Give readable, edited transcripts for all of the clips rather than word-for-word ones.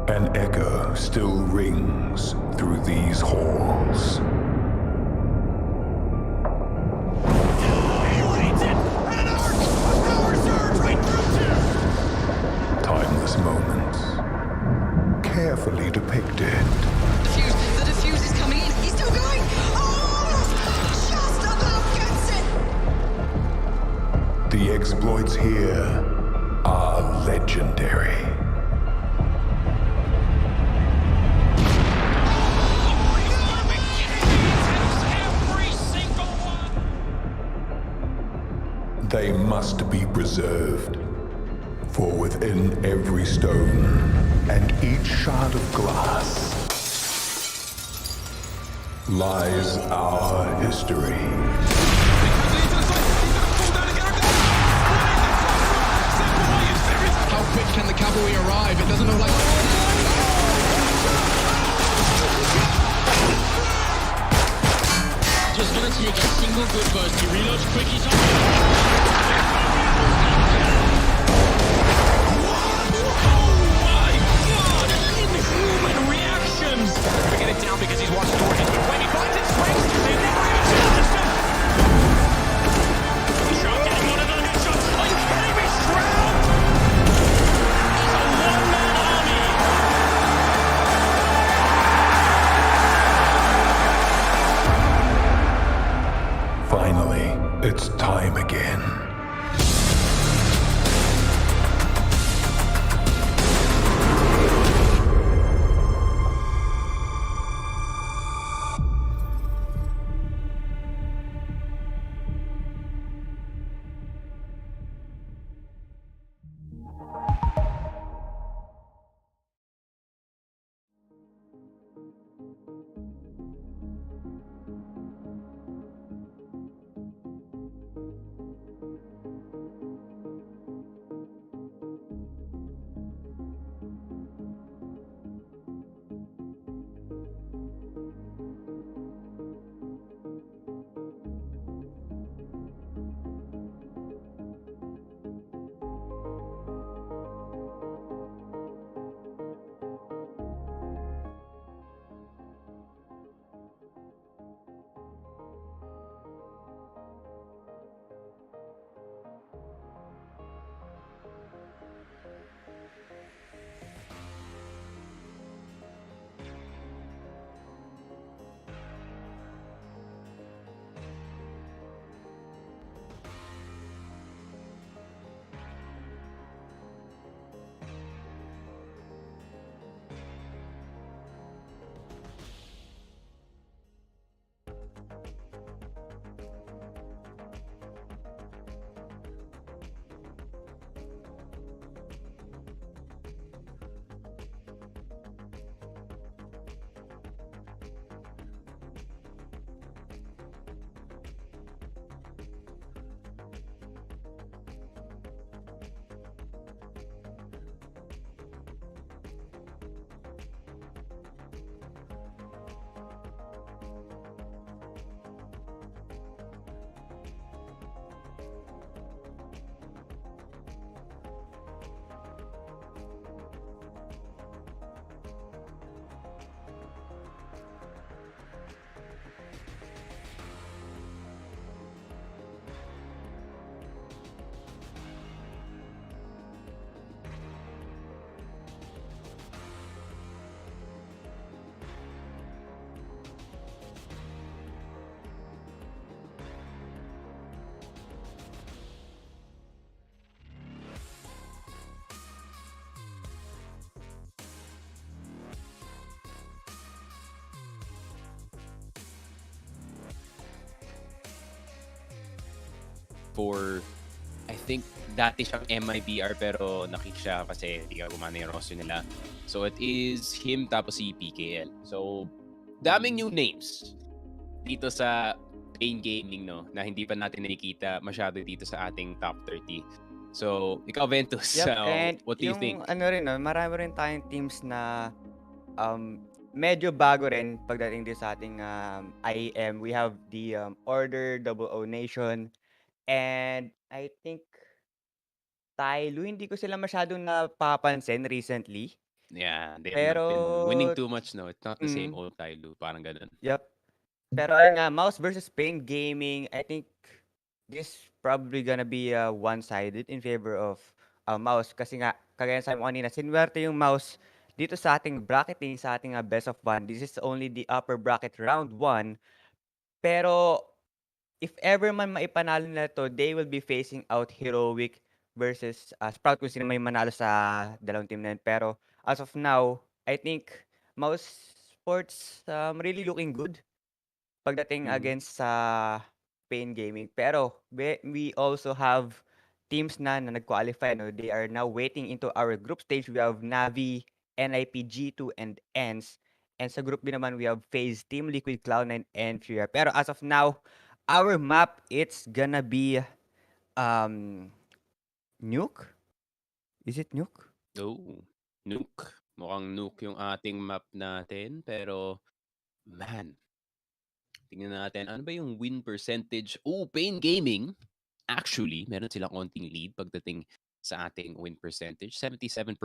An echo still rings through these halls. He leads it! And an arc! A power surge right through two! Timeless moments, carefully depicted. The diffuse is coming in. He's still going. Oh, just about gets it. The exploits here are legendary. They must be preserved, for within every stone and each shard of glass lies our history. How quick can the cavalry arrive? It doesn't look like... Just gonna take a single good burst. He reloads quick, he's on. We get it down because he's watched Jordan. When he finds it, swings. They never even challenge him. Shot getting one of the headshots. Are you kidding me, Stroud? He's a one-man army. Finally, it's time again. For, I think, dati siyang MIBR pero nakik siya kasi hindi ka gumana yung roster nila. So it is him tapos si PKL. So, daming new names dito sa Pain Gaming, no, na hindi pa natin nakikita masyado dito sa ating top 30. So, ikaw, Ventus, Yep, and what do you think? ano rin, no, marami rin tayong teams na medyo bago rin pagdating din sa ating IEM. We have the Order Double O Nation and I think Tyloo, hindi ko sila masyadong napapansin recently. Yeah, they have not Pero, been winning too much, no? It's not the same mm, old Tyloo, parang ganun. yep. Pero ayun nga, Mouse versus Pain Gaming, I think this probably gonna be one-sided in favor of Mouse kasi nga, kagaya sa mo kanina, sinwerte yung Mouse dito sa ating bracketing, sa ating best of one. This is only the upper bracket round 1. Pero if ever man maipanalo nila 'to, they will be facing out Heroic versus, Sprout kung sino may manalo sa dalawang team na yun. Pero as of now, I think Mouse Sports, really looking good pagdating Mhm. against sa Pain Gaming. Pero we also have teams na nag-qualify, no? They are now waiting into our group stage. We have Navi, NIP, G2, and ENS. And sa group B naman, we have FaZe, Team Liquid, Cloud9, and Furia. Pero as of now, our map, it's gonna be um Nuke? Is it Nuke? Oh, Nuke. Mukhang Nuke yung ating map natin, pero man, tingnan natin. Ano ba yung win percentage? Oh, Pain Gaming. Actually, meron silang konting lead pagdating sa ating win percentage. 77%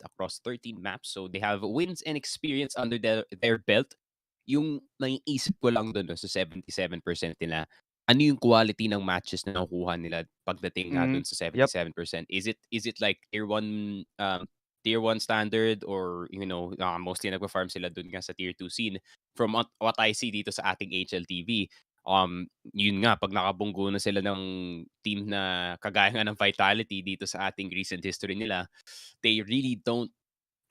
across 13 maps. So they have wins and experience under their belt. Yung naiisip ko lang doon sa 77% nila, ano yung quality ng matches na nakukuha nila pagdating nga doon sa Yep. 77%? Is it like tier 1 standard, or mostly nagpa-farm sila doon nga sa tier 2 scene? From what I see dito sa ating HLTV, yun nga, pag nakabunggo na sila ng team na kagaya nga ng Vitality dito sa ating recent history nila, they really don't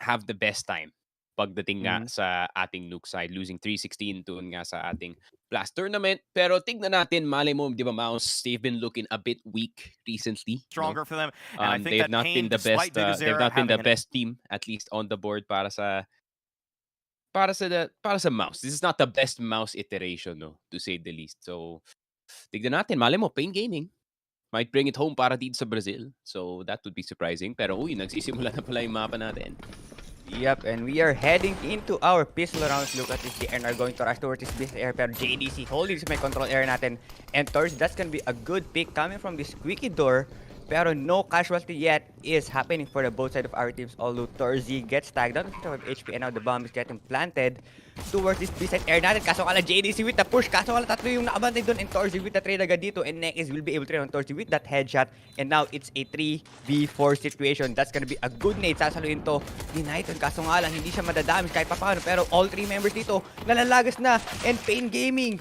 have the best time pagdating nga Mm. sa ating Nuke side, losing 3-16 doon nga sa ating last tournament. Pero tignan natin, malay mo, di ba, Mouse, they've been looking a bit weak recently, no? Stronger for them. And I think They have that not been Pain, the best. despite Vigo's They've era not been the having an best team, at least on the board para sa Mouse. This is not the best Mouse iteration, no, to say the least. So tignan natin, malay mo, Pain Gaming might bring it home para dito sa Brazil. So that would be surprising. Pero nagsisimula na pala yung mapa natin. Yep, and we are heading into our pistol rounds. Look at this, the are going to rush towards this pistol air, pero JDC holding this may control air natin. And Torch, that's gonna be a good pick coming from this squeaky door. Pero no casualty yet is happening for the both side of our teams. Although Torzi gets tagged down to 5 HP and now the bomb is getting planted towards this B-side air natin. Kaso kala JDC with the push. Kaso kala tatlo yung nakabantay doon. And Torzi with the trade agad dito. And Nekis will be able to trade on Torzi with that headshot. And now it's a 3v4 situation. That's gonna be a good nade. Sasaluin to ni Nighton. Kaso nga lang, hindi siya madadamage kahit papaano. Pero all three members dito, nalalagas na. And Pain Gaming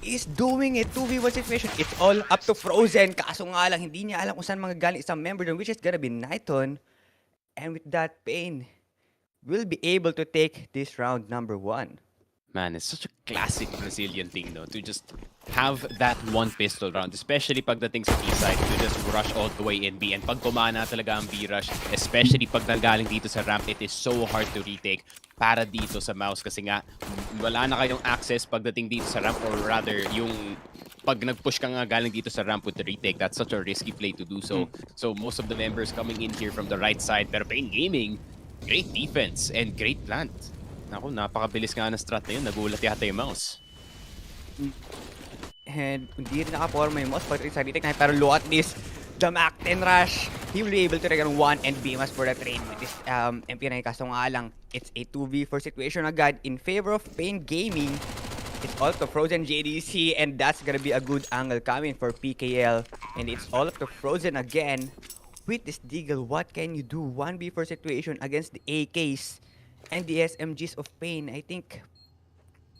is doing a 2v1 situation. It's all up to Frozen. Kaso nga lang, hindi niya alam kung saan mga galing isang member doon, which is gonna be Nighton. And with that, Pain will be able to take this round number 1. Man, it's such a classic Brazilian thing, no, to just have that one pistol round, especially pagdating sa B-side, to just rush all the way in B. And pag kumana talaga ang B-rush, especially pag nanggaling dito sa ramp, it is so hard to retake para dito sa Mouse kasi nga, wala na kayong access pagdating dito sa ramp, or rather, yung pag nag-push ka nga galing dito sa ramp with the retake, that's such a risky play to do so. So most of the members coming in here from the right side, pero Pain Gaming, great defense and great plant. Naku, napakabilis nga ng strat na yun. Nagulat yata yung Mouse. And hindi rin nakaporma yung Mouse pagdating sa retake na. Pero look at this, the Mac 10 rush. He will be able to trigger 1 and BMS for the trade with this MP9. Kaso nga lang, it's a 2v4 situation agad in favor of Pain Gaming. It's also Frozen JDC, and that's gonna be a good angle coming for PKL. And it's all up to Frozen again. With this Deagle, what can you do? 1v4 situation against the AKs and the SMGs of Pain. I think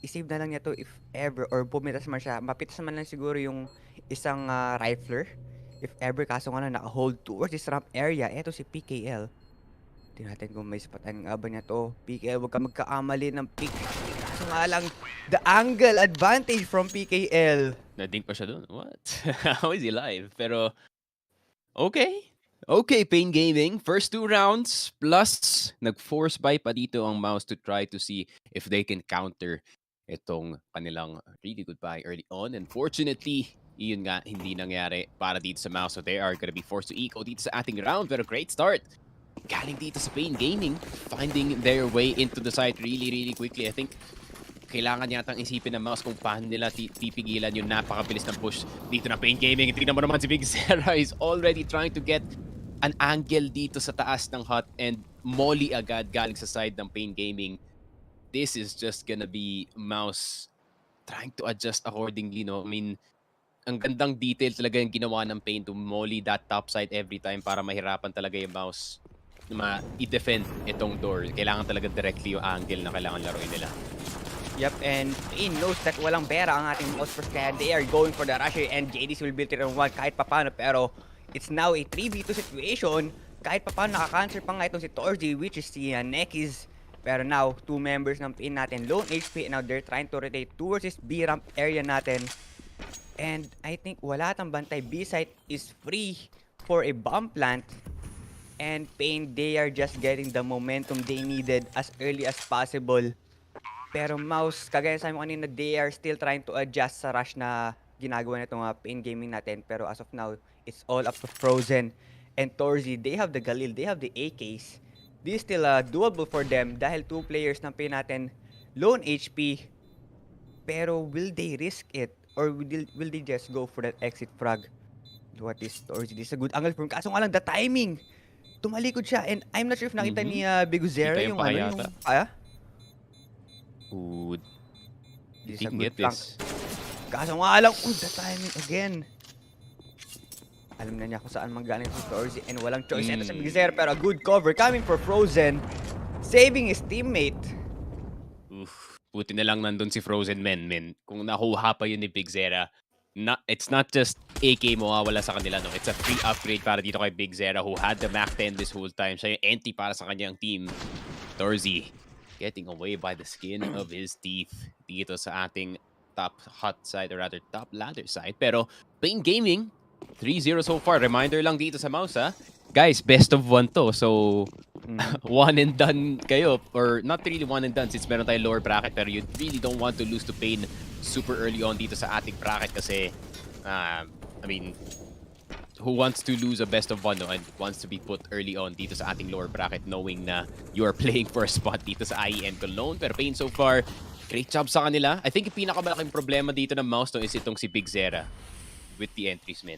isave na lang niya to if ever, or pumitas man siya. Mapitas man lang siguro yung isang rifler. If ever, kaso nga lang naka-hold towards this ramp area. Eto si PKL. Tingnan natin kung may spatan nga ba niya to. PKL, huwag ka magkaamali ng pick. Kaso nga lang, the angle advantage from PKL. Nading pa siya dun. What? How is he live? Pero, okay. Okay, Pain Gaming. First 2 rounds, plus nag-force buy pa dito ang Mouse to try to see if they can counter itong kanilang really good buy early on. Unfortunately, yun nga, hindi nangyari para dito sa Mouse. So they are gonna be forced to eco dito sa ating round. Pero great start galing dito sa Pain Gaming, finding their way into the site really quickly. I think kailangan yatang isipin ng MOUZ kung paano nila pipigilan yung napakabilis ng push dito na Pain Gaming. Tignan mo naman si Big Zera is already trying to get an angle dito sa taas ng hut and molly agad galing sa side ng Pain Gaming. This is just gonna be MOUZ trying to adjust accordingly, no? I mean, ang gandang detail talaga yung ginawa ng Pain to molly that top side every time para mahirapan talaga yung MOUZ na i-defend itong door. Kailangan talaga directly yung angle na kailangan laruin nila. Yep, and Pain knows that walang pera ang ating MOUZ first, kaya they are going for the rush here, and JDC will build it on 1 kahit papano, pero it's now a 3v2 situation. Kahit papano nakaka-answer pa nga itong si Torzi, which is si Nekis. Pero now, 2 members ng Pain natin, lone HP, and now they're trying to rotate towards this B-ramp area natin. And I think wala tang bantay. B-site is free for a bomb plant. And Pain, they are just getting the momentum they needed as early as possible. Pero MOUZ, kagaya sa amin kanina, they are still trying to adjust sa rush na ginagawa nitong Pain Gaming natin. Pero as of now, it's all up to Frozen and Torzi. They have the Galil, they have the AKs. This is still doable for them dahil 2 players ng Pain natin, lone HP. Pero will they risk it? Or will they just go for that exit frag? What is Torzi? This is a good angle for him. Kaso nga lang, the timing. Tumalikod siya. And I'm not sure if nakita ni Big Zero yung Ooh, This he is a can good get flank. this. Kaso nga lang, the timing again. Alam na niya kung saan manggaling si Torzi and walang choice. Ito sa Big Zero, pero a good cover coming for Frozen. Saving his teammate. Oof, buti na lang nandun si Frozen men. Kung nakuha pa yun ni Big Zera, it's not just AK mawawala sa kanila, no? It's a free upgrade para dito kay Big Zera who had the Mac 10 this whole time. Siya yung NT para sa kanyang team. Torzi getting away by the skin of his teeth dito sa ating top hot side, or rather top ladder side. Pero Pain Gaming, 3-0 so far. Reminder lang dito sa MOUZ, ha? Guys, best of 1 to. So, one and done kayo. Or not really one and done since meron tayo lower bracket. Pero you really don't want to lose to Pain super early on dito sa ating bracket kasi, I mean, who wants to lose a best of 1, no, and wants to be put early on dito sa ating lower bracket knowing na you are playing for a spot dito sa IEM Cologne. Pero Pain so far, great job sa kanila. I think yung pinakamalaking problema dito ng MOUZ, no, is itong si Big Zera with the entries, man.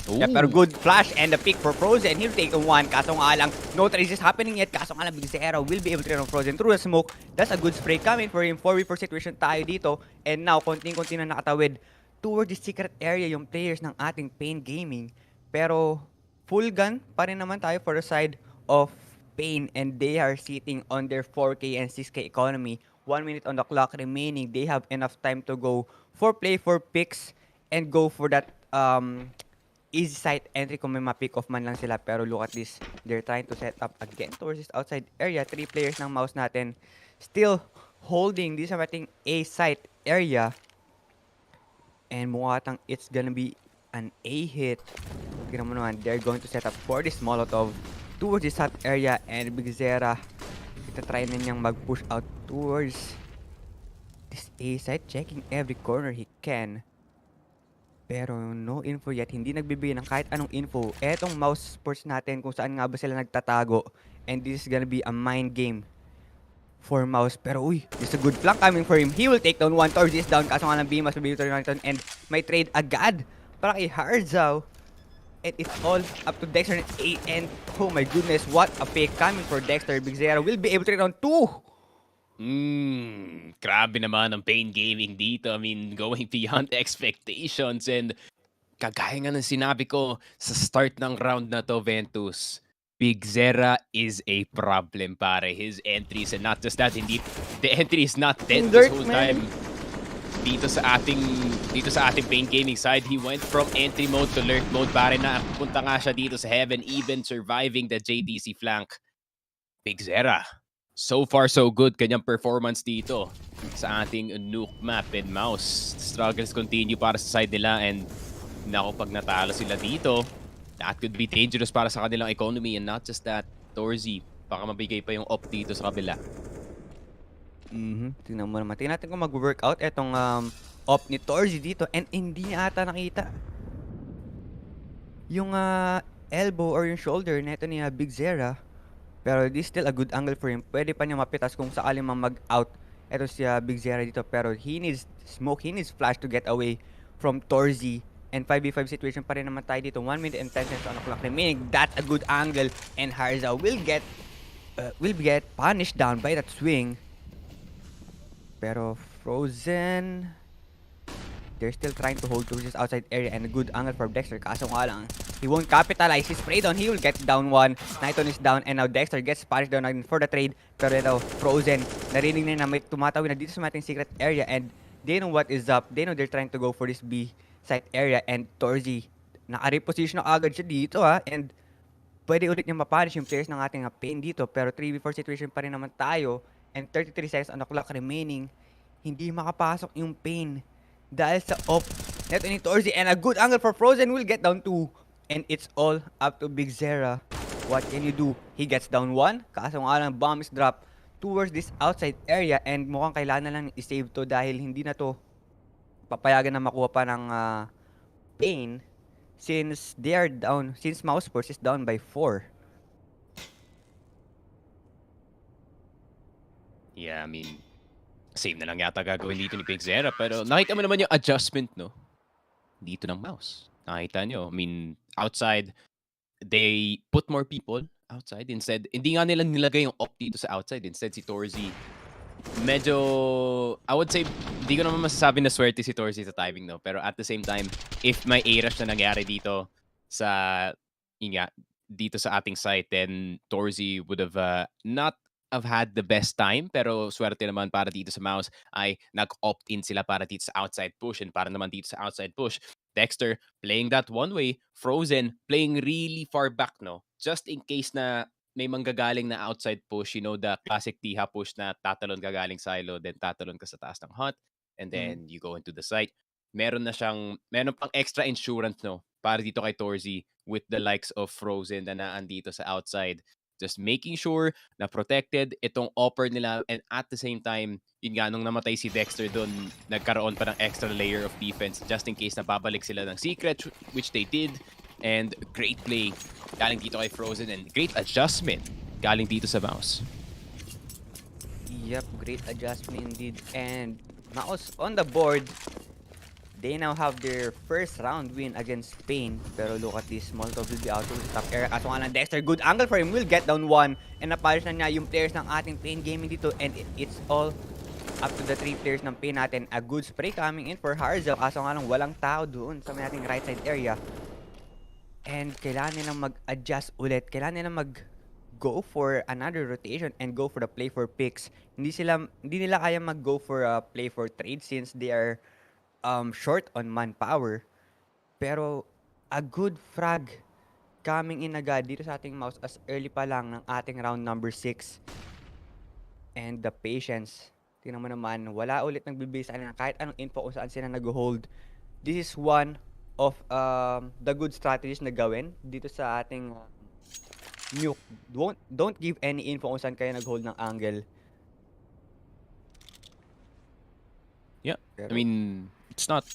Yeah, pero good flash and the pick for Frozen. He'll take on 1. Kaso nga lang, no trace is happening yet. Kaso nga lang, Big Zera will be able to get on Frozen through the smoke. That's a good spray coming for him. 4v4 situation tayo dito. And now, konting-konti na nakatawid towards the secret area yung players ng ating Pain Gaming. Pero full gun pa rin naman tayo for the side of Pain, and they are sitting on their 4K and 6K economy. 1 minute on the clock remaining. They have enough time to go for play, for picks, and go for that easy site entry kung may ma-pick off man lang sila. Pero look at this. They're trying to set up again towards this outside area. 3 players ng MOUZ natin still holding this ating A site area. And mukhang it's gonna be an A hit. Tignan mo naman, they're going to set up for this Molotov towards this hot area, and Big Zera, itatry na niyang mag-push out towards this A site, checking every corner he can. Pero no info yet, hindi nagbibigay ng kahit anong info. Etong MOUZ Sports natin kung saan nga ba sila nagtatago, and this is gonna be a mind game for MOUZ. Pero uy, this is a good flank coming for him. He will take down 1. Torzi is down. Kaso nga ng Bimas, mabibig ito rin and may trade agad para kay Hardzao. And it's all up to Dexter and oh my goodness, what a pick coming for Dexter. Big Zera will be able to take down 2. Grabe naman ang Pain Gaming dito. I mean, going beyond expectations, and kagaya nga ng sinabi ko sa start ng round na to, Ventus, Big Zera is a problem, pare. His entries, and not just that, hindi, the entry is not dead this whole time. Dito sa ating Pain Gaming side, he went from entry mode to lurk mode, pare, na punta nga siya dito sa heaven, even surviving the JDC flank. Big Zera, so far so good kanyang performance dito sa ating nuke map, and MOUZ struggles continue para sa side nila, and naku, pag natalo sila dito, that could be dangerous para sa kanilang economy. And not just that, Torzi, baka mabigay pa yung op dito sa kabila. Tingnan mo naman. Tingnan natin kung mag-workout etong op ni Torzi dito. And hindi niya ata nakita yung elbow or yung shoulder neto ni Big Zera. Pero this still a good angle for him. Pwede pa niya mapitas kung sakali mang mag-out eto si Big Zera dito. Pero he needs smoke, he needs flash to get away from Torzy. And 5v5 situation pa rin naman tayo dito. 1 minute and 10 seconds on the clock remaining. That's a good angle. And Harza will get punished down by that swing. Pero Frozen, they're still trying to hold Torzy's outside area, and a good angle for Dexter. Kaso nga lang, he won't capitalize. He's sprayed on. He will get down one. Nighton is down, and now Dexter gets punished down again for the trade. Pero ito, Frozen, narinig na may tumatawid na dito sa ating secret area, and they know what is up. They know they're trying to go for this B site area, and Torzy, naka-reposition na agad siya dito and pwede ulit niya mapunish yung players ng ating Pain dito. Pero 3v4 situation pa rin naman tayo, and 33 seconds on the clock remaining. Hindi makapasok yung Pain dahil sa off neto ni Torzy, and a good angle for Frozen will get down 2, and it's all up to Big Zera. What can you do? He gets down 1, kaso nga lang bomb is dropped towards this outside area, and mukhang kailangan na lang i-save to dahil hindi na to papayagan na makuha pa ng Pain since they are down, since MOUZ Sports is down by 4. Yeah, I mean, same na lang yata gagawin dito ni Big Zera. Pero nakita mo naman yung adjustment, no? Dito ng MOUZ. Nakita nyo. I mean, outside, they put more people outside. Instead, hindi nga nila nilagay yung op dito sa outside. Instead, si Torzy, medyo, I would say, hindi ko naman masasabi na swerte si Torzy sa timing, no? Pero at the same time, if may A-rush na nangyari dito sa, dito sa ating site, then Torzy would have not have had the best time, pero swerte naman para dito sa MOUZ ay nag-opt-in sila para dito sa outside push, and para naman dito sa outside push, Dexter playing that one way, Frozen playing really far back, no? Just in case na may manggagaling na outside push, the classic Tiha push na tatalon ka galing silo, then tatalon ka sa taas ng hut, and then you go into the site. Meron pang extra insurance, no? Para dito kay Torzy with the likes of Frozen na naandito sa outside. Just making sure na protected itong offer nila, and at the same time, yun nga, nung namatay si Dexter doon, nagkaroon pa ng extra layer of defense just in case na babalik sila ng secret, which they did. And great play galing dito kay Frozen, and great adjustment galing dito sa MOUZ. Yep, great adjustment indeed. And MOUZ on the board. They now have their first round win against Pain. Pero look at this, Molotov will be out to the top area. Kaso nga lang, Dexter, good angle for him, will get down 1. And napalish na niya yung players ng ating Pain gaming dito. And it's all up to the 3 players ng Pain natin. A good spray coming in for Harzel. Kaso nga lang, walang tao doon sa ating right side area. And kailangan nilang mag-adjust ulit. Kailangan nilang mag-go for another rotation and go for the play for picks. Hindi nila kaya mag-go for a play for trade since they are short on manpower. Pero a good frag coming in agad dito sa ating MOUZ as early pa lang ng ating round number 6. And the patience. Tingnan mo naman, wala ulit nagbibigay sa kanila kahit anong info kung saan sila nag-hold. This is one of the good strategies na gawin dito sa ating nuke. Don't give any info kung saan kayo nag-hold ng angle. Yeah, I mean, it's not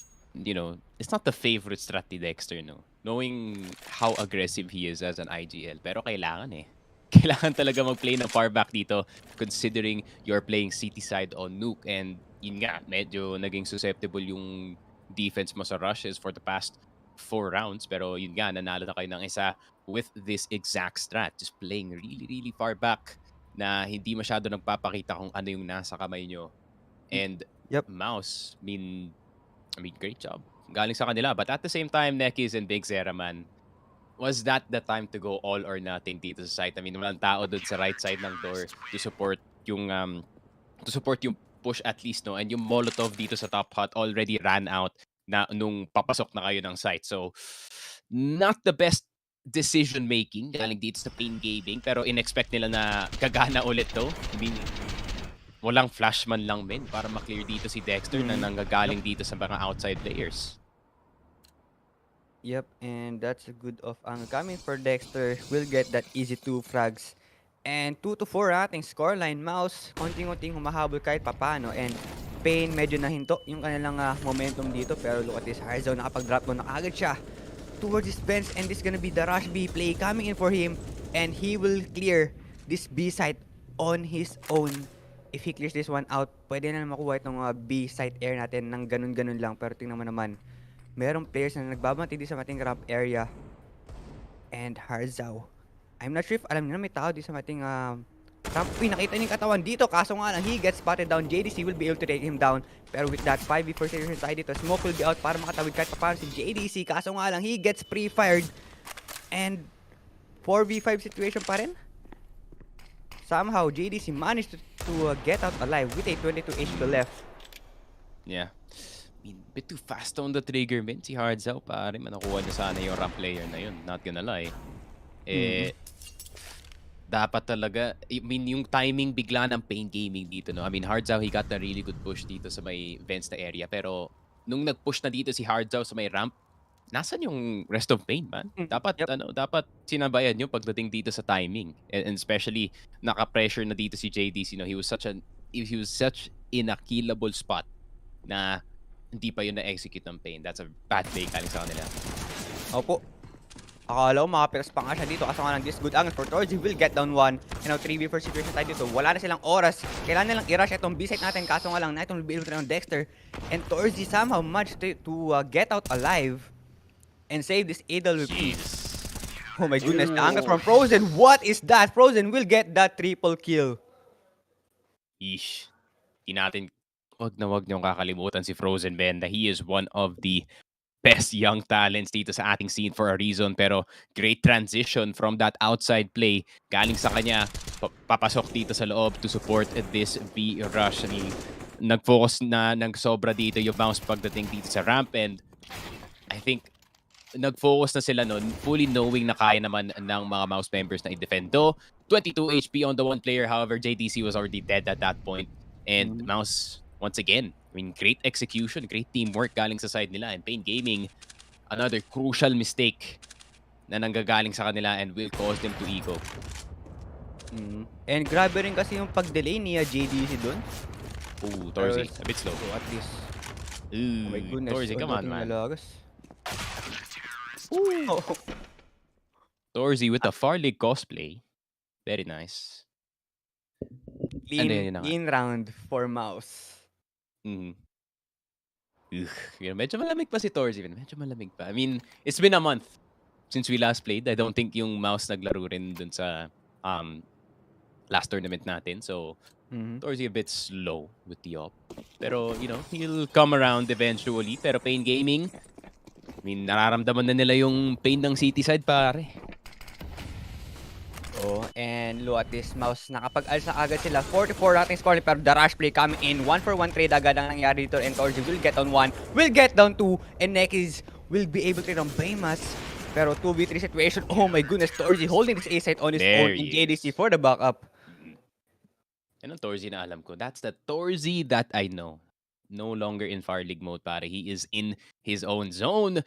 the favorite strategy Dexter, no? Knowing how aggressive he is as an IGL. Pero kailangan Kailangan talaga mag-play ng far back dito considering you're playing city side on nuke. And yun nga, medyo naging susceptible yung defense mo sa rushes for the past 4 rounds. Pero yun nga, nanalo na kayo ng isa with this exact strat. Just playing really, really far back na hindi masyado nagpapakita kung ano yung nasa kamay nyo. And MOUZ, I mean, great job. Galing sa kanila. But at the same time, Nekis and Big Zera, man, was that the time to go all or nothing dito sa site? I mean, walang tao doon sa right side ng door to support yung push at least, no? And yung Molotov dito sa top hut already ran out na nung papasok na kayo ng site. So, not the best decision making galing dito sa Pain Gaming, pero in-expect nila na gagana ulit to. I mean, walang flash man lang para ma-clear dito si Dexter na nanggagaling dito sa mga outside players. Yep, and that's a good off angle coming for Dexter. Will get that easy 2 frags. And 2-4 ating scoreline. MOUZ, konting-konting humahabol kahit papano. And Pain, medyo nahinto yung kanilang momentum dito. Pero look at this, Harzo, nakapag-drop mo na agad siya towards his fence, and this is gonna be the rush B play coming in for him, and he will clear this B site on his own. If he clears this one out, pwede na makuha itong B site air natin ng ganun-ganun lang. Pero tingnan mo naman, merong players na nagbabanti din sa ating ramp area. And Harzao, I'm not sure if alam niyo na may tao dito sa ating ramp. Uy, nakita niyo yung katawan dito. Kaso nga lang, he gets spotted down. JDC will be able to take him down. Pero with that 5v4 situation side dito, smoke will be out para makatawid kahit paano si JDC. Kaso nga lang, he gets pre-fired. And 4v5 situation pa rin. Somehow, JDC managed to get out alive with a 22 HP left. Yeah. I mean, bit too fast on the trigger, man. Si Hardzao, pare, manakuha na sana yung ramp player na yun. Not gonna lie. Dapat talaga, I mean, yung timing bigla ng Pain Gaming dito, no? I mean, Hardzao, he got a really good push dito sa may vents na area. Pero, nung nag-push na dito si Hardzao sa may ramp, nasan yung rest of Pain, man? Dapat, dapat sinabayan nyo pagdating dito sa timing. And especially, naka-pressure na dito si JDC, no? He was such in a killable spot na hindi pa yun na-execute ng Pain. That's a bad play galing sa kanila. Opo. Akala ko makapiras pa nga siya dito. Kaso nga lang, this good angle for Torzi will get down one. And now 3v4 situation tayo dito. Wala na silang oras. Kailangan nilang i-rush itong B-site natin. Kaso nga lang, na itong build ng Dexter. And Torzi somehow managed to get out alive and save this AWP. Oh my goodness, the angle from Frozen. What is that? Frozen will get that triple kill. Ish. Wag niyong kakalimutan si Frozen Benda. He is one of the best young talents dito sa ating scene for a reason. Pero great transition from that outside play. Galing sa kanya, papasok dito sa loob to support this B rush. Nag-focus na ng sobra dito yung bounce pagdating dito sa ramp. And I think nag-focus na sila nun, fully knowing na kaya naman ng mga MOUZ members na i-defend. Though, 22 HP on the one player. However, JDC was already dead at that point. And MOUZ, once again, I mean, great execution, great teamwork galing sa side nila. And Pain Gaming, another crucial mistake na nanggagaling sa kanila and will cause them to ego. And grabe rin kasi yung pag-delay niya JDC dun. Ooh, Torzi, a bit slow. So at least, Ooh, oh my goodness. Torzi, come on, man. Ooh. Torzi with a Farley cosplay. Very nice. Clean round for MOUZ. Medyo malamig pa si Torzi. Medyo malamig pa. I mean, it's been a month since we last played. I don't think yung MOUZ naglaro rin dun sa last tournament natin. So, Torzi a bit slow with the op. Pero, you know, he'll come around eventually. Pero Pain Gaming, I mean, nararamdaman na nila yung pain ng city side, pare. Oh, and look at this, MOUZ. Nakapag-alsa agad sila. 44 rating score, pero the rush play coming in. 1-for-1 trade agad ang nangyari dito. And Torzi will get on 1, will get down 2, and Nekis will be able to run Baymas. Pero 2v3 situation. Oh my goodness, Torzi holding this A site on his own in JDC for the backup. Yan ang Torzi na alam ko. That's the Torzi that I know. No longer in Fire League mode, pare. He is in his own zone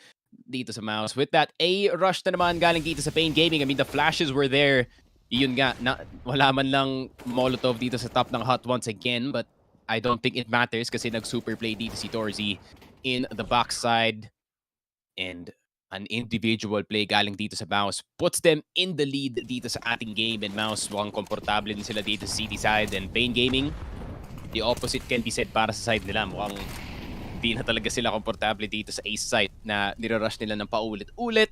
dito sa MOUZ. With that A rush na naman galing dito sa Pain Gaming. I mean, the flashes were there. Yun nga, wala man lang Molotov dito sa top ng Hot once again, but I don't think it matters kasi nag-super play dito si Torzi in the backside. And an individual play galing dito sa MOUZ puts them in the lead dito sa ating game. And MOUZ, mukhang komportable din sila dito sa city side. And Pain Gaming, the opposite can be said para sa side nila. Mukhang di na talaga sila komportable dito sa ace side na nirarush nila ng paulit-ulit.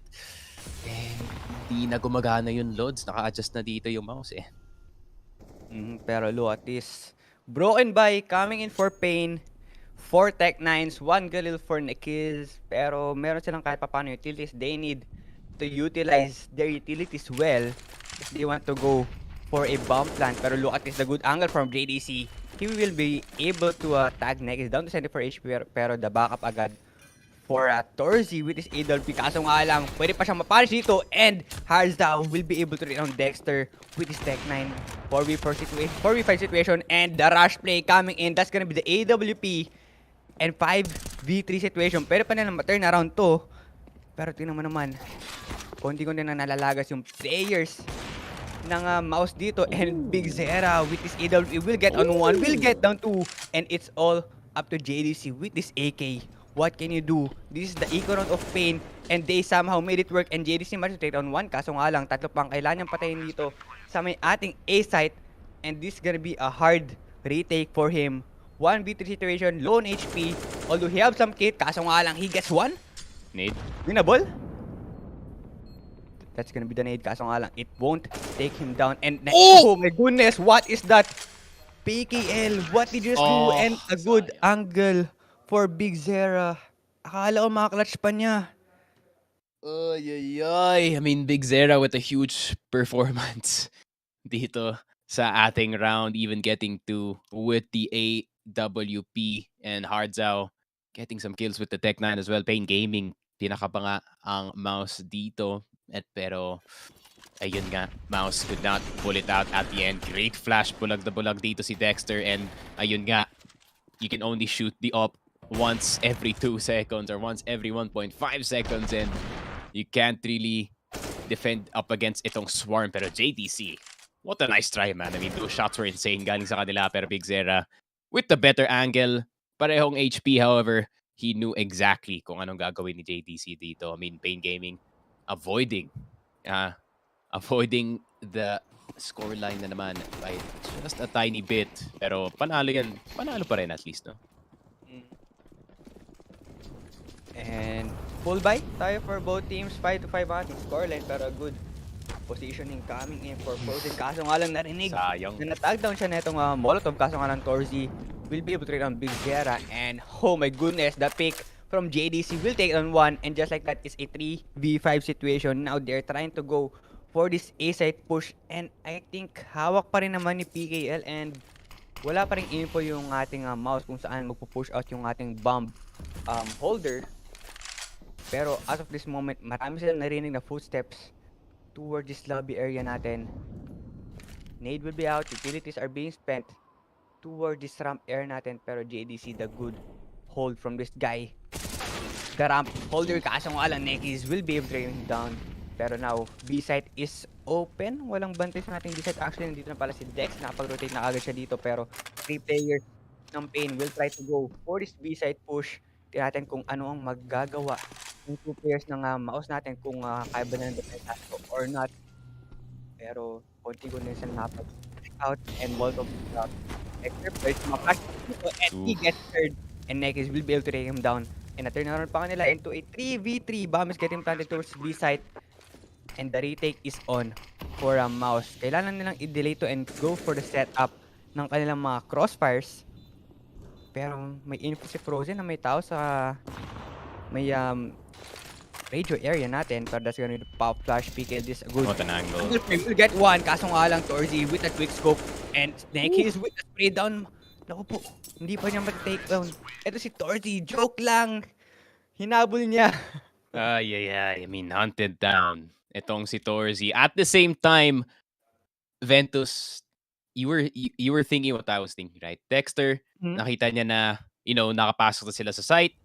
Di na gumagana yung loads. Naka-adjust na dito yung MOUZ eh. Pero look at this. Broken by coming in for Pain. 4 Tech 9s, 1 Galil for Nikiz. Pero meron silang kahit papano utilities. They need to utilize their utilities well if they want to go for a bomb plant. Pero look at this, the good angle from JDC. He will be able to tag Nikiz down to 74 HP. Pero the backup agad for Torzi with his AWP. Kaso nga lang, pwede pa siyang mapunish dito. And Harzao will be able to read on Dexter with his Tech 9 4v5 situation. And the rush play coming in. That's gonna be the AWP. And 5v3 situation. Pwede pa nilang ma-turn around to. Pero tingnan mo naman, konti-konti na nalalagas yung players ng MOUZ dito. And Big Zera with his AWP will get on 1, will get down 2. And it's all up to JDC with this AK. What can you do? This is the eco round of Pain. and they somehow made it work, and JDC managed to take down 1. Kaso nga lang, 3 pang kailangan niyang patayin dito sa may ating A site, and this gonna be a hard retake for him. 1v3 situation, low on HP, although he have some kit, kaso nga lang, he gets 1. Nade. Winnable. That's gonna be the nade, kaso nga lang, it won't take him down. And oh my goodness, what is that? PKL, what did you do? And a good angle for Big Zera. Akala ko makaklatch pa niya. Ay. I mean, Big Zera with a huge performance dito sa ating round, even getting 2 with the AWP, and Hardzao getting some kills with the Tech 9 as well. Pain Gaming, tinaka pa nga ang MOUZ dito. Pero ayun nga, MOUZ could not pull it out at the end. Great flash, bulag na bulag dito si Dexter, and ayun nga, you can only shoot the op once every 2 seconds or once every 1.5 seconds, and you can't really defend up against itong swarm. Pero JDC, what a nice try, man. I mean, those shots were insane galing sa kanila, pero Big Zera with the better angle, parehong HP, however, he knew exactly kung anong gagawin ni JDC dito. I mean, Pain Gaming avoiding the scoreline na naman by just a tiny bit. Pero panalo yan. Panalo pa rin at least, no? And full buy tayo for both teams. 5-5 ating scoreline, pero good positioning coming in for Frozen. Kaso nga lang narinig Sayang. na natag down siya na itong Molotov. Kaso nga lang Torzi will be able to trade on Big Zera. And oh my goodness, the pick from JDC will take on 1. And just like that, is a 3v5 situation. Now they're trying to go for this A-side push. And I think hawak pa rin naman ni PKL. And wala pa rin info yung ating MOUZ kung saan magpo-push out yung ating bomb holder. Pero as of this moment, marami silang narinig na footsteps towards this lobby area natin. Nade will be out. Utilities are being spent towards this ramp area natin. Pero JDC, the good hold from this guy. The ramp holder, kaso nga lang, Nekis will be able to bring him down. Pero now, B-site is open. Walang bantay sa ating B-site. Actually, nandito na pala si Dex. Nakapag-rotate na agad siya dito. Pero 3 players ng Pain will try to go for this B-site push. Tingnan natin kung ano ang magagawa ng 2 players ng MOUZ natin, kung kaya ba na ng defense or not. Pero konti ko na sila napag-out and Molotov out. Except for smash dito, and he gets third, and Nekis will be able to take him down. And na-turn around pa kanila into a 3v3. Bomb is getting planted towards B site, and the retake is on for MOUZ. Kailangan nilang i-delay to and go for the setup ng kanilang mga crossfires. Pero may info si Frozen na may tao sa may radio area natin. Pero that's gonna be the pop flash pick. This a good. What an angle. Will get 1. Kaso nga lang Torzi with a quick scope. And Nekis with a spray down. Naku po, hindi pa niya mag-take down. Ito si Torzi, joke lang. Hinabol niya. I mean, hunted down itong si Torzi. At the same time, Ventus, you were thinking what I was thinking, right? Dexter, nakita niya na, nakapasok na sila sa site.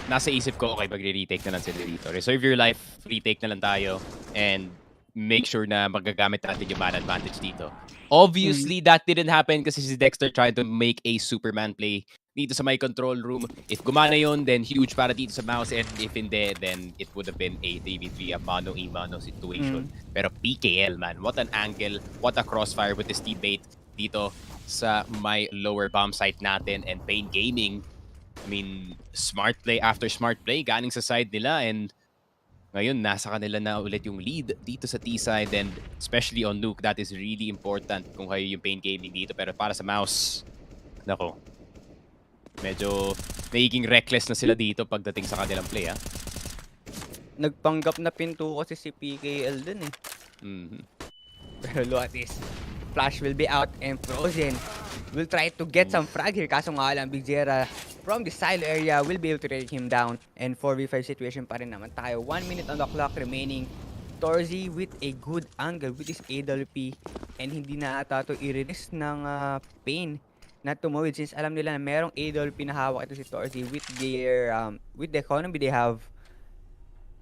Nasa isip ko, okay, magre-retake na lang sila dito. Reserve your life, retake na lang tayo, and make sure na magagamit natin yung man advantage dito. Obviously, that didn't happen kasi si Dexter tried to make a Superman play dito sa my control room. If gumana yun, then huge para dito sa MOUZ, and if hindi, then it would have been a 3v3, a mano-a-mano situation. Pero PKL, man, what an angle, what a crossfire with this teammate dito sa my lower bomb site natin, and Pain Gaming, I mean, smart play after smart play galing sa side nila, and ngayon, nasa kanila na ulit yung lead dito sa T-side, and especially on Nuke, that is really important kung kayo yung Pain Gaming dito. Pero para sa MOUZ, nako, medyo nagiging reckless na sila dito pagdating sa kanilang play, ha? Nagpanggap na pinto kasi si PKL dun eh. Pero look at this. Flash will be out and Frozen will try to get some frag here. Kaso nga lang, Big Zera from the silo area will be able to take him down. And 4v5 situation pa rin naman tayo. 1 minute on the clock remaining. Torzi with a good angle with his AWP. And hindi na ata ito i-release ng Pain na tumawid, since alam nila na merong AWP na hawak ito si Torzi with the economy they have.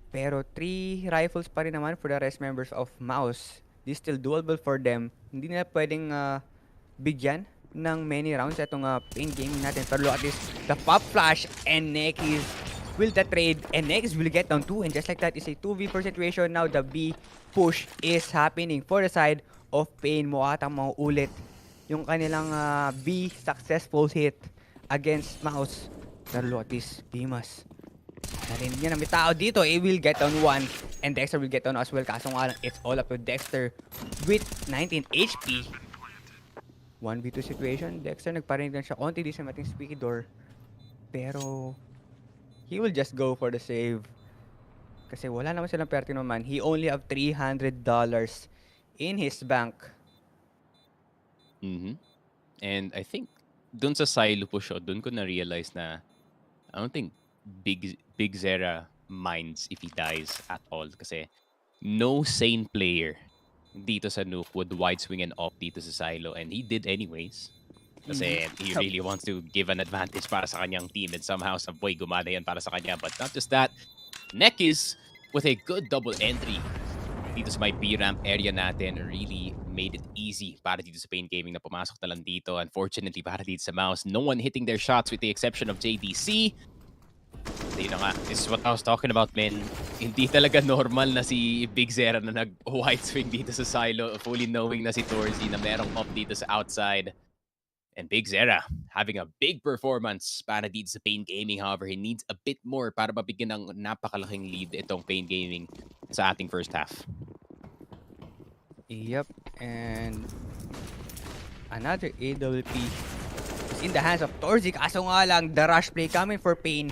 Pero 3 rifles pa rin naman for the rest members of MOUZ. This is still doable for them. Hindi nila pwedeng bigyan ng many rounds itong Pain Gaming natin. Pero look at this, the pop flash, and Nekis will the trade, and next will get down 2, and just like that is a 2v4 situation. Now the B push is happening for the side of Pain. Mukha atang mauulit yung kanilang B successful hit against MOUZ. Pero look at this, Bimas. Narinig niya na may tao dito. It will get down 1, and Dexter will get down as well. Kaso nga lang, it's all up to Dexter with 19 HP. 1v2 situation. Dexter nagparinig lang siya konti di sa mating squeaky door. Pero he will just go for the save. Kasi wala naman silang perte naman. He only have $300 in his bank. And I think dun sa silo push, dun ko na-realize na I don't think Big Zera minds if he dies at all. Kasi no sane player dito sa nuke would wide swing and off dito sa silo. And he did anyways. Kasi he really wants to give an advantage para sa kanyang team. And somehow, sa boy, gumana yan para sa kanya. But not just that, Nekis with a good double entry dito sa may B-ramp area natin really made it easy para dito sa Pain Gaming na pumasok na lang dito. Unfortunately, para dito sa MOUZ, no one hitting their shots with the exception of JDC. So yun na nga, this is what I was talking about, man. Hindi talaga normal na si Big Zera na nag-wide swing dito sa silo, fully knowing na si Torzy na merong off dito sa outside. And Big Zera having a big performance para dito sa Pain Gaming. However, he needs a bit more para mabigyan ng napakalaking lead itong Pain Gaming sa ating first half. Yep, and another AWP is in the hands of Torzy. Kaso nga lang, the rush play coming for Pain.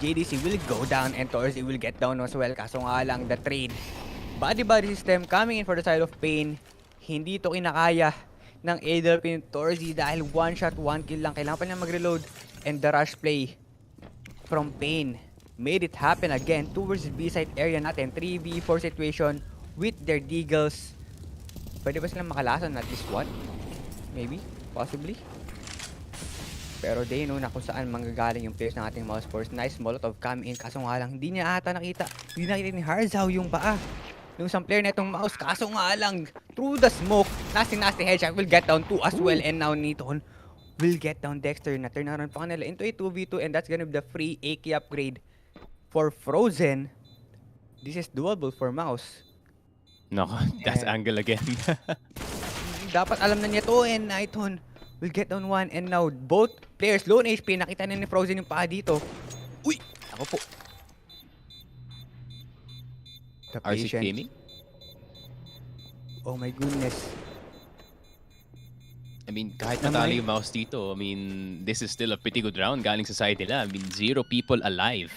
JDC will go down and Torzy will get down as well. Kaso nga lang, the trade body system coming in for the side of Pain. Hindi to kinakaya ng AWP ni Torzy dahil 1 shot, 1 kill lang. Kailangan pa niya mag-reload. And the rush play from Pain made it happen again towards the B-side area natin. 3v4 situation with their Deagles. Pwede ba silang makalasan at least one? Maybe? Possibly? Pero they know na kung saan manggagaling yung players ng ating MOUZ Sports. Nice Molotov coming in. Kaso nga lang, hindi niya ata nakita. Hindi nakita ni Harzao yung paa. Yung isang player na itong MOUZ. Kaso nga lang, through the smoke, nasty headshot will get down 2 as well. And now Niton will get down Dexter. Na turn around pa kanila into a 2v2. And that's gonna be the free AK upgrade for Frozen. This is doable for MOUZ. No, that's angle again. Dapat alam na niya to, and Niton will get down 1, and now both players low on HP. Nakita na ni Frozen yung paa dito. Uy! Ako po. The RC patient. Gaming? Oh my goodness. I mean, kahit natalo yung MOUZ dito, I mean, this is still a pretty good round galing sa side nila. I mean, 0 people alive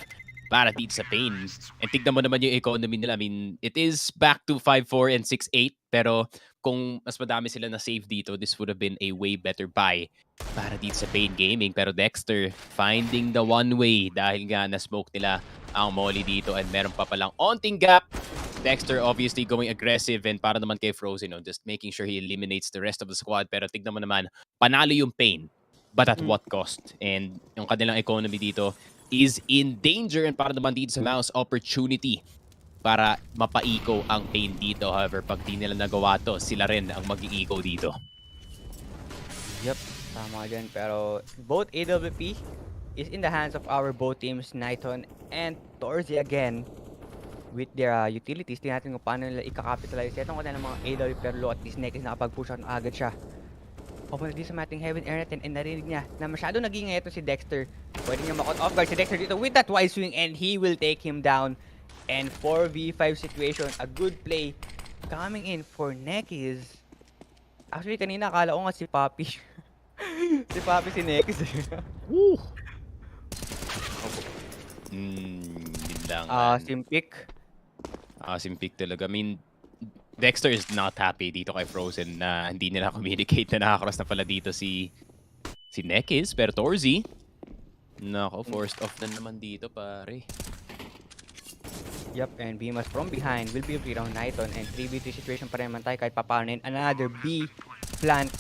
para dito sa Pain. And tignan mo naman yung economy nila. I mean, it is back to 5-4 and 6-8. Pero kung mas madami sila na save dito, this would have been a way better buy para dito sa Pain Gaming. Pero Dexter finding the one way dahil nga na-smoke nila ang molly dito. And meron pa palang onting gap. Dexter obviously going aggressive and para naman kay Frozen, just making sure he eliminates the rest of the squad. Pero tignan mo naman, panalo yung Pain. But at what cost? And yung kanilang economy dito is in danger, and para naman dito sa MOUZ, opportunity para mapaiko ang Pain dito. However, pag di nila nagawa to, sila rin ang mag-iiko dito. Yep, tama dyan. Pero both AWP is in the hands of our both teams, Niton and Torzy again. With their utilities, tingnan natin kung paano nila i-capitalize. Itong kanilang mga AWP, pero low at least Nekis nakapag-push out na agad siya. Papunta din sa mating heaven air natin, and narinig niya na masyado naging ito si Dexter. Pwede niya makot off guard si Dexter dito with that wide swing, and he will take him down. And 4v5 situation, a good play coming in for Nekis. Actually, kanina akala ko nga si Papi. Si Papi si Nekis. Woo! Yun lang. Simpik. Simpik talaga. I mean, Dexter is not happy dito kay Frozen na hindi nila communicate na nakakross na pala dito si Nekis. Pero Torzy, nako, forced off na naman dito, pare. Yep, and Bimas from behind will be around Niton, and 3v3 situation pa rin naman tayo kahit papaano. And another B plant.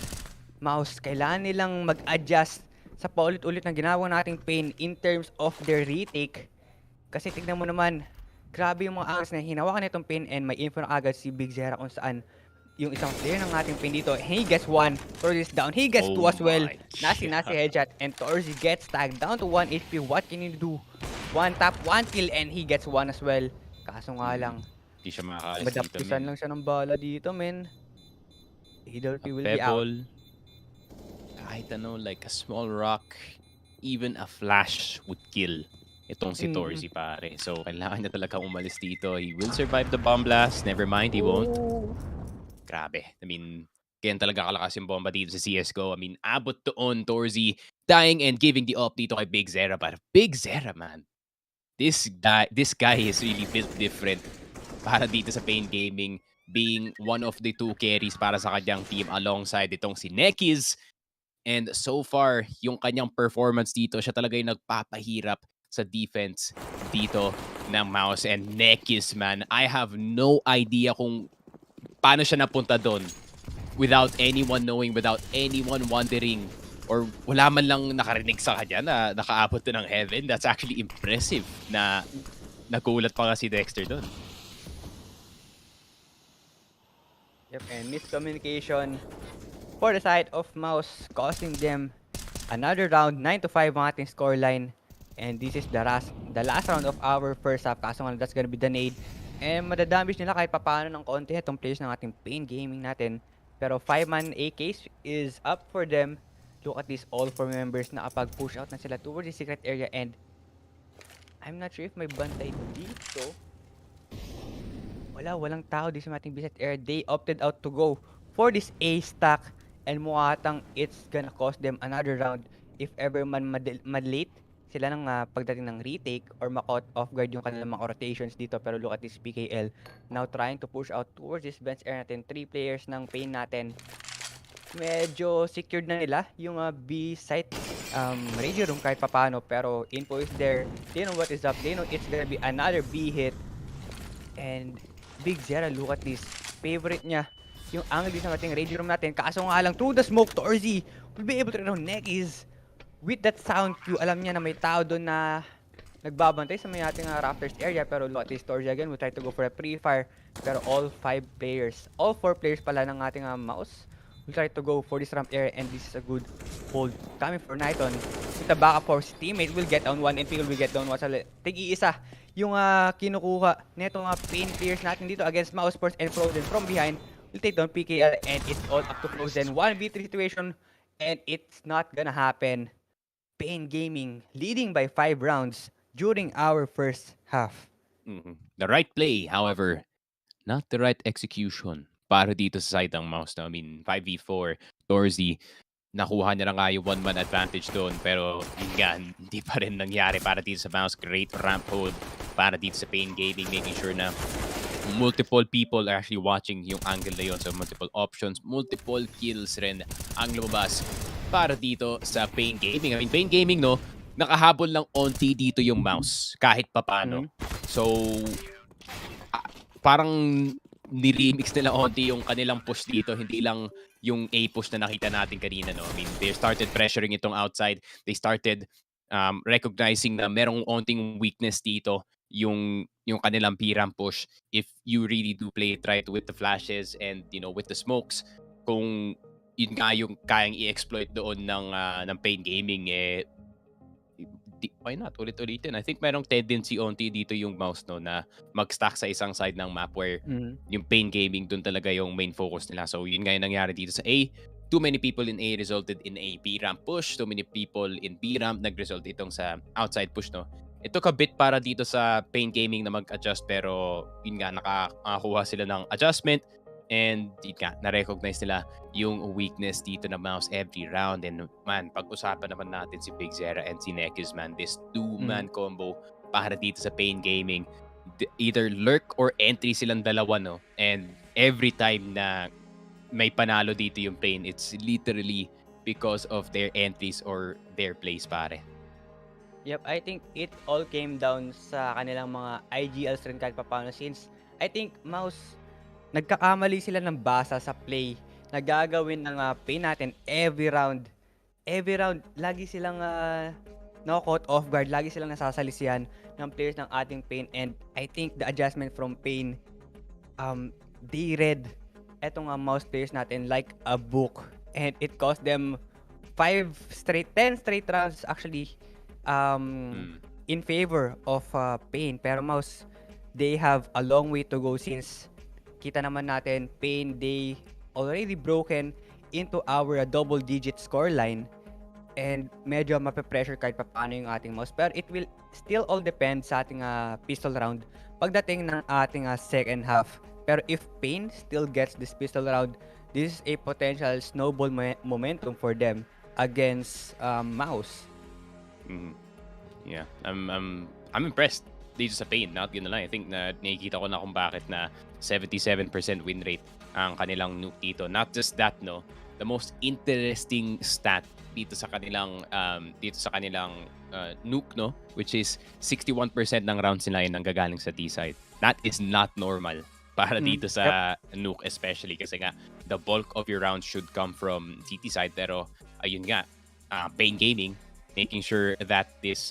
MOUZ, kailangan nilang mag-adjust sa paulit-ulit na ginagawa nating Pain in terms of their retake. Kasi tignan mo naman, grabe yung mga angas na hinawakan na itong Pain, and may info na agad si Big Zera kung saan yung isang player ng ating Pain dito. He gets 1, Torzy is down, he gets 2 as well. Nasi headshot, and Torzy gets tagged down to 1 HP. What can you do? one tap, one kill, and he gets one as well. Kaso nga lang, Hindi siya makakalis dito, madaptisan men. lang siya ng bala dito, men. Idolp will be out. Pebble, kahit ano, like a small rock, even a flash would kill itong si Torzi, pare. So, kailangan niya talaga umalis dito. He will survive the bomb blast. Never mind, he won't. Grabe. I mean, kaya talaga kalakas yung bomba dito sa CSGO. I mean, abot doon, Torzi dying and giving the up dito kay Big Zera. But Big Zera, man, this guy is really built different para dito sa Pain Gaming, being one of the two carries para sa kanyang team alongside itong si Nekiz. And so far, yung kanyang performance dito, siya talaga yung nagpapahirap sa defense dito ng MOUZ and Nekiz, man. I have no idea kung paano siya napunta doon without anyone knowing, without anyone wondering, or wala man lang nakarinig sa kanya na nakaabot doon ng heaven. That's actually impressive na nagulat pa nga si Dexter doon. Yep, and miscommunication for the side of MOUZ, costing them another round. 9-5 ang ating scoreline. And this is the last round of our first half. Kaso nga, that's gonna be the nade. And madadamage nila kahit papaano ng konti itong players ng ating Pain Gaming natin. Pero 5-man AKs is up for them. Look at this, all 4 members nakapag-push out na sila towards the secret area. And I'm not sure if may bantay dito. Walang tao dito sa ating visit area. They opted out to go for this A stack. And mukha atang it's gonna cost them another round if ever man mad-late sila ng pagdating ng retake or ma-caught off guard yung kanilang mga rotations dito. Pero look at this PKL now trying to push out towards this bench area natin. 3 players ng Pain natin. Medyo secured na nila yung B site radio room kahit papano. Pero info is there. They know what is up. They know it's gonna be another B hit. And Big Zera, look at this. Favorite niya yung angle din sa ating radio room natin. Kaso nga lang, through the smoke, Torzi will be able to know Nekiz. With that sound cue, alam niya na may tao doon na nagbabantay sa may ating rafters area. Pero look at this, Torzi again will try to go for a pre-fire. Pero all 4 players pala ng ating MOUZ will try to go for this ramp area. And this is a good hold coming for Nighton. With the backup for his teammate will get down one and Imperial will get down one. Tig-iisa yung kinukuha neto mga Pain players natin dito against MOUZ Sports and Frozen from behind. Will take down PKL and it's all up to Frozen. 1v3 situation and it's not gonna happen. Pain Gaming leading by 5 rounds during our first half. The right play, however, not the right execution para dito sa side ng MOUZ. I mean, 5v4, Torzi, nakuha niya na nga yung 1-man advantage doon. Pero yun nga, hindi pa rin nangyari para dito sa MOUZ. Great ramp hold para dito sa Pain Gaming, making sure na multiple people are actually watching yung angle na yun. So, multiple options, multiple kills rin ang lumabas para dito sa Pain Gaming. I mean, Pain Gaming, no, nakahabol lang onti dito yung MOUZ kahit papano. So, parang ni-remix nila onti yung kanilang push dito. Hindi lang yung A push na nakita natin kanina, no. I mean, they started pressuring itong outside. They started recognizing na merong onting weakness dito yung kanilang P-ramp push. If you really do play it right with the flashes and, you know, with the smokes, kung yun nga yung kayang i-exploit doon ng Pain Gaming, why not? Ulit-ulitin. I think merong tendency onti dito yung MOUZ, no, na mag-stack sa isang side ng map where yung Pain Gaming doon talaga yung main focus nila. So yun nga yung nangyari dito sa A. Too many people in A resulted in a B-ramp push. Too many people in B-ramp nag-result itong sa outside push, no. It took a bit para dito sa Pain Gaming na mag-adjust, pero yun nga, nakakuha sila ng adjustment. And yun nga, na-recognize nila yung weakness dito na MOUZ every round. And man, pag-usapan naman natin si Big Zera and si Nekiz, man, this 2-man combo para dito sa Pain Gaming. Either lurk or entry silang dalawa, no? And every time na may panalo dito yung Pain, it's literally because of their entries or their plays, pare. Yep, I think it all came down sa kanilang mga IGLs rin kahit paano, since I think MOUZ nagkakamali sila ng basa sa play na gagawin ng Pain natin every round. Every round, lagi silang na-caught off guard, lagi silang nasasalisihan ng players ng ating Pain. And I think the adjustment from Pain, they read etong MOUZ players natin like a book. And it cost them 10 straight rounds actually. in favor of Pain. Pero MOUZ, they have a long way to go since kita naman natin, Pain, they already broken into our double-digit scoreline. And medyo mape-pressure kahit paano yung ating MOUZ. Pero it will still all depend sa ating pistol round pagdating ng ating second half. Pero if Pain still gets this pistol round, this is a potential snowball momentum for them against MOUZ. Yeah, I'm impressed dito sa Pain. Not gonna lie, I think na nakikita ko na kung bakit na 77% win rate ang kanilang nuke dito. Not just that, no, the most interesting stat dito sa kanilang nuke, no, which is 61% ng rounds nila ay nanggagaling sa D side. That is not normal para dito sa nuke, especially kasi nga the bulk of your rounds should come from CT side. Pero ayun nga, Pain Gaming making sure that this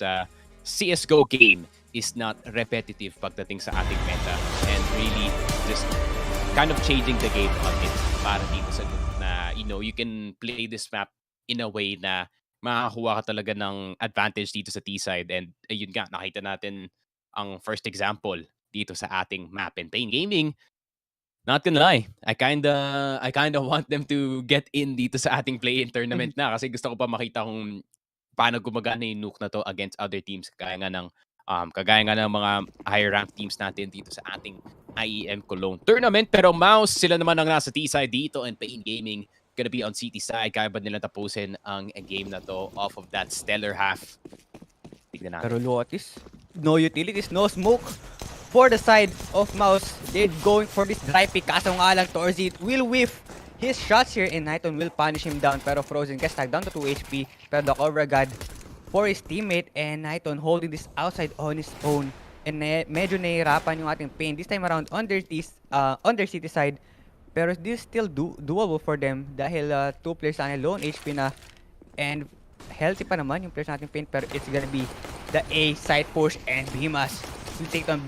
CSGO game is not repetitive pagdating sa ating meta and really just kind of changing the game on it para dito sa nuke na, you know, you can play this map in a way na makakakuha ka talaga ng advantage dito sa T-side. And ayun nga, nakita natin ang first example dito sa ating map. And Pain Gaming, not gonna lie, I kinda want them to get in dito sa ating play-in tournament na kasi gusto ko pa makita kung paano gumagana yung nuke na to against other teams kagaya nga ng mga higher ranked teams natin dito sa ating IEM Cologne tournament. Pero MOUZ, sila naman ang nasa T-side dito, and Pain Gaming gonna be on CT side. Kaya ba nila tapusin ang game na to off of that stellar half? Tignan natin. Pero Lotis, no utilities, no smoke for the side of MOUZ. They're going for this dry pick. Kaso nga lang, Torzit will whiff his shots here, and Nighton will punish him down. Pero Frozen gets tagged down to 2 HP. Pero the Cobra God for his teammate, and Nighton holding this outside on his own. And medyo nahihirapan yung ating Pain this time around on their city side. Pero this is still doable for them dahil 2 players na lone HP na, and healthy pa naman yung players natin Pain. Pero it's gonna be the A side push, and Bimas will take down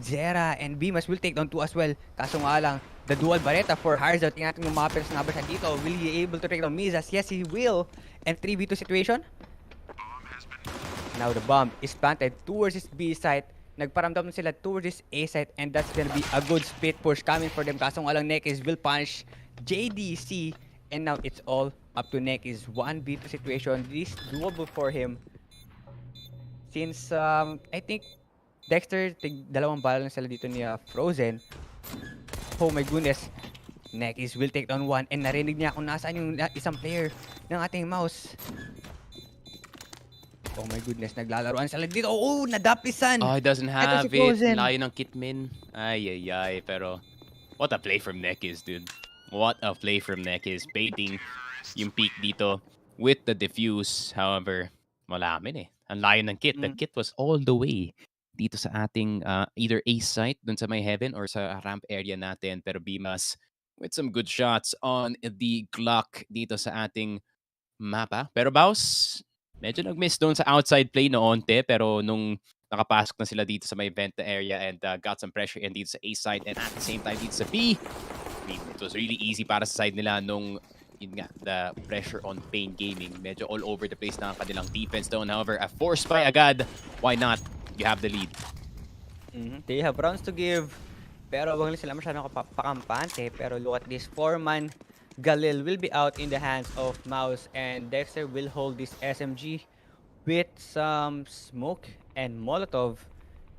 Zera, and Bimas will take down 2 as well. Kaso nga lang, the dual barreta for Harza. Tingnan natin yung mga players na siya dito. Will he able to take down Mizas? Yes, he will. And 3v2 situation. Now the bomb is planted towards his B side. Nagparamdam sila towards his A side, and that's gonna be a good split push coming for them. Kaso nga lang, Nekis will punish JDC, and now it's all up to Nekis. 1v2 situation. This is doable for him. Since, I think, Dexter, dalawang bala lang sila dito ni Frozen. Oh my goodness. Nekis will take down 1, and narinig niya kung nasaan yung isang player ng ating MOUZ. Oh my goodness, naglalaroan sila dito. Oh, nadapisan! Oh, he doesn't have si it. Frozen. Layo ng Kitmin. Ay. Pero, what a play from Nekis, dude. What a play from Nekis. Baiting yung peak dito with the defuse. However, malamin eh. Ang layo ng Kit. The Kit was all the way dito sa ating either ace site dun sa may heaven or sa ramp area natin. Pero Bimas with some good shots on the Glock dito sa ating mapa. Pero Baus, medyo nag-miss doon sa outside play noonte, pero nung nakapasok na sila dito sa may vent area and got some pressure in dito sa A side and at the same time dito sa B, I mean, it was really easy para sa side nila nung yun nga, the pressure on Pain Gaming. Medyo all over the place na ang kanilang defense doon. However, a force by agad. Why not? You have the lead. They have rounds to give, pero wag lang sila masyadong pakampante. Pero look at this, 4-man Galil will be out in the hands of MOUZ, and Dexter will hold this SMG with some smoke and Molotov.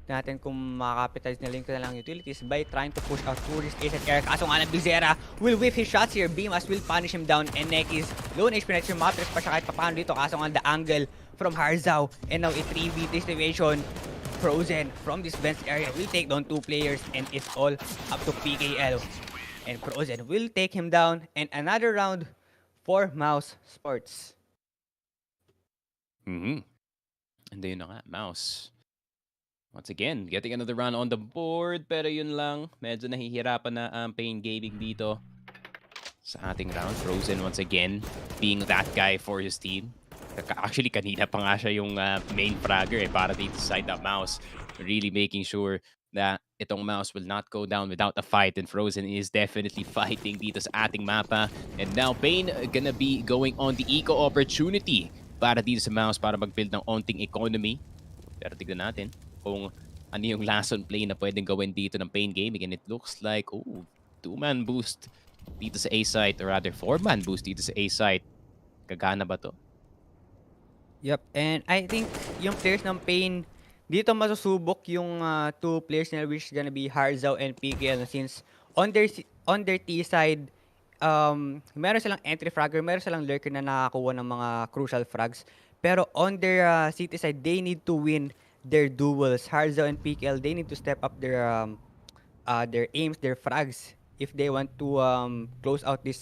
Natin kung makakapitalize na link na lang utilities by trying to push out towards Ace and Air. Kaso nga lang, Zera will whiff his shots here. Bimas will punish him down, and Nekis lone HP na yung matrix pa siya kahit papaano dito. Kaso nga the angle from Harzao, and now a 3v3 situation. Frozen from this bench area will take down 2 players, and it's all up to PKL. And Frozen will take him down, and another round for MOUZ Sports. And yun na nga, MOUZ. Once again, getting another round on the board, pero yun lang, medyo nahihirapan na ang Pain Gaming dito sa ating round. Frozen once again being that guy for his team. Actually, kanina pa nga siya yung main fragger para dito sa side of MOUZ. Really making sure that itong MOUZ will not go down without a fight, and Frozen is definitely fighting dito sa ating mapa. And now Pain gonna be going on the eco opportunity para dito sa MOUZ para mag-build ng onting economy. Pero tignan natin kung ano yung last on play na pwedeng gawin dito ng Pain Gaming. And it looks like, two-man boost dito sa A site, or rather 4-man boost dito sa A site. Gagana ba to? Yep, and I think yung players ng Pain, dito masusubok yung two players nila, which is gonna be Harzao and PKL, since on their T side, meron silang entry fragger, meron silang lurker na nakakuha ng mga crucial frags. Pero on their city side, they need to win their duels. Harzao and PKL, they need to step up their aims, their frags, if they want to close out this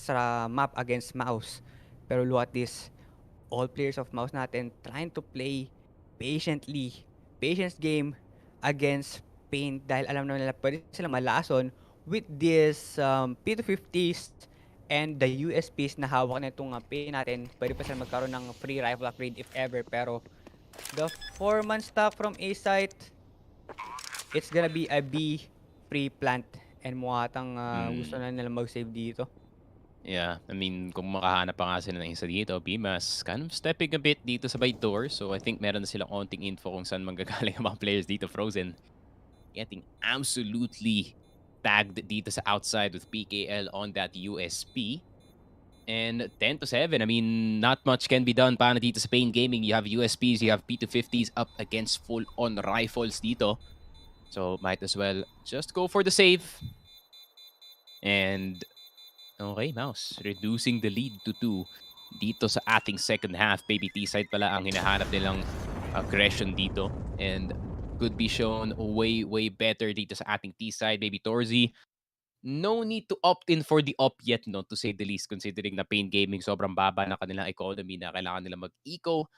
map against MOUZ. Pero look at this, all players of MOUZ natin trying to play patiently. Patience game against Pain dahil alam na nila pwede sila malason with this P250s and the USPs na hawak na itong Pain natin. Pwede pa sila magkaroon ng free rifle upgrade if ever. Pero the 4-man stock from A site, it's gonna be a B free plant. And mukha atang gusto na nila mag-save dito. Yeah, I mean, kung makahanap pa nga sila ng isa dito, Bimas kind of stepping a bit dito sa by door. So I think meron na silang konting info kung saan manggagaling ang mga players dito. Frozen getting absolutely tagged dito sa outside with PKL on that USP. And 10-7, I mean, not much can be done para dito sa Pain Gaming. You have USPs, you have P250s up against full-on rifles dito. So might as well just go for the save. And okay, MOUZ reducing the lead to 2 dito sa ating second half. Baby T side pala ang hinahanap nilang aggression dito, and could be shown way better dito sa ating T side. Baby Torzi, no need to opt in for the op yet, no, to say the least, considering na Pain Gaming sobrang baba na kanilang economy na kailangan nila mag-eco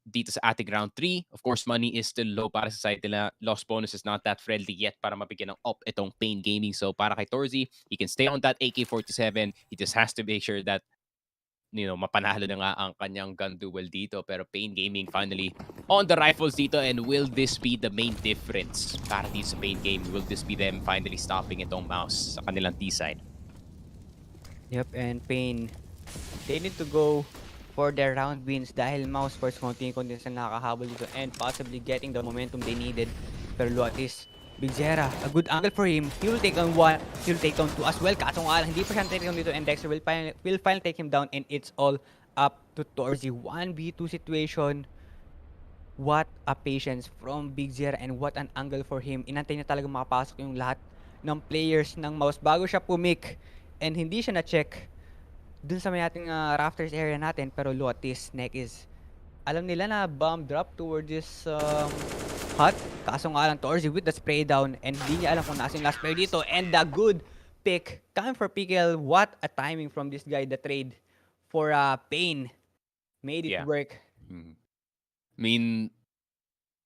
dito sa ating round 3. Of course, money is still low para sa side nila. Lost bonus is not that friendly yet para mabigyan ng op itong Pain Gaming. So para kay Torzi, he can stay on that AK-47. He just has to make sure that, mapanalo na nga ang kanyang gun duel dito. Pero Pain Gaming finally on the rifles dito. And will this be the main difference para dito sa Pain Gaming? Will this be them finally stopping itong MOUZ sa kanilang T-side? Yep, and Pain, they need to go for their round wins dahil MOUZ first konti sila nakakahabol dito and possibly getting the momentum they needed. Pero look at this, Big Zera, a good angle for him. He will take on 1, he will take on 2 as well. Kaso nga lang, hindi pa siya take on dito, and Dexter will finally take him down, and it's all up to Torzi. 1v2 situation. What a patience from Big Zera and what an angle for him. Inantay niya talaga makapasok yung lahat ng players ng MOUZ bago siya pumik, and hindi siya na-check dun sa may ating rafters area natin. Pero look at this, Neck is, alam nila na bomb drop towards this hut. Kaso nga lang, Torzi with the spray down, and hindi niya alam kung nasa yung last player dito. And the good pick coming for PKL. What a timing from this guy. The trade for Pain made it work. I mean,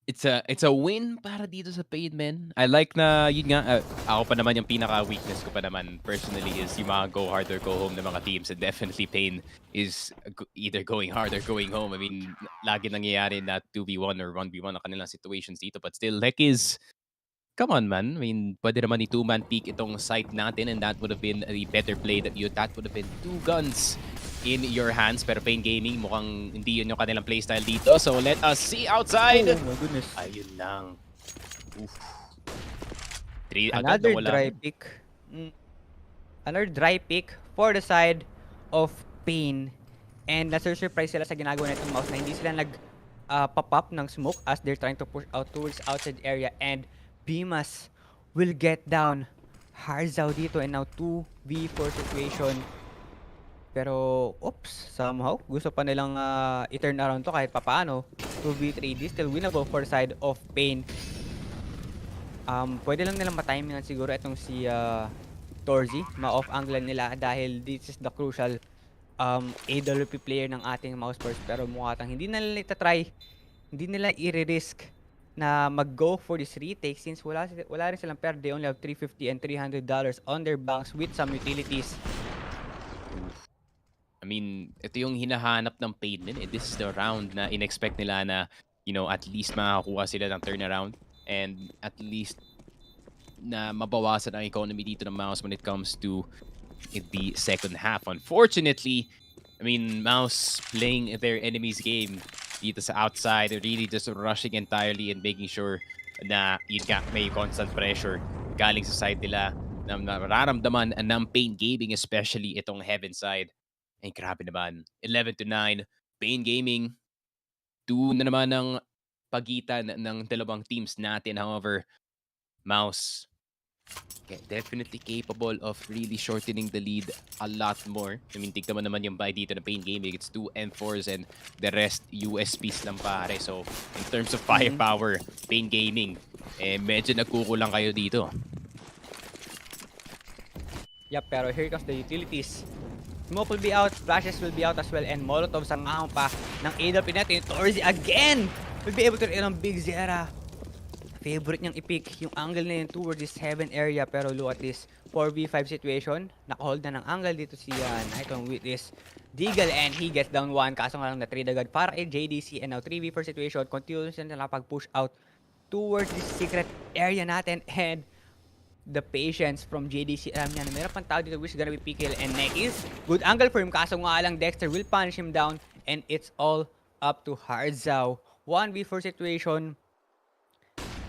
it's a win para dito sa Pain, man. I like na, yun nga, ako pa naman yung pinaka-weakness ko pa naman personally is yung mga go hard or go home ng mga teams, and definitely Pain is either going hard or going home. I mean, lagi nangyayari na 2v1 or 1v1 ang kanilang situations dito, but still, Lek is, come on, man. I mean, pwede naman ni 2-man peak itong site natin, and that would have been a better play that would have been 2 guns in your hands. Pero Pain Gaming, mukhang hindi yun yung kanilang playstyle dito. So let us see outside. Oh my goodness. Ayun lang. Oof. Another dry pick. Another dry pick for the side of Pain. And nasa-surprise sila sa ginagawa nitong MOUZ na hindi sila pop up ng smoke as they're trying to push out towards outside area. And Bimas will get down Harzao dito, and now 2v4 situation. Pero, oops, somehow, gusto pa nilang i-turn around to kahit papaano. 2v3, this still winnable for the side of Pain. Pwede lang nilang matimingan siguro itong si Torzi. Ma-off angle nila dahil this is the crucial AWP player ng ating MOUZ first. Pero mukhang hindi na nila itatry, hindi nila i-risk na mag-go for this retake since wala rin silang pera. They only have $350 and $300 on their banks with some utilities. I mean, ito yung hinahanap ng Pain din. This is the round na in-expect nila na, at least makakuha sila ng turnaround, and at least na mabawasan ang economy dito ng MOUZ when it comes to the second half. Unfortunately, I mean, MOUZ playing their enemy's game dito sa outside. They're really just rushing entirely and making sure na yun nga, may constant pressure galing sa side nila na nararamdaman ng Pain Gaming, especially itong Heaven side. And grabe naman, 11-9, Pain Gaming, 2 na naman ng pagitan ng dalawang teams natin. However, MOUZ definitely capable of really shortening the lead a lot more. I mean, tignan mo naman yung buy dito ng Pain Gaming. It's 2 M4s and the rest USPs lang pare. So, in terms of firepower, Pain Gaming, medyo nagkukulang kayo dito. Yep, pero here comes the utilities. Smoke will be out, flashes will be out as well, and Molotov sa ngayon pa ng AWP natin. Torzi again will be able to hit on Big Zera. Favorite niyang i-pick yung angle na yun towards this heaven area, pero look at this 4v5 situation. Nakahold na ng angle dito si Nighton with this Deagle, and he gets down 1. Kaso nga lang na-trade agad para kay JDC, and now 3v4 situation. Continuous na pag-push out towards this secret area natin, and the patience from JDC. Alam niya na meron pang tao dito which is gonna be PKL and Nekis. Good angle for him, kaso nga lang Dexter will punish him down, and it's all up to Hardzao. 1v4 situation.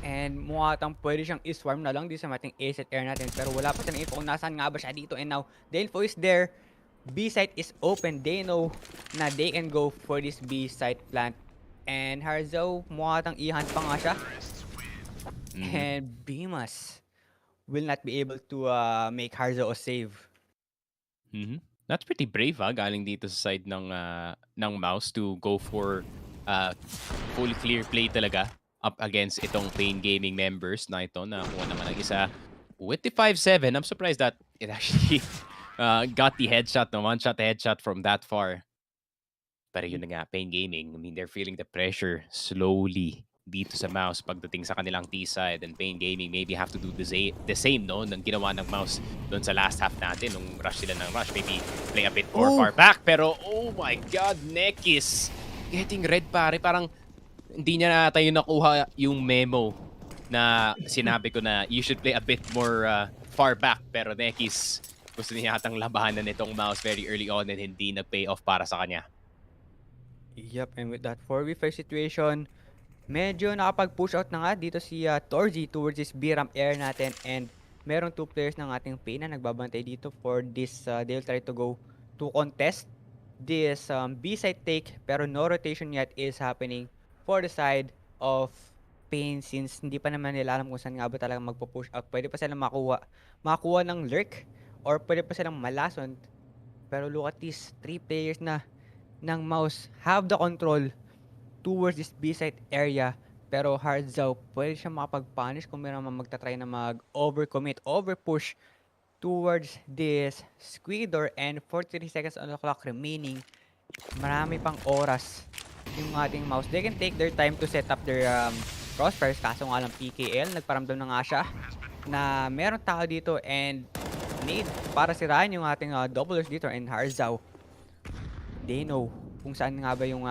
And mukha tang pwede siyang iswarm na lang dito sa ating A-set air natin. Pero wala pa siyang info kung nasaan nga ba siya dito. And now, the info is there. B-site is open. They know na they can go for this B-site plant. And Hardzao, mukha tang i-hunt pa nga siya. And Bimas will not be able to make Hardzao a save. That's pretty brave galing dito sa side ng MOUZ to go for full clear play talaga up against itong Pain Gaming members na ito. Nakuha naman ang isa with the 5-7. I'm surprised that it actually got the headshot, no? One-shot headshot from that far. Pero yun na nga, Pain Gaming, I mean, they're feeling the pressure slowly dito sa MOUZ pagdating sa kanilang T-side, and Pain Gaming maybe have to do the same, no? Nang ginawa ng MOUZ doon sa last half natin, nung rush sila ng rush, maybe play a bit more far back. Pero, oh my God, Nekis getting red pare. Parang hindi niya na tayo nakuha yung memo na sinabi ko na you should play a bit more far back. Pero Nekis, gusto niya yatang labanan nitong MOUZ very early on and hindi nag-pay off para sa kanya. Yep, and with that 4v5 situation, medyo nakapag-push out na nga dito si Torzi towards this B-ramp air natin, and meron 2 players ng ating Pain na nagbabantay dito for this. They'll try to go to contest this B-side take, pero no rotation yet is happening for the side of Pain, since hindi pa naman nila alam kung saan nga ba talaga magpo-push out. Pwede pa silang makakuha ng lurk, or pwede pa silang malason. Pero look at these 3 players na ng MOUZ have the control towards this B-side area. Pero Hardzao, pwede siya makapag-punish kung meron naman magta-try na mag-overcommit, overpush towards this squid door, and 43 seconds on the clock remaining. Marami pang oras yung ating MOUZ. They can take their time to set up their crossfires, kaso nga lang PKL, nagparamdam na nga siya na meron tao dito and need para sirahan yung ating doublers dito. And Hardzao, they know kung saan nga ba yung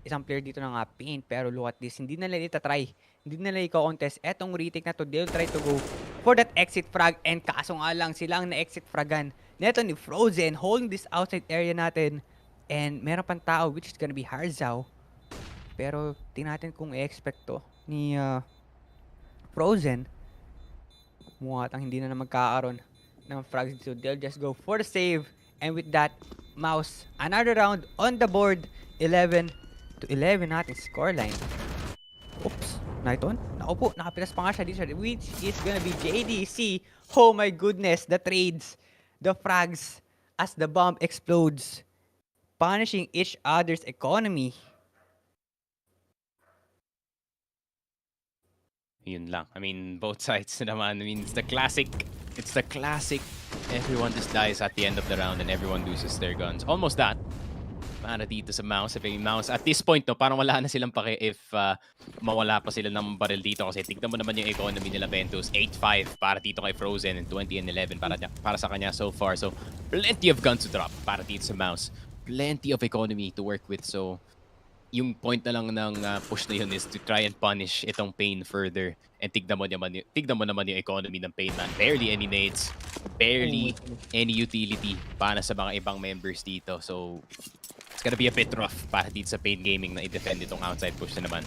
isang player dito ng Pain, pero look at this, hindi na nila itatry, hindi na nila i-contest etong retake na to. They'll try to go for that exit frag, and kaso nga lang silang na-exit fragan neto ni Frozen, holding this outside area natin, and meron pang tao which is gonna be Hardzao. Pero tingnan natin kung i-expect to ni Frozen. Mukha tang hindi na magkakaroon ng frags dito. They'll just go for the save, and with that, MOUZ, another round on the board. 11-11 natin scoreline. Oops, Nighton. Naku po, nakapitas pa nga siya dito, which is gonna be JDC. Oh my goodness, the trades, the frags as the bomb explodes, punishing each other's economy. Yun lang. I mean, both sides naman. I mean, it's the classic. Everyone just dies at the end of the round and everyone loses their guns. Almost that. Para dito sa MOUZ. Sabi MOUZ, at this point, no, parang wala na silang pake if mawala pa sila ng barrel dito. Kasi tignan mo naman yung economy nila, Ventus. 8-5 para dito kay Frozen, and 20-11 para sa kanya so far. So, plenty of guns to drop para dito sa MOUZ. Plenty of economy to work with. So, yung point na lang ng push na yun is to try and punish itong Pain further. And tignan mo naman yung economy ng Pain, man. Barely any nades, barely any utility para sa mga ibang members dito. So, it's it's gonna be a bit rough para dito sa Pain Gaming na i-defend itong outside push na naman.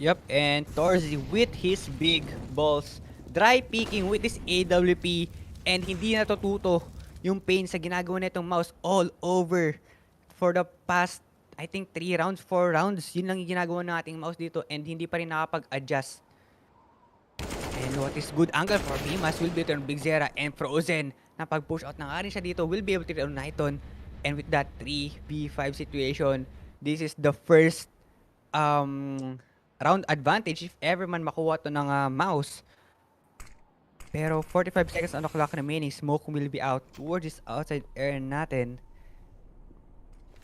Yep, and Torzy with his big balls, dry peeking with his AWP, and hindi natututo yung Pain sa ginagawa nitong MOUZ all over for the past, I think, 3 rounds, 4 rounds. Yun lang yung ginagawa ng ating MOUZ dito, and hindi pa rin nakapag-adjust. And what is good angle for Bimas will be turn Big Zera and Frozen. Na pag-push out na nga rin siya dito, will be able to turn Nighton. And with that 3v5 situation, this is the first round advantage if ever man makuha to ng MOUZ. Pero 45 seconds on the clock remaining, smoke will be out towards this outside air natin.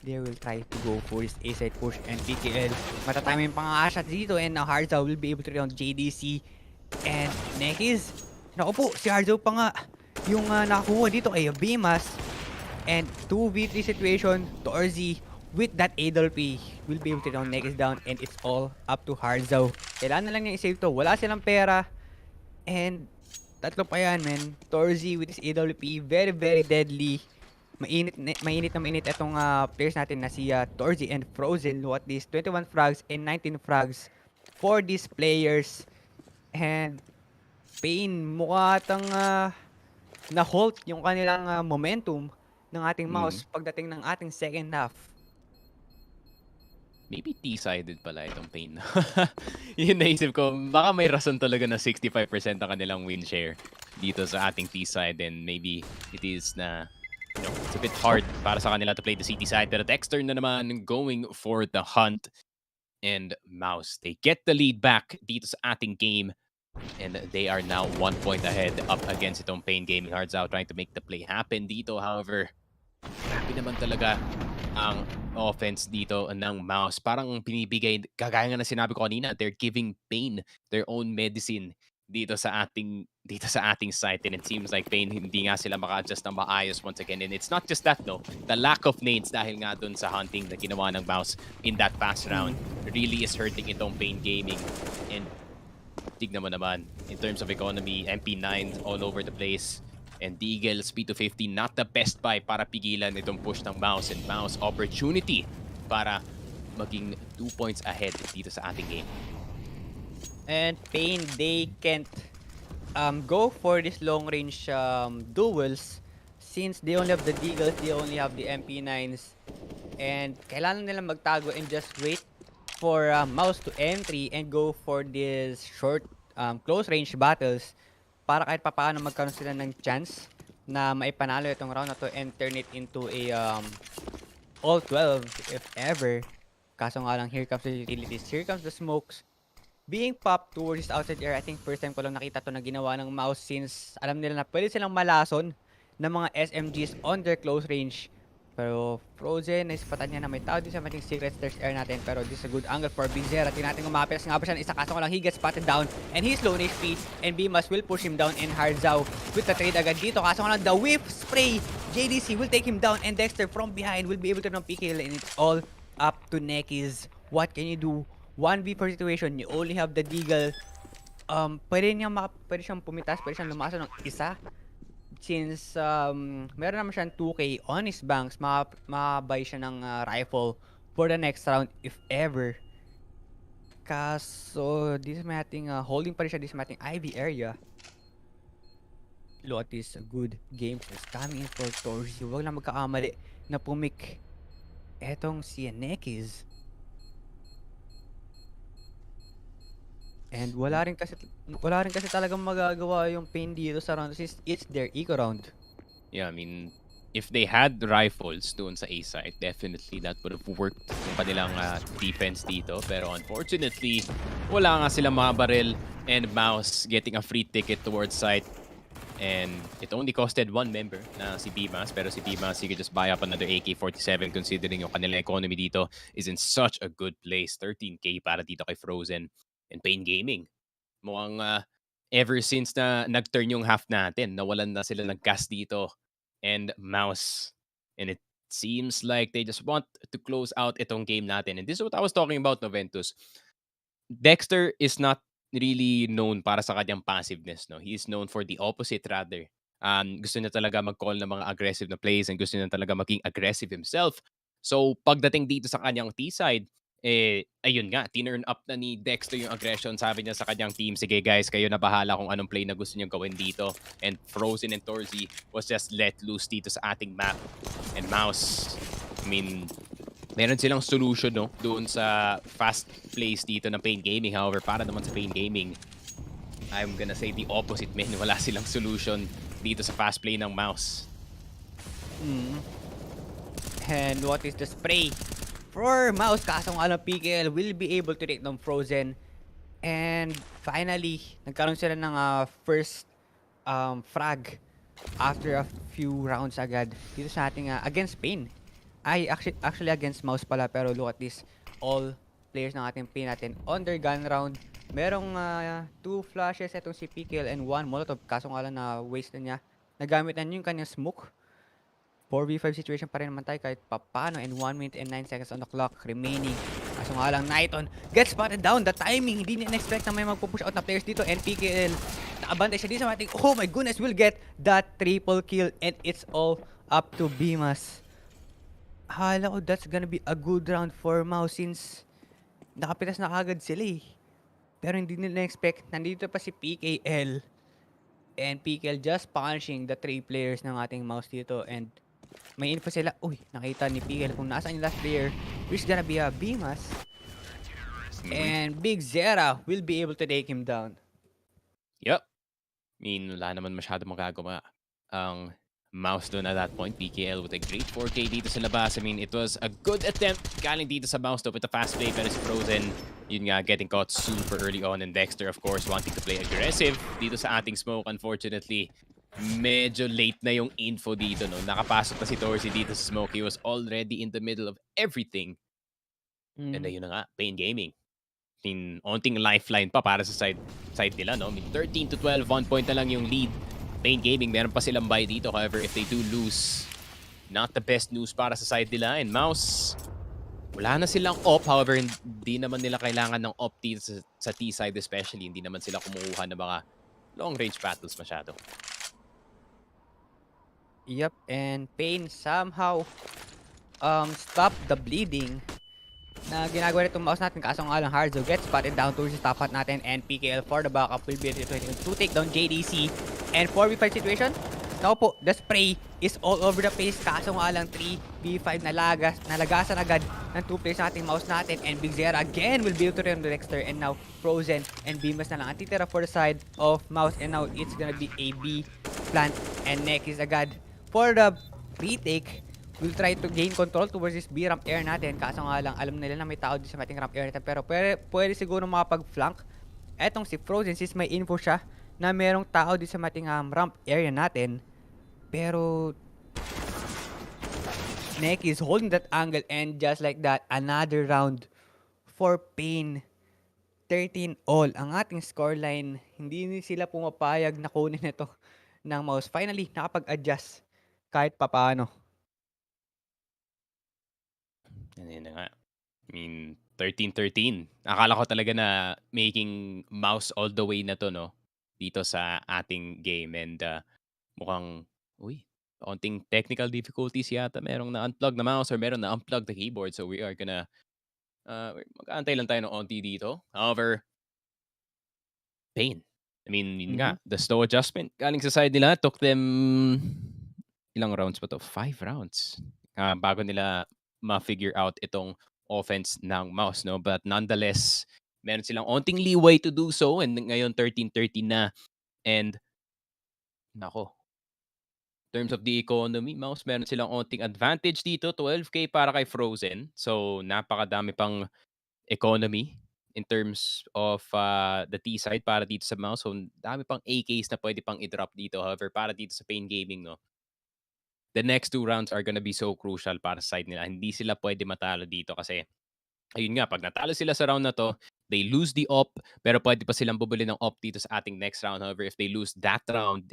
They will try to go for his A-side push, and PKL matatamin pa nga shot dito, and now Harza will be able to round JDC and Nekis. Naku po, si Harza pa nga yung nakakuha dito kay Bimas. And 2v3 situation, Torzy with that AWP will be able to down Nekis down, and it's all up to Harza. Kailangan na lang niya i-save to, wala silang pera. And tatlo pa yan, man. Torzy with his AWP, very very deadly. Mainit itong players natin na si Torzy and Frozen. What this 21 frags and 19 frags for these players. And Pain mukha atang na-halt yung kanilang momentum ng ating MOUZ pagdating ng ating second half. Maybe T-sided pala itong Pain. Yun naisip ko, baka may rason talaga na 65% ang kanilang win share dito sa ating T-side, and maybe it is na, you know, it's a bit hard para sa kanila to play the CT side. Pero Dexter na naman going for the hunt, and MOUZ, they get the lead back dito sa ating game, and they are now 1 point ahead up against itong Pain Gaming. Hearts out trying to make the play happen dito. However, grabe naman talaga ang offense dito ng MOUZ. Parang pinibigay, kagaya nga na sinabi ko kanina, they're giving Pain their own medicine dito sa ating site, and it seems like Pain hindi nga sila maka-adjust ng maayos once again. And it's not just that, no, the lack of nades dahil nga dun sa hunting na ginawa ng MOUZ in that past round really is hurting itong Pain Gaming. And tignan mo naman, in terms of economy, MP9 all over the place. And Deagle, speed to 50, not the best buy para pigilan itong push ng MOUZ. And MOUZ, opportunity para maging 2 points ahead dito sa ating game. And Pain, they can't go for this long-range duels since they only have the Deagles, they only have the MP9s. And kailangan nila magtago and just wait for MOUZ to entry and go for this short close-range battles para kahit papaano magkaroon sila ng chance na maipanalo itong round na to and turn it into a all 12 if ever. Kaso nga lang, here comes the utilities, here comes the smokes being popped towards this outside air. I think first time ko lang nakita to na ginawa ng MOUZ since alam nila na pwede silang malason ng mga SMGs on their close range. Pero Frozen, naispatan niya na may tao din sa mating secret stairs air natin. Pero this is a good angle for Big Zera. Tingnan natin umapit nga ba siya ng isa, kaso ko lang he gets spotted down and he's low on HP, and Bimas will push him down, and Hardzao with the trade agad dito. Kaso ko lang the whiff spray, JDC will take him down, and Dexter from behind will be able to PK, and it's all up to Nekis. What can you do? 1v4 situation, you only have the Deagle. Pwede siyang pumitas, pwede siyang lumaso ng isa. Since meron naman siyang 2k on his banks, mabay siya ng rifle for the next round if ever. Kaso, this mating holding pa rin siya, this mating IV area. Lot is a good game is coming in for Torzy. Huwag lang magkakamali na pumik etong si Nekis. And wala rin kasi talagang magagawa yung Pain dito sa round since it's their eco round. Yeah, I mean, if they had rifles doon sa A side, definitely that would have worked yung kanilang defense dito. Pero unfortunately, wala nga silang mga baril, and MOUZ getting a free ticket towards site. And it only costed one member na si Bimas, pero si Bimas, he could just buy up another AK-47 considering yung kanilang economy dito is in such a good place. 13k para dito kay Frozen. And Pain Gaming, mukhang ever since na nag-turn yung half natin, nawalan na sila ng gas dito. And MOUZ, and it seems like they just want to close out itong game natin. And this is what I was talking about, Noventus. Dexter is not really known para sa kanyang passiveness, no? He is known for the opposite rather. Gusto niya talaga mag-call ng mga aggressive na plays, and gusto niya talaga maging aggressive himself. So, pagdating dito sa kanyang T-side, ayun nga, tinurn up na ni Dexter yung aggression. Sabi niya sa kanyang team, sige guys, kayo na bahala kung anong play na gusto niyong gawin dito. And Frozen and Torzy was just let loose dito sa ating map. And MOUZ, I mean, meron silang solution, no, doon sa fast plays dito ng Pain Gaming. However, para naman sa Pain Gaming, I'm gonna say the opposite, man. Wala silang solution dito sa fast play ng MOUZ. And what is the spray for MOUZ? Kaso nga lang PKL will be able to take down Frozen. And finally, nagkaroon sila ng first frag after a few rounds agad dito sa ating against Pain. Ay, actually against MOUZ pala, pero look at this. All players ng ating Pain natin on their gun round. Merong 2 flashes itong si PKL and 1 molotov. Kaso nga lang na waste na niya. Nagamit na niya yung kanyang smoke. 4v5 situation pa rin naman tayo kahit papano, and 1 minute and 9 seconds on the clock remaining. Kaso nga lang, Nighton gets spotted down. The timing, hindi niya na-expect na may magpupush out na players dito, and PKL nakabantay siya dito sa ating, oh my goodness, will get that triple kill, and it's all up to Bimas. Hala ko that's gonna be a good round for MOUZ since nakapitas na kagad sila eh. Pero hindi nila na-expect, nandito pa si PKL. And PKL just punishing the 3 players ng ating MOUZ dito, and may info sila. Uy, nakita ni PKL kung nasaan yung last player, which is gonna be a Bimas. And Big Zera will be able to take him down. Yep. I mean, wala naman masyado magagawa ang MOUZ doon at that point. PKL with a great 4K dito sa labas. I mean, it was a good attempt galing dito sa MOUZ with a fast play, pero si Frozen, yun nga, getting caught super early on, and Dexter, of course, wanting to play aggressive dito sa ating smoke. Unfortunately, medyo late na yung info dito, no? Nakapasok na si Torzy dito sa smoke. He was already in the middle of everything. And ayun na nga, Pain Gaming. In onting lifeline pa para sa side nila, no? I mean, 13-12, 1 point na lang yung lead. Pain Gaming, meron pa silang buy dito. However, if they do lose, not the best news para sa side nila. And MOUZ, wala na silang op. However, hindi naman nila kailangan ng op dito sa T-side especially. Hindi naman sila kumukuha ng mga long-range battles masyado. Yep, and Pain somehow stop the bleeding na ginagawa nitong MOUZ natin. Kaso nga lang, Harzo gets spotted down towards the top hat natin, and PKL for the backup will be able to take down JDC. And 4v5 situation, naku po, the spray is all over the place. Kaso nga lang, 3v5 nalagasan agad ng 2 players nating MOUZ natin, and Big Zera again will be able to turn the Dexter, and now Frozen and Bimas na lang ang titira for the side of MOUZ, and now it's gonna be a B plant, and Neck is agad for the retake. We'll try to gain control towards this B ramp air natin. Kaso nga lang, alam nila na may tao dito sa ating ramp air natin. Pero pwede siguro makapag-flank etong si Frozen since may info siya na merong tao dito sa ating ramp area natin. Pero Neck is holding that angle, and just like that, another round for Pain. 13 all ang ating scoreline. Hindi sila pumapayag na kunin ito ng MOUZ. Finally, nakapag-adjust kahit papaano. Yan na nga. I mean, 13-13. Akala ko talaga na making MOUZ all the way na to, no? Dito sa ating game. And mukhang, konting technical difficulties yata. Merong na-unplug na mouse or merong na-unplug the keyboard. So we are gonna, mag-aantay lang tayo ng onti dito. However, Pain. I mean, yun nga, the slow adjustment galing sa side nila took them ilang rounds pa to? 5 rounds. Bago nila ma-figure out itong offense ng MOUZ, no? But nonetheless, meron silang onting leeway to do so, and ngayon 13-13 na. And nako, in terms of the economy, MOUZ meron silang onting advantage dito, 12k para kay Frozen. So napakadami pang economy in terms of the T side para dito sa MOUZ. So dami pang AKs na pwede pang i-drop dito. However, para dito sa Pain Gaming, no, the next 2 rounds are gonna be so crucial para sa side nila. Hindi sila pwede matalo dito kasi, ayun nga, pag natalo sila sa round na to, they lose the op, pero pwede pa silang bubuli ng op dito sa ating next round. However, if they lose that round,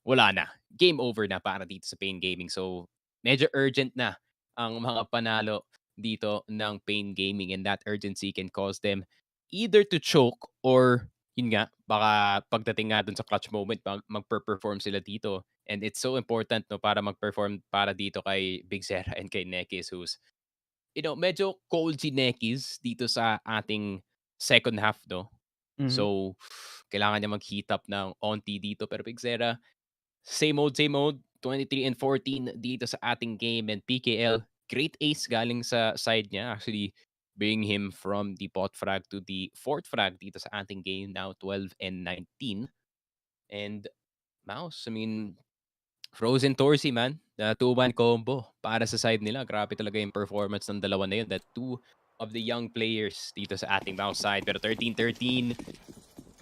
wala na. Game over na para dito sa Pain Gaming. So, medyo urgent na ang mga panalo dito ng Pain Gaming, and that urgency can cause them either to choke or yun nga, baka pagdating nga dun sa clutch moment, magpe-perform sila dito. And it's so important, no, para mag-perform para dito kay Big Zera and kay Nekis, who's, medyo cold si Nekis dito sa ating second half, no? Mhm. So, kailangan niya mag-heat up ng onti dito. Pero Big Zera, same old, 23 and 14 dito sa ating game. And PKL, great ace galing sa side niya. Actually, bring him from the pot frag to the fourth frag dito sa ating game. Now 12 and 19. And Mouse, I mean, Frozen Torsi, man. The two-man combo para sa side nila. Grabe talaga yung performance ng dalawa na yun. That two of the young players dito sa ating Mouse side. Pero 13-13,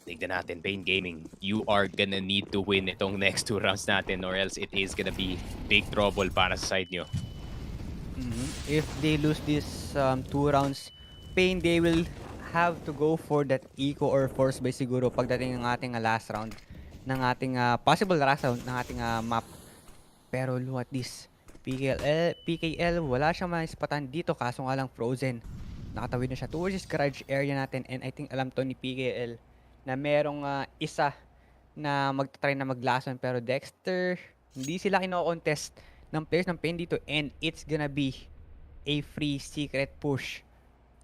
tignan natin, Pain Gaming. You are gonna need to win itong next two rounds natin or else it is gonna be big trouble para sa side nyo. If they lose these 2 rounds, Pain, they will have to go for that eco or force by siguro pagdating ng ating last round ng ating possible last round ng ating map. Pero look at this. PKL, wala siyang maispatan dito kaso nga lang Frozen. Nakatawid na siya towards this garage area natin and I think alam to ni PKL na merong isa na magta-try na maglason pero Dexter, hindi sila kino-contest ng players ng Pain dito and it's gonna be a free secret push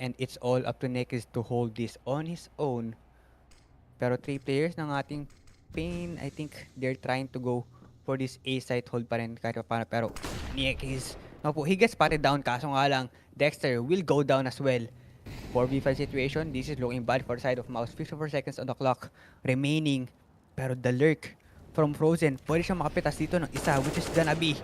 and it's all up to Nekis to hold this on his own. Pero 3 players ng ating Pain, I think they're trying to go for this A site hold pa rin kahit paano. Pero Nekis, he gets spotted down kaso nga lang Dexter will go down as well. 4v5 situation, this is looking bad for the side of MOUZ. 54 seconds on the clock remaining. Pero the lurk from Frozen, pwede siyang makapitas dito ng isa which is gonna be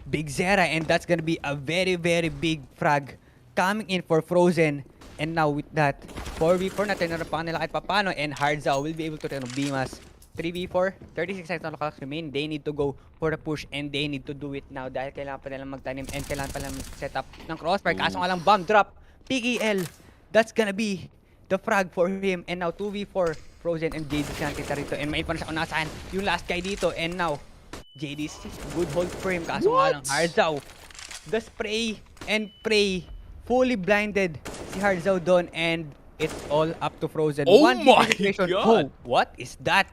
Big Zera and that's gonna be a very very big frag coming in for Frozen. And now with that, 4v4 na tinara pa nila kahit papano and Hardzao will be able to beam us. 3v4, 36 seconds on the clock remain. They need to go for the push and they need to do it now dahil kailangan pa nilang magtanim and kailangan pa nilang set up ng crossfire. Kaso nga lang bomb drop, PKL, that's gonna be the frag for him. And now 2v4, Frozen and JD nakita rito and may pa na siya unasahan yung last guy dito and now JD's good hold for him kaso nga lang Hardzao, the spray and pray, fully blinded si Hardzao doon and it's all up to Frozen. Oh One my situation. God! Oh, what is that?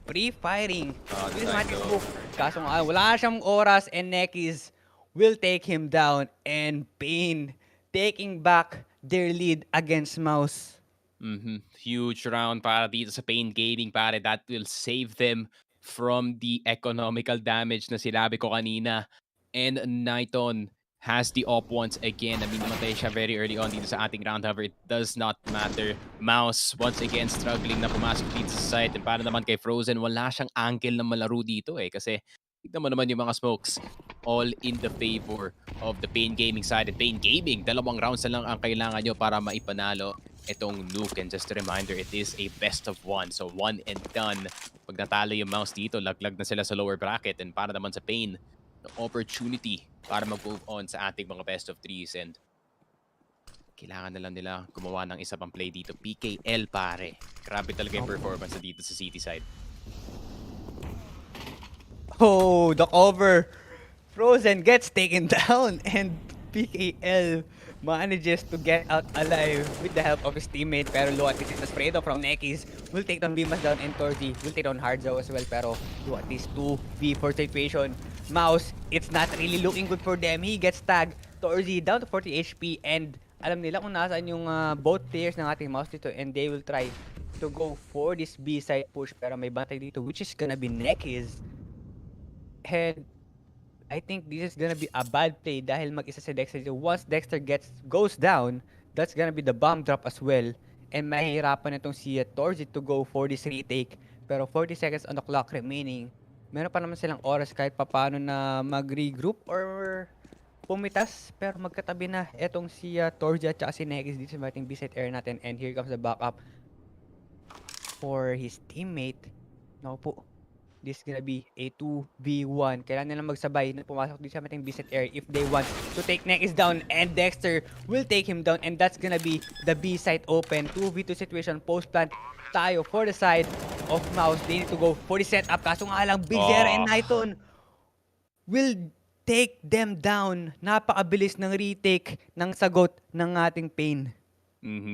Pre-firing. Prismatic smoke. Kaso nga, wala siyang oras and Nekis will take him down and Pain taking back their lead against MOUZ. Huge round para dito sa Pain Gaming, pare. That will save them from the economical damage na sinabi ko kanina. And Nighton has the op once again. I mean, namatay siya very early on dito sa ating round. However, it does not matter. MOUZ, once again, struggling na pumasok dito sa site. And para naman kay Frozen, wala siyang angle na malaro dito eh. Kasi, tignan mo naman yung mga smokes. All in the favor of the Pain Gaming side. And Pain Gaming, 2 rounds na lang ang kailangan nyo para maipanalo itong nuke. And just a reminder, it is a best of 1. So, 1 and done. Pag natalo yung MOUZ dito, laglag na sila sa lower bracket. And para naman sa Pain, opportunity para mag-move on sa ating mga best of 3s and kailangan na lang nila gumawa ng isa pang play dito. PKL, pare. Grabe talaga yung performance na dito sa city side. Oh, the cover. Frozen gets taken down and PKL manages to get out alive with the help of his teammate. Pero look at this, the spray though from Nekis will take down Bimas down and Torji will take down Hardzao as well. Pero look at this 2v4 situation. MOUZ, it's not really looking good for them. He gets tagged. Torji down to 40 HP and alam nila kung nasaan yung both players ng ating MOUZ dito and they will try to go for this B side push. Pero may bantay dito which is gonna be Nekis. And I think this is gonna be a bad play dahil mag-isa si Dexter dito. Once Dexter goes down, that's gonna be the bomb drop as well. And mahihirapan itong si Torji to go for this retake. Pero 40 seconds on the clock remaining. Meron pa naman silang oras kahit papano na mag-regroup or pumitas. Pero magkatabi na itong si Torji at saka si Nekis dito sa ating B-side area natin. And here comes the backup for his teammate. Naku po. This is gonna be a 2v1. Kailangan nila magsabay na pumasok dito sa ating B-side area if they want to take Nekis down. And Dexter will take him down. And that's gonna be the B-side open. 2v2 situation. Post-plant tayo for the side of MOUZ. They need to go for the setup. Kaso nga lang, Big Zera and Nighton will take them down. Napakabilis ng retake ng sagot ng ating Pain.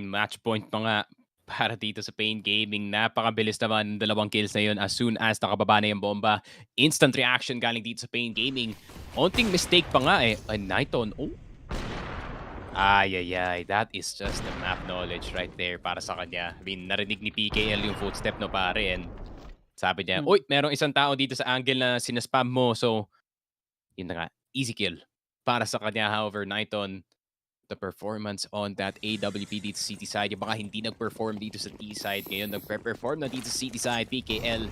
Match point pa nga. para dito sa Pain Gaming. Napakabilis naman ng dalawang kills na yun as soon as nakababa na yung bomba. Instant reaction galing dito sa Pain Gaming. Onting mistake pa nga eh. Nighton, oh. Ay. That is just the map knowledge right there para sa kanya. I mean, narinig ni PKL yung footstep no pare and sabi niya, uy, merong isang tao dito sa angle na sinaspam mo. So, yun na nga, easy kill para sa kanya. However, Nighton, the performance on that AWP dito sa City side, yung baka hindi nag-perform dito sa T side, ngayon nag-perform na dito sa City side, PKL.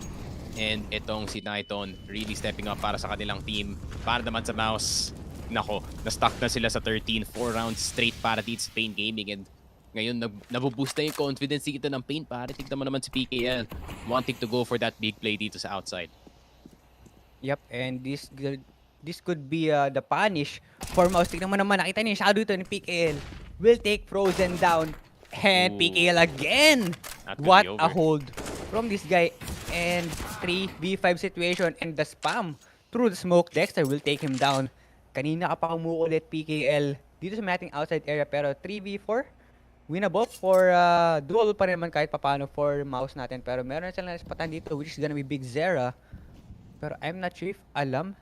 And itong si Nighton really stepping up para sa kanilang team. Para naman sa MOUZ, nako, na-stuck na sila sa 13, 4 rounds straight para dito sa Pain Gaming. And ngayon, nabuboost na yung confidence dito ng Pain. Pare, tignan mo naman si PKL wanting to go for that big play dito sa outside. Yep, and this could be the punish for MOUZ. Tignan mo naman, nakita niyo yung shadow ito ni PKL. Will take Frozen down. And Ooh. PKL again. That could What be a over. hold from this guy. And 3v5 situation and the spam through the smoke. Dexter will take him down. Kanina ka pa kumukulit PKL dito sa mating outside area, pero 3v4 winnable for dual pa rin naman kahit papano for MOUZ natin. Pero meron na silang naspatan dito which is gonna be Big Zera. Pero I'm not sure if alam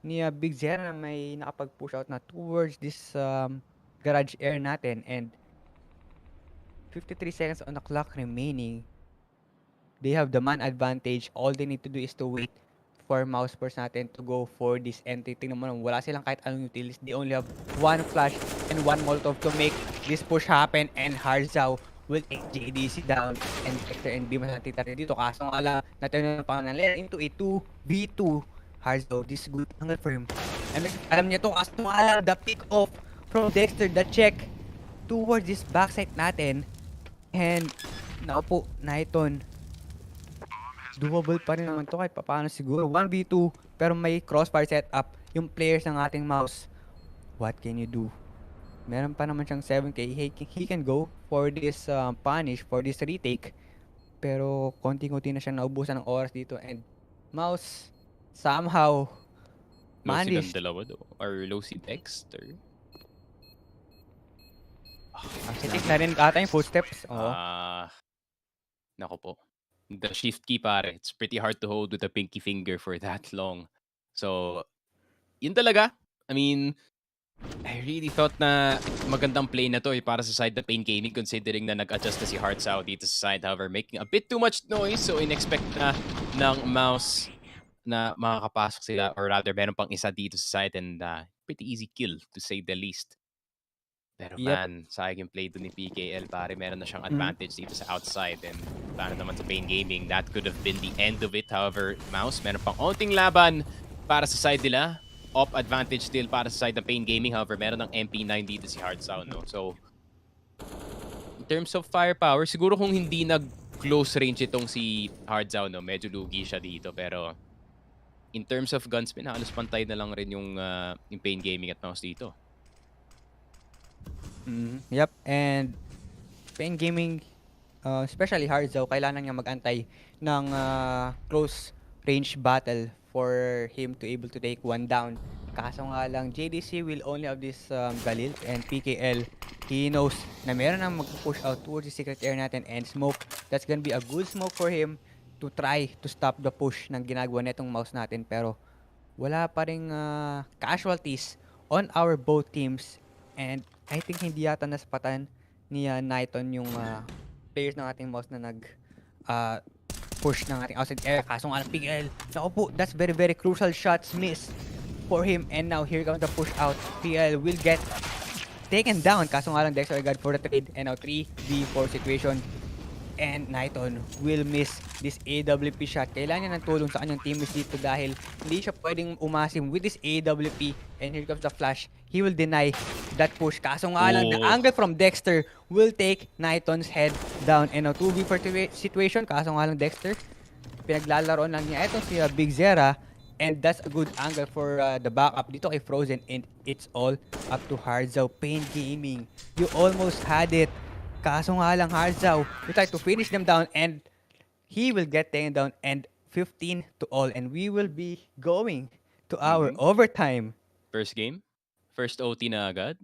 ni Big Zera na may nakapag-push out na towards this garage air natin. And 53 seconds on the clock remaining. They have the man advantage. All they need to do is to wait for MOUZ Sports natin to go for this entry. Tingnan mo naman, wala silang kahit anong utilities. They only have one flash and one molotov to make this push happen. And Harzao will take JDC down. And Dexter and B mas natitira dito. Kaso nga lang, natin na pangalan into a 2v2. Harzao, this is good angle for him. And alam niya to, kaso nga lang, the pick off from Dexter, the check towards this backside natin. And, naku po, Nighton, doable pa rin naman to kahit paano siguro. 1v2, pero may crossfire setup yung players ng ating MOUZ. What can you do? Meron pa naman siyang 7k. He can go for this punish, for this retake. Pero konting-konti na siyang naubusan ng oras dito. And MOUZ somehow Low seed managed. ang dalawa do. Or low seed Dexter. Sitik na rin ata yung footsteps. Oo. Nako po. The shift key pare, it's pretty hard to hold with a pinky finger for that long. So, yun talaga. I mean, I really thought na magandang play na to para sa side na Pain Gaming considering na nag-adjust na si Harzao dito sa side. However, making a bit too much noise. So, in-expect na ng MOUZ na makakapasok sila, or rather, meron pang isa dito sa side and pretty easy kill to say the least. Pero Yep. man, sayang yung play doon ni PKL pare. Meron na siyang advantage dito sa outside. And paano naman sa Pain Gaming, that could have been the end of it. However, MOUZ, meron pang onting laban para sa side nila. Up advantage still para sa side ng Pain Gaming. However, meron ng MP9 dito si Harzao, no? So, in terms of firepower, siguro kung hindi nag-close range itong si Harzao, no? Medyo lugi siya dito. Pero, in terms of gunsmith, halos pantay na lang rin yung Pain Gaming at MOUZ dito. Yep, and Pain Gaming, especially Harzao, kailangan niya mag-antay ng close range battle for him to able to take one down. Kaso nga lang, JDC will only have this Galil, and PKL, he knows na meron nang mag-push out towards the secret air natin and smoke. That's gonna be a good smoke for him to try to stop the push ng ginagawa netong MOUZ natin. Pero wala pa ring casualties on our both teams. And I think hindi yata naspatan ni Nighton yung players ng ating MOUZ na push ng ating outside air. Kaso nga PKL, naku po, that's very very crucial shots missed for him. And now here comes the push out. PKL will get taken down. Kaso nga lang Dexter agad for the trade. And now 3v4 situation. And Nighton will miss this AWP shot. Kailangan niya ng tulong sa kanyang teammates dito dahil hindi siya pwedeng umasim with this AWP. And here comes the flash. He will deny that push. Kaso nga lang, the angle from Dexter will take Nighton's head down. And now 2v4 situation. Kaso nga lang Dexter, pinaglalaroan lang niya. Ito si Big Zera. And that's a good angle for the backup dito kay Frozen. And it's all up to Harzao. Pain Gaming, you almost had it. Kaso nga lang Harzao, we try to finish them down and he will get taken down and 15-all. And we will be going to our overtime. First game? First OT na agad?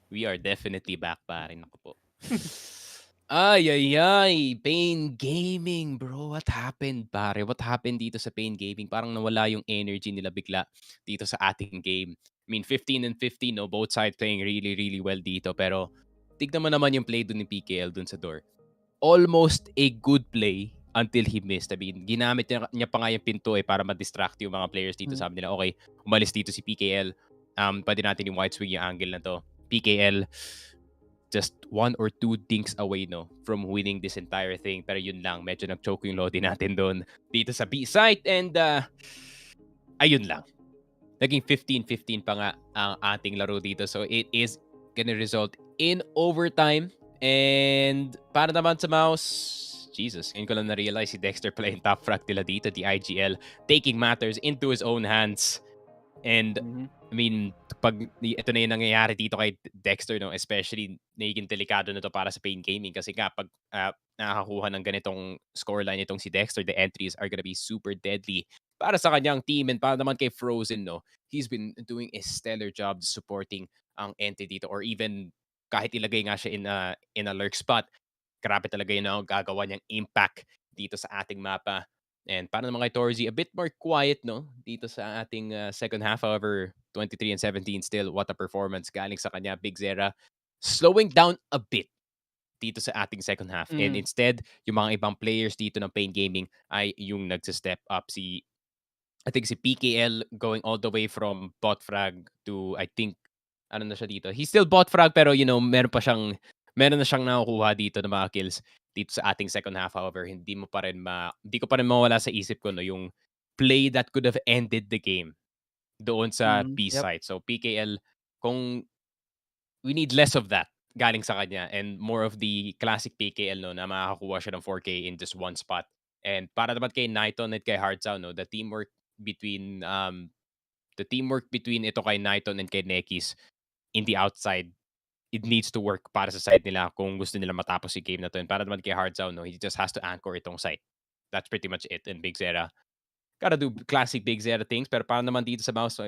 We are definitely back pare. Naku po. Pain Gaming, bro. What happened, pare? What happened dito sa Pain Gaming? Parang nawala yung energy nila bigla dito sa ating game. I mean, 15 and 15, no? Both sides playing really, really well dito. Pero tignan mo naman yung play dun ni PKL dun sa door. Almost a good play until he missed. I mean, ginamit niya pa nga yung pinto para ma-distract yung mga players dito. Sabi nila, okay, umalis dito si PKL. Pwede natin yung white swing yung angle na to. PKL, just 1 or 2 dinks away, no, from winning this entire thing. Pero yun lang, medyo nag-choke yung Lodi natin doon dito sa B-site. And ayun lang. Naging 15-15 pa nga ang ating laro dito. So it is gonna result in overtime. And para naman sa MOUZ, Jesus, ngayon ko lang na-realize si Dexter pala yung top frag nila dito, the IGL, taking matters into his own hands. And I mean, pag ito na yung nangyayari dito kay Dexter, no, especially nagiging delikado na to para sa Pain Gaming kasi nga pag nakakakuha ng ganitong scoreline itong si Dexter, the entries are gonna be super deadly para sa kanyang team. And para naman kay Frozen, no, he's been doing a stellar job supporting ang entity dito, or even kahit ilagay nga siya in a lurk spot, grabe talaga yun ang gagawa niyang impact dito sa ating mapa. And para naman kay Torzi, a bit more quiet, no? Dito sa ating second half. However, 23 and 17 still, what a performance galing sa kanya. Big Zera slowing down a bit dito sa ating second half. And instead, yung mga ibang players dito ng Pain Gaming ay yung nagsa-step up. I think si PKL going all the way from bot frag to, I think, ano na siya dito. He's still bot frag pero, you know, meron na siyang nakukuha dito ng mga kills dito sa ating second half. However, hindi ko pa rin mawala sa isip ko, no, yung play that could have ended the game doon sa B Yep. side. So PKL, kung we need less of that galing sa kanya and more of the classic PKL, no, na makakakuha siya ng 4K in just one spot. And para naman kay Nighton at kay Hardsound, no, the teamwork between ito kay Nighton and kay Nekis in the outside, it needs to work para sa side nila kung gusto nila matapos si game na to. And para naman kay Hardsound, no, he just has to anchor itong site. That's pretty much it. And Big Zera gotta do classic Big Zera things. Pero para naman dito sa MOUZ, so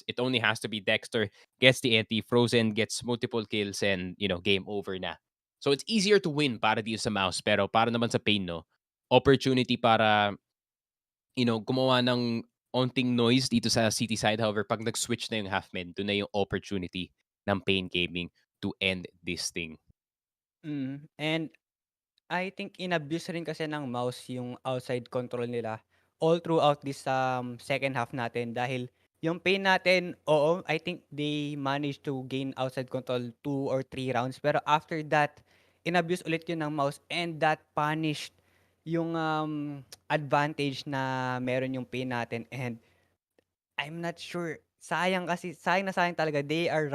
it only has to be Dexter gets the anti, Frozen gets multiple kills, and, you know, game over na. So it's easier to win para dito sa MOUZ. Pero para naman sa Pain, no, opportunity para, you know, gumawa ng onting noise dito sa city side. However, pag nag-switch na yung half-men, doon na yung opportunity ng Pain Gaming to end this thing. And I think inabuse rin kasi ng MOUZ yung outside control nila all throughout this second half natin dahil yung Pain natin, oo, I think they managed to gain outside control 2 or 3 rounds pero after that, inabuse ulit yun ng MOUZ and that punished yung advantage na meron yung Pain natin and I'm not sure. Sayang kasi, sayang talaga. They are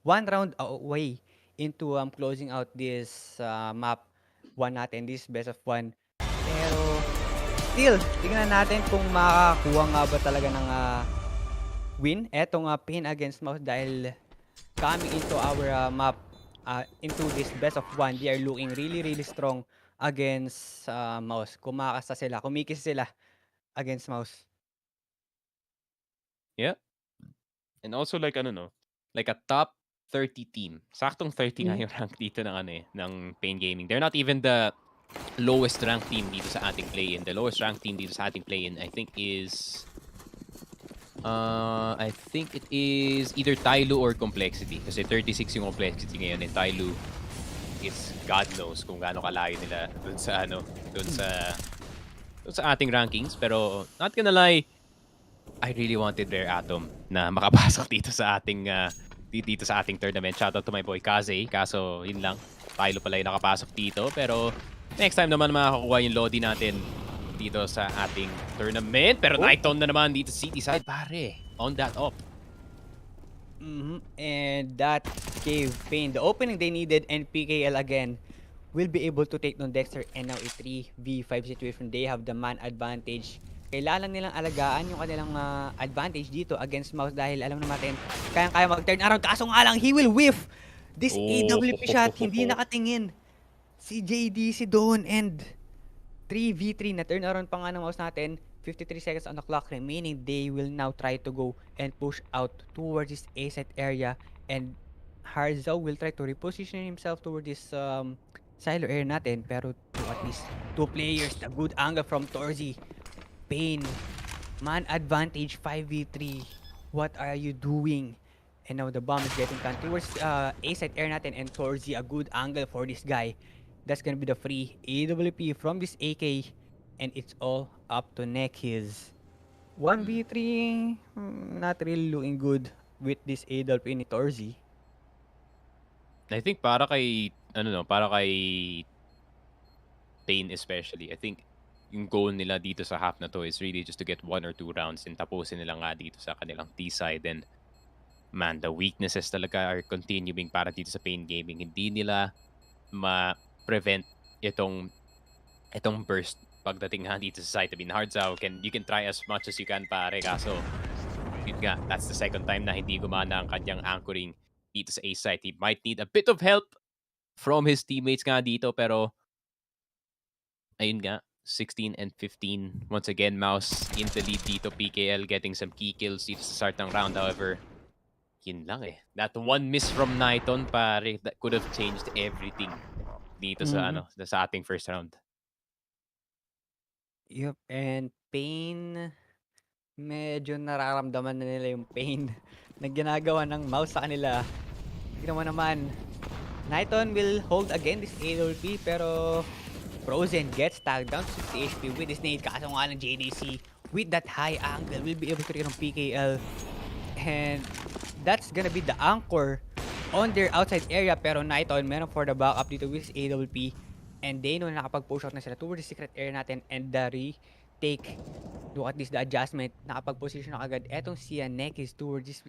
one round away into closing out this map 1 natin, this best of 1. Pero still, tingnan natin kung makakakuha nga ba talaga ng win etong Pain against MOUZ dahil coming into our map into this best of 1, they are looking really really strong against MOUZ. Kumikis sila against MOUZ. Yeah. And also like like a top 30 team. Saktong 30 nga yung rank dito ng Pain Gaming. They're not even the lowest ranked team dito sa ating play-in. The lowest ranked team dito sa ating play-in I think it is either Tyloo or Complexity. Kasi 36 yung Complexity ngayon and Tyloo is God knows kung gaano kalayo nila dun sa ating rankings. Pero not gonna lie, I really wanted Rare Atom na makapasok dito sa ating tournament. Shoutout to my boy Kaze. Kaso yun lang, Tylo pala yung nakapasok dito. Pero next time naman makakakuha yung Lodi natin dito sa ating tournament. Pero Nighton na naman dito sa city side, pare. On that up. And that gave Pain the opening they needed, and PKL again will be able to take down Dexter, and now a 3v5 situation. They have the man advantage. Kailangan nilang alagaan yung kanilang advantage dito against MOUZ dahil alam naman natin, kayang-kaya mag-turn around. Kaso nga lang, he will whiff this AWP shot. Hindi nakatingin si JDC doon, and 3v3 na turn around pa nga ng MOUZ natin. 53 seconds on the clock remaining. They will now try to go and push out towards this A-site area, and Harzo will try to reposition himself toward this silo air natin, pero to at least 2 players, the good angle from Torzi. Pain, man advantage 5v3. What are you doing? And now the bomb is getting canned towards A-side air natin, and Torzi, a good angle for this guy. That's gonna be the free AWP from this AK, and it's all up to Nekis. 1v3, not really looking good with this AWP ni Torzi. I think para kay, para kay Pain especially, I think yung goal nila dito sa half na to is really just to get 1 or 2 rounds and tapusin nila nga dito sa kanilang T-side. And man, the weaknesses talaga are continuing para dito sa Pain Gaming. Hindi nila ma-prevent itong burst pagdating nga dito sa site. I mean, Hardzow, you can try as much as you can, pare, kaso yun nga, that's the second time na hindi gumana ang kanyang anchoring dito sa A site. He might need a bit of help from his teammates nga dito, pero ayun nga, 16 and 15. Once again, MOUZ in the lead dito. PKL getting some key kills dito sa start ng round. However, yun lang eh. That one miss from Nighton, pare, that could have changed everything dito sa sa ating first round. Yup, and Pain, medyo nararamdaman na nila yung pain na ginagawa ng MOUZ sa kanila. Tignan mo naman, Nighton will hold again this AWP, pero Frozen gets tagged down to 60 HP with his nade. Kaso nga ng JDC, with that high angle, will be able to get on PKL. And that's gonna be the anchor on their outside area. Pero Nighton, meron for the backup dito with his AWP. And they know na nakapag-push out na sila towards the secret area natin. And the retake, look at this, the adjustment, nakapag-position na agad. Etong si Nekis towards this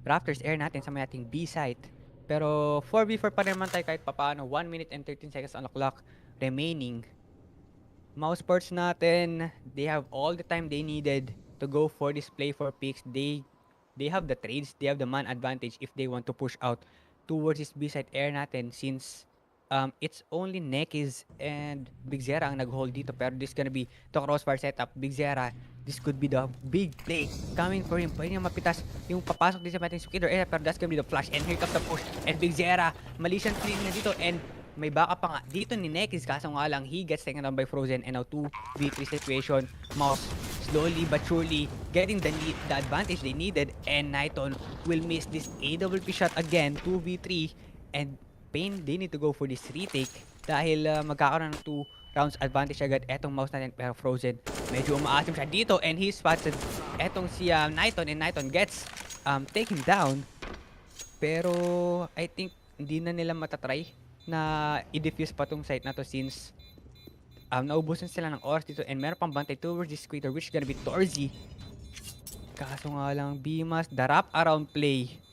Raptors air natin sa may ating B site. Pero 4v4 pa rin naman tayo kahit papaano. 1 minute and 13 seconds on the clock remaining. MOUZ Sports natin, they have all the time they needed to go for this play for picks. They have the trades, they have the man advantage if they want to push out towards this B-side air natin, since it's only Nekis and Big Zera ang nag-hold dito. Pero this gonna be the crossfire setup. Big Zera, this could be the big play coming for him. Pwede niya mapitas yung papasok din sa ating Skidder area, pero that's gonna be the flash. And here comes the push. And Big Zera, mali siyang clean na dito. And may backup pa nga dito ni Nekis, kaso nga lang, he gets taken down by Frozen. And now 2v3 situation. MOUZ slowly but surely getting the advantage they needed. And Nighton will miss this AWP shot again. 2v3. And Pain, they need to go for this retake dahil magkakaroon ng 2 rounds advantage agad etong MOUZ natin. Pero Frozen, medyo umaasim siya dito, and he spotted etong si Nighton, and Nighton gets taken down. Pero I think hindi na nila matatry na i-defuse pa tong site na to, since naubusan sila ng oras dito, and meron pang bantay towards this squeater, which is gonna be Torzi. Kaso nga lang, Bimas, the wrap around play.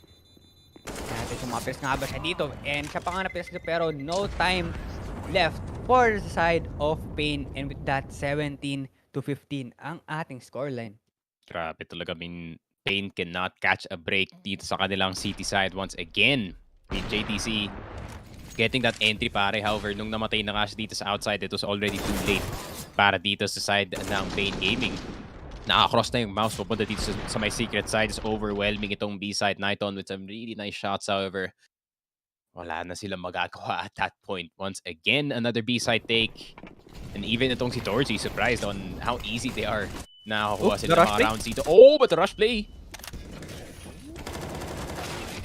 Sumapis nga ba siya dito, and siya pa nga napis dito, pero no time left for the side of Pain. And with that, 17-15 ang ating scoreline. Grabe talaga. I mean, Pain cannot catch a break dito sa kanilang city side once again. With JTC getting that entry, pare. However, nung namatay na nga siya dito sa outside, it was already too late para dito sa side ng Pain Gaming. Nakakross na yung MOUZ papunta dito sa may secret side. Is overwhelming itong B-side. Nighton with some really nice shots. However, wala na silang magagawa at that point. Once again, another B-side take. And even itong si Torzi, surprised on how easy they are. Nakakuha sila mga rounds dito. Oh, but the rush play!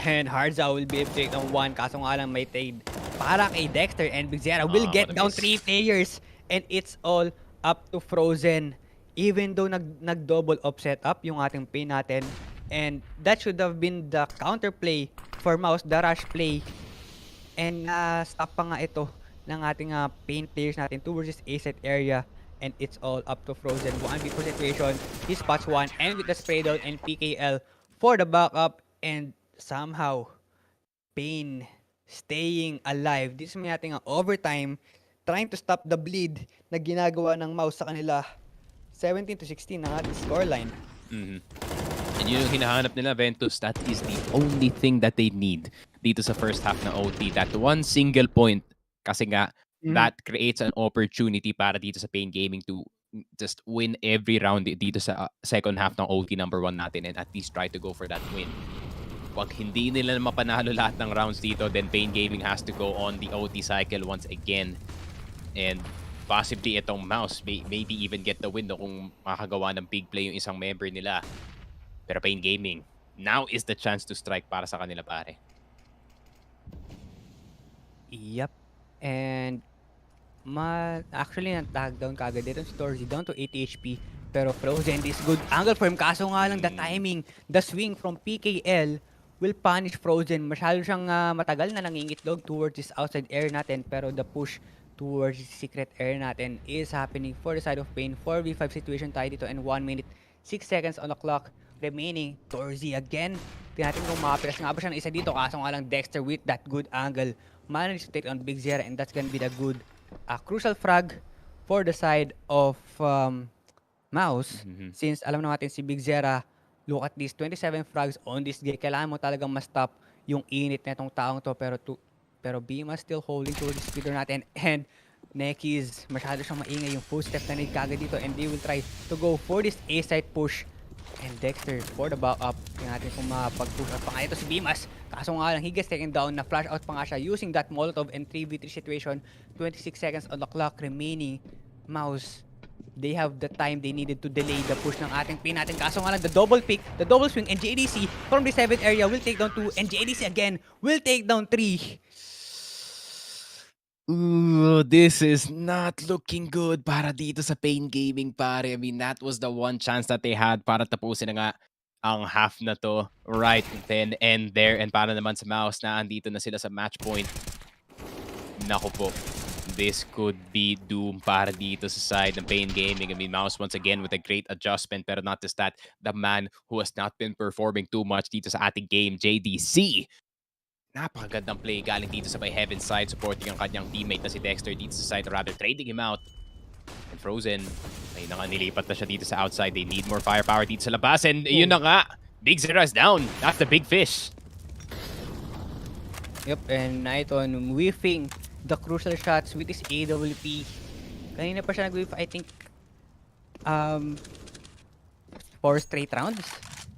And Hardzow will be able to take down 1. Kaso nga lang, may trade para kay Dexter, and Big Zera will get down 3 players. And it's all up to Frozen. Even though nag-double up setup yung ating Pain natin. And that should have been the counterplay for MOUZ, the rush play. And stop pa nga ito ng ating Pain players natin towards this A-set area. And it's all up to Frozen. 1v4 situation. He spots 1, and with the spray down and PKL for the backup. And somehow, Pain staying alive. This is may ating overtime, trying to stop the bleed na ginagawa ng MOUZ sa kanila. 17-16 ang ating scoreline. And yun yung hinahanap nila, Ventus. That is the only thing that they need dito sa first half na OT. That one single point. Kasi nga, that creates an opportunity para dito sa Pain Gaming to just win every round dito sa second half ng OT number 1 natin, and at least try to go for that win. Pag hindi nila mapanalo lahat ng rounds dito, then Pain Gaming has to go on the OT cycle once again. And possibly itong MOUZ maybe even get the win no, kung makakagawa ng big play yung isang member nila. Pero Pain Gaming, now is the chance to strike para sa kanila, pare. Yep. And actually nag-tag down kagad dito si Torzy down to 80 HP. Pero Frozen, this good angle for him. Kaso nga lang the timing, the swing from PKL will punish Frozen. Masyado siyang matagal na nangingitlog towards this outside air natin. Pero the push towards the secret air natin is happening for the side of Pain. 4v5 situation tayo dito and 1 minute 6 seconds on the clock remaining. Torzy again. Tingnan natin kung makapilas nga ba siya ng isa dito. Kaso nga lang Dexter with that good angle managed to take on Big Zera, and that's gonna be the good crucial frag for the side of MOUZ. Since alam na natin si Big Zera, look at these 27 frags on this game. Kailangan mo talagang ma-stop yung init na itong taong to, pero Bima still holding to the speeder natin, and Neki's masyado siyang maingay yung footstep na nagkagad dito, and they will try to go for this A-side push. And Dexter for the back up. Tingnan natin kung mapag-push out pa nga ito si Bimas. Kaso nga lang, he gets taken down. Na-flash out pa nga siya using that Molotov and 3v3 situation. 26 seconds on the clock remaining. MOUZ, they have the time they needed to delay the push ng ating pin natin. Kaso nga lang, the double pick, the double swing, and JDC from the 7th area will take down 2. And JDC again will take down 3. Ooh, this is not looking good para dito sa Pain Gaming, pare. I mean, that was the one chance that they had para tapusin na nga ang half na to right then and there. And para naman sa MOUZ na andito na sila sa match point. Naku po, this could be doom para dito sa side ng Pain Gaming. I mean, MOUZ once again with a great adjustment, pero not just that, the man who has not been performing too much dito sa ating game, JDC. Napakagandang play galing dito sa by Heaven's side, supporting ang kanyang teammate na si Dexter dito sa side, or rather trading him out. And Frozen, ay na nga, nilipat na siya dito sa outside. They need more firepower dito sa labas, and yun na nga, Big Zera is down. That's the big fish. Yep, and Nighton whiffing the crucial shots with his AWP. Kanina pa siya nag-whiff, I think, 4 straight rounds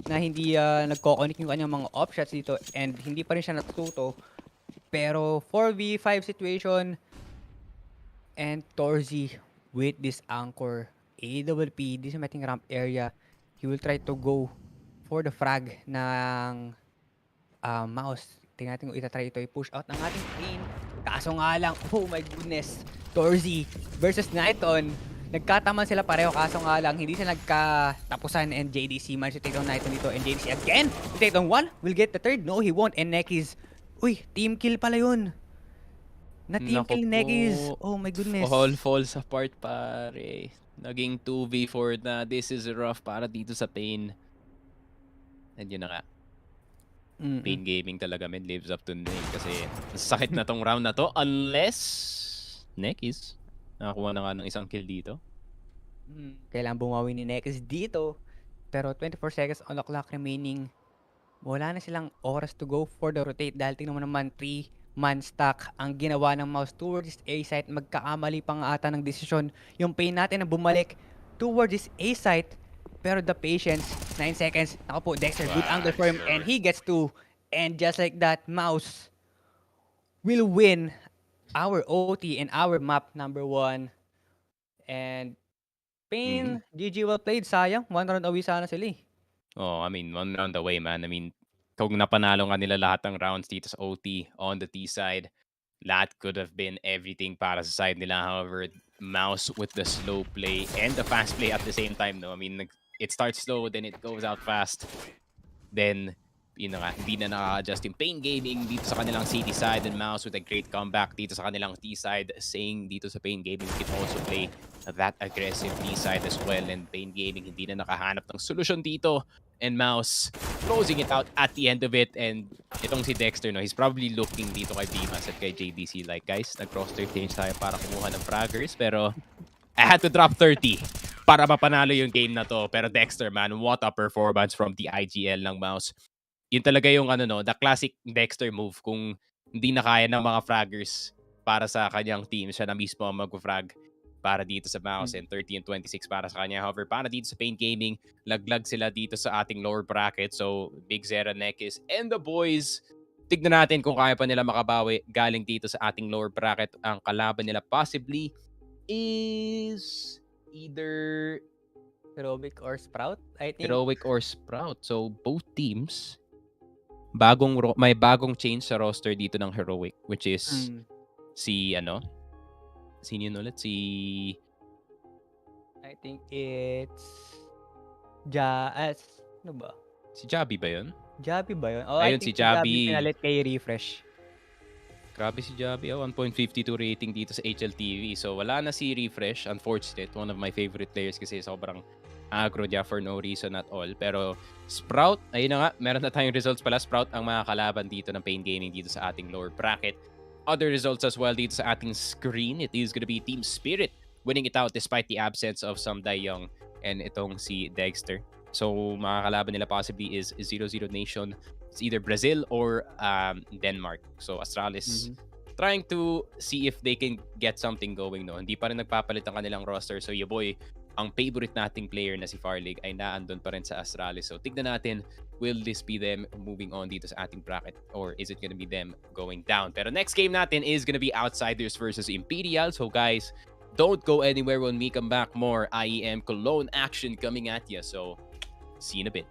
na hindi nagko-connect yung kanyang mga off shots dito, and hindi pa rin siya natututo. Pero 4v5 situation, and Torzy with this anchor AWP, this mating ramp area, he will try to go for the frag ng MOUZ. Tingnan natin kung itatry ito i-push out ng ating screen. Kaso nga lang, oh my goodness, Torzy versus Nighton. Nagkataman sila pareho, kaso nga lang, hindi sila nagkatapusan, and JDC managed to take down Nighton dito, and JDC again, to take down 1, will get the third, no he won't, and Neki's, uy, team kill pala yun. Na team kill Neki's, oh my goodness. All falls apart, pare. Naging 2v4 na. This is rough para dito sa Pain. And yun na nga. Pain Gaming talaga, man, lives up to the name, kasi sakit na tong round na to, unless Neki's nakakuha na nga ng isang kill dito. Kailangan bumawi ni Nekis dito. Pero 24 seconds on the clock remaining. Wala na silang oras to go for the rotate, dahil tingnan mo naman 3-man stack ang ginawa ng MOUZ towards this A site. Magkakamali pa nga ata ng desisyon yung Pain natin na bumalik towards this A site. Pero the patience, 9 seconds. Naku po, Dexter, good angle for him, and he gets 2. And just like that, MOUZ will win our OT and our map number 1. And Pain, GG, well played. Sayang, 1 round away sana sila eh. Oh, I mean, 1 round away, man. I mean, kung napanalo nga nila lahat ng rounds dito sa OT on the T side, that could have been everything para sa side nila. However, MOUZ with the slow play and the fast play at the same time, no? I mean, it starts slow, then it goes out fast. Then, yun na nga, hindi na naka-adjust yung Pain Gaming dito sa kanilang city side, and MOUZ with a great comeback dito sa kanilang T side, saying dito sa Pain Gaming we can also play that aggressive T side as well, and Pain Gaming hindi na nakahanap ng solusyon dito, and MOUZ closing it out at the end of it. And itong si Dexter, no, he's probably looking dito kay Bimas at kay JDC like, guys, nag-roster change tayo para kumuha ng fraggers, pero I had to drop 30 para mapanalo yung game na to. Pero Dexter, man, what a performance from the IGL ng MOUZ. Yun talaga yung the classic Dexter move. Kung hindi na kaya ng mga fraggers para sa kanyang team, siya na mismo ang mag-frag para dito sa MOUZ and 30 and 26 para sa kanya. However, para dito sa Pain Gaming, laglag sila dito sa ating lower bracket. So, Big Zera, Nekis, and the boys, tignan natin kung kaya pa nila makabawi galing dito sa ating lower bracket. Ang kalaban nila possibly is either Heroic or Sprout, I think. Heroic or Sprout. So, both teams, may bagong change sa roster dito ng Heroic, which is si sino yun ulit? I think it's ano ba? Si Jabi ba yun? Jabi ba yun? Oh, Ayun, I think si Jabi. pinalit kay Refresh. Grabe si Jabi. 1.52 rating dito sa HLTV. So, wala na si Refresh. Unfortunate. One of my favorite players kasi sobrang aggro niya for no reason at all. Pero Sprout, ayun na nga. Meron na tayong results pala. Sprout ang mga kalaban dito ng Pain Gaming dito sa ating lower bracket. Other results as well dito sa ating screen. It is gonna be Team Spirit winning it out despite the absence of some Young and itong si Dexter. So, mga kalaban nila possibly is 0-0 Nation. It's either Brazil or Denmark. So, Astralis trying to see if they can get something going. No? Hindi pa rin nagpapalit ang kanilang roster. So, your boy, ang favorite nating player na si Farlig ay naandun pa rin sa Astralis. So, tignan natin, will this be them moving on dito sa ating bracket or is it gonna be them going down? Pero next game natin is gonna be Outsiders versus Imperial. So, guys, don't go anywhere when we come back. More IEM Cologne action coming at you. So, see you in a bit.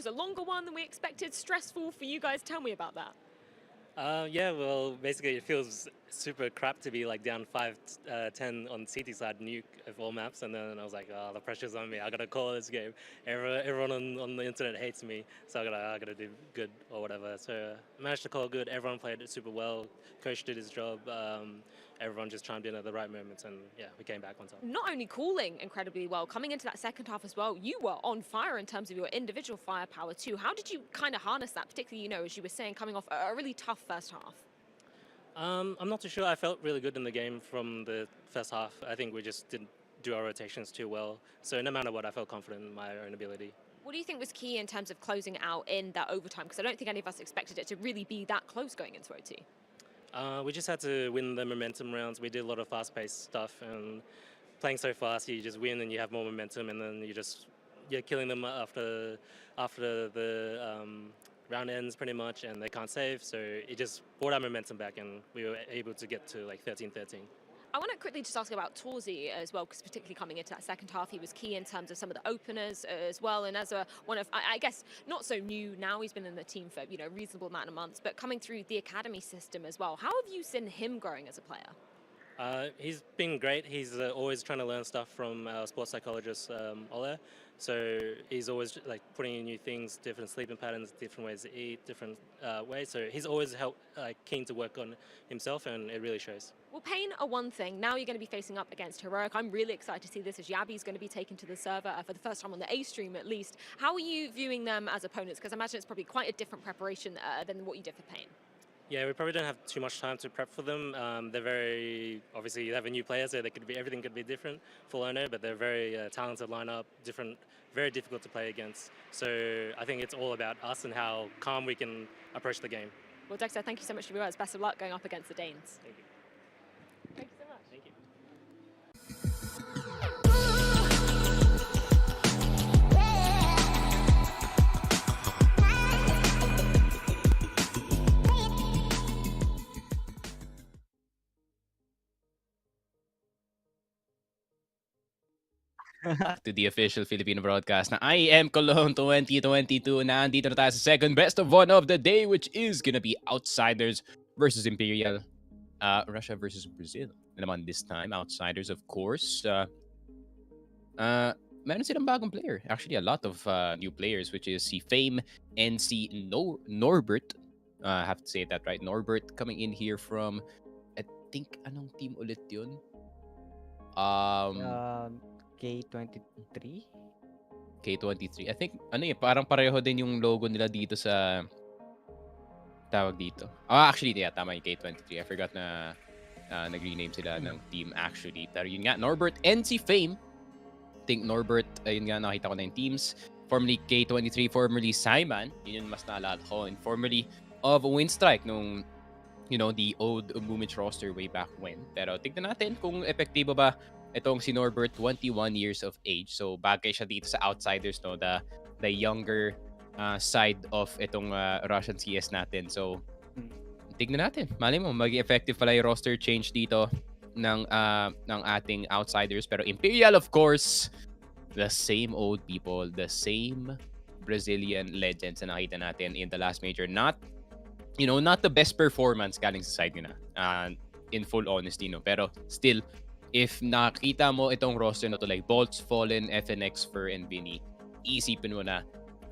was a longer one than we expected. Stressful for you guys. Tell me about that. Yeah, well, basically it feels super crap to be like down 5-10 on CT side nuke of all maps, and then I was like, oh, the pressure's on me. I gotta call this game. Everyone on the internet hates me, so I gotta do good or whatever. So I managed to call good. Everyone played it super well. Coach did his job. Everyone just chimed in at the right moments, and yeah, we came back on top. Not only calling incredibly well, coming into that second half as well, you were on fire in terms of your individual firepower too. How did you kind of harness that, particularly, you know, as you were saying, coming off a really tough first half? I'm not too sure. I felt really good in the game from the first half. I think we just didn't do our rotations too well. So no matter what, I felt confident in my own ability. What do you think was key in terms of closing out in that overtime? Because I don't think any of us expected it to really be that close going into OT. We just had to win the momentum rounds. We did a lot of fast-paced stuff, and playing so fast, you just win and you have more momentum, and then you're killing them after the round ends pretty much, and they can't save. So it just brought our momentum back, and we were able to get to like 13-13. I want to quickly just ask about Torzy as well, because particularly coming into that second half, he was key in terms of some of the openers as well. And as one of, I guess, not so new now, he's been in the team for, you know, a reasonable amount of months, but coming through the academy system as well. How have you seen him growing as a player? He's been great. He's always trying to learn stuff from our sports psychologist, Ole. So he's always like putting in new things, different sleeping patterns, different ways to eat, different ways. So he's always keen to work on himself, and it really shows. Well, Pain are one thing. Now you're going to be facing up against Heroic. I'm really excited to see this, as Yabi's going to be taken to the server for the first time on the A stream at least. How are you viewing them as opponents? Because I imagine it's probably quite a different preparation than what you did for Pain. Yeah, we probably don't have too much time to prep for them. They're very, obviously you have a new player, so everything could be different for Lono, but they're very talented lineup, very difficult to play against. So I think it's all about us and how calm we can approach the game. Well, Dexter, thank you so much for your words. Best of luck going up against the Danes. Thank you. Thank you so much. Thank you. To the official Filipino broadcast na IEM Cologne 2022. Nandito na tayo sa second best of one of the day, which is gonna be Outsiders versus Imperial. Russia versus Brazil. Naman this time, Outsiders, of course. Meron silang bagong player. Actually, a lot of new players, which is si Fame and si Norbert. I have to say that right. Norbert coming in here from, I think, anong team ulit yun? K23? K23. I think, parang pareho din yung logo nila dito sa tawag dito. Actually, yeah, tama yung K23. I forgot na nag-rename sila ng team actually. Pero yun nga, Norbert and si Fame. I think Norbert, ayun nga, nakita ko na yung teams. Formerly K23, formerly Simon. Yun yung mas naalala ko. And formerly of Winstrike nung, you know, the old Mumich roster way back when. Pero tignan natin kung epektibo ba itong si Norbert, 21 years of age. So bagay siya dito sa Outsiders, no? The younger side of itong Russian CS natin. So tignan natin. Malay mo, maging effective pala yung roster change dito ng ating Outsiders. Pero Imperial, of course, the same old people, the same Brazilian legends na nakita natin in the last major. Not the best performance galing sa side nila. In full honesty, no? Pero still, if nakita mo itong roster na to, like Bolts, Fallen, FNX, Fur, and Vinny, isipin mo na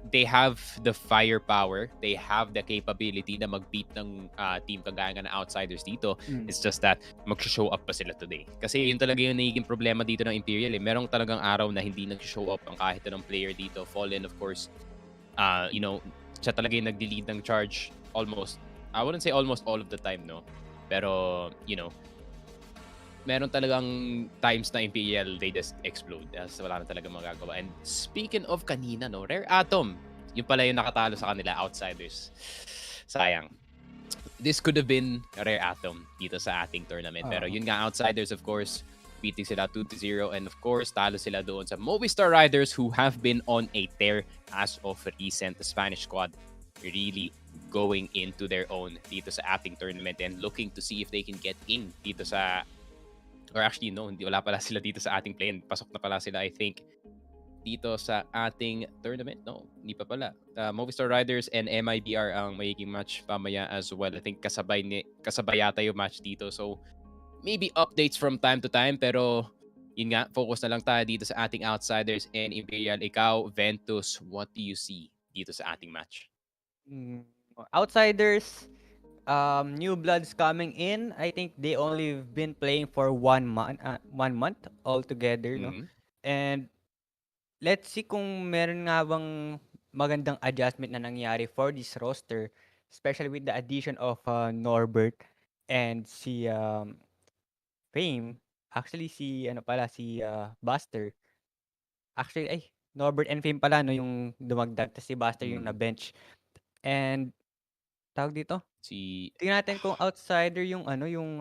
they have the firepower, they have the capability na mag-beat ng team kagaya nga na Outsiders dito. It's just that mag-show up pa sila today. Kasi yun talaga yung nagiging problema dito ng Imperial. Merong talagang araw na hindi nag-show up ang kahit anong player dito. Fallen, of course, siya talaga yung nag-lead ng charge almost, I wouldn't say almost all of the time, no? Pero, meron talagang times na Imperial, they just explode. Wala na talaga magagawa. And speaking of kanina, no, Rare Atom, yung pala yung nakatalo sa kanila, Outsiders. Sayang. This could have been Rare Atom dito sa ating tournament. Pero yun nga, Outsiders, of course, beating sila 2-0. And of course, talo sila doon sa Movistar Riders, who have been on a tear as of recent. The Spanish squad really going into their own dito sa ating tournament and looking to see if they can get in dito sa, or actually no, wala pala sila dito sa ating play. Pasok na pala sila, I think, dito sa ating tournament. No, hindi pa pala. Movistar Riders and MIBR ang magiging match pamaya as well. I think kasabay yata yung match dito. So, maybe updates from time to time. Pero, yun nga, focus na lang tayo dito sa ating Outsiders and Imperial. Ikaw, Ventus, what do you see dito sa ating match? Outsiders, new bloods coming in. I think they only been playing for 1 month altogether, no? Mhm. And let's see kung meron nga bang magandang adjustment na nangyari for this roster, especially with the addition of Norbert and si Fame. Actually, si ano pala, si Buster. Actually, ay, Norbert and Fame pala, no, yung dumagdag. Tapos si Buster yung na-bench. And, tawag dito, Si tingnan natin kung outsider yung ano, yung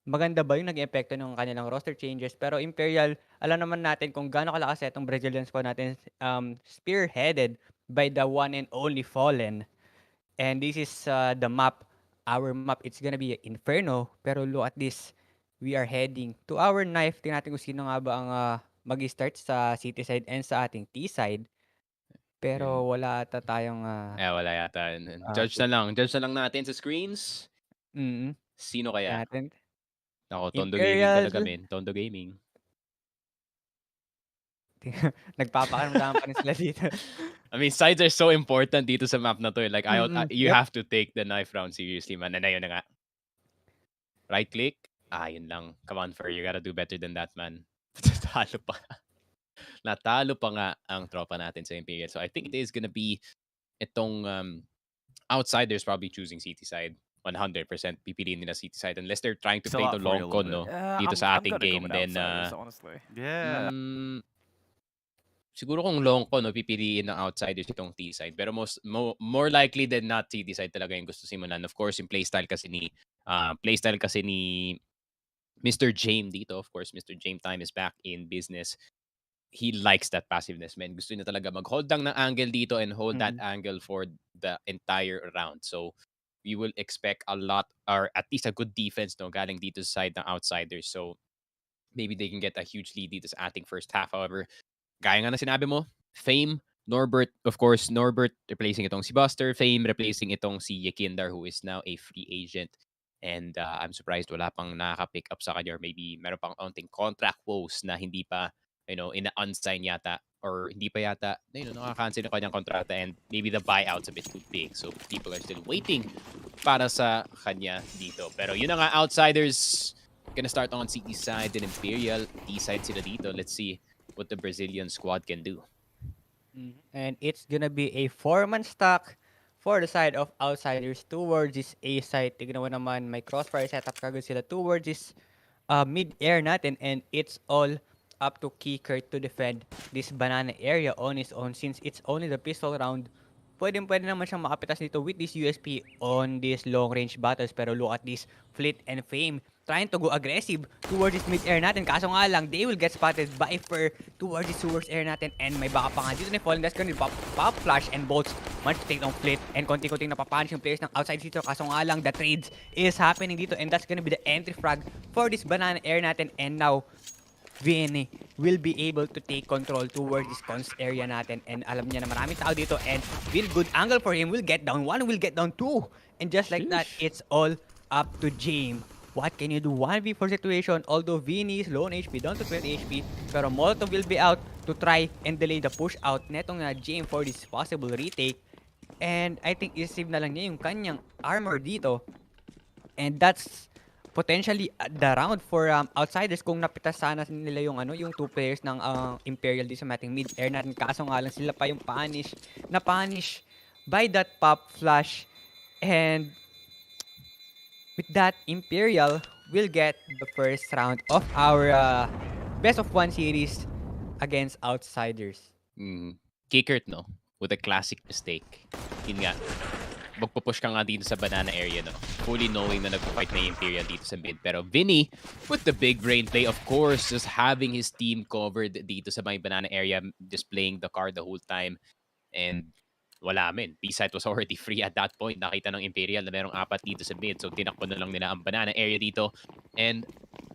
maganda ba yung naging epekto ng kanilang roster changes. Pero Imperial, alam naman natin kung gaano kalakas itong Brazilian squad natin, spearheaded by the one and only Fallen. And this is the map, our map. It's gonna be Inferno. Pero look at this. We are heading to our knife. Tingnan natin kung sino nga ba ang mag-start sa city side and sa ating T side. Pero wala ata tayong wala yata. Judge na lang natin sa screens. mm Sino kaya? natin. Ako, Tondo Gaming Imperial. talaga, men. Tondo Gaming. Nagpapakaramdaman pa rin sila dito. I mean, sides are so important dito sa map na to. Like, you Yep. have to take the knife round seriously, man. And ayun na nga. Right click. Yun lang. Come on, Fer. You gotta do better than that, man. Natalo pa. Natalo pa nga ang tropa natin sa Imperial. So, I think it is gonna be itong outsiders probably choosing city side. 100% pipiliin nila city side unless they're trying to play the long con, no? Dito sa ating game. Then, honestly. Yeah. siguro kung long con, no, pipiliin ng outsiders itong T side. Pero more likely than not, city side talaga yung gusto simulan. Of course, yung playstyle kasi ni Mr. James dito. Of course, Mr. James time is back in business. He likes that passiveness, man. Gusto niya talaga mag-hold lang ng angle dito and hold that angle for the entire round. So, we will expect a lot, or at least a good defense, no, galing dito sa side ng outsiders. So, maybe they can get a huge lead dito sa ating first half. However, gaya nga na sinabi mo, Fame, Norbert, of course, Norbert replacing itong si Buster, Fame replacing itong si Yakindar, who is now a free agent. And I'm surprised wala pang nakaka-pick up sa kanya, or maybe meron pang onting contract woes na hindi pa, ina-unsign yata, or hindi pa yata, nakaka-cancel yung kanyang kontrata, and maybe the buyout's a bit too big. So people are still waiting para sa kanya dito. Pero yun na nga, outsiders gonna start on CT side, then Imperial, D side sila dito. Let's see what the Brazilian squad can do. And it's gonna be a 4-man stack for the side of outsiders towards this A side. Tignan mo naman, may crossfire setup kagad sila towards this mid-air natin, and it's all up to Kicker to defend this banana area on his own. Since it's only the pistol round, pwede naman siyang makapitas dito with this USP on these long-range battles. Pero look at this, Fleet and Fame trying to go aggressive towards this mid-air natin. Kaso nga lang, they will get spotted by Fer towards this towards air natin. And may baka pa nga dito na Fallen. That's gonna pop flash and bolts. Managed to take down Fleet. And konting-konting napapunish yung players ng outside dito. Kaso nga lang, the trades is happening dito. And that's gonna be the entry frag for this banana air natin. And now, Vinny will be able to take control towards this cons area natin. And alam niya na maraming tao dito. And will good angle for him. Will get down 1, will get down 2. And just like that, it's all up to James. What can you do? 1v4 situation. Although Vinny is low on HP, down to 20 HP. Pero Molotov will be out to try and delay the push out netong James for this possible retake. And I think isave na lang niya yung kanyang armor dito. And that's potentially the round for outsiders kung napitas sana nila yung yung 2 players ng Imperial dito sa ating mid-air natin. Kaso nga lang sila pa yung punish by that pop flash. And with that, Imperial will get the first round of our best of 1 series against outsiders. Kickert, no? With a classic mistake. Yun nga, magpupush ka nga dito sa banana area, no? Fully knowing na nagpo-fight na yung Imperial dito sa mid. Pero Vinny, with the big brain play, of course, just having his team covered dito sa may banana area, just playing the card the whole time. And wala, men. B-side was already free at that point. Nakita ng Imperial na merong 4 dito sa mid. So, tinakbo na lang nila ang banana area dito. And,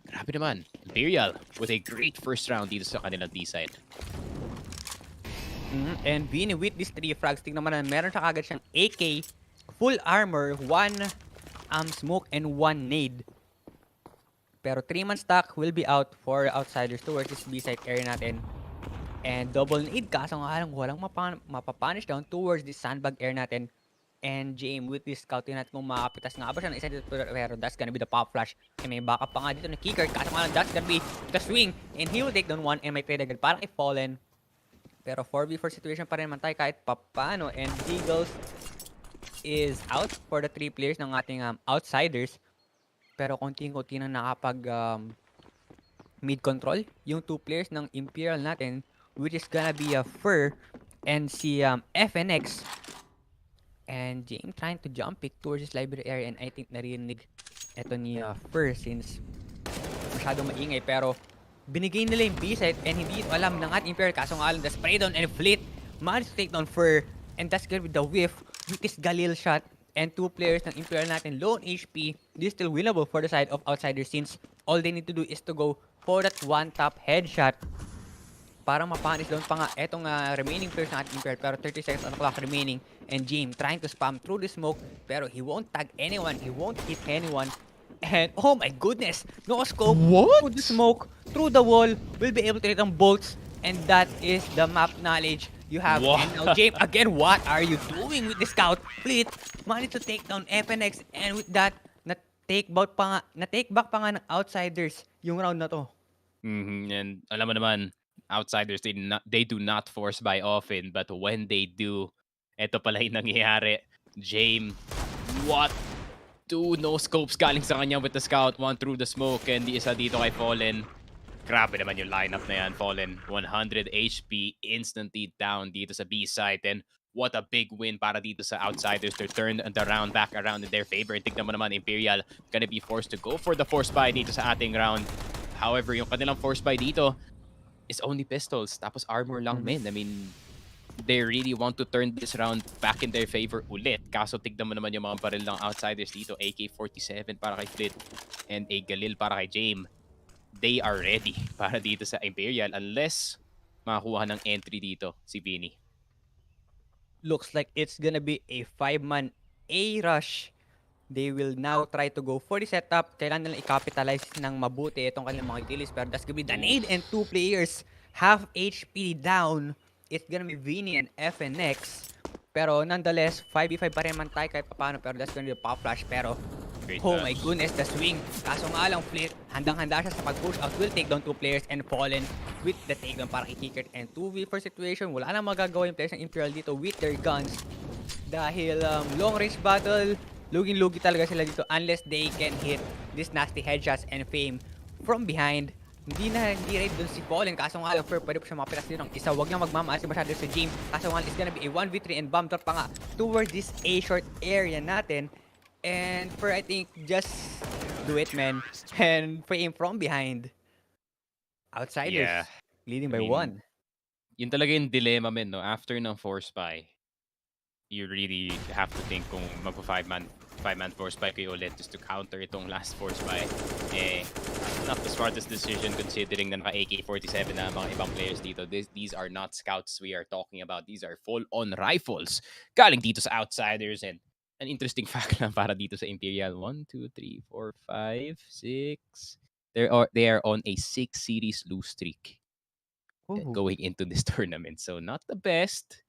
grabe naman. Imperial with a great first round dito sa kanilang D-side. And Vinny with these 3 frags, tingnan mo na, meron siya kagad siyang AK, full armor, 1 smoke, and 1 nade. Pero 3-man stack will be out for outsiders towards this B-side area natin. And double nade, kaso nga lang walang mapapunish down towards this sandbag area natin. And James with this scouting natin kung makapitas nga ba siya ng isa dito, pero that's gonna be the pop flash. And may backup pa nga dito na kicker, kaso nga lang that's gonna be the swing. And he will take down 1 and may trade agad parang i-fallen. Pero 4v4 situation pa rin naman tayo kahit papano. And Eagles is out for the 3 players ng ating outsiders. Pero konting-konti na nakapag mid control yung 2 players ng Imperial natin, which is gonna be a Fur and si FNX. And James trying to jump pick towards his library area, and I think narinig ito ni Fur since masyadong maingay, pero binigay nila yung B-side and hindi ito alam ng ating Imperial, kaso nga lang the spray down and fleet managed to take down Fur, and that's gonna be the whiff with this Galil shot. And 2 players ng Imperial natin low on HP. This is still winnable for the side of outsiders since all they need to do is to go for that 1 tap headshot para mapunish down pa nga etong remaining players ng ating Imperial. Pero 30 seconds on the clock remaining, and James trying to spam through the smoke, pero he won't tag anyone, he won't hit anyone. And oh my goodness, no scope through the smoke, through the wall, will be able to hit ang bolts, and that is the map knowledge you have. Wow. And now James, again, what are you doing with the scout? Fleet managed to take down FNX, and with that, na-take back pa nga ng outsiders yung round na to. And alam mo naman, outsiders, they do not force buy often, but when they do, eto pala yung nangyayari. James, what? 2 no scopes galing sa kanya with the scout, 1 through the smoke, and the isa dito kay Fallen. Grabe naman yung lineup na yan, Fallen. 100 HP, instantly down dito sa B-side, and what a big win para dito sa outsiders to turn the round back around in their favor. Tignan mo naman, Imperial gonna be forced to go for the force buy dito sa ating round. However, yung kanilang force buy dito is only pistols, tapos armor lang, men. I mean, they really want to turn this round back in their favor ulit. Kaso tignan mo naman yung mga baril ng outsiders dito. AK-47 para kay Flit and a Galil para kay James. They are ready para dito sa Imperial unless makakuha ng entry dito si Vinny. Looks like it's gonna be a 5-man A rush. They will now try to go for the setup. Kailangan nilang i-capitalize ng mabuti itong kanilang mga utilities, pero that's gonna be the nade, and 2 players half HP down. It's gonna be Vinny and FNX. Pero nonetheless, 5v5 pa rin man tayo kahit paano, pero that's gonna be a pop flash. Pero Great oh flash. my goodness, the swing. Kaso nga lang, Flit, handang-handa siya sa pag-push out. Will take down 2 players and Fallen with the takedown para kay-kicker. And 2v4 situation, wala nang magagawa yung players ng Imperial dito with their guns. Dahil long range battle, luging-lugi talaga sila dito unless they can hit these nasty headshots and fame from behind. Hindi raid dun si Fallen, kaso nga lang, pwede po siya makapitas dito ng isa. Huwag niyang magmamaas masyado sa James. Kaso nga, it's gonna be a 1v3 and bomb drop pa nga towards this A-short area natin. And for, I think, just do it, man. And for aim from behind. Outsiders, Yeah. leading I by mean, 1. Yun talaga yung dilemma, men, no? After ng force buy, you really have to think kung magpa 5-man force buy kayo ulit just to counter itong last force buy. Not the smartest decision considering na naka AK-47 na mga ibang players dito. These are not scouts we are talking about. These are full-on rifles galing dito sa outsiders. And an interesting fact lang para dito sa Imperial. 1, 2, 3, 4, 5, 6. They are on a 6 series lose streak going into this tournament. So not the best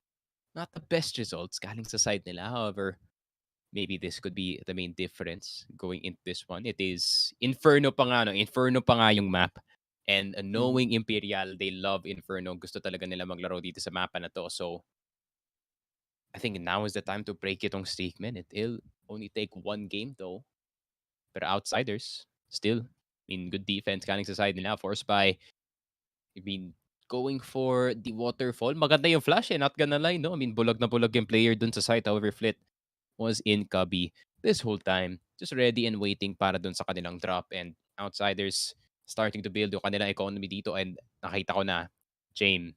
results galing sa side nila. However, maybe this could be the main difference going into this one. It is Inferno pa nga, no? Inferno pa nga yung map. And knowing Imperial, they love Inferno. Gusto talaga nila maglaro dito sa mapa na to. So, I think now is the time to break itong streak, man. It'll only take 1 game though. But outsiders, still, I mean, good defense galing sa side nila. Force by, I mean, going for the waterfall. Maganda yung flash, not gonna lie, no? I mean, bulag na bulag yung player dun sa side. However, Flit was in cubby this whole time, just ready and waiting para dun sa kanilang drop, and outsiders starting to build yung kanilang economy dito. And nakita ko na James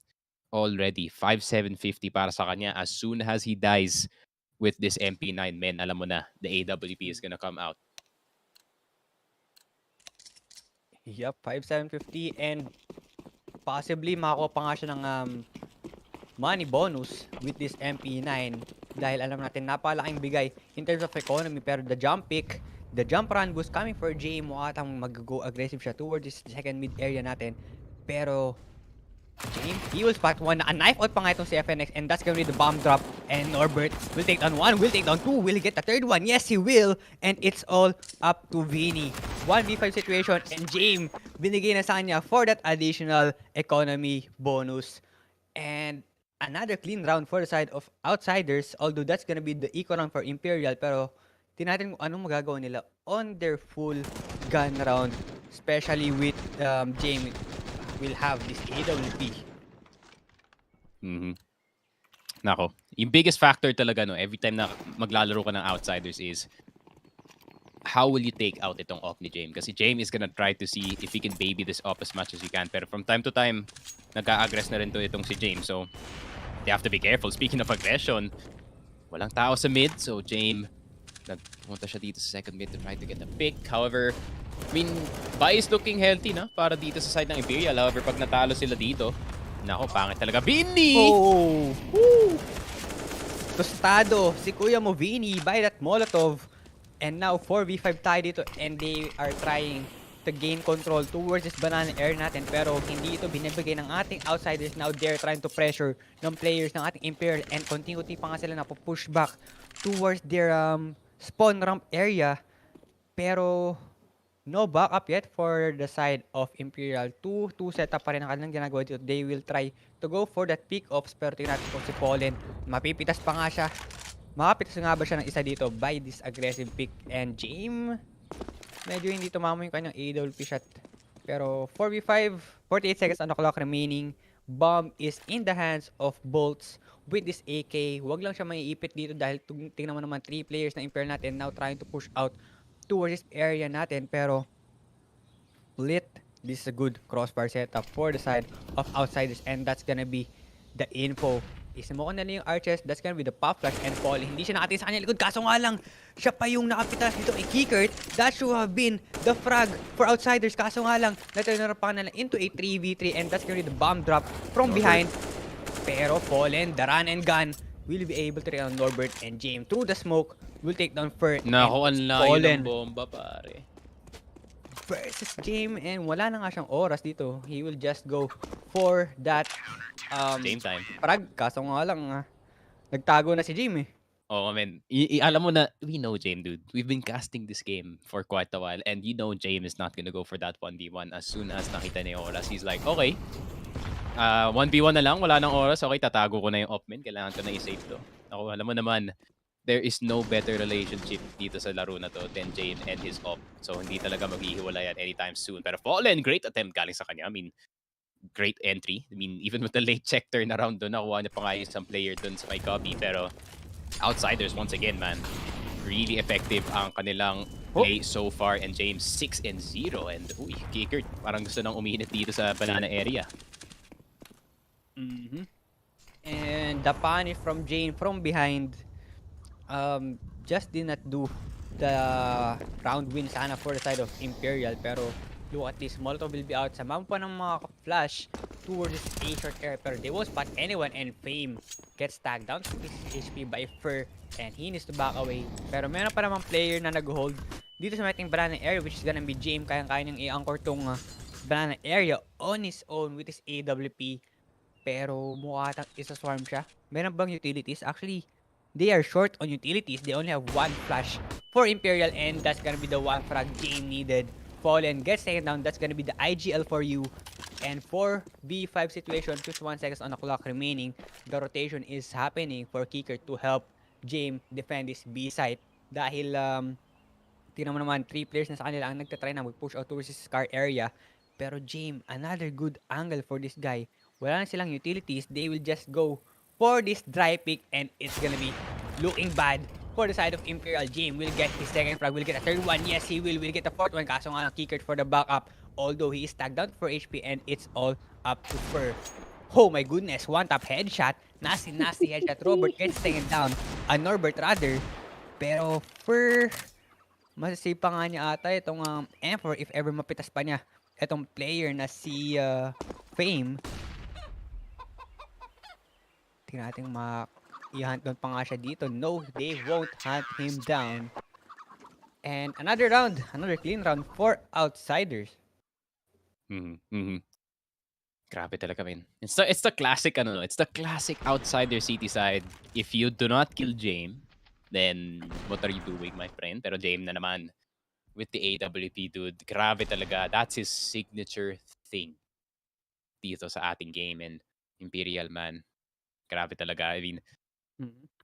already 5,750 para sa kanya. As soon as he dies with this MP9, men, alam mo na the AWP is gonna come out. Yup, 5,750, and possibly makakuha pa nga siya ng money bonus with this MP9 dahil alam natin napalaking bigay in terms of economy, pero the jump pick, the jump run boost coming for Jay, mukha atang mag-go aggressive siya towards this second mid area natin, pero Jay, he will spot one, a knife out pa nga itong si FNX, and that's gonna be the bomb drop, and Norbert will take down one, will take down two, will he get the third one? Yes, he will, and it's all up to Vinny. 1v5 situation, and James binigay na sa kanya for that additional economy bonus. And another clean round for the side of Outsiders, although that's gonna be the eco round for Imperial, pero tinatin kung anong magagawa nila on their full gun round, especially with James will have this AWP. Nako, yung biggest factor talaga no, every time na maglalaro ka ng Outsiders is how will you take out itong off ni James? Kasi James is gonna try to see if he can baby this off as much as he can. Pero from time to time, nagka-aggress na rin to itong si James. So, they have to be careful. Speaking of aggression, walang tao sa mid. So, James, nagpunta siya dito sa second mid to try to get a pick. However, I mean, Bai is looking healthy na para dito sa side ng Imperial. However, pag natalo sila dito, nako, pangit talaga. Vinny! Oh! Woo! Tostado si Kuya mo, Vinny, by that Molotov. And now 4v5 tayo dito, and they are trying to gain control towards this banana air natin, pero hindi ito binibigay ng ating Outsiders. Now they're trying to pressure ng players ng ating Imperial, and continue pa nga sila na push back towards their spawn ramp area, pero no backup yet for the side of Imperial. Two setup pa rin ang kanilang ginagawa dito. They will try to go for that pick-offs, pero tingnan natin kung si Fallen, mapipitas pa nga siya. Makapitas nga ba siya ng isa dito by this aggressive pick, and James medyo hindi tumama yung kanyang AWP shot. Pero 4v5, 48 seconds on the clock remaining. Bomb is in the hands of Bolts with this AK. Wag lang siya maiipit dito dahil tingnan mo naman 3 players na Imperial natin now trying to push out towards this area natin, pero split. This is a good crossbar setup for the side of Outsiders, and that's gonna be the info. Isimo ko na lang yung arches, that's gonna be the pop flash and fall. Hindi siya nakatingin sa kanya likod, kaso nga lang, siya pa yung nakapitas dito kay Kickert. That should have been the frag for Outsiders, kaso nga lang, na-turn pa nila into a 3v3, and that's gonna be the bomb drop from behind. Pero Fallen, the run and gun, will be able to take down Norbert, and James through the smoke will take down Fert. Nako, ang layo ng bomba, pare. Versus James, and wala na nga siyang oras dito. He will just go for that Same time. frag, kaso nga lang nagtago na si James Oh, man. Alam mo na, we know James, dude. We've been casting this game for quite a while, and you know James is not gonna go for that 1v1 as soon as nakita niya yung oras. He's like, okay, 1v1 na lang, wala nang oras. Okay, tatago ko na yung op-min. Kailangan ko na i-save to. Ako, alam mo naman, there is no better relationship dito sa laro na to than James and his op. So, hindi talaga maghihiwalay yan anytime soon. Pero Fallen, great attempt galing sa kanya. I mean, great entry. I mean, even with the late check turn around doon, nakuha niya pa nga isang player doon sa may copy. Pero Outsiders, once again, man, really effective ang kanilang play so far. And James 6-0. And, uy, Kickert, parang gusto nang uminit dito sa banana area. And the punish from Jane from behind just did not do the round win sana for the side of Imperial, pero look at this, Molotov will be out. Samahan pa ng mga flash towards this A short area, pero they won't spot anyone, and Fame gets tagged down to his HP by Fur, and he needs to back away. Pero meron pa namang player na nag-hold dito sa ating banana area, which is gonna be James. Kaya niyang i-anchor tong banana area on his own with his AWP, pero mukha atang isa-swarm siya. Meron bang utilities? Actually, they are short on utilities. They only have one flash for Imperial, and that's gonna be the one frag James needed. Fallen gets taken down. That's gonna be the IGL for you. And 4v5 situation, 51 seconds on the clock remaining. The rotation is happening for Kicker to help James defend this B site. Dahil, tingnan mo naman, 3 players na sa kanila ang nagtatry na mag-push out towards this scar area. Pero James, another good angle for this guy. Wala na silang utilities. They will just go for this dry pick, and it's gonna be looking bad for the side of Imperial. James will get his second frag, will get a third one. Yes, he will get the fourth one. Kaso nga lang, Kickert for the backup. Although he is tagged down for HP, and it's all up to Fur. Oh my goodness, one tap headshot. Nasty headshot. Robert gets taken down. Norbert rather. Pero Fur, masasave pa nga niya ata itong Emperor if ever mapitas pa niya itong player na si Fame. Tingnan natin i-hunt down pa nga siya dito. No, they won't hunt him down. And another round, another clean round for Outsiders. Grabe talaga, man. It's the classic, it's the classic Outsider City side. If you do not kill James, then what are you doing, my friend? Pero James na naman with the AWP, dude. Grabe talaga. That's his signature thing dito sa ating game. And Imperial, man. Grabe talaga. I mean,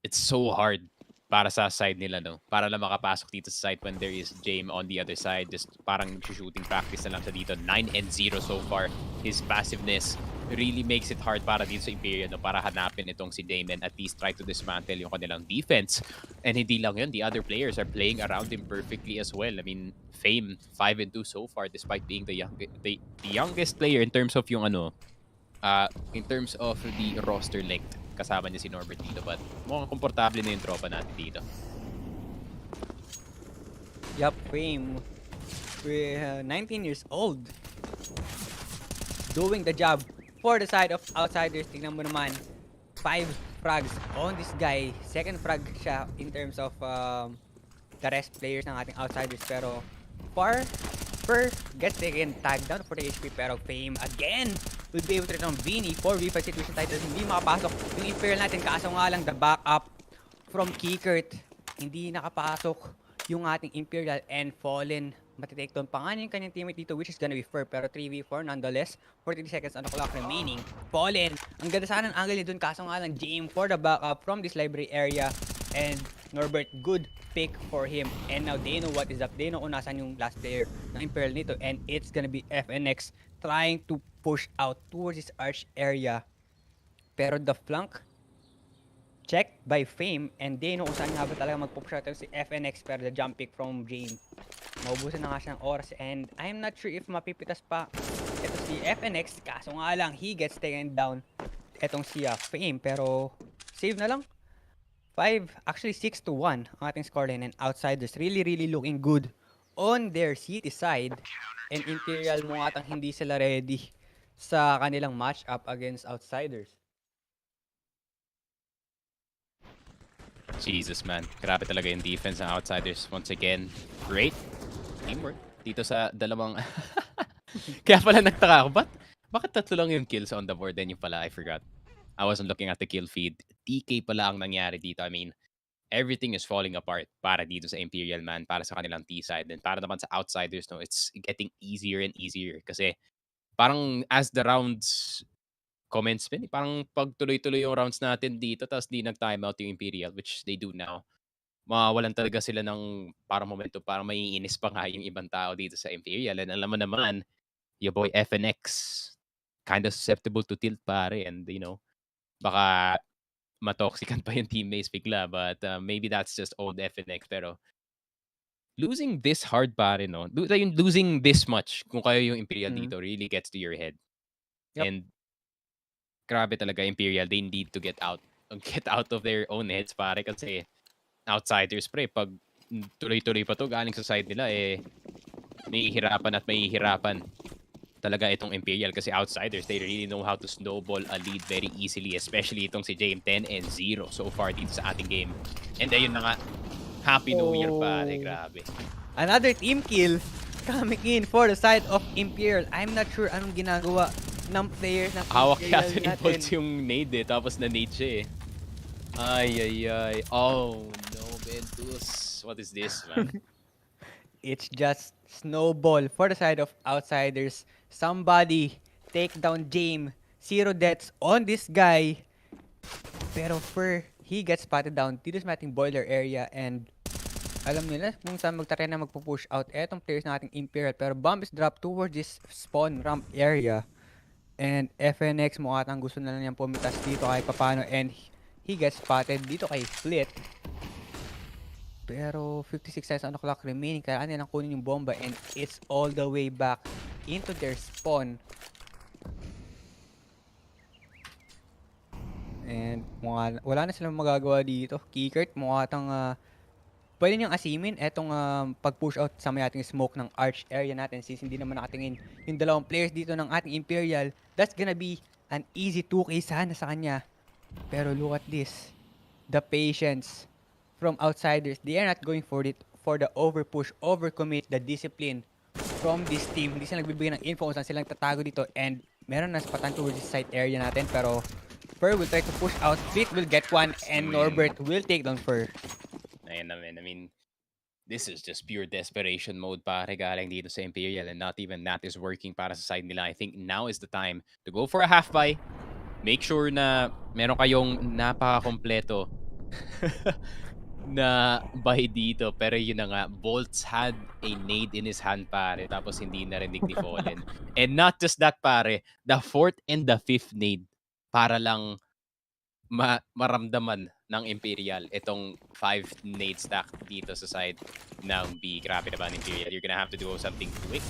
it's so hard para sa side nila, no? Para lang makapasok dito sa side when there is James on the other side. Just parang shooting practice na lang siya dito. 9-0 so far. His passiveness really makes it hard para dito sa Imperial, no? Para hanapin itong si James and at least try to dismantle yung kanilang defense. And hindi lang yun, the other players are playing around him perfectly as well. I mean, Fame 5-2 so far despite being the youngest player in terms of yung in terms of the roster length. Kasama niya si Norbert dito, but mukhang komportable na yung tropa natin dito. Yup, Fame. We're 19 years old. Doing the job for the side of Outsiders. Tingnan mo naman, 5 frags on this guy. Second frag siya in terms of the rest players ng ating Outsiders. Pero first gets taken tag down for the HP. Pero Fame again will be able to return Vini for V5 situation titles. Hindi makapasok yung Imperial natin. Kaso nga lang the backup from Kikert. Hindi nakapasok yung ating Imperial and Fallen. Matitake down pa nga yung kanyang teammate dito, which is gonna be Fur. Pero 3v4 nonetheless. 40 seconds on the clock remaining. Fallen. Ang ganda sana ng angle niya dun. Kaso nga lang James for the backup from this library area. And Norbert, good pick for him. And now they know what is up. They know kung nasan yung last player ng Imperial nito. And it's gonna be FNX trying to push out towards this arch area. Pero the flank checked by Fame. And they know kung saan nga ba talaga magpupush out si FNX. Pero the jump pick from James. Maubusan na nga siya ng oras. And I'm not sure if mapipitas pa ito si FNX. Kaso nga lang, he gets taken down. Etong si Fame. Pero save na lang. 6-1 ang ating scoreline, and Outsiders really looking good on their city side. And Imperial mo atang hindi sila ready sa kanilang matchup against Outsiders. Jesus, man. Grabe talaga yung defense ng Outsiders. Once again, great teamwork dito sa dalawang... Kaya pala nagtaka ako, bakit tatlo lang yung kills on the board? Then yung pala, I forgot. I wasn't looking at the kill feed. TK pala ang nangyari dito. I mean, everything is falling apart para dito sa Imperial, man, para sa kanilang T-side. And para naman sa Outsiders, no, it's getting easier and easier. Kasi parang as the rounds commence, parang pagtuloy-tuloy yung rounds natin dito, tapos di nag-timeout yung Imperial, which they do now. Mawalan talaga sila ng parang momento, parang maiinis pa nga yung ibang tao dito sa Imperial. And alam mo naman, your boy FNX, kind of susceptible to tilt, pare. And, you know, baka matoxican pa yung teammates bigla, but maybe that's just old FNX. Pero losing this hard, pare, no? Losing this much, kung kayo yung Imperial dito, really gets to your head. Yep. And grabe talaga Imperial, they need to get out of their own heads, pare, kasi Outsiders, pre, pag tuloy-tuloy pa to galing sa side nila, may hihirapan talaga itong Imperial, kasi Outsiders, they really know how to snowball a lead very easily, especially itong si James. 10-0 so far dito sa ating game. And ayun na nga, Happy New Year, pare. Grabe. Another team kill coming in for the side of Imperial. I'm not sure anong ginagawa ng players ng Hawak Imperial yata ni Bolts yung nade, tapos na-nade siya Ay. Oh no, Ventus. What is this, man? It's just snowball for the side of Outsiders. Somebody take down James. 0 deaths on this guy. Pero he gets spotted down dito sa ating boiler area, and alam nila kung saan magtry na magpo-push out etong players ng ating Imperial. Pero bomb is dropped towards this spawn ramp area. And FNX mo atang gusto na lang niyang pumitas dito kahit papano, and he gets spotted dito kay Flit. Pero 56 seconds on the clock remaining. Kailangan nilang kunin yung bomba, and it's all the way back into their spawn. And wala na silang magagawa dito. Kikert, mukha atang pwede niyang asimin etong pag-push out sa may ating smoke ng arch area natin, since hindi naman nakatingin yung dalawang players dito ng ating Imperial. That's gonna be an easy 2K sana sa kanya. Pero look at this. The patience from outsiders. They are not going for it, for the overpush, overcommit, the discipline from this team. Hindi sila nagbibigay ng info kung saan silang tatago dito. And meron na spatan towards the side area natin. Pero Fur will try to push out. Fleet will get one. And Norbert will take down Fur. Ayun naman. I mean, this is just pure desperation mode pare galing dito sa Imperial, and not even that is working para sa side nila. I think now is the time to go for a half buy. Make sure na meron kayong napaka-kompleto na buy dito. Pero yun na nga, Bolts had a nade in his hand pare, tapos hindi narinig ni Fallen. And not just that pare, the fourth and the fifth nade para lang maramdaman ng Imperial itong 5 nade stack dito sa side ng B. Grabe naman Imperial. You're gonna have to do something quick.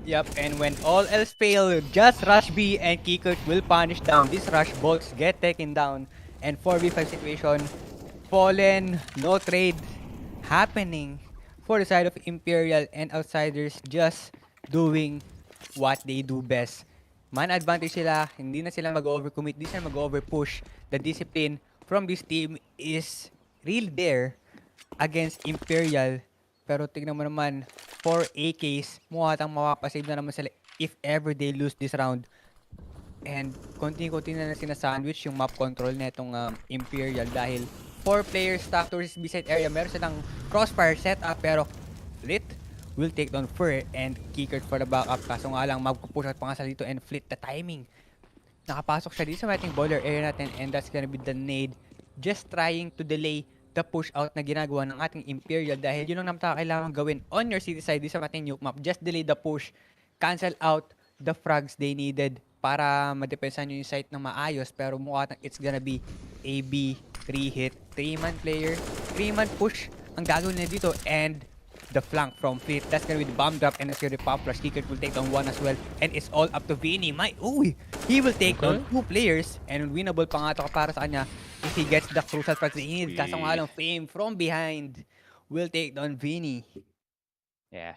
Yep, and when all else fail, just rush B and Kikert will punish down. This rush, Bolts get taken down. And 4v5 situation, Fallen, no trade happening for the side of Imperial, and outsiders just doing what they do best. Man advantage sila, hindi na sila mag-overcommit, hindi sila mag-overpush. The discipline from this team is real there against Imperial. Pero tignan mo naman, 4 AKs, mukha tang mapapasave na naman sila if ever they lose this round. And konti-konti na sinasandwich yung map control na itong Imperial dahil 4 players stacked towards beside area. Meron silang crossfire setup pero Fleet will take down Fur and Kikert for the backup. Kaso nga lang, magpupush out pa nga sa dito and Fleet the timing. Nakapasok siya dito sa ating boiler area natin, and that's gonna be the nade. Just trying to delay the push out na ginagawa ng ating Imperial dahil yun ang kailangan gawin on your city side sa ating nuke map. Just delay the push, cancel out the frags they needed para madepensa nyo yung site ng maayos. Pero mukha it's gonna be AB 3 hit, 3-man player, 3-man push ang gagawin na dito, and the flank from Fleet. That's gonna be the bomb drop, and that's gonna be pop flash. Kikert will take down one as well, and it's all up to Vinny. He will take down 2 players, and winnable pa nga ito para sa kanya if he gets the crucial frags he needs. Kaso nga lang, Fame from behind will take down Vinny. Yeah.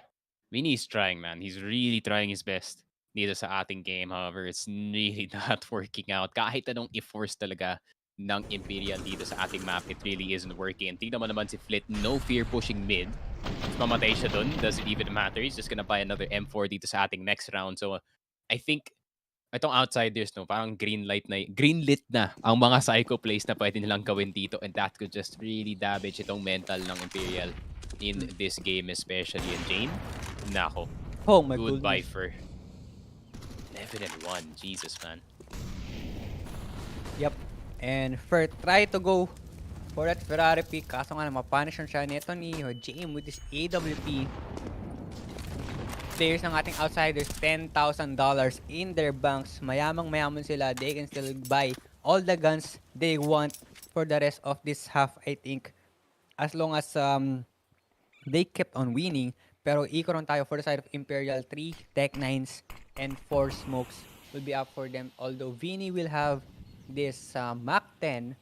Vinny's trying, man. He's really trying his best dito sa ating game. However, it's really not working out. Kahit anong i-force talaga ng Imperial dito sa ating map, it really isn't working. And tingnan mo naman si Flit, no fear pushing mid. Mamatay siya dun. Doesn't even matter. He's just gonna buy another M4 dito sa ating next round. So, I think itong outsiders, no, parang greenlit na ang mga psycho plays na pwede nilang gawin dito, and that could just really damage itong mental ng Imperial in this game, especially. And Jane, nako. Oh my goodbye goodness. for 11 and 1. Jesus, man. Yep. And Fur try to go for that Ferrari pick. Kaso nga na mapunish siya nito ni Jame with this AWP. Players ng ating outsiders, $10,000 in their banks. Mayamang-mayaman sila. They can still buy all the guns they want for the rest of this half, I think. As long as they kept on winning. Pero ikaw ron tayo for the side of Imperial. 3 Tech 9s and 4 smokes will be up for them. Although Vinny will have this Mach 10.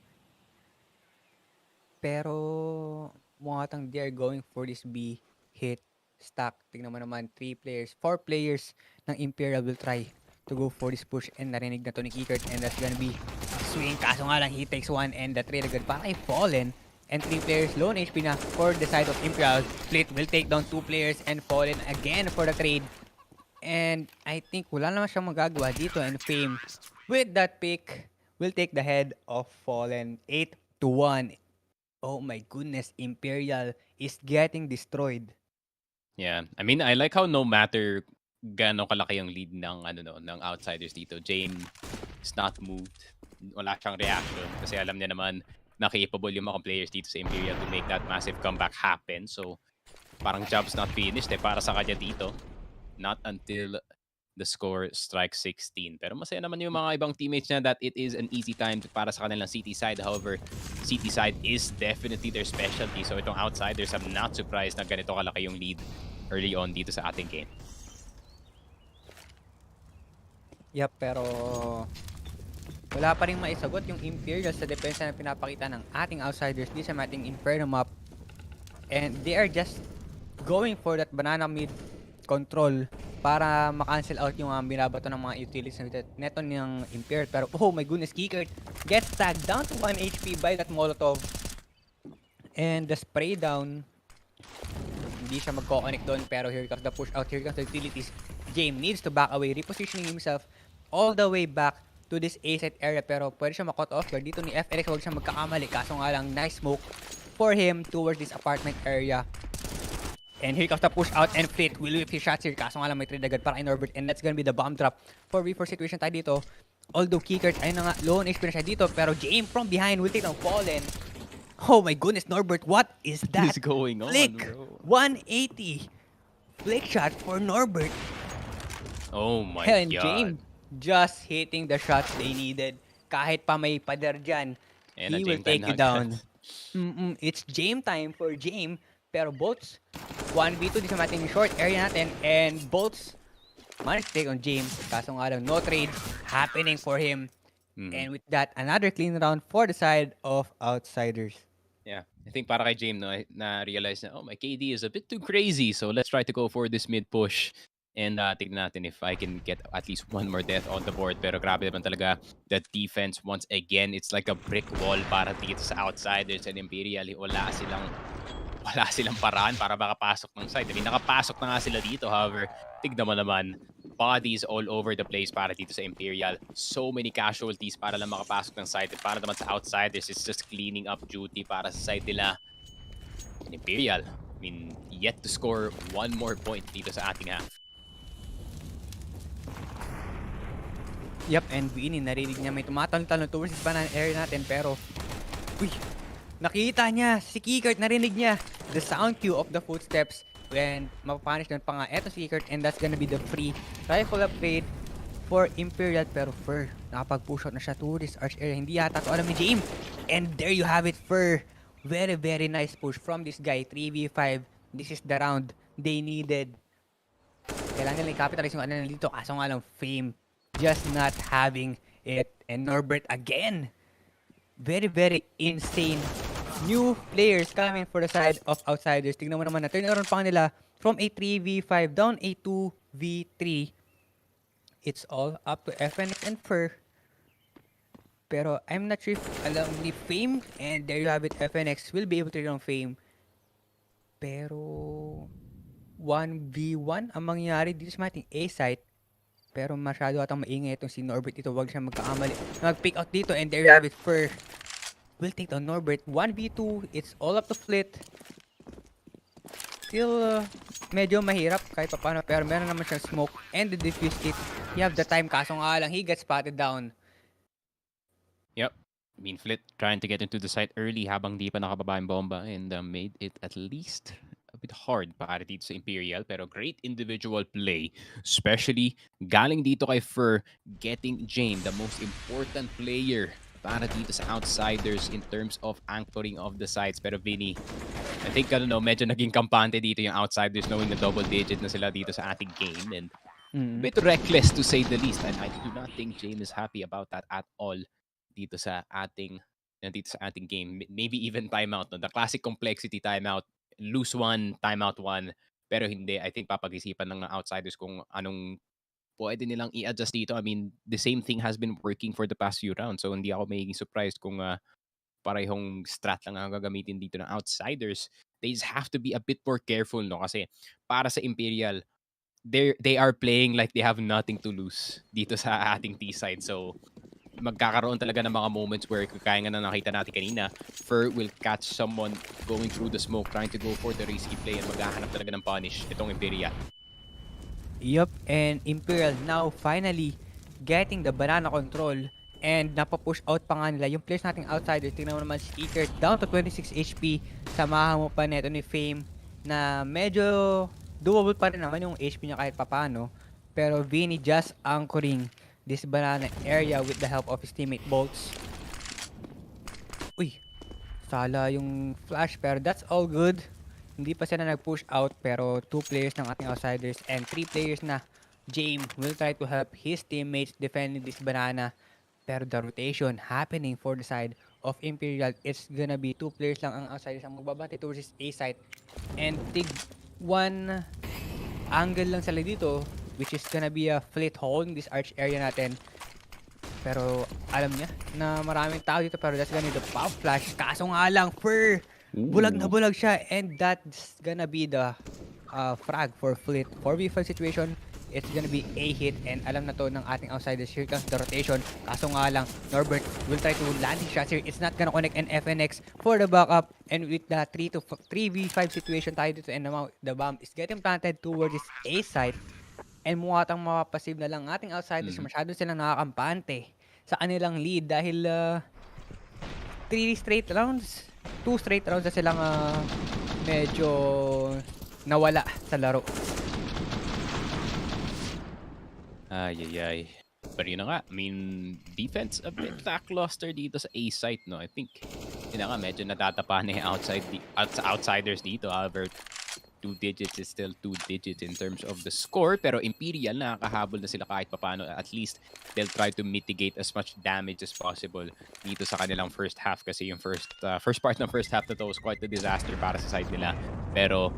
Pero mukhang they're going for this B hit stack. Tingnan mo naman, 4 players ng Imperial will try to go for this push, and narinig na to ni Kikert, and that's gonna be swing. Kaso nga lang, he takes one, and the trade agad para kay Fallen, and 3 players lone HP na for the side of Imperial. Split will take down 2 players and Fallen again for the trade, and I think wala naman siyang magagawa dito, and Fame with that pick will take the head of Fallen 8-1. Oh my goodness, Imperial is getting destroyed. Yeah, I mean, I like how no matter gaano kalaki yung lead ng ng outsiders dito, Jane is not moved. Wala siyang reaction kasi alam niya naman na capable yung mga players dito sa Imperial to make that massive comeback happen. So, parang job's not finished para sa kanya dito. Not until the score strikes 16. Pero masaya naman yung mga ibang teammates niya that it is an easy time para sa kanilang city side. However, city side is definitely their specialty. So itong outsiders, I'm not surprised na ganito kalaki yung lead early on dito sa ating game. Yep, pero wala pa rin maisagot yung Imperial sa depensa na pinapakita ng ating outsiders dito sa ating Inferno map. And they are just going for that banana mid control para ma-cancel out yung binabato ng mga utilities neto ng Imperial. Pero oh my goodness, Kickert gets tagged down to 1 HP by that Molotov. And the spray down, hindi siya magko-connect doon, pero here comes the push out, here comes the utilities. James needs to back away, repositioning himself all the way back to this A-site area, pero pwede siya ma-cut off guard dito ni FNX. Huwag siya magkakamali, kaso nga lang nice smoke for him towards this apartment area. And here comes the push out, and Flit will whip his shots here, kaso nga lang may trade agad para kay Norbert, and that's gonna be the bomb drop for V4 situation tayo dito. Although Kickert ay na nga, low on HP na siya dito, pero James from behind will take down Fallen. Oh my goodness, Norbert, what is that? What is going on, Flick, bro? 180 flick shot for Norbert. Oh my And god. James just hitting the shots they needed. Kahit pa may pader dyan, And he will take you down. It's James time for James, pero Bolts 1v2 di sa mating short area natin, and Bolts managed to take on James. Kaso nga lang, no trade happening for him. And with that, another clean round for the side of Outsiders. Yeah, I think para kay James, no, na-realize na, oh, my KD is a bit too crazy, so let's try to go for this mid push. And tignan natin if I can get at least one more death on the board. Pero grabe naman talaga the defense once again. It's like a brick wall para dito sa Outsiders and Imperial. Wala silang paraan para makapasok ng side. I mean, nakapasok na nga sila dito. However, tignan mo naman, bodies all over the place para dito sa Imperial. So many casualties para lang makapasok ng side. At para naman sa Outsiders, it's just cleaning up duty para sa side nila. And Imperial, I mean, yet to score one more point dito sa ating half. Yep, and Vinny, narinig niya may tumatalon-talon towards this banana area natin, pero uy, nakita niya, si Kickert, narinig niya the sound cue of the footsteps, and mapapunish doon pa nga eto si Kickert, and that's gonna be the free rifle upgrade for Imperial. Pero Fur, nakapag-push out na siya towards this arch area, hindi yata to alam ni James, and there you have it, Fur. Very, very nice push from this guy, 3v5. This is the round they needed. Kailangan nila i-capitalize yung ano dito, kaso nga lang Fame just not having it. And Norbert again, very, very insane new players coming for the side of Outsiders. Tignan mo naman na turnaround pa nila from a 3v5 down a 2v3. It's all up to FNX and Fur. Pero I'm not sure if alam ni Fame, and there you have it, FNX will be able to run Fame. Pero 1v1 ang mangyayari dito sa ating A-site. Pero masyado atang maingay itong si Norbert dito. Huwag siya magkakamali. Mag-pick out dito, and there you have it, Fur will take down Norbert. 1v2. It's all up to Flit. Still, medyo mahirap kahit paano. Pero meron naman siyang smoke and the defuse kit. You have the time. Kaso nga lang, he gets spotted down. Yep. I mean, Flit trying to get into the site early habang di pa nakababa yung bomba, and made it at least a bit hard para dito sa Imperial. Pero great individual play, especially galing dito kay Fur, getting James, the most important player para dito sa Outsiders in terms of anchoring of the sites. Pero Vinny, I think, I don't know, medyo naging kampante dito yung Outsiders, knowing na double digit na sila dito sa ating game, and a bit reckless to say the least. And I do not think James is happy about that at all dito sa ating game. Maybe even timeout, no? The classic complexity timeout, lose one, timeout one. Pero hindi, I think papag-isipan ng Outsiders kung anong pwede nilang i-adjust dito. I mean, the same thing has been working for the past few rounds. So hindi ako magiging surprised kung parehong strat lang ang gagamitin dito ng Outsiders. They just have to be a bit more careful, no? Kasi para sa Imperial, they are playing like they have nothing to lose dito sa ating T-side. So magkakaroon talaga ng mga moments where kaya nga na nakita natin kanina, Fur will catch someone going through the smoke, trying to go for the risky play, and maghahanap talaga ng punish itong Imperial. Yup, and Imperial now finally getting the banana control, and napapush out pa nga nila yung players nating Outsiders. Tingnan mo naman si Kickert down to 26 HP. Samahan mo pa neto ni Fame na medyo doable pa rin naman yung HP niya kahit papano. Pero Vinny just anchoring this banana area with the help of his teammate Bolts. Uy, sala yung flash, pero that's all good. Hindi pa sila nag-push out, pero 2 players ng ating Outsiders and 3 players na James will try to help his teammates defending this banana. Pero the rotation happening for the side of Imperial, it's gonna be 2 players lang ang Outsiders ang magbabati towards his A side. And tig 1 angle lang sila dito which is gonna be a Fleet holding this arch area natin. Pero alam niya na maraming tao dito, pero that's gonna be the pop flash. Kaso nga lang, bulag na bulag siya, and that's gonna be the frag for Fleet. 4v5 situation, it's gonna be a hit, and alam na to ng ating outsiders. Here comes the rotation. Kaso nga lang, Norbert will try to land his shots here. It's not gonna connect, and FNX for the backup. And with the 3v5 situation tayo dito, and the bomb is getting planted towards this A site. And mukha tang mapapasive na lang ating outsiders. Masyado silang nakakampante sa kanilang lead dahil 2 straight rounds na silang medyo nawala sa laro. Ay. Pero yun na nga, I mean, defense a bit lackluster dito sa A site, no? I think, yun na nga, medyo natatapa na yung outsiders dito. However, 2 digits is still 2 digits in terms of the score. Pero Imperial, nakakahabol na sila kahit papano. At least, they'll try to mitigate as much damage as possible dito sa kanilang first half. Kasi yung first part ng first half na to was quite a disaster para sa side nila. Pero,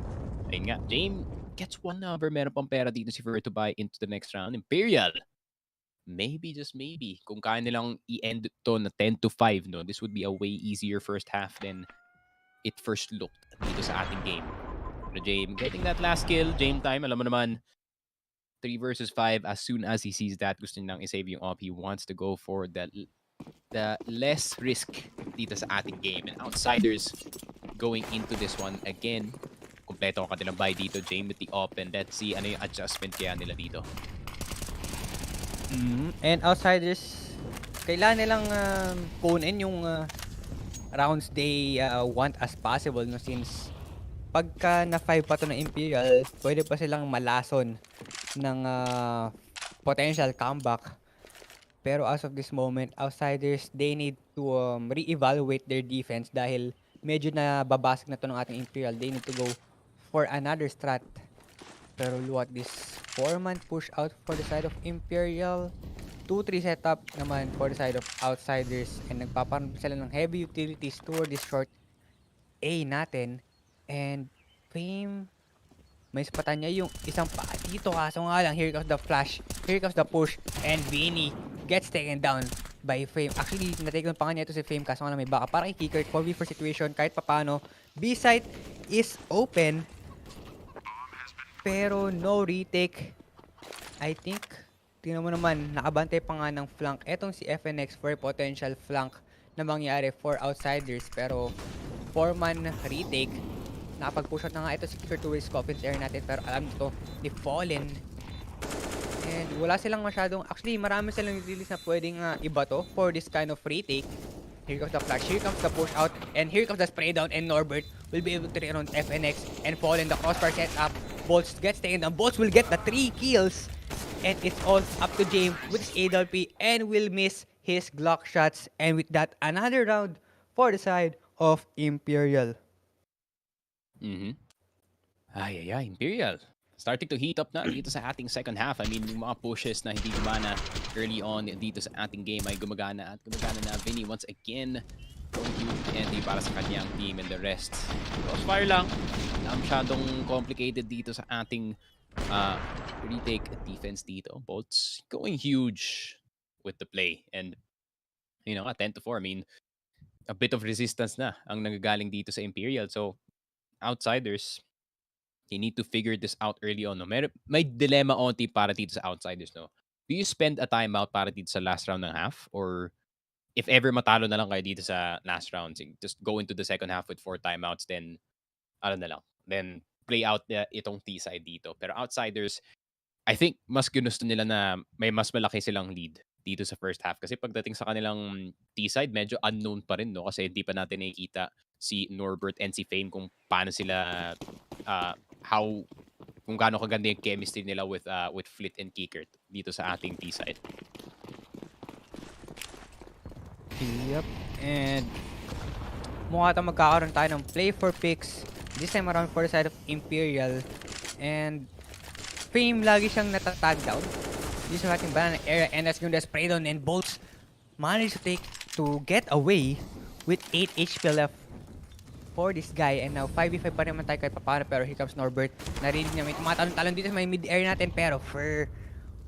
ayun nga, James gets one number. Meron pang pera dito si Fer to buy into the next round. Imperial, maybe, just maybe, kung kaya nilang i-end to na 10-5, no, this would be a way easier first half than it first looked dito sa ating game. Pero James getting that last kill, James time, alam mo naman, 3 versus 5, as soon as he sees that, gusto niyang i-save yung op, he wants to go for the less risk dito sa ating game. And outsiders going into this one again, kompleto ang kanilang buy dito, James with the op, and let's see ano yung adjustment kaya nila dito. And outsiders, kailangan nilang kunin yung rounds they want as possible, no, since pagka na 5 pa to ng Imperial, pwede pa silang malason ng potential comeback. Pero as of this moment, outsiders, they need to re-evaluate their defense dahil medyo na babasag na to ng ating Imperial. They need to go for another strat. Pero look at this 4-man push out for the side of Imperial. 2-3 setup naman for the side of outsiders. And nagpaparoon sila ng heavy utilities toward this short A natin. And Fame, may spatan niya yung isang pa dito. Kaso nga lang, here comes the flash. Here comes the push. And Vinny gets taken down by Fame. Actually, natikon pa nga niya ito si Fame. Kaso nga lang may baka. Parang i-kicker 4v4 situation. Kahit papano, B-site is open. Pero no retake. I think, tingnan mo naman, nakabantay pa nga ng flank. Etong si FNX for potential flank na mangyari for outsiders. Pero 4-man retake. Nakapag-push out na nga ito si Kicker to his coffins air natin. Pero alam nito, ni Fallen. And wala silang masyadong, actually marami silang release na pwedeng iba to for this kind of retake. Here comes the flash, here comes the push out, and here comes the spray down, and Norbert will be able to run FNX and Fallen. The crossbar set up. Bolts gets taken down. Bolts will get the 3 kills. And it's all up to James with his AWP and will miss his Glock shots. And with that, another round for the side of Imperial. Ay, Imperial. Starting to heat up na dito sa ating second half. I mean, yung mga pushes na hindi gumana early on dito sa ating game ay gumagana. At gumagana na Vinny once again. Going huge entry para sa kanyang team and the rest. Crossfire lang. Masyadong complicated dito sa ating retake defense dito. Bolts going huge with the play. And, you know, 10-4. I mean, a bit of resistance na ang nagagaling dito sa Imperial. So, outsiders, they need to figure this out early on. No? May dilemma onti para dito sa outsiders. No? Do you spend a timeout para dito sa last round ng half? Or if ever matalo na lang kayo dito sa last round, just go into the second half with 4 timeouts, then ano na lang. Then play out itong T-side dito. Pero outsiders, I think mas ginusto nila na may mas malaki silang lead dito sa first half. Kasi pagdating sa kanilang T-side, medyo unknown pa rin, no? Kasi hindi pa natin nakikita si Norbert and si Fame kung paano sila, kung gaano kaganda yung chemistry nila with Flit and Kicker dito sa ating T-side. Yep, and mukha tayong magkakaroon tayo ng play for picks this time around for the side of Imperial. And Fame lagi siyang natatag down dito sa ating banana area, and that's yung the spray down, and Bolts managed to get away with 8 HP left. for this guy. And now 5v5 pa naman tayo kahit papano, pero here comes Norbert. Narinig niya may tumatalon-talon dito sa may mid-air natin, pero Fur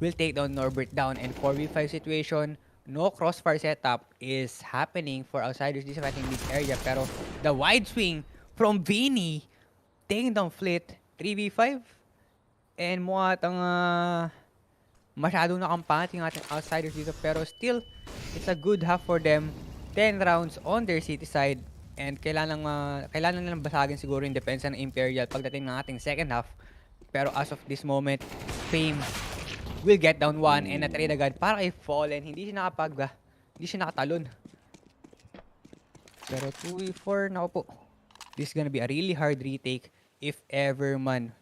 will take down Norbert down. And 4v5 situation, no crossfire setup is happening for Outsiders. This is fighting mid-area, pero the wide swing from Vinny taking down Flit. 3v5. And mukha atang masyadong nakampante yung ating Outsiders dito, pero still, it's a good half for them. 10 rounds on their city side, and kailangan nilang basagin siguro yung depensa ng Imperial pagdating ng ating second half. Pero as of this moment, Fame will get down one and na-trade agad para kay Fallen. Hindi siya nakatalon. Pero 2v4, naku po. This is gonna be a really hard retake if ever man.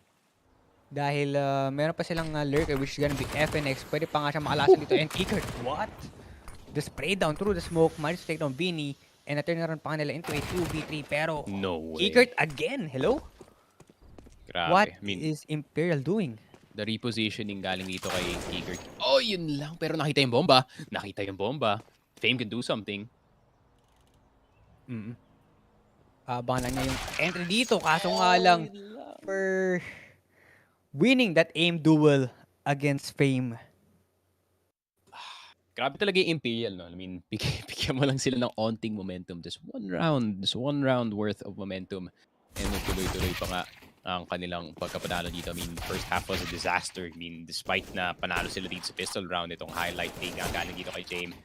Dahil meron pa silang lurker which is gonna be FNX. Pwede pa nga siya makalasan dito. And Kicker, what? The spray down through the smoke. Managed to take down Vinny. And na-turn na rin pa nila into a 2v3. Pero No way. Kicker again. Hello? Grabe. What I mean, is Imperial doing? the repositioning galing dito kay Kicker. Oh, yun lang. Pero nakita yung bomba. Fame can do something. Abangan lang niya yung entry dito. Kaso nga lang, for winning that aim duel against Fame. Grabe talaga yung Imperial, no? I mean, bigyan mo lang sila ng onting momentum. Just one round worth of momentum. And tuloy-tuloy pa nga ang kanilang pagkapanalo dito. I mean, first half was a disaster. I mean, despite na panalo sila dito sa pistol round, itong highlight thing nga galing dito kay James,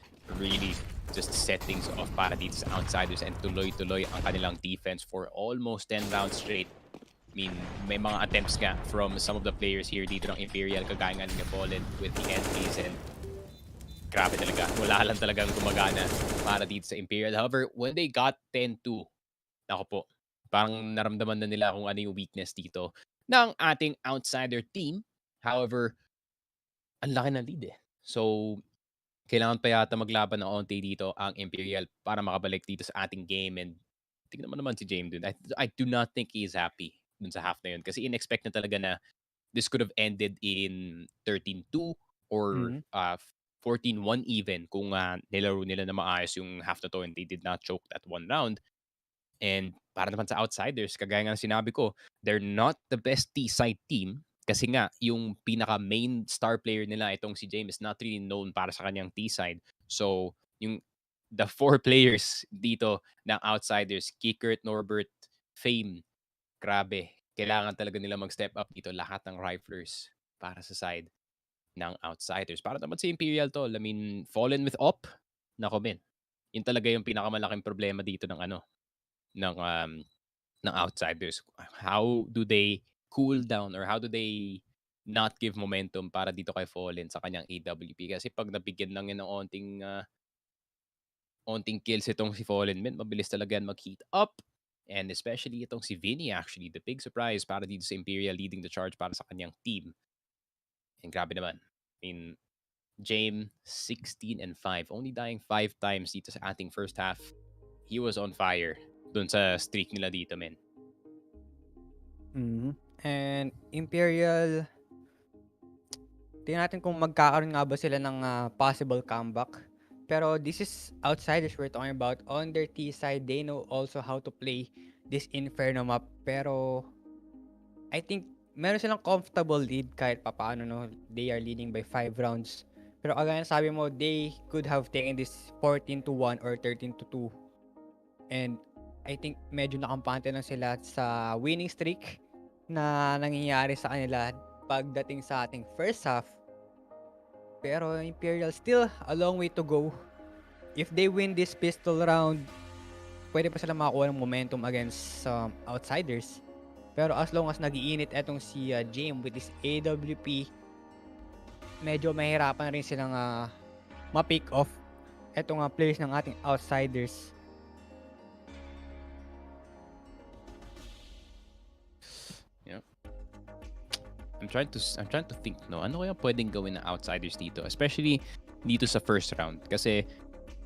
really just set things off para dito sa Outsiders, and tuloy-tuloy ang kanilang defense for almost 10 rounds straight. I mean, may mga attempts nga from some of the players here dito ng Imperial, kagaya nga ni Fallen with the entries, and grabe talaga. Wala lang talagang gumagana para dito sa Imperial. However, when they got 10-2, nako po, parang naramdaman na nila kung ano yung weakness dito ng ating Outsider team. However, ang laki ng lead eh. So, kailangan pa yata maglaban ng onti dito ang Imperial para makabalik dito sa ating game. And tignan mo naman si James dun. I do not think he is happy dun sa half na yun. Kasi in-expect na talaga na this could have ended in 13-2 or 14-1 even kung nilaro nila na maayos yung half na to and they did not choke that one round. And para naman sa Outsiders, kagaya nga sinabi ko, they're not the best T-side team kasi nga yung pinaka-main star player nila, itong si James, is not really known para sa kanyang T-side. So, the 4 players dito ng Outsiders, Kickert, Norbert, Fame, grabe. Kailangan talaga nila mag-step up dito lahat ng riflers para sa side ng Outsiders. Para naman si Imperial to, I mean, Fallen with op, nako men. Yun talaga yung pinakamalaking problema dito ng ng Outsiders. How do they cool down or how do they not give momentum para dito kay Fallen sa kanyang AWP? Kasi pag nabigyan lang yan ng onting kills itong si Fallen, men, mabilis talaga yan mag-heat up. And especially itong si Vinny, actually, the big surprise para dito sa Imperial leading the charge para sa kanyang team. And grabe naman. I mean, James, 16-5. Only dying 5 times dito sa ating first half. He was on fire dun sa streak nila dito, men. And Imperial, tingnan natin kung magkakaroon nga ba sila ng possible comeback. Pero this is Outsiders we're talking about. On their T side, they know also how to play this Inferno map. Pero I think meron silang comfortable lead kahit papaano, no? They are leading by 5 rounds. Pero agad sabi mo, they could have taken this 14-1 or 13-2. And I think medyo nakampante lang sila sa winning streak na nangyayari sa kanila pagdating sa ating first half. Pero Imperial still a long way to go. If they win this pistol round, pwede pa sila makakuha ng momentum against Outsiders. Pero as long as nag-iinit etong si James with his AWP, medyo mahirapan rin silang ma-pick off etong players ng ating Outsiders. Yeah. I'm trying to think, no, ano kaya pwedeng gawin ng Outsiders dito, especially dito sa first round. Kasi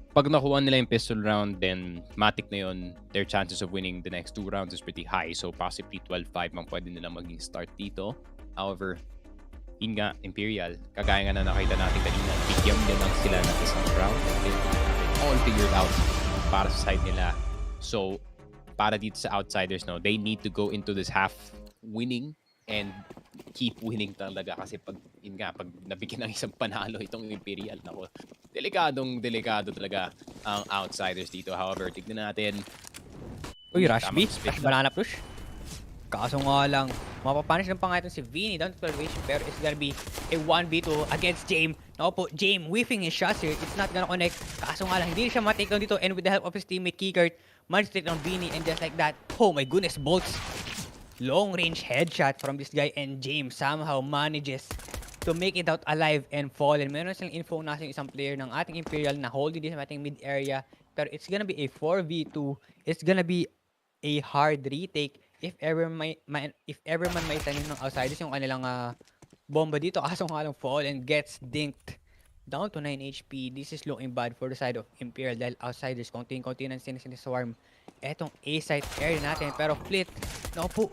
pag nakuha nila yung pistol round, then matik na yun, their chances of winning the next 2 rounds is pretty high. So possibly 12-5 man pwede nila maging start dito. However, yun nga, Imperial, kagaya nga na nakita natin kanina, bigyan nila lang sila ng isang round and all figured out para sa side nila. So, para dito sa outsiders, no, they need to go into this half winning and keep winning talaga kasi pag nabigyan ng isang panalo itong Imperial, nako, delikado talaga ang outsiders dito. However, tignan natin. Uy, rush B. Tamang split Rush lang. banana push. Kaso nga lang, mapapunish ng pa nga itong si Vinny down to 12 pero it's gonna be a 1v2 against James. Naku po, James whiffing his shots here. It's not gonna connect. Kaso nga lang, hindi siya ma-take down dito and with the help of his teammate Kikert, managed to take down Vinny and just like that, oh my goodness, bolts. Long range headshot from this guy and James somehow manages to make it out alive and fallen. Meron silang info na isang player ng ating Imperial na holding this ating mid area pero it's gonna be a 4v2. It's gonna be a hard retake if ever man may tanim ng outsiders yung kanilang bomba dito. Kaso nga lang Fallen gets dinked down to 9 HP. This is looking bad for the side of Imperial dahil outsiders konting-konti na siniswarm etong A-site area natin. Pero Flit, naku po,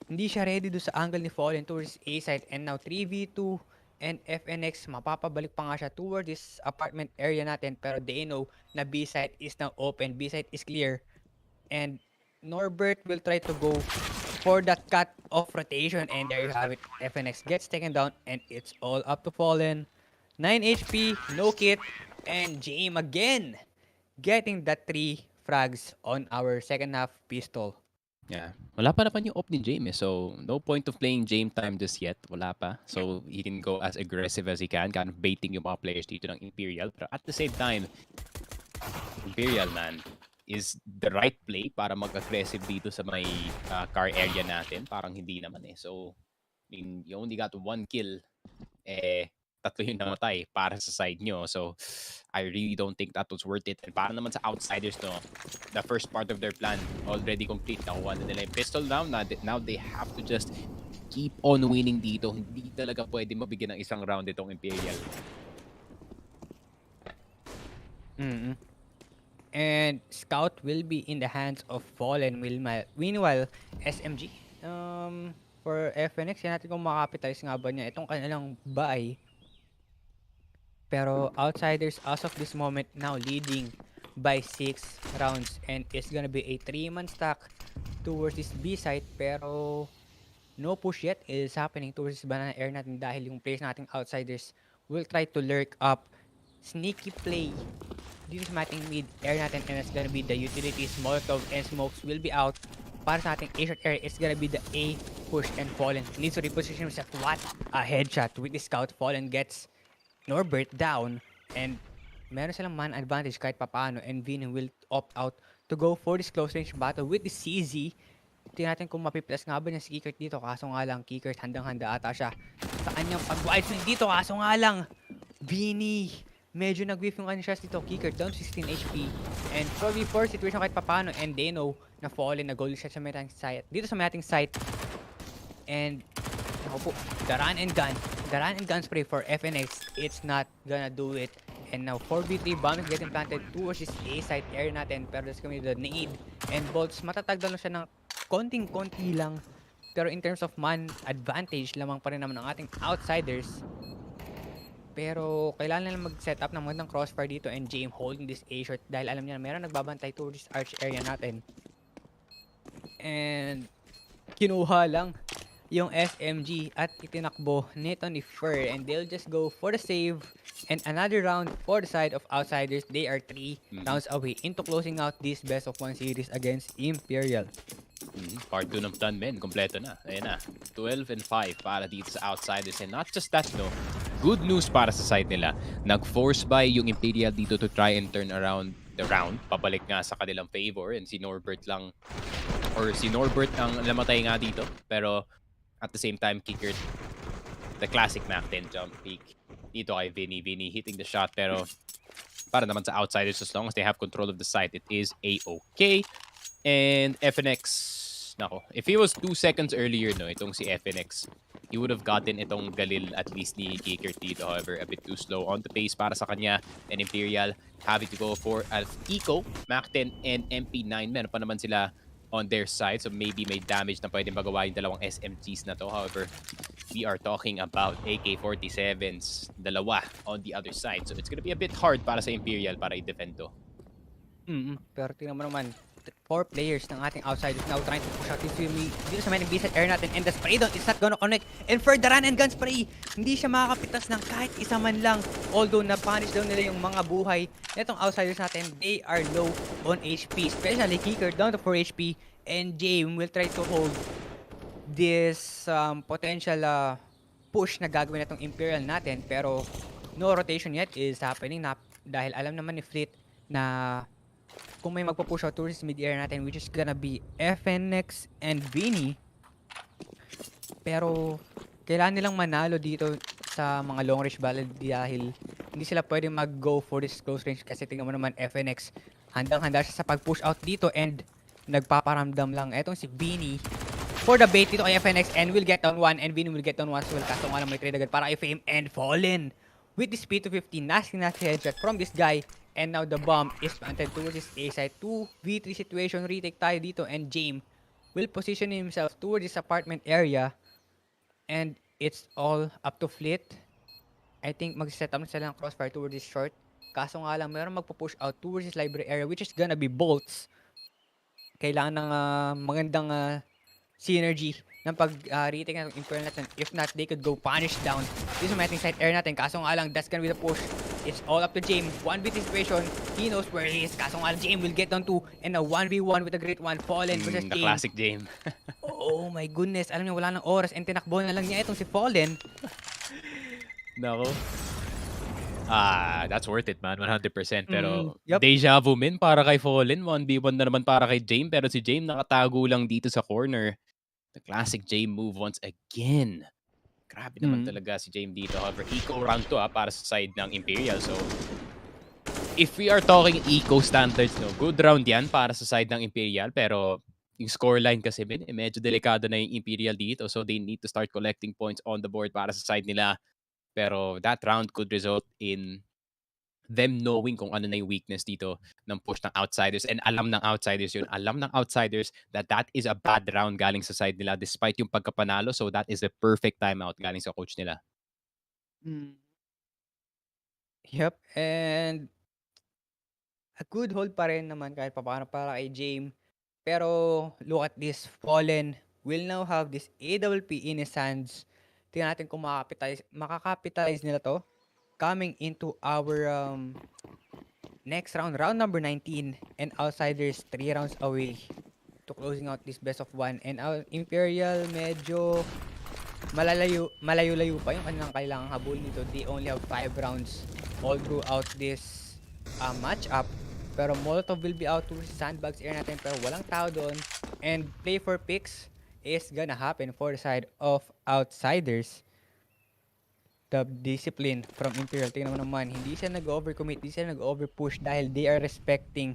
hindi siya ready do sa angle ni Fallen towards A-site and now 3v2 and FNX mapapabalik pa nga siya towards this apartment area natin pero they know na B-site is now open, B-site is clear and Norbert will try to go for the cut off rotation and there you have it. FNX gets taken down and it's all up to Fallen. 9 HP, no kit, and James again getting the 3 frags on our second half pistol. Yeah. Wala pa naman yung op ni James, so no point of playing James time just yet. Wala pa. So he can go as aggressive as he can, kind of baiting yung mga players dito ng Imperial. Pero at the same time, Imperial, man, is the right play para mag-aggressive dito sa may car area natin. Parang hindi naman eh. So, I mean, you only got 1 kill. Tatlo yung namatay para sa side nyo. So, I really don't think that was worth it. And para naman sa outsiders, no, the first part of their plan already complete. Nakuha na nila yung pistol round. Now they have to just keep on winning dito. Hindi talaga pwede mabigyan ng isang round itong Imperial. And Scout will be in the hands of Fallen. Meanwhile, SMG, for FNX, yan natin kung makapitalize nga ba niya itong kanilang buy. Pero outsiders as of this moment now leading by 6 rounds and it's gonna be a 3-man stack towards this B site pero no push yet is happening towards this banana air natin dahil yung players nating outsiders will try to lurk up. Sneaky play dito sa ating mid air natin and it's gonna be the utilities, Molotov and smokes will be out. Para sa ating A-shot air, it's gonna be the A push and Fallen needs to reposition himself. What a headshot with the scout. Fallen gets Norbert down and meron silang man advantage kahit papaano and Vini will opt out to go for this close range battle with the CZ. Tingnan natin kung mapiplas nga ba niya si Kikert dito. Kaso nga lang, Kikert handang-handa ata siya sa kanyang pag-wide swing dito. Kaso nga lang, Vini medyo nag-whiff yung kanyang shots dito. Kikert down to 16 HP and 4v4 situation kahit papaano and they know na Fallen na goal shot sa may ating site. Dito sa may ating site and ako po, the run and gun spray for FNX, it's not gonna do it. And now 4v3 bomb is getting planted towards this A side area natin pero that's gonna be the nade and bolts. Matatagdan lang siya ng konting-konti lang pero in terms of man advantage lamang pa rin naman ng ating outsiders. Pero kailangan nila mag-set up ng magandang crossfire dito and James holding this A short dahil alam niya na meron nagbabantay towards this arch area natin. And kinuha lang yung SMG at itinakbo nito ni Fer and they'll just go for the save and another round for the side of outsiders. They are 3 rounds away into closing out this best of 1 series against Imperial. Part 2 ng plan, men. Kompleto na. Ayan na. 12 and 5 para dito sa outsiders. And not just that, no. Good news para sa side nila. Nag-force buy yung Imperial dito to try and turn around the round. Pabalik nga sa kanilang favor. And si Norbert ang namatay nga dito. Pero at the same time, Kikert, the classic Mac 10 jump peak. Dito kay Vinny hitting the shot. Pero para naman sa outsiders, as long as they have control of the site, it is A-OK. And FNX, nako, if he was 2 seconds earlier, no, itong si FNX, he would have gotten itong Galil at least ni Kikert dito. However, a bit too slow on the pace para sa kanya. And Imperial having to go for Eco, Mac 10, and MP9. Meron pa naman sila on their side. So maybe may damage na pwede magawa yung dalawang SMGs na to. However, we are talking about AK-47s, dalawa on the other side. So it's gonna be a bit hard para sa Imperial para i-defend to. Pero tingnan mo naman, 4 players ng ating outsiders now trying to push out this dito sa may nag-B-side air natin, and the spray down is not gonna connect, and for the run and gun spray, hindi siya makakapitas ng kahit isa man lang, although na-punish daw nila yung mga buhay netong outsiders natin. They are low on HP, especially Kicker down to 4 HP, and James will try to hold this potential push na gagawin itong Imperial natin, pero no rotation yet is happening na, dahil alam naman ni Fleet na kung may magpo-push out towards mid-air natin, which is gonna be FNX and Vinny, pero kailangan nilang manalo dito sa mga long range battle dahil hindi sila pwedeng mag-go for this close range, kasi tingnan mo naman FNX handang-handa siya sa pag-push out dito and nagpaparamdam lang etong si Vinny for the bait dito kay FNX, and will get down one, and Vinny will get down one as well. Kaso nga lang may trade agad para kay Fame, and Fallen with the speed to 15, nasty headshot from this guy, and now the bomb is planted towards his A side. 2v3 situation, retake tayo dito, and James will position himself towards his apartment area, and it's all up to Fleet. I think mag-set up na sila ng crossfire towards this short, kaso nga lang meron magpo-push out towards his library area, which is gonna be bolts. Kailangan ng magandang synergy ng pag-retake ng Imperial natin. If not, they could go punish down this matching side air natin. Kaso nga lang, that's gonna be the push. It's all up to James. 1v3 situation. He knows where he is. Kaso nga lang, James will get down 2. And a 1v1 with a great one. Fallen versus The James. classic James. Oh my goodness. Alam niyo, wala nang oras. And tinakbo na lang niya itong si Fallen. Nako. That's worth it, man. 100%. Pero Yup. deja vu min para kay Fallen. 1v1 na naman para kay James. Pero si James nakatago lang dito sa corner. The classic James move once again. Grabe naman talaga si James dito. However, eco round to para sa side ng Imperial. So, if we are talking eco standards, no, good round yan para sa side ng Imperial. Pero yung scoreline kasi medyo delikado na yung Imperial dito. So, they need to start collecting points on the board para sa side nila. Pero that round could result in them knowing kung ano na yung weakness dito ng push ng outsiders, and alam ng outsiders yun. Alam ng outsiders that is a bad round galing sa side nila despite yung pagkapanalo, so that is a perfect timeout galing sa coach nila. Yep, and a good hold pa rin naman kahit papaano para kay James. Pero look at this, Fallen will now have this AWP in his hands. Tingnan natin kung makakapitalize nila to coming into our next round, round number 19, and outsiders 3 rounds away to closing out this best of 1. And our Imperial medyo malayo-layo pa yung kanilang kailangang habulin nito. They only have 5 rounds all throughout this matchup. Pero Molotov will be out towards sandbags air natin, pero walang tao doon. And play for picks is gonna happen for the side of outsiders. The discipline from Imperial, tingnan mo naman, hindi siya nag-overcommit, hindi siya nag-overpush dahil they are respecting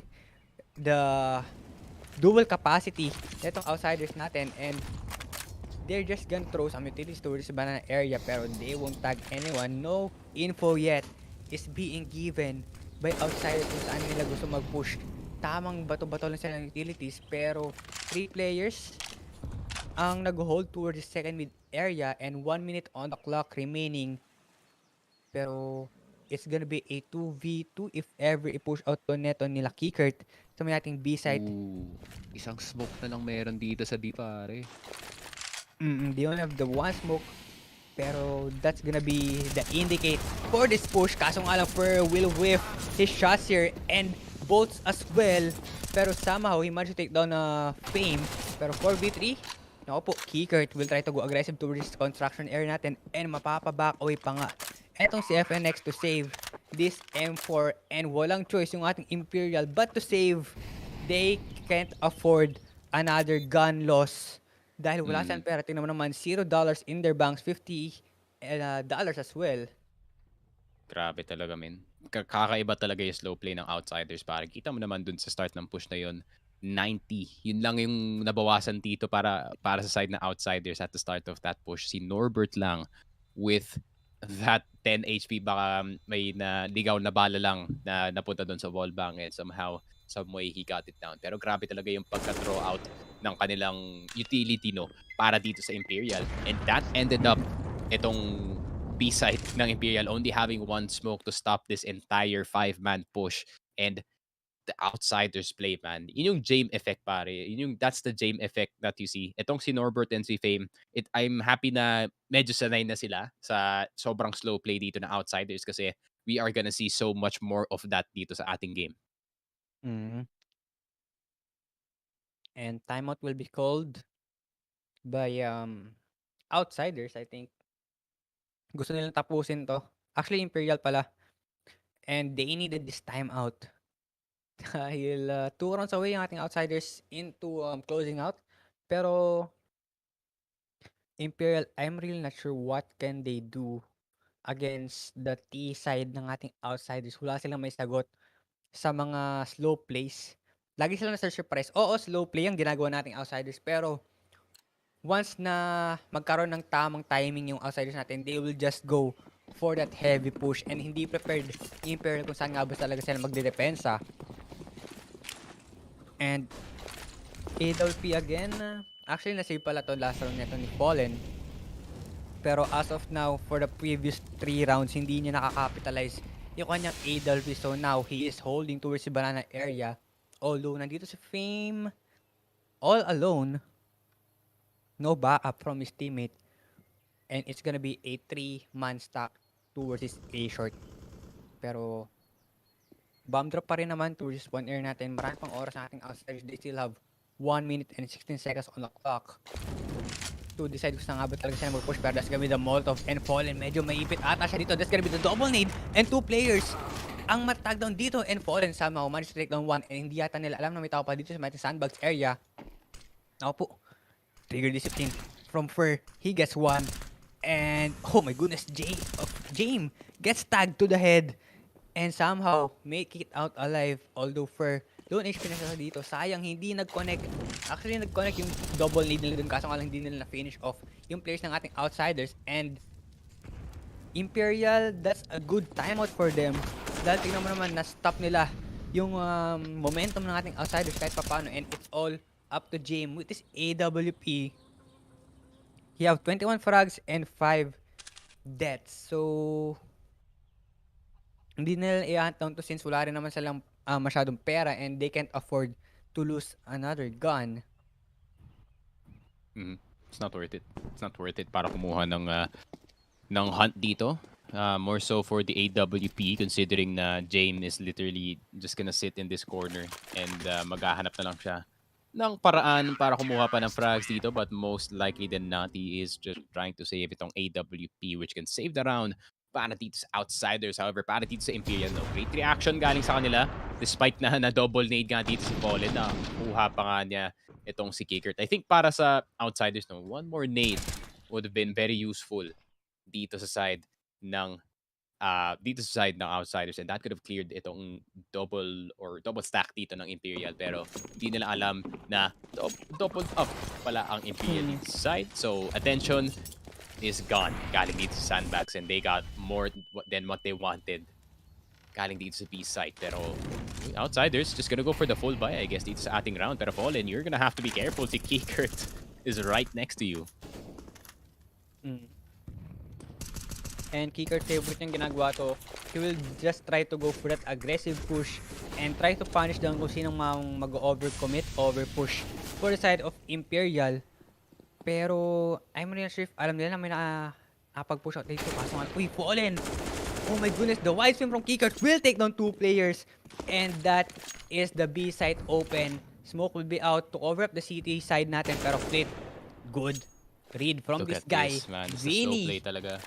the dual capacity netong outsiders natin, and they're just gonna throw some utilities towards the banana area, pero they won't tag anyone. No info yet is being given by outsiders kung saan nila gusto mag-push. Tamang bato-bato lang sila ng utilities, pero 3 players ang nag-hold towards the second mid area, and 1 minute on the clock remaining. Pero it's gonna be a 2v2 if ever i-push out to neto nila Kickert sa may ating B-side. Isang smoke na lang meron dito sa B, pare. They only have the one smoke, pero that's gonna be the indicate for this push. Kaso nga lang, Fur will whiff his shots here and bolts as well, pero somehow he managed to take down Fame. Pero 4v3, naku po, Kickert will try to go aggressive towards this construction area natin, and mapapaback away pa nga etong si FNX to save this M4, and walang choice yung ating Imperial but to save. They can't afford another gun loss dahil wala silang pera. Tingnan mo naman, $0 in their banks, $50 as well. Grabe talaga, men. Kakaiba talaga yung slow play ng outsiders. Parang kita mo naman dun sa start ng push na yun, 90. Yun lang yung nabawasan dito para sa side ng outsiders at the start of that push. Si Norbert lang with that 10 HP, baka may ligaw na bala lang na napunta doon sa wall bang, and somehow, some way, he got it down. Pero grabe talaga yung pagka-draw out ng kanilang utility, no, para dito sa Imperial. And that ended up itong B-side ng Imperial only having one smoke to stop this entire 5-man push. And the outsiders play, man. Yun yung Jame effect, pare. That's the Jame effect that you see. Itong si Norbert and si Fame, I'm happy na medyo sanay na sila sa sobrang slow play dito na outsiders kasi we are gonna see so much more of that dito sa ating game. Mhm. And timeout will be called by outsiders, I think. Gusto nilang tapusin 'to. Actually, Imperial pala. And they needed this timeout. Dahil 2 rounds away ang ating outsiders into closing out. Pero Imperial, I'm really not sure what can they do against the T side ng ating outsiders. Wala silang may sagot sa mga slow plays. Lagi sila na surprise. Oo, slow play ang ginagawa nating outsiders. Pero once na magkaroon ng tamang timing yung outsiders natin, they will just go for that heavy push and hindi prepared yung Imperial kung saan nga ba talaga sila magdedepensa. And AWP again, actually nasave pala to last round nito ni Fallen. Pero as of now, for the previous 3 rounds, hindi niya nakakapitalize yung kanyang AWP. So now, he is holding towards the banana area. Although, nandito si Fame all alone. No backup from his teammate. And it's gonna be a 3-man stack towards his A short. Pero, bomb drop pa rin naman towards his 1 air natin. Marami pang oras na ating outsiders. They still have 1 minute and 16 seconds on the clock to decide kung saan nga ba talaga siya mag-push. Pero that's gonna be the Molotov and Fallen. Medyo maipit ata siya dito. That's gonna be the double nade and 2 players ang matag down dito, and Fallen somehow managed to take down 1, and hindi yata nila alam na may tao pa dito sa may sandbags area. Ako po, trigger discipline from Fur. He gets 1, and oh my goodness, Jame gets tagged to the head and somehow make it out alive. Although Fur, low HP na siya dito. Sayang, hindi nag-connect. Actually, nag-connect yung double nade nila dun. Kaso nga lang, hindi nila na-finish off yung players ng ating outsiders. And Imperial, that's a good timeout for them. Dahil tingnan mo naman, na-stop nila yung momentum ng ating outsiders kahit papano. And it's all up to Jame with his AWP. He have 21 frags and 5 deaths. So, hindi nila i-hunt down to since wala rin naman silang masyadong pera and they can't afford to lose another gun. It's not worth it. It's not worth it para kumuha ng hunt dito. More so for the AWP, considering na Jame is literally just gonna sit in this corner and maghahanap na lang siya ng paraan para kumuha pa ng frags dito, but most likely than not, he is just trying to save itong AWP, which can save the round para dito sa outsiders. However, para dito sa Imperial, no, great reaction galing sa kanila, despite na double nade nga dito si Fallen, na kuha pa nga niya itong si Kickert. I think para sa outsiders, no, one more nade would have been very useful dito sa side ng outsiders, and that could have cleared itong double stack dito ng Imperial, pero hindi nila alam na double up pala ang Imperial side. So attention is gone galing dito sa sandbags, and they got more than what they wanted galing dito sa B side. Pero outsiders just gonna go for the full buy, I guess, dito sa ating round. Pero Fallen, you're gonna have to be careful. Si Kickert is right next to you. And Kicker favorite niyang ginagawa to, he will just try to go for that aggressive push and try to punish down kung sinong mag-overcommit, overpush for the side of Imperial. Pero I'm really not sure if alam nila na may nakapag-push out dito. Kaso nga, uy, Fallen! Oh my goodness, the wide swim from Kicker will take down 2 players. And that is the B side open. Smoke will be out to cover up the CT side natin. Pero Flit, good read from this guy. This, man. This is slow play talaga.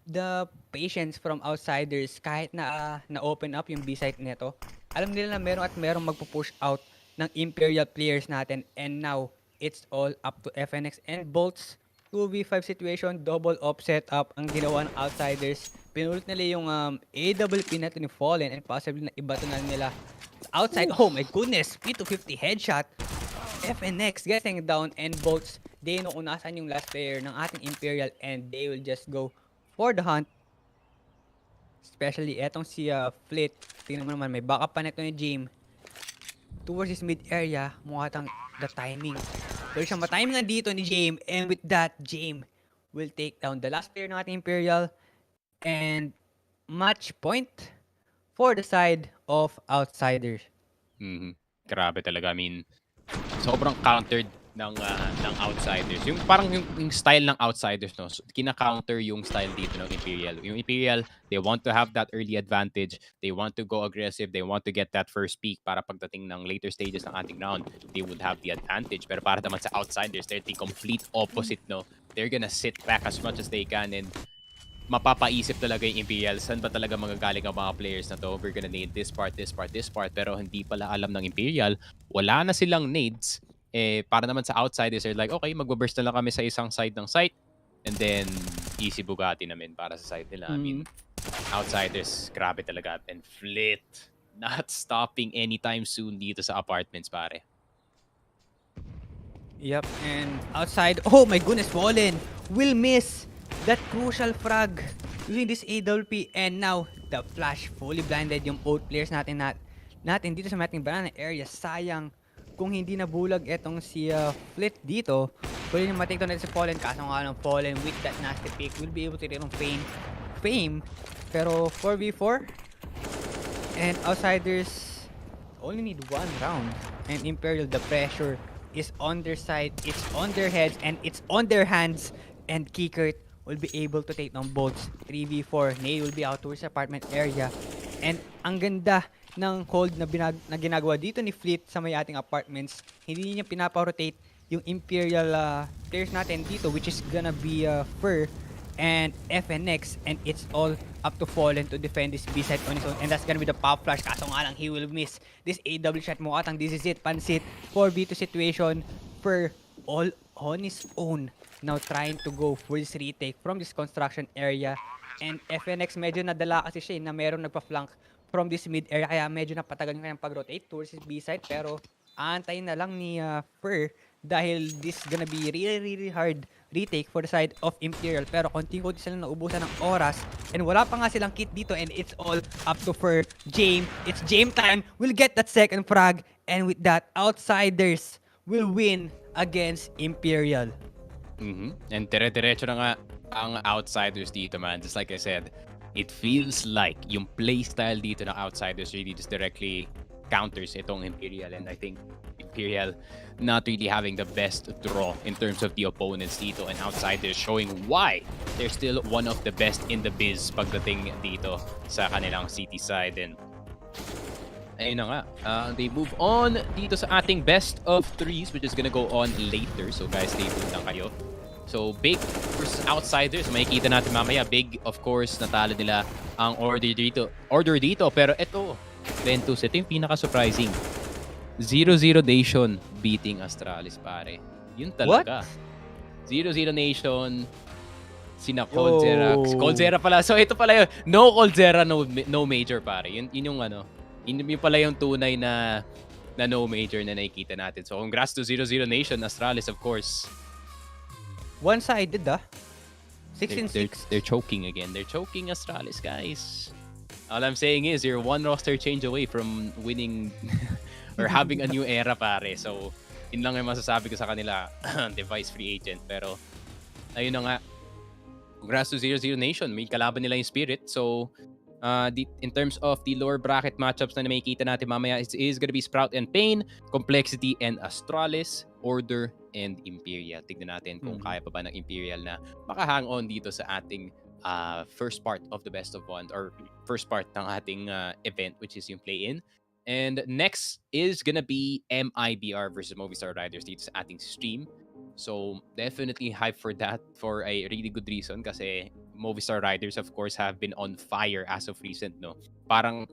The patience from outsiders, kahit na open up yung B site nito, alam nila na merong magpo-push out ng Imperial players natin, and now it's all up to FNX and Bolts. 2v5 situation, double up setup ang ginawa ng outsiders. Pinulit nila yung AWP natin ni Fallen, and possibly na ibato na nila outside. Oh my goodness, P250 headshot. FNX getting down, and Bolts, they know kung nasan yung last player ng ating Imperial, and they will just go for the hunt. Especially etong si Flit. Tingnan mo naman, may backup pa nito ni Jame towards his mid area. Mukha tang the timing. Pero siyang matimingan dito ni Jame, and with that, Jame will take down the last player ng ating Imperial, and match point for the side of Outsiders. Mhm. Grabe talaga. I mean, sobrang countered ng Outsiders. Yung parang yung style ng Outsiders, no? Kina-counter yung style dito ng Imperial. Yung Imperial, they want to have that early advantage. They want to go aggressive. They want to get that first peak para pagdating ng later stages ng ating round, they would have the advantage. Pero para naman sa Outsiders, they're the complete opposite, no? They're gonna sit back as much as they can and mapapaisip talaga yung Imperial, saan ba talaga magagaling ang mga players na to? We're gonna need this part, this part, this part. Pero hindi pala alam ng Imperial, wala na silang nades. Para naman sa Outsiders, they're like, okay, magbaburst na lang kami sa isang side ng site. And then, easy Bugatti namin para sa side nila. I mean, Outsiders, grabe talaga. And Flit, not stopping anytime soon dito sa apartments, pare. Yep, and outside, oh my goodness, Fallen will miss that crucial frag using this AWP, and now the flash fully blinded yung both players natin dito sa ating banana area. Sayang kung hindi nabulag etong si Flit dito. Pwede nyo matikto natin si Fallen, kaso nga ng Fallen with that nasty pick will be able to get on fame. Pero 4v4 and Outsiders only need one round, and Imperial, the pressure is on their side, it's on their heads, and it's on their hands, and Kikert will be able to take down boats. 3v4, Nade will be out towards the apartment area, and ang ganda ng hold na ginagawa dito ni Fleet sa may ating apartments. Hindi niya pinapa-rotate yung Imperial players natin dito, which is gonna be Fur and FNX, and it's all up to Fallen to defend this B side on his own, and that's gonna be the pop flash. Kaso nga lang, he will miss this AW shot mo. Atang this is it, pansit 4v2 situation for all on his own. Now trying to go for this retake from this construction area, and FNX medyo nadala kasi siya na meron nagpa-flank from this mid area, kaya medyo napatagal yung kanyang pag-rotate towards his B side, pero aantayin na lang ni Fur dahil this gonna be really hard retake for the side of Imperial. Pero konting-konti silang naubusan ng oras, and wala pa nga silang kit dito, and it's all up to Fur. It's Jame time, will get that second frag, and with that, Outsiders will win against Imperial. And dire-diretso na nga ang Outsiders dito, man. Just like I said, it feels like yung playstyle dito ng Outsiders really just directly counters itong Imperial, and I think Imperial not really having the best draw in terms of the opponents dito, and Outsiders showing why they're still one of the best in the biz pagdating dito sa kanilang city side. And ayun na nga, they move on dito sa ating best of threes, which is gonna go on later, so guys, stay tuned lang kayo. So, Big versus Outsiders. Makikita natin mamaya. Big, of course, natalo nila ang order dito. Pero ito, Ventus, ito yung pinaka-surprising. 0-0 Nation beating Astralis, pare. Yun talaga. 0-0 Nation, sina Coldzera. Coldzera pala. So, ito pala yun. No Coldzera, no major, pare. Yun yung ano. Yun pala yung tunay na no major na nakikita natin. So, congrats to 0-0 Nation. Astralis, of course. One-sided 6-6. They're choking again. They're choking Astralis, guys. All I'm saying is you're one roster change away from winning or having a new era, pare. So, yun lang yung masasabi ko sa kanila. Device free agent. Pero, ayun na nga. Congrats to 0-0 Nation. May kalaban nila yung Spirit. So, in terms of the lower bracket matchups na makikita natin mamaya, it is gonna be Sprout and Pain, Complexity and Astralis, Order and Imperial. Tignan natin kung kaya pa ba ng Imperial na makahang on dito sa ating first part of the best of one, or first part ng ating event, which is yung play-in. And next is gonna be MIBR versus Movistar Riders dito sa ating stream. So definitely hype for that for a really good reason, kasi Movistar Riders, of course, have been on fire as of recent, no? Parang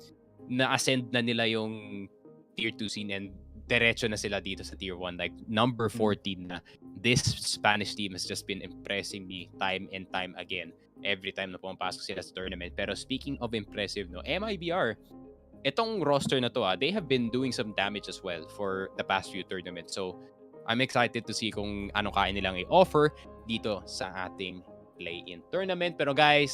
na-ascend na nila yung tier 2 scene, and diretso na sila dito sa tier 1, like number 14 na. This Spanish team has just been impressing me time and time again every time na pumapasok sila sa tournament. Pero speaking of impressive, no, MIBR, itong roster na to, they have been doing some damage as well for the past few tournaments. So I'm excited to see kung ano kaya nilang i-offer dito sa ating play-in tournament. Pero guys,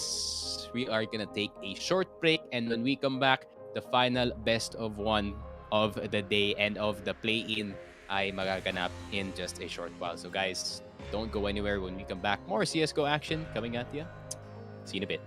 we are gonna take a short break, and when we come back, the final best of one of the day and of the play-in ay magaganap in just a short while. So guys, don't go anywhere. When we come back, more CSGO action coming at you. See you in a bit.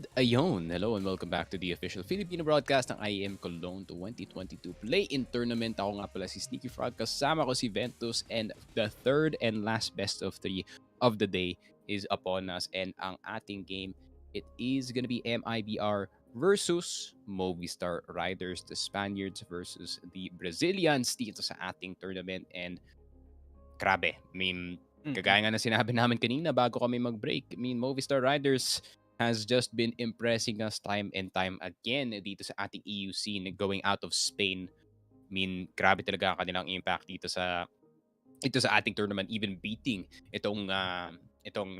And ayun, hello and welcome back to the official Filipino broadcast ng IEM Cologne 2022 Play-in Tournament. Ako nga pala si Sneaky Frog, kasama ko si Ventus, and the third and last best of 3 of the day is upon us. And ang ating game, it is gonna be MIBR versus Movistar Riders, the Spaniards versus the Brazilians dito sa ating tournament. And grabe, I mean, kagaya nga na sinabi namin kanina bago kami mag-break, I mean, Movistar Riders has just been impressing us time and time again dito sa ating EU scene, going out of Spain. I mean, grabe talaga ang kanilang impact dito sa ating tournament, even beating itong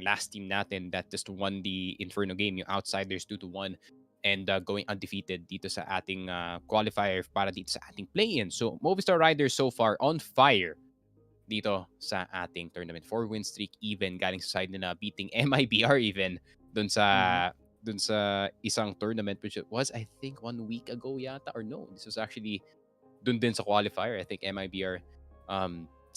last team natin that just won the Inferno game, yung Outsiders 2-1, and going undefeated dito sa ating qualifier para dito sa ating play-in. So, Movistar Riders so far on fire dito sa ating tournament. 4-win streak even galing sa side nila, beating MIBR even dun sa isang tournament which was, I think, 1 week ago yata, or no, this was actually dun din sa qualifier. I think MIBR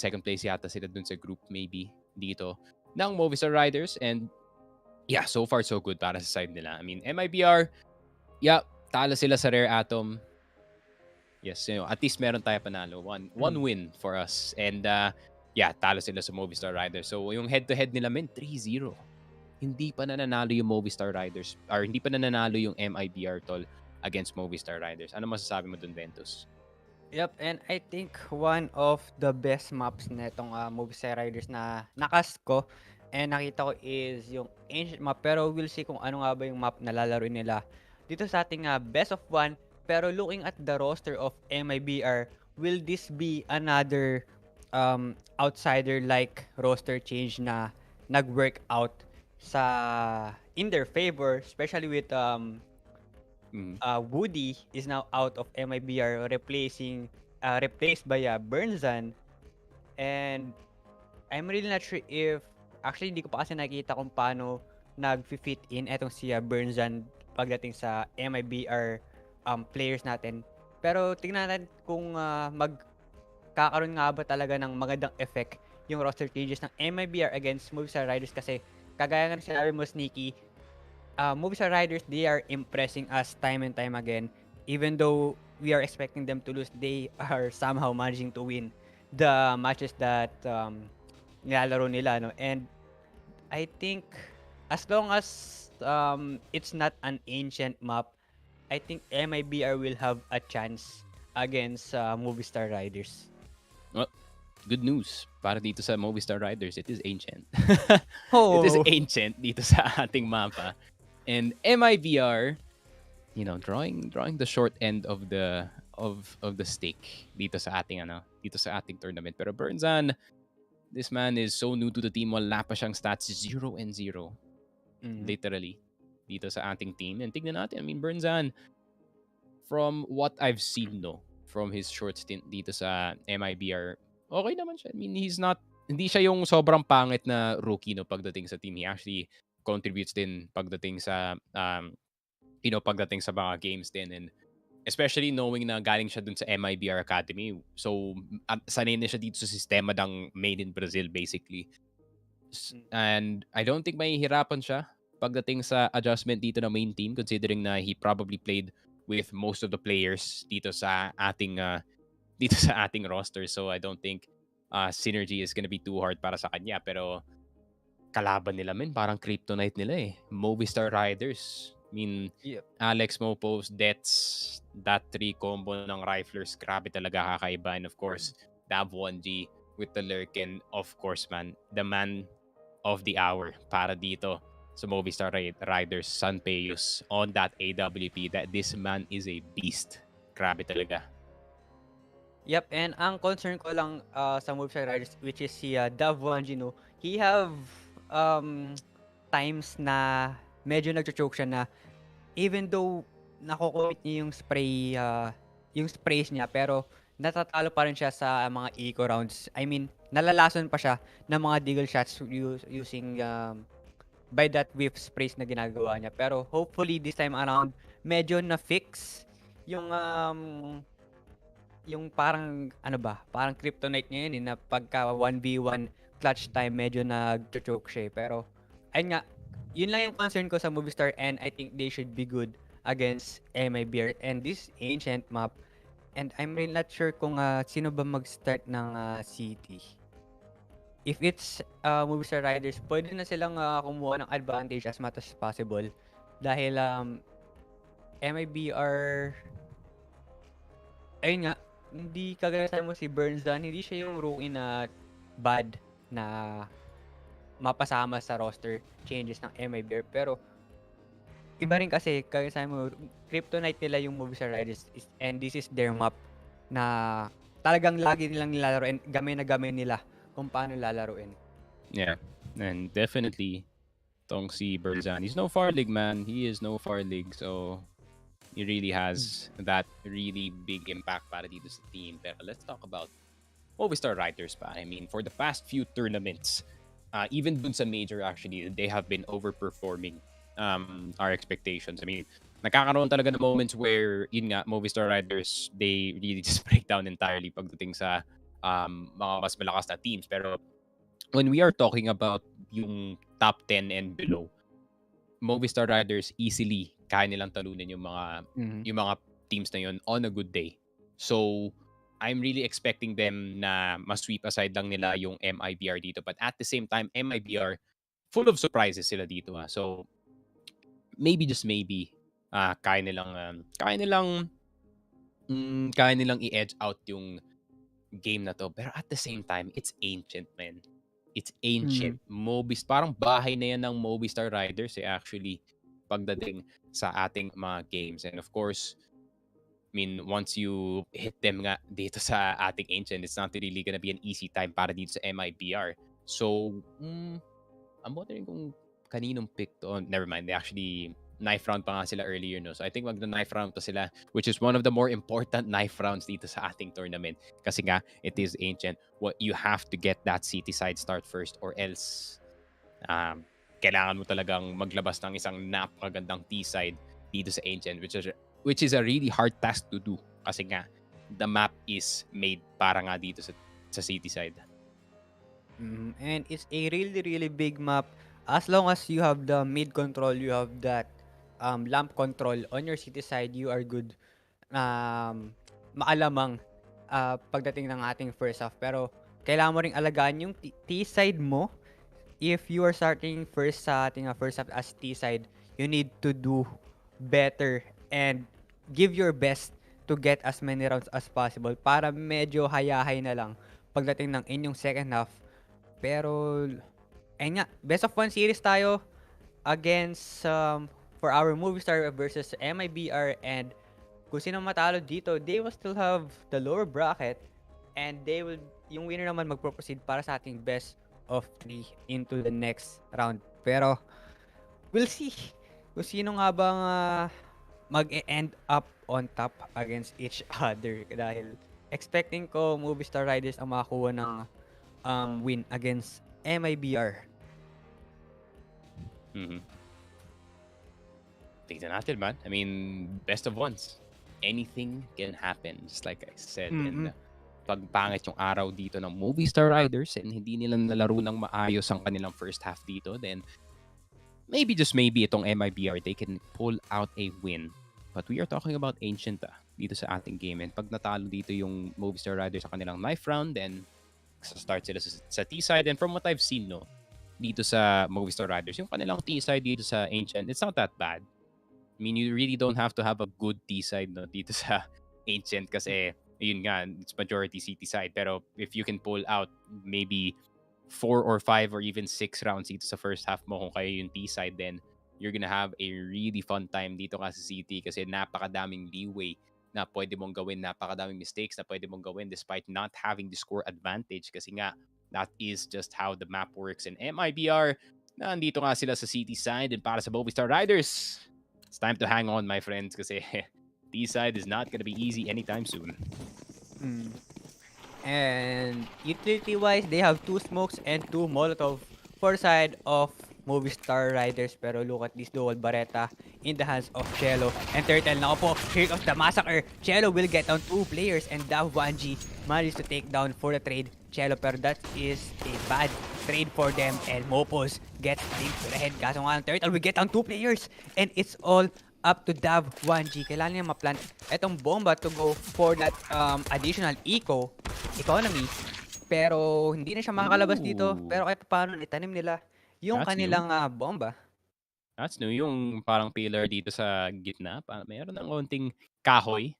second place yata sila dun sa group maybe dito ng Movistar Riders. And yeah, so far so good para sa side nila. I mean, MIBR, yeah, talo sila sa Rare Atom. Yes, at least meron tayo panalo. One win for us. And yeah, talo sila sa Movistar Riders. So yung head-to-head nila, 3-0. Hindi pa nananalo yung Movistar Riders, or hindi pa nananalo yung MIBR tol against Movistar Riders. Ano masasabi mo dun, Ventus? Yep, and I think one of the best maps na itong Movistar Riders na nakas ko and nakita ko is yung ancient map. Pero we'll see kung ano nga ba yung map na lalaroin nila dito sa ating best of 1. Pero looking at the roster of MIBR, will this be another outsider-like roster change na nag-work out in their favor, especially with Woody is now out of MIBR, replaced by Bernzan. And I'm really not sure if, actually hindi ko pa kasi nakita kung paano nag-fit in etong si Bernzan pagdating sa MIBR players natin. Pero tingnan natin kung magkakaroon nga ba talaga ng magandang effect yung roster changes ng MIBR against Movistar Riders, kasi kagaya nga sinabi mo, Sneaky, Movistar Riders, they are impressing us time and time again. Even though we are expecting them to lose, they are somehow managing to win the matches that nilalaro nila, no? And I think as long as it's not an ancient map, I think MIBR will have a chance against Movistar Riders. Well, good news para dito sa Movistar Riders. It is ancient. Oh. It is ancient dito sa ating mapa. And MIBR, drawing the short end of the stick dito sa ating tournament. Pero Bernzan, this man is so new to the team. Wala pa siyang stats, 0-0. Literally dito sa ating team. And tignan natin, I mean, Bernzan, from what I've seen from his short stint dito sa MIBR, okay naman siya. I mean, hindi siya yung sobrang pangit na rookie pagdating sa team. He actually contributes din pagdating sa pagdating sa mga games din, and especially knowing na galing siya dun sa MIBR Academy. So sanay na siya dito sa sistema ng made in Brazil basically. And I don't think mahihirapan siya pagdating sa adjustment dito ng main team, considering na he probably played with most of the players dito sa ating roster. So I don't think synergy is gonna be too hard para sa kanya. Pero kalaban nila, parang kryptonite nila Movistar Riders. I mean, Alex, Mopos, Dets, that 3 combo ng Riflers, grabe talaga, kakaiba. And of course, Dav 1G with the Lurkin, of course, the man of the hour para dito sa Movistar Riders, San Peus on that AWP. That this man is a beast. Grabe talaga. Yep, and ang concern ko lang sa Movistar Riders, which is si Dav 1G, he have times na medyo nagcho-choke siya, na even though nako-commit niya yung sprays niya, pero natatalo pa rin siya sa mga eco rounds. I mean, nalalason pa siya ng mga deagle shots using by that whiff sprays na ginagawa niya. Pero hopefully this time around, medyo na-fix yung parang parang kryptonite niya yun, na pagka 1v1 clutch time medyo nag-choke siya. Pero ayun nga, Yun lang yung concern ko sa Movistar, and I think they should be good against MIBR and this ancient map. And I'm really not sure kung sino ba mag-start ng city. If it's Movistar Riders, pwede na silang kumuha ng advantage as much as possible. Dahil MIBR, ayun nga, hindi kagaya sa mo si Burns hindi siya yung rookie na bad na mapasama sa roster changes ng MIBR. Pero iba rin kasi, kagaya sa mo, kryptonite nila yung Movistar Riders and this is their map na talagang lagi nilang nilalaro and gamay na gamay nila kung paano lalaruin. Yeah, and definitely tong si Berzan, he's no far league, man. He is no far league, so he really has that really big impact para dito sa team. Pero let's talk about Movistar Riders pa. I mean, for the past few tournaments, even dun sa major actually, they have been overperforming our expectations. I mean, nagkakaroon talaga ng moments where, yun nga, Movistar Riders, they really just break down entirely pagdating sa mga mas malakas na teams. Pero when we are talking about yung top 10 and below, Movistar Riders easily kaya nilang talunin yung mga teams na yun on a good day. So I'm really expecting them na ma-sweep aside lang nila yung MIBR dito. But at the same time, MIBR, full of surprises sila dito. So maybe, just maybe, kaya nilang i-edge out yung game na to. Pero at the same time, it's ancient, man. It's ancient. Parang bahay na yan ng Movistar Riders actually pagdating sa ating mga games. And of course, I mean, once you hit them nga dito sa ating ancient, it's not really gonna be an easy time para dito sa MIBR. So, I'm wondering kung kaninong pick to. Never mind, they actually knife round pa nga sila earlier, no? So I think magna-knife round to sila, which is one of the more important knife rounds dito sa ating tournament. Kasi nga, it is ancient. What you have to get that city side start first, or else kailangan mo talagang maglabas ng isang napakagandang T-side dito sa ancient, which is a really hard task to do. Kasi nga, the map is made para nga dito sa city side. And it's a really, really big map. As long as you have the mid control, you have that lamp control on your city side, you are good. Maalamang pagdating ng ating first half. Pero kailangan mo ring alagaan yung T-side mo. If you are starting first sa ating first half as T-side, you need to do better and give your best to get as many rounds as possible para medyo hayahay na lang pagdating ng inyong second half. Pero ayun nga, best of 1 series tayo against for our Movistar versus MIBR, and kung sino matalo dito, they will still have the lower bracket and yung winner naman magpo-proceed para sa ating best of 3 into the next round. Pero we'll see kung sino nga bang mag-end up on top against each other, dahil expecting ko Movistar Riders ang makakuha ng win against MIBR. Tignan natin, man. I mean, best of ones. Anything can happen, just like I said. And pag pangit yung araw dito ng Movistar Riders and hindi nila nalaro ng maayos ang kanilang first half dito, then maybe, just maybe, itong MIBR, they can pull out a win. But we are talking about ancient dito sa ating game. And pag natalo dito yung Movistar Riders sa kanilang knife round, then start sila sa T-side. And from what I've seen, no, dito sa Movistar Riders, yung kanilang T-side dito sa ancient, it's not that bad. I mean, you really don't have to have a good T-side, no, dito sa ancient kasi, yun nga, it's majority CT side. Pero if you can pull out maybe 4 or 5 or even 6 rounds dito sa first half mo kung kayo yung T-side, then you're gonna have a really fun time dito ka sa CT kasi napakadaming leeway na pwede mong gawin, napakadaming mistakes na pwede mong gawin despite not having the score advantage kasi nga, that is just how the map works. In MIBR, nandito nga sila sa CT side, and para sa Movistar Riders, it's time to hang on, my friends, kasi T-side is not gonna be easy anytime soon. And utility-wise, they have 2 smokes and 2 Molotov for side of Movistar Riders. Pero look at this dual Barretta in the hands of Cello and Turtle. Now po, here comes the massacre. Cello will get down 2 players and Dav 1G manages to take down for the trade Cello. Pero that is a bad trade for them, and Mopos gets linked to the head. Kaso nga ang Turtle will get down 2 players, and it's all up to Dav 1G. Kailangan niya ma-plant etong bomba to go for that additional economy. Pero hindi na siya makakalabas dito. Ooh. Pero kahit paano, itanim nila yung That's new. kanilang bomba. That's new. Yung parang pillar dito sa gitna. Mayroon ng konting kahoy.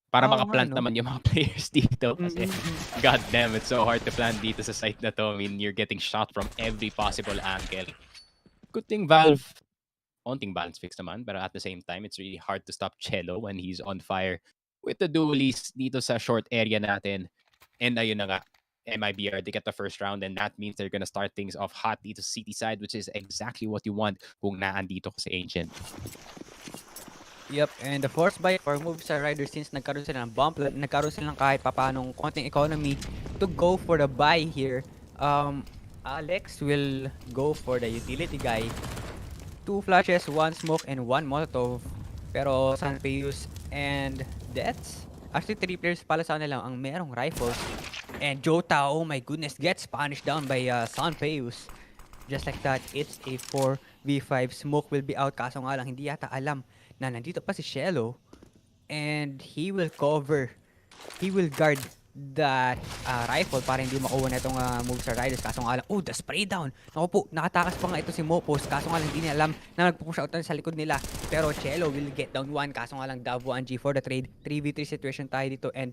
Para Oo nga, maka-plant no? naman yung mga players dito. Kasi, Mm-mm. god damn, it's so hard to plant dito sa site na to. I mean, you're getting shot from every possible angle. Good thing Valve, konting balance fix naman. But at the same time, it's really hard to stop Cello when he's on fire with the duelies dito sa short area natin. And ayun na nga, MIBR, they get the first round, and that means they're gonna start things off hot dito sa city side, which is exactly what you want kung naandito ka sa Ancient. Yep, and the force buy for Movistar Riders, since nagkaroon sila ng bump, nagkaroon sila ng kahit papanong konting economy to go for the buy here. Alex will go for the utility guy. 2 flashes, 1 smoke, and 1 molotov. Pero Sanpeus and Deaths, actually 3 players pala sa kanila ang merong rifles. And Jota, oh my goodness, gets punished down by Sanpeus. Just like that, it's a 4v5. Smoke will be out, kaso nga lang hindi yata alam na nandito pa si Shello. And he will guard that rifle para hindi makuha na itong Movistar Riders. Kaso nga lang, oh, the spray down. Naku po, nakatakas pa nga ito si Mopos. Kaso nga lang, hindi niya alam na nagpupush out na sa likod nila. Pero Cello will get down 1. Kaso nga lang, Dav 1G for the trade. 3v3 situation tayo dito. And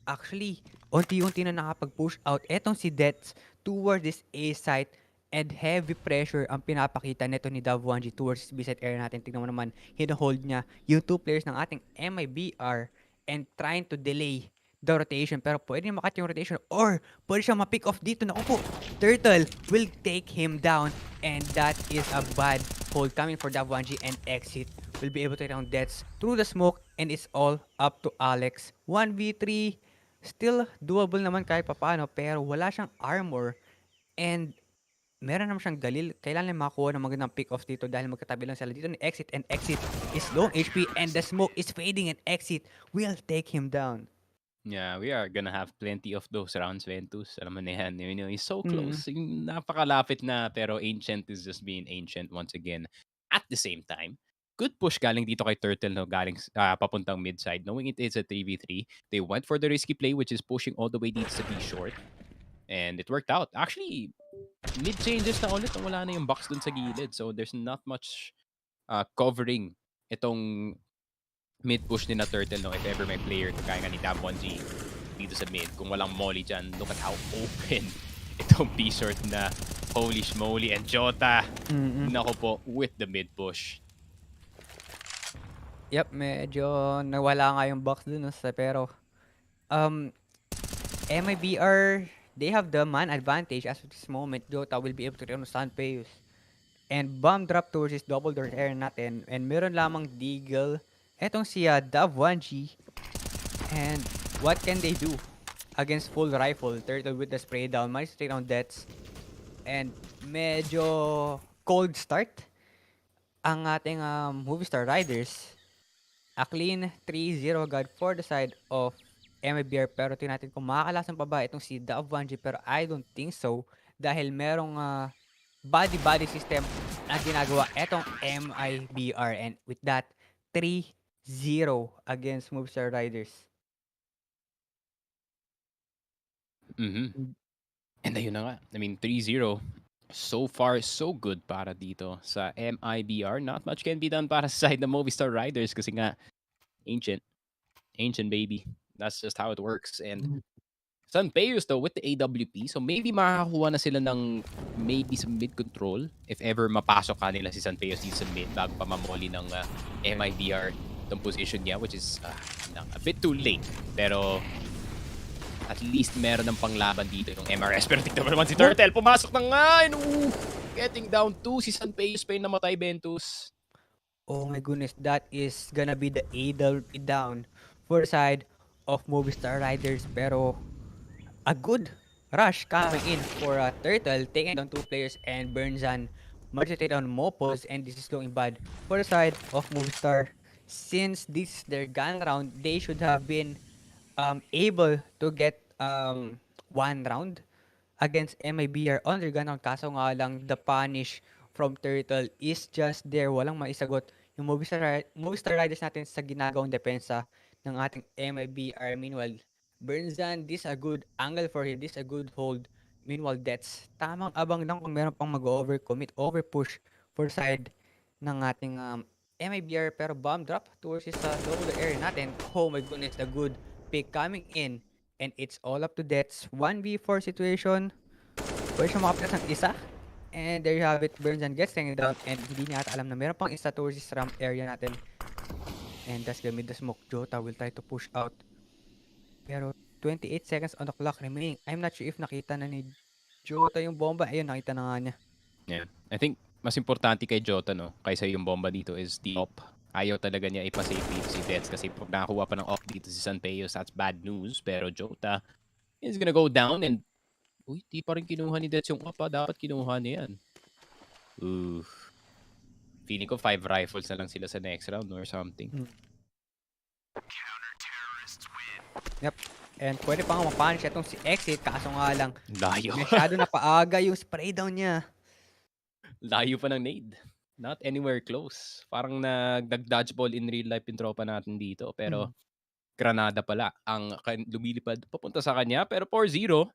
actually, unti-unti na nakapag-push out etong si Dets towards this A site, and heavy pressure ang pinapakita nito ni Dav 1G towards this B site area natin. Tignan mo naman, hino-hold niya yung 2 players ng ating MIBR and trying to delay the rotation. Pero pwede niya makat yung rotation, or pwede siya ma-pick off dito. Naku po, Turtle will take him down, and that is a bad hold coming for Dav 1G, and exit will be able to take down Dets through the smoke, and it's all up to Alex. 1v3, still doable naman kahit papano, pero wala siyang armor, and meron naman siyang galil. Kailangan niya makakuha ng magandang pick-off dito dahil magkatabi lang sila dito ni Exit, and Exit is low HP, and the smoke is fading, and Exit will take him down. Yeah, we are gonna have plenty of those rounds, Ventus. Alam mo na yan. You know, he's so close. Yung napakalapit na, pero Ancient is just being Ancient once again. At the same time, good push galing dito kay Turtle, no, galing papuntang mid-side. Knowing it is a 3v3, they went for the risky play, which is pushing all the way dito sa B short. And it worked out. Actually, mid-changes na ulit. Wala na yung box dun sa gilid. So there's not much covering itong mid-push ni na Turtle, no? If ever may player kaya nga ni Dav 1G dito sa mid, kung walang molly dyan, look at how open itong B-short na holy schmoly. And Jota, nako po, with the mid-push. Yep, medyo nawala nga yung box dun. Pero MIBR, they have the man advantage as of this moment. Jota will be able to run Sanpeus. And bomb drop towards his double door air natin. And meron lamang Deagle. Etong si Dav 1G. And what can they do against full rifle? Turtle with the spray down. Managed to take down Deaths. And medyo cold start ang ating Movistar Riders. A clean 3-0 agad for the side of MIBR. Pero tingnan natin kung makakalasan pa ba itong si Dav 1G. Pero I don't think so. Dahil merong body system na ginagawa etong MIBR. And with that, 3-0 against Movistar Riders. And ayun na nga. I mean, 3-0. So far, so good para dito sa MIBR. Not much can be done para sa side ng Movistar Riders kasi nga, Ancient baby. That's just how it works. And Sanpeus though with the AWP, so maybe makakuha na sila ng maybe some mid control if ever mapasok kanila si Sanpeus dito sa mid bago pa mamoli ng MIBR itong position niya, which is a bit too late. Pero at least meron ng panglaban dito yung MRS. Pero tignan mo naman si Turtle, pumasok na nga! And getting down 2, si Sanpeus pa yung namatay, Ventus. Oh my goodness, that is gonna be the AWP down for the side of Movistar Riders. Pero a good rush coming in for Turtle, taking down 2 players, and Bernzan magistrate on Mopos, and this is going bad for the side of Movistar. Since this is their gun round, they should have been able to get 1 round against MIBR on their gun round. Kaso nga lang, the punish from Turtle is just there. Walang maisagot yung Movistar Riders natin sa ginagawang depensa ng ating MIBR. Meanwhile, Bernzan, this a good angle for him. This a good hold. Meanwhile, that's tamang abang lang kung meron pang mag-overcommit, overpush for side ng ating MIBR. Pero bomb drop towards his low area natin. Oh my goodness, the good pick coming in. And it's all up to Dets. 1v4 situation. Pwede siya makapitas ng isa. And there you have it. Bernzan gets taken down. And hindi niya ata alam na meron pang isa towards this ramp area natin. And that's gonna be the smoke. Jota will try to push out. Pero 28 seconds on the clock remaining. I'm not sure if nakita na ni Jota yung bomba. Ayun, nakita na nga niya. Yeah. I think mas importante kay Jota, no, kaysa yung bomba dito is the op. Ayaw talaga niya ipasave dito si Dets kasi pag nakakuha pa ng op dito si Sanpeos, that's bad news. Pero Jota is gonna go down and uy, di pa rin kinuha ni Dets yung op. Dapat kinuha niya yan. Oof. Feeling ko 5 rifles na lang sila sa next round or something. Yep. And pwede pa nga mapunish itong si Exit. Kaso nga lang, Layo. masyado na paaga yung spray down niya. Layo pa ng nade. Not anywhere close. Parang nag-dodgeball in real life yung tropa natin dito. Pero granada pala ang lumilipad papunta sa kanya. Pero 4-0.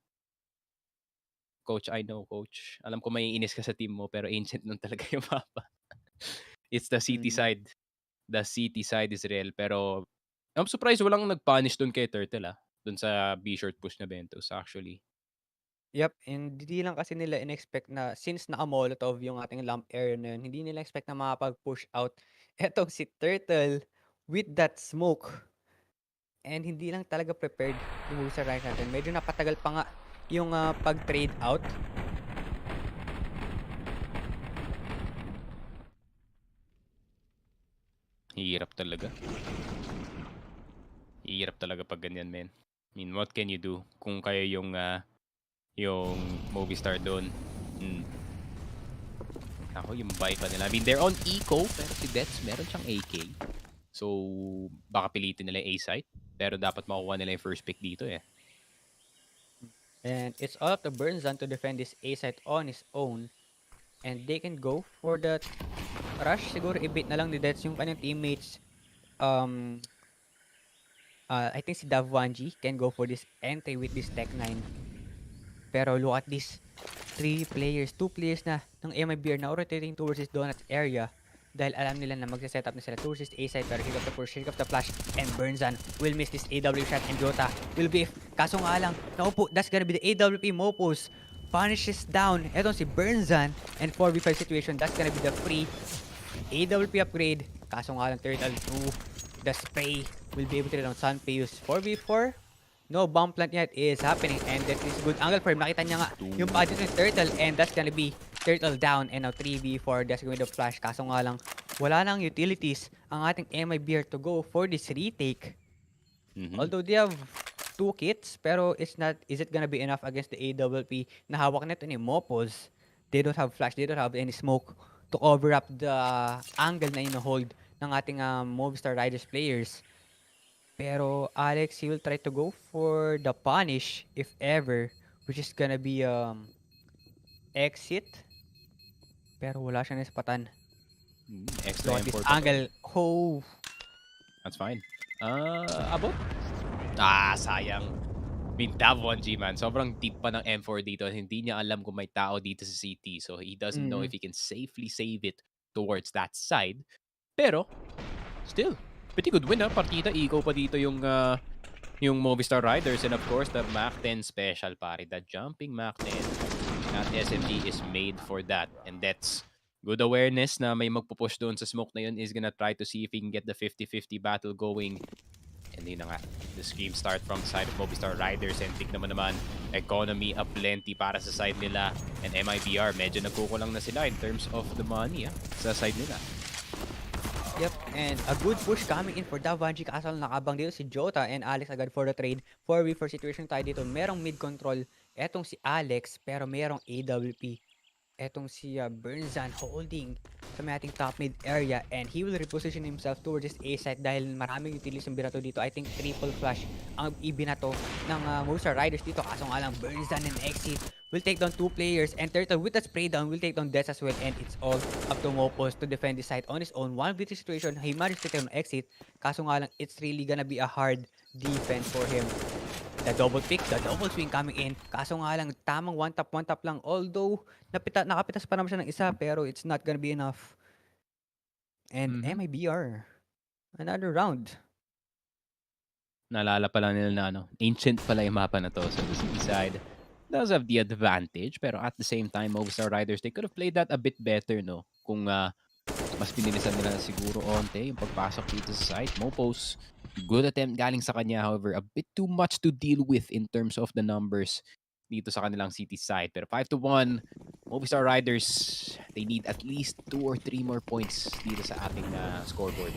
Coach, I know, coach. Alam ko may inis ka sa team mo pero ancient nun talaga yung mapa. It's the city side. The city side is real. Pero I'm surprised walang nag-punish dun kay Turtle dun sa B-short push na Ventus actually. Yep, and hindi lang kasi nila in-expect na since naka-molotov yung ating lamp area na yun, hindi nila expect na makapag-push out etong si Turtle with that smoke. And hindi lang talaga prepared yung Movistar Riders natin. Medyo napatagal pa nga yung pag-trade out. Hirap talaga. Hirap talaga pag ganyan, men. I mean, what can you do kung kayo yung Movistar doon? Ako, yung buy pa nila. I mean, they're on eco, pero si Dets, meron siyang AK. So, baka pilitin nila yung A-site. Pero dapat makuha nila yung first pick dito eh. And it's all up to Bernzan to defend this A-site on his own. And they can go for the rush. Siguro i-bait na lang ni Dets yung kanyang teammates. I think si Davwanji can go for this entry with this Tech 9. Pero look at this. 2 players na ng MIBR na rotating towards this donut area. Dahil alam nila na magsa-set up na sila towards this A-side. Pero shake of the push, shake of the flash. And Bernzan will miss this AW shot. And Jota will be. Kaso nga lang, naupo, that's gonna be the AWP Mopos. Punishes down. Etong si Bernzan. And 4v5 situation, that's gonna be the free AWP upgrade. Kaso nga lang, Turtle 2. The spray will be able to run Sanpeus. 4v4. No bomb plant yet is happening. And that is good angle for him. Nakita niya nga yung budget ng Turtle. And that's gonna be Turtle down. And now 3v4. That's going to flash. Kaso nga lang, wala nang utilities ang ating MIBR to go for this retake. Although they have 2 kits, pero it's not, is it gonna be enough against the AWP na hawak nito ni Mopos? They don't have flash, they don't have any smoke to cover up the angle na ino-hold ng ating Movistar Riders players. Pero Alex, he will try to go for the punish, if ever, which is gonna be exit. Pero wala siyang nasapatan. Extra So, this import. angle, oh. That's fine. Abot? Sayang. I mean, Dav1G, man. Sobrang deep pa ng M4 dito. Hindi niya alam kung may tao dito sa CT. So, he doesn't know if he can safely save it towards that side. Pero, still, pretty good win, partida. Eco pa dito yung Movistar Riders. And of course, the Mach 10 special, pare. The jumping Mach 10. That SMG is made for that. And that's good awareness na may magpupush doon sa smoke na yun is gonna try to see if he can get the 50-50 battle going. And yun na nga, the scream start from the side of Movistar Riders. And tignan naman, economy aplenty para sa side nila. And MIBR, medyo nagkukulang na sila in terms of the money sa side nila. Yep, and a good push coming in for Davanji. Kaso nakabang dito si Jota and Alex agad for the trade. 4v4 situation tayo dito. Merong mid control etong si Alex, pero merong AWP Etong si Bernzan holding sa may ating top mid area and he will reposition himself towards his A site dahil maraming utilities yung binato dito. I think triple flash ang ibinato ng Movistar Riders dito. Kaso nga lang Bernzan and Exit will take down 2 players and Turtle with that spray down will take down Death as well, and it's all up to Mopos to defend the site on his own. 1v3 situation, he managed to take down Exit. Kaso nga lang it's really gonna be a hard defense for him. The double pick, the double swing coming in. Kaso nga lang, tamang one tap lang. Although, nakapitas pa naman siya ng isa, pero it's not gonna be enough. And MIBR, another round. Naalala pa lang nila na ancient pala yung mapa na to. So the city side does have the advantage, pero at the same time, Movistar Riders, they could have played that a bit better, no? Kung mas pinilisan nila siguro onte yung pagpasok dito sa site. Mopos, good attempt galing sa kanya. However, a bit too much to deal with in terms of the numbers dito sa kanilang city side. Pero 5-1, Movistar Riders, they need at least 2 or 3 more points dito sa ating scoreboard.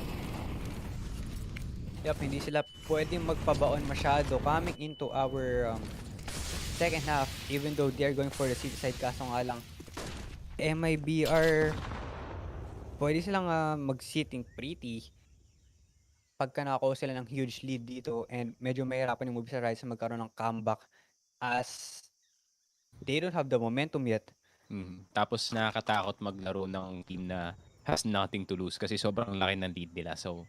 Yup, hindi sila pwedeng magpabaon masyado coming into our second half, even though they're going for the city side. Kaso nga lang, MIBR, pwede silang mag-sitting pretty pagka nakakuha sila ng huge lead dito, and medyo mahirapan yung Movistar Riders magkaroon ng comeback as they don't have the momentum yet. Tapos nakakatakot maglaro ng team na has nothing to lose kasi sobrang laki ng lead nila. So,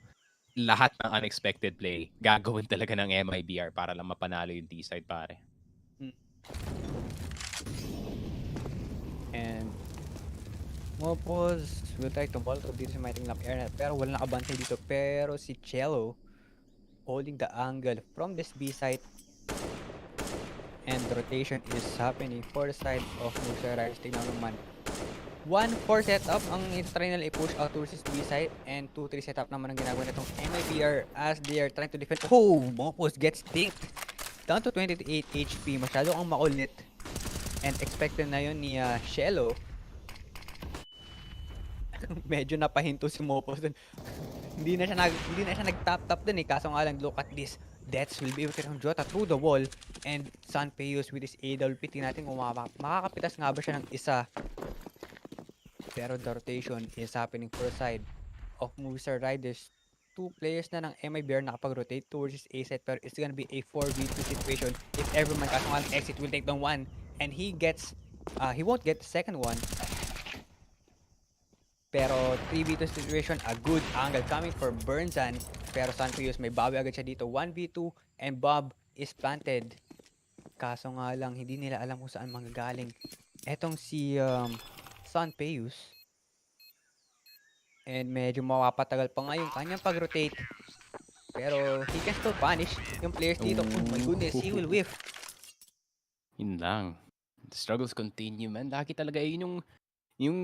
lahat ng unexpected play, gagawin talaga ng MIBR para lang mapanalo yung T-side, pare. And Mopos will try to molotov dito sa mighty lap air net, pero wala nakabantay dito. Pero si Cello holding the angle from this B site, and the rotation is happening for the side of Movistar Riders. Tingnan naman, 1-4 setup ang try nila i-push out towards this B site, and 2-3 setup naman ang ginagawa nitong MIBR as they are trying to defend. Oh, Mopos gets stinked down to 28 HP. Masyado ang makulit, and expected na yun ni Cello. Medyo napahinto si Mopos dun. hindi na siya nag-tap dun eh. Kaso nga lang, look at this. Deaths will be able to get Jota through the wall, and Sanpeus with his AWP. Tingnan natin kung makakapitas nga ba siya ng isa. Pero the rotation is happening for the side of Movistar Riders. 2 players na ng MIBR nakapag-rotate towards his A set, pero it's gonna be a 4v2 situation if everyone. Kaso nga lang, Exit will take down one, and he won't get the second one. Pero 3v2 situation, a good angle coming for Bernzan. Pero Sanpeus may bawi agad siya dito. 1v2 and Bob is planted. Kaso nga lang, hindi nila alam kung saan manggagaling etong si Sanpeus. And medyo mapapatagal pa nga yung kanyang pag-rotate. Pero he can still punish yung players dito. Oh my goodness, he will whiff. Yun lang. The struggles continue, man. Lagi talaga yung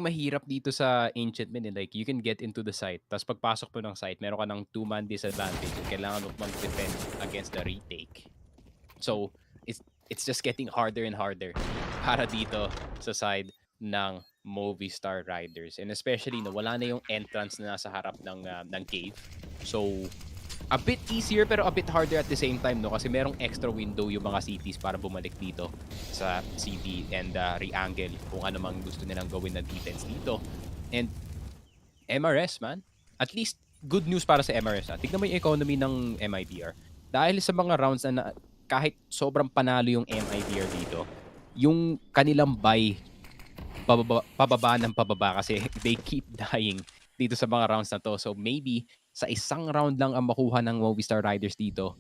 mahirap dito sa Ancient Men, like, you can get into the site, tapos pagpasok mo ng site, meron ka ng 2-man disadvantage at kailangan mo mag-defend against the retake. So, it's just getting harder and harder para dito sa side ng Movistar Riders. And especially, wala na yung entrance na nasa harap ng cave. So, a bit easier pero a bit harder at the same time, no? Kasi merong extra window yung mga cities para bumalik dito sa city and re-angle kung ano mang gusto nilang gawin na defense dito. And MRS, man. At least, good news para sa MRS. Tignan mo yung economy ng MIBR. Dahil sa mga rounds na kahit sobrang panalo yung MIBR dito, yung kanilang buy pababa ng pababa kasi they keep dying dito sa mga rounds na to. So maybe sa isang round lang ang makuha ng Movistar Riders dito,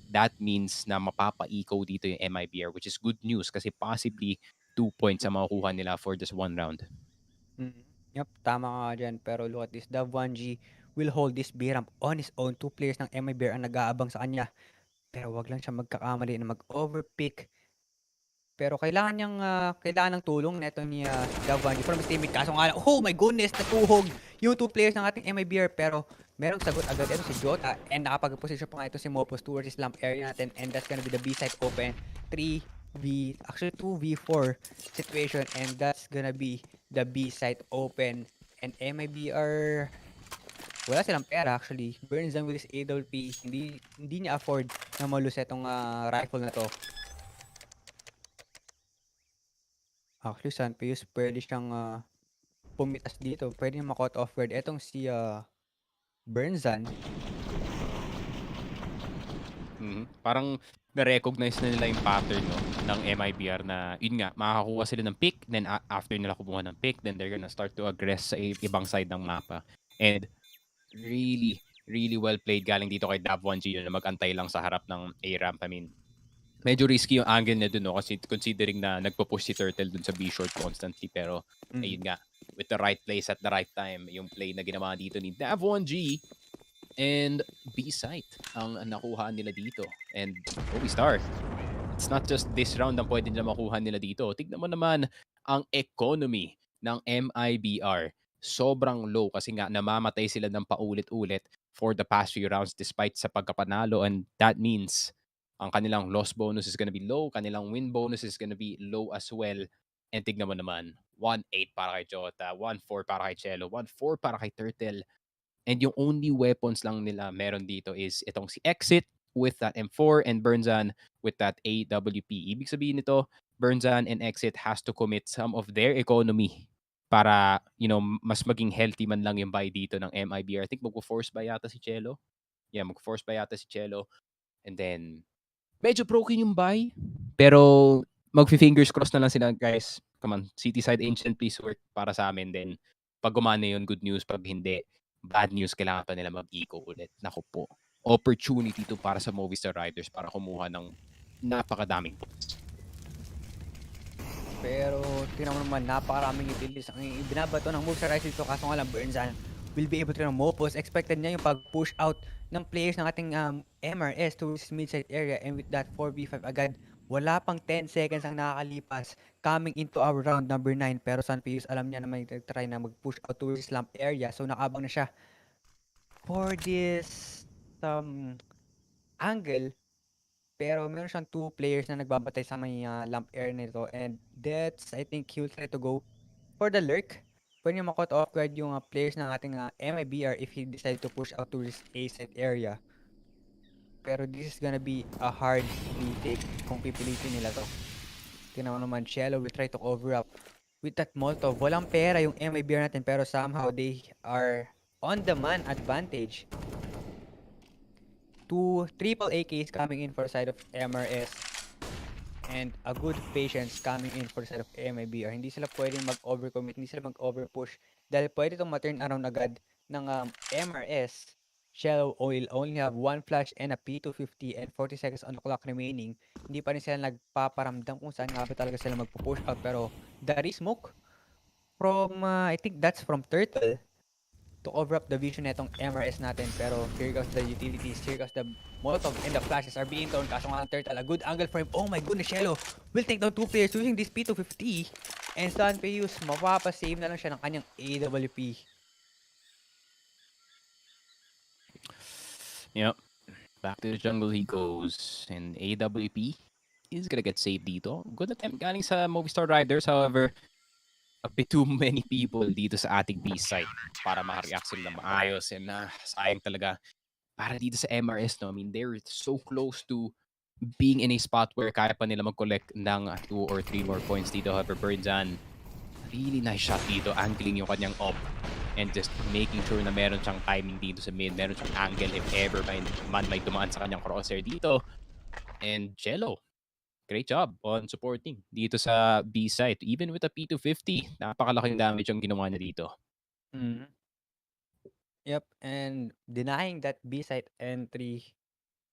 that means na mapapa-eco dito yung MIBR, which is good news kasi possibly 2 points ang makukuha nila for just 1 round. Yup, tama ka dyan. Pero look at this, the 1G will hold this B-ramp on his own. 2 players ng MIBR ang nag-aabang sa kanya. Pero wag lang siya magkakamali na mag-overpick. Pero kailangan ng tulong neto ni Davanji from his teammate. Kaso nga lang, oh my goodness, natuhog yung 2 players ng ating MIBR. Pero merong sagot agad ito si Jota, and nakapag-position pa nga ito si Mopos towards his lamp area natin, and that's gonna be the B side open. 2v4 situation, and that's gonna be the B side open. And MIBR, wala silang pera actually. Bernzan with his AWP, hindi niya afford na malus itong rifle na to. Actually, Sanpius, pwede siyang pumitas dito. Pwede niyang ma-caught off guard. Etong si Burnzan. Parang na-recognize na nila yung pattern no, ng MIBR na yun nga, makakakuha sila ng pick, then after nila kumuha ng pick, then they're gonna start to aggress sa ibang side ng mapa. And really, really well played galing dito kay Dav1G na mag-antay lang sa harap ng A-ramp. I mean, medyo risky yung angle niya dun, no? Kasi considering na nagpo-push si Turtle dun sa B-short constantly. Pero, ayun nga, with the right place at the right time, yung play na ginawa dito ni Dav1G and B-site ang nakuha nila dito. And Movistar, it's not just this round ang pwede nila makuha nila dito. Tignan mo naman ang economy ng MIBR. Sobrang low kasi nga namamatay sila ng paulit-ulit for the past few rounds despite sa pagkapanalo, and that means ang kanilang loss bonus is gonna be low, kanilang win bonus is gonna be low as well. And tignan mo naman, 1-8 para kay Jota, 1-4 para kay Cello, 1-4 para kay Turtle. And yung only weapons lang nila meron dito is itong si Exit with that M4 and Burnzan with that AWP. Ibig sabihin nito, Burnzan and Exit has to commit some of their economy para, you know, mas maging healthy man lang yung buy dito ng MIBR. I think magpo-force buy yata si Cello. Yeah, magpo-force buy yata si Cello. And then, medyo broken yung buy. Pero, magfi-fingers crossed na lang sila, guys. Come on, City Side Ancient, please work para sa amin. Then, pag gumana yun, good news. Pag hindi, bad news, kailangan pa nila mag-eco ulit. Naku po. Opportunity to para sa Movistar Riders para kumuha ng napakadaming points. Pero, tingnan mo naman, napakaraming utilities ang binabato ng Movistar Riders dito. Kaso nga lang, Burnzan will be able to mopos. Expected niya yung pag-push out ng players ng ating MRS towards mid-side area. And with that 4v5 agad, wala pang 10 seconds ang nakakalipas coming into our round number 9. Pero Sanpius, alam niya na may try na mag-push out towards slump area. So, nakabang na siya for this angle. Pero meron siyang 2 players na nagbabatay sa may lamp area nito. And that's, I think, he'll try to go for the lurk. Pwede niya makot off guard yung players ng ating MIBR if he decide to push out to his A-side area. Pero this is gonna be a hard retake kung pipilitin nila to. Tingnan mo naman, Cello will try to cover up with that Molotov. Walang pera yung MIBR natin pero somehow they are on the man advantage. 2 triple AKs coming in for the side of MRS and a good patience coming in for the side of MIBR. Hindi sila pwedeng mag-overcommit, hindi sila mag-overpush dahil pwede itong ma-turn around agad ng MRS. Cello will only have 1 flash and a P250 and 40 seconds on the clock remaining. Hindi pa rin sila nagpaparamdam kung saan nga ba talaga sila magpo-push out, pero the smoke from, I think that's from Turtle to cover up the vision netong MRS natin. Pero here goes the utilities, here goes the Molotov, and the flashes are being thrown. Kaso nga ang Turtle, a good angle for him. Oh my goodness, Cello will take down 2 players using this P250. And Sanpius, mapapasave na lang siya ng kanyang AWP. Yep. Back to the jungle he goes. And AWP is gonna get saved dito. Good attempt galing sa Movistar Riders. However, a bit too many people dito sa ating B side para makareact sila ng maayos. And sayang talaga para dito sa MRS, no? I mean, they're so close to being in a spot where kaya pa nila mag-collect ng 2 or 3 more points dito. However, Burnzan, really nice shot dito. Angling yung kanyang op and just making sure na meron siyang timing dito sa mid. Meron siyang angle if ever man may dumaan sa kanyang crosshair dito. And Cello, great job on supporting dito sa B side. Even with a P250, napakalaking damage yung ginawa niya dito. Yep, and denying that B side entry,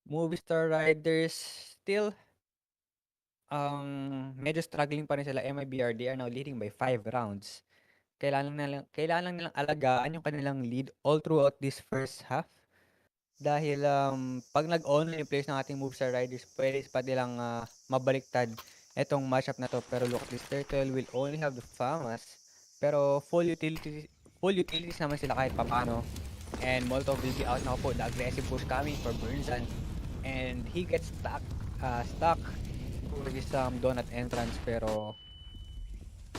Movistar Riders still medyo struggling pa rin sila. MIBR, they are now leading by 5 rounds. Kailangan nilang alagaan yung kanilang lead all throughout this first half. Dahil pag nag-online yung players ng ating Movistar Riders, pwede pa nilang mabaliktad etong matchup na to. Pero look at this, Turtle will only have the FAMAS. Pero full utilities naman sila kahit papano. And Molotov will be out now po. The aggressive push coming for Burnzan. And he gets stuck for this donut entrance. Pero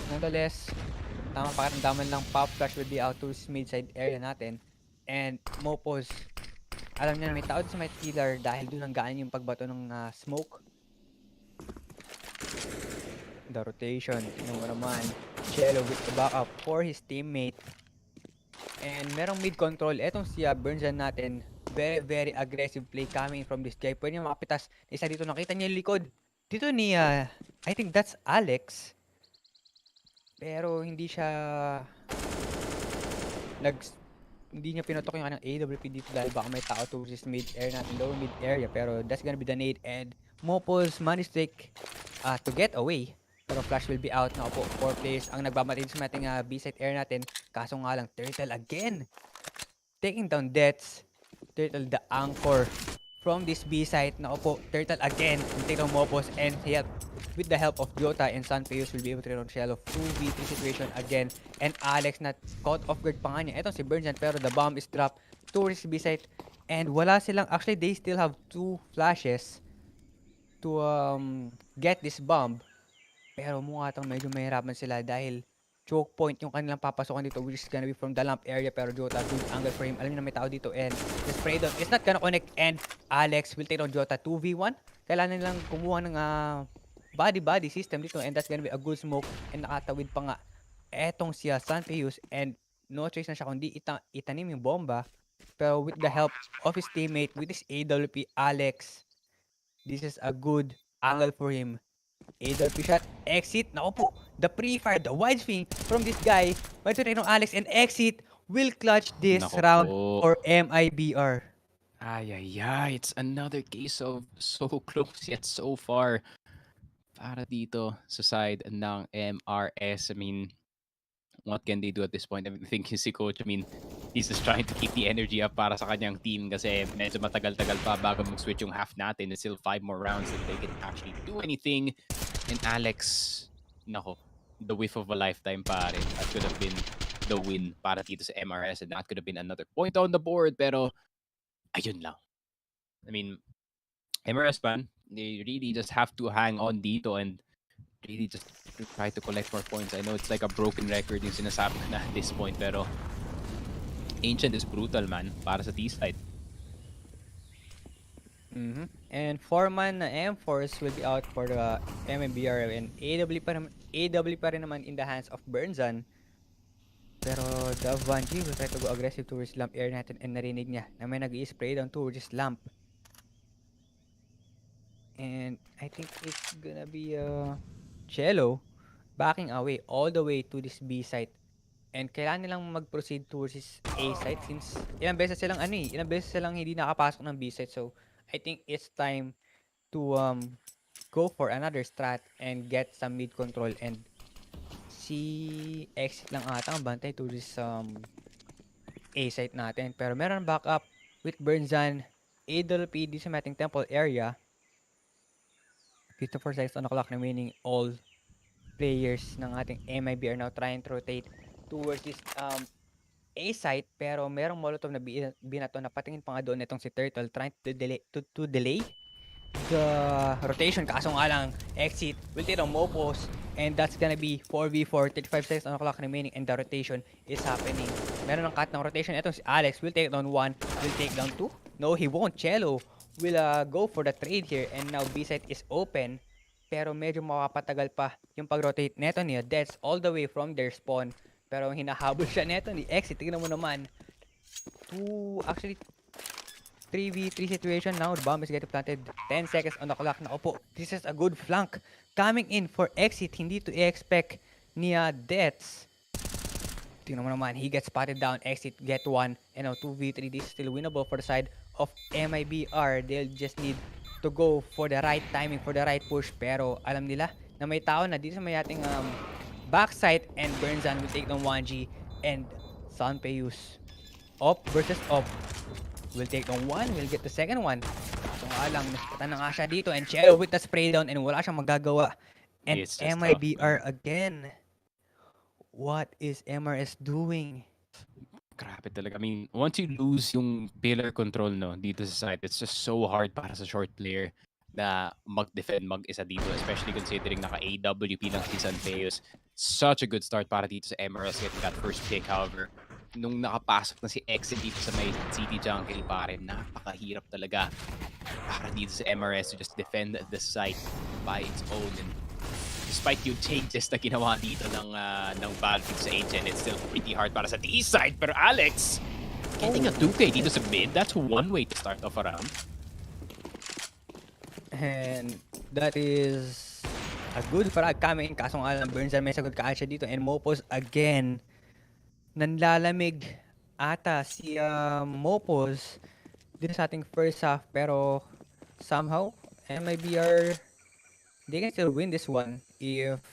nonetheless, tamang pakiramdaman lang, pop flash will be out to mid-side area natin. And Mopos, alam niya na may tao sa may killer dahil doon ang gaan yung pagbato ng smoke. The rotation, tingnan mo naman. Cello with the backup for his teammate. And merong mid control. Etong si Bernzan natin, very, very aggressive play coming from this guy. Pwede niya makapitas. Isa dito, nakita niya yung likod. Dito ni, I think that's Alex. Pero hindi siya hindi niya pinotok yung kanyang AWP dito dahil baka may tao to his mid-air natin, lower mid-area. Pero that's gonna be the nade and Mopos managed to get away. Pero flash will be out. Now po, 4 players ang nagbabatid sa ating B-side air natin. Kaso nga lang, Turtle again. Taking down deaths. Turtle the anchor from this B-side. Now po, Turtle again. Take down Mopos and with the help of Jota and Sanpeus will be able to run shell of 2v3 situation again. And Alex not caught off guard pa nga niya. Ito si Bernzan pero the bomb is dropped towards B-side. And wala silang, actually they still have 2 flashes to get this bomb. Pero mukha tang medyo mahirapan sila dahil choke point yung kanilang papasokan dito which is gonna be from the lamp area. Pero Jota, good angle for him. Alam niyo na may tao dito and the spray down is not gonna connect and Alex will take on Jota 2v1. Kailangan nilang kumuha ng body system dito and that's gonna be a good smoke and nakatawid pa nga etong si Sanpeus and no choice na siya kundi itanim yung bomba. Pero with the help of his teammate with his AWP Alex, this is a good angle for him. AWP shot, exit, naku po, the pre-fire, the wide swing from this guy, may tuloy ng Alex and exit will clutch this round for MIBR. Ay, it's another case of so close yet so far para dito sa side ng MRS. I mean, what can they do at this point? I think si coach, he's just trying to keep the energy up para sa kanyang team kasi medyo matagal-tagal pa bago mag-switch yung half natin. There's still 5 more rounds that they can actually do anything. And Alex, nako, the whiff of a lifetime pare. That could have been the win para dito sa MRS and that could have been another point on the board. Pero, ayun lang. I mean, MRS man, they really just have to hang on dito and really just to try to collect more points. I know it's like a broken record yung sinasabi na at this point, pero Ancient is brutal, man, para sa T-side. And 4-man na M-Force will be out for the MMBR and AW pa rin naman in the hands of Bernzan. Pero the Vanji will try to go aggressive towards lamp air natin and narinig niya na may nag-i-spray down towards his lamp. And I think it's gonna be Cello backing away all the way to this B site. And kailangan nilang mag-proceed towards his A site since ilang beses silang hindi nakapasok ng B site. So I think it's time to go for another strat and get some mid control and si exit lang ata ang bantay to this A site natin. Pero meron backup with Bernzan, AWP sa ating temple area. 54 seconds on the clock remaining. All players ng ating MIB are now trying to rotate towards this A site, pero merong molotov na binato na patingin pa nga doon itong si Turtle trying to delay the rotation. Kaso nga lang, exit will take on Mopos and that's gonna be 4v4, 35 seconds on the clock remaining and the rotation is happening. Meron ng cut ng rotation. Itong si Alex will take down 1, will take down 2. No, he won't. Cello will go for the trade here and now B site is open pero medyo makapatagal pa yung pag-rotate neto niya. That's all the way from their spawn pero hinahabol siya neto ni exit. Tignan mo naman 3v3 situation now. The bomb is getting planted. 10 seconds on the clock na. Opo, this is a good flank coming in for exit. Hindi to i-expect niya deaths. Tingnan mo naman, he gets spotted down. Exit get 1 and now 2v3. This is still winnable for the side of MIBR. They'll just need to go for the right timing, for the right push. Pero alam nila na may tao na dito sa may ating backside and Bernzan will take down 1G and Sanpeus. Op versus op. Will take down 1, will get the second one. So nga lang, nasipatan na nga siya dito and Cello with the spray down and wala siyang magagawa. And MIBR again. What is MRS doing? Grabe talaga. I mean, once you lose yung pillar control dito sa side, it's just so hard para sa short player na mag-defend mag-isa dito, especially considering naka-AWP lang si Sanpeus. Such a good start para dito sa MRS getting that first pick. However, nung nakapasok na si Exit dito sa may City Jungle, pare, napakahirap talaga para dito sa MRS to just defend the site by its own. And despite yung changes na ginawa dito ng Valve sa Ancient, it's still pretty hard para sa D-side. Pero Alex, getting a 2K dito sa mid, that's one way to start off a round. And that is a good frag coming. Kaso nga lang, Burns may sagot ka siya dito. And Mopos again, nanlalamig ata si Mopos dito sa ating first half. Pero somehow, MIBR, they can still win this one if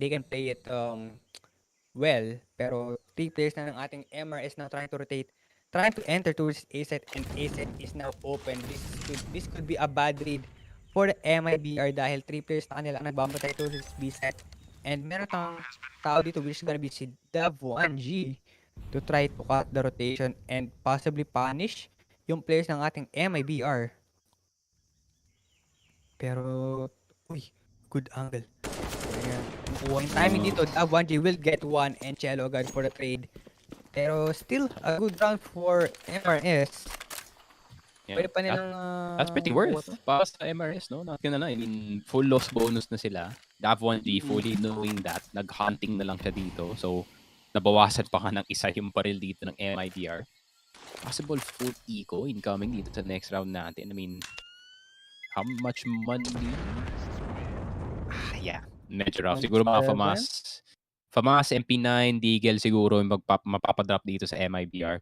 they can play it well. Pero 3 players na ng ating MRS now trying to rotate, trying to enter towards A set, and A set is now open. This could be a bad read for the MIBR dahil 3 players na kanila ang nagbabantay towards B set. And meron tang tao dito which is gonna be si Dav1G to try to cut the rotation and possibly punish yung players ng ating MIBR. Pero, uy, good angle. Ayan. Nakuha yung timing dito. Dav1G will get one and Cello agad for the trade. Pero still, a good round for MRS. Yeah, Pwede pa nilang... that's pretty worth para sa MRS, no? Not gonna lie. I mean, full loss bonus na sila. Dav1G, fully knowing that, nag-hunting na lang siya dito. So, nabawasan pa ka ng isa yung baril dito ng MIBR. Possible full eco incoming dito sa next round natin. I mean, how much money? Yeah, medyo rough. Siguro mga FAMAS, MP9, Deagle siguro yung mapapadrop dito sa MIBR.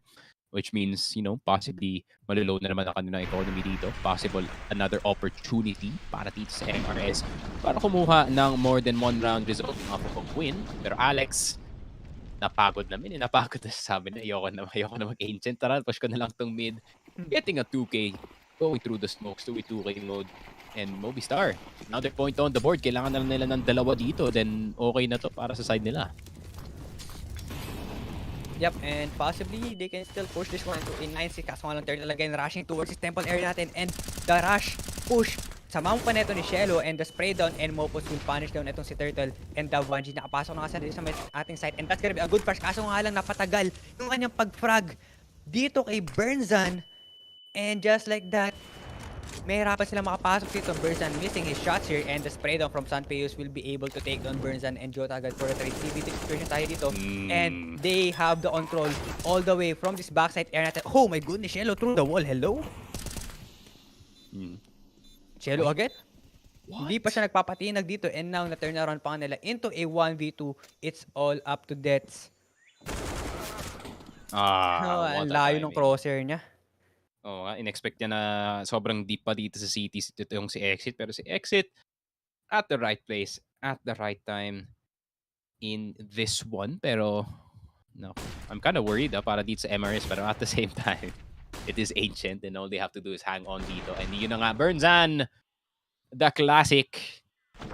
Which means, you know, possibly malulod na naman ang kanilang economy dito. Possible another opportunity para dito sa MRS para kumuha ng more than one round result ng win. Pero Alex, napagod namin. Napagod na sabi na ayoko na mag-ancient. Tara, push ko na lang tong mid. Getting a 2K. Going through the smokes, 2v2K mode. And Movistar, another point on the board. Kailangan na lang nila ng dalawa dito. Then okay na to para sa side nila. Yep, and possibly they can still push this one to a 9-6. Kaso nga lang Turtle again rushing towards his temple area natin. And the rush push samahan pa neto ni Shelo and the spray down and Mopos will punish down itong si Turtle and Dav1G nakapasok na kasi sa ating side and that's gonna be a good flash. Kaso nga lang napatagal yung kanyang pag-frag dito kay Burnzan and just like that mahirapan sila makapasok dito. Burnzan missing his shots here and the spray down from Sanpeus will be able to take down Burnzan and Jota agad for a 3v3 situation tayo dito. And they have the control all the way from this backside area natin. Oh my goodness, Shelo through the wall. Hello? Shelo agad? Hindi pa siya nagpapatinag dito and now na-turn around pa nila into a 1v2. It's all up to Dets. Ang layo ng crosshair niya. Oo nga, in-expect niya na sobrang deep pa dito sa city yung si Exit. Pero si Exit, at the right place, at the right time in this one. Pero, no, I'm kind of worried para dito sa MRS. Pero at the same time, it is Ancient and all they have to do is hang on dito. And yun na nga, Burnzan, the classic.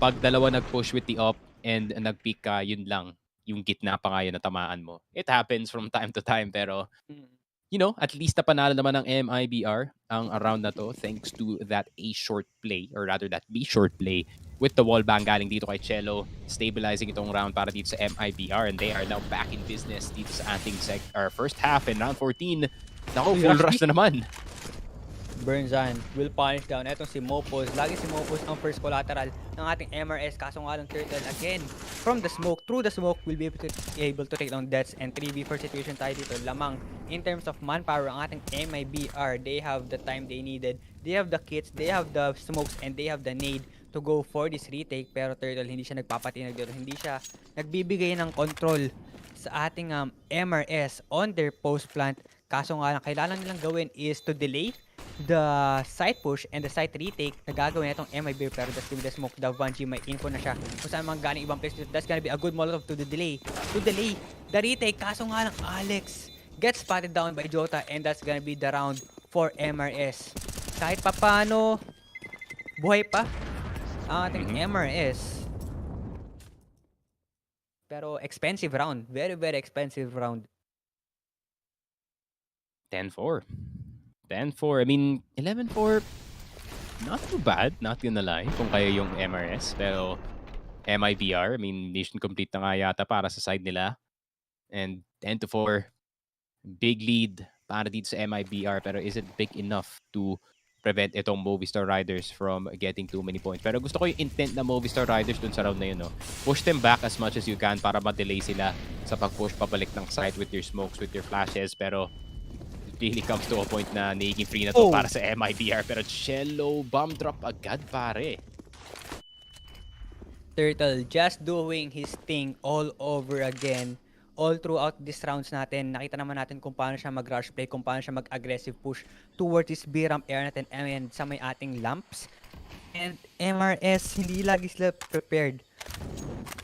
Pag dalawa nag-push with the op and nag-pick ka, yun lang. Yung gitna pa nga yun na tamaan mo. It happens from time to time, pero you know, at least na panalo naman ng MIBR ang around na to thanks to that A short play or rather that B short play with the wall bang galing dito kay Cello, stabilizing itong round para dito sa MIBR and they are now back in business dito sa ating first half in round 14. Naku, full rush na naman. Burnzan will punish down. Etong si Mopos. Lagi si Mopos ang first collateral ng ating MRS. Kaso nga lang Turtle again from the smoke, through the smoke will be able to take down Dets and 3v4 situation tayo dito. Lamang in terms of manpower ang ating MIBR. They have the time they needed. They have the kits, they have the smokes, and they have the nade to go for this retake. Pero Turtle hindi siya nagpapatinag dito. Hindi siya nagbibigay ng control sa ating MRS on their post plant. Kaso nga lang kailangan nilang gawin is to delay the side push and the side retake na gagawin itong MIB pero that's the smoke. Dav1G may info na siya kung saan mga galing ibang place. That's gonna be a good molotov to delay the retake. Kaso nga lang Alex gets spotted down by Jota and that's gonna be the round for MRS. Kahit pa paano buhay pa ang ating MRS pero expensive round, very very expensive round. 10-4. 10-4. I mean, 11-4, not too bad, not gonna lie, kung kayo yung MRS. Pero MIBR, I mean, mission complete na nga yata para sa side nila. And 10-4, big lead para dito sa MIBR. Pero is it big enough to prevent itong Movistar Riders from getting too many points. Pero gusto ko yung intent na Movistar Riders dun sa round na yun, no? Push them back as much as you can para ma-delay sila sa pag-push pabalik ng side with your smokes, with your flashes. Pero it really comes to a point na nagiging free na to para sa MIBR. Pero Cello, bomb drop agad, pare. Turtle just doing his thing all over again. All throughout these rounds natin, nakita naman natin kung paano siya mag-rush play, kung paano siya mag-aggressive push towards this B-ramp air natin and sa may ating lamps. And MRS, hindi lagi sila prepared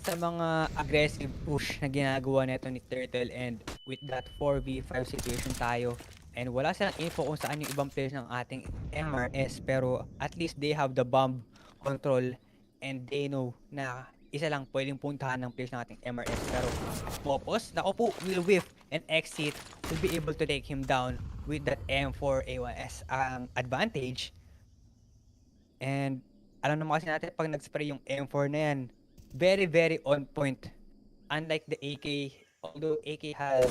sa mga aggressive push na ginagawa nito ni Turtle, and with that 4v5 situation tayo. And wala silang info kung saan yung ibang players ng ating MRS, pero at least they have the bomb control and they know na isa lang pwedeng puntahan ng players ng ating MRS. Pero Popos, nako po, will whiff and exit, will be able to take him down with that M4 A1S advantage. And alam naman kasi natin pag nag-spray yung M4 na yan, very very on point. Unlike the AK, although AK has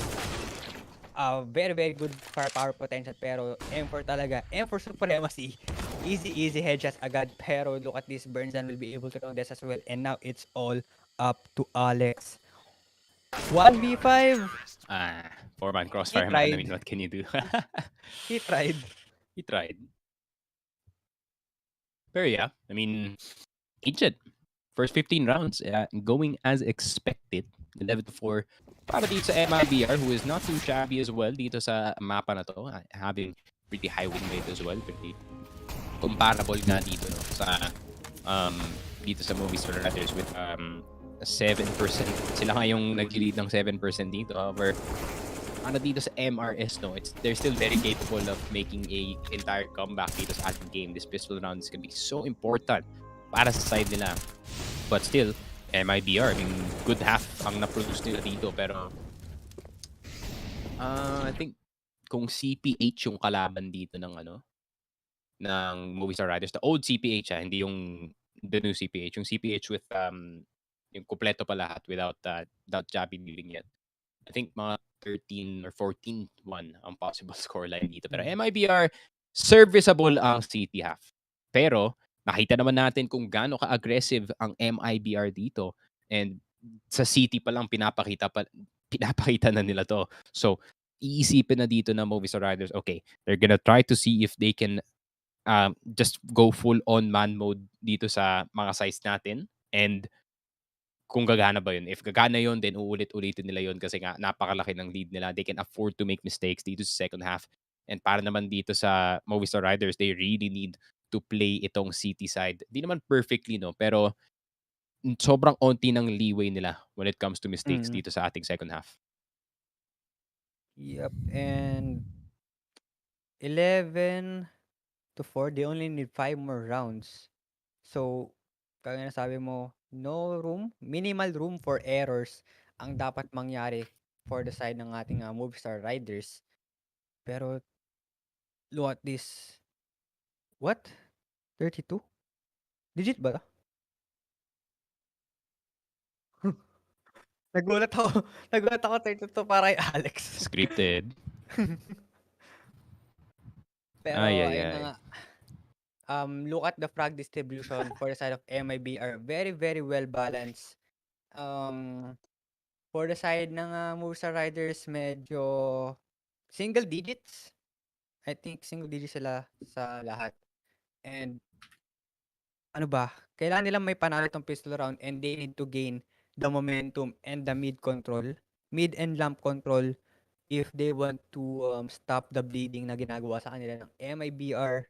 very very good firepower potential, pero M4 talaga, M4 supremacy. Easy headshots agad, pero look at this, Burnsan will be able to do this as well. And now it's all up to Alex. 1v5. 4-man crossfire, He man. I tried. mean, what can you do? He tried. He tried. Pero yeah, I mean, Ancient. First 15 rounds, going as expected. 11-4 para dito sa MIBR, who is not too shabby as well dito sa mapa na to, having pretty high win rate as well, pretty comparable nga dito, no, sa dito sa Movistar Riders with 7%. Sila nga yung nag-lead ng 7% dito. However, dito sa MRS, no, they're still very capable of making a entire comeback dito sa ating game. This pistol round is gonna be so important para sa side nila. But still, MIBR, I mean, good half ang na-produce nila dito. Pero I think kung CPH yung kalaban dito ng ng Movistar Riders, the old CPH, hindi yung the new CPH, yung CPH with yung kompleto pa lahat without Javi leaving yet. I think mga 13 or 14-1 ang possible scoreline dito. Pero MIBR, serviceable ang City half. Pero nakita naman natin kung gaano ka-aggressive ang MIBR dito. And sa City pa lang pinapakita na nila to. So, iisipin na dito na Movistar Riders, okay, they're gonna try to see if they can just go full on man mode dito sa mga size natin. And kung gagana ba yun. If gagana yun, then uulit-ulitin nila yun kasi nga napakalaki ng lead nila. They can afford to make mistakes dito sa second half. And para naman dito sa Movistar Riders, they really need to play itong City side. Di naman perfectly, no? Pero sobrang onti ng leeway nila when it comes to mistakes dito sa ating second half. Yep, and 11-4, they only need 5 more rounds. So, kaya na sabi mo, minimal room for errors ang dapat mangyari for the side ng ating Movistar Riders. Pero, look at this. What? 32? Legit ba? Nagulat ako 32 para kay Alex. Scripted. Pero, ayun na nga. Look at the frag distribution for the side of MIBR. Very, very well balanced. For the side ng Movistar Riders, medyo single digits. I think single digits sila sa lahat. And kailangan nilang may panalo itong pistol round, and they need to gain the momentum and the mid and lamp control if they want to stop the bleeding na ginagawa sa kanila ng MIBR.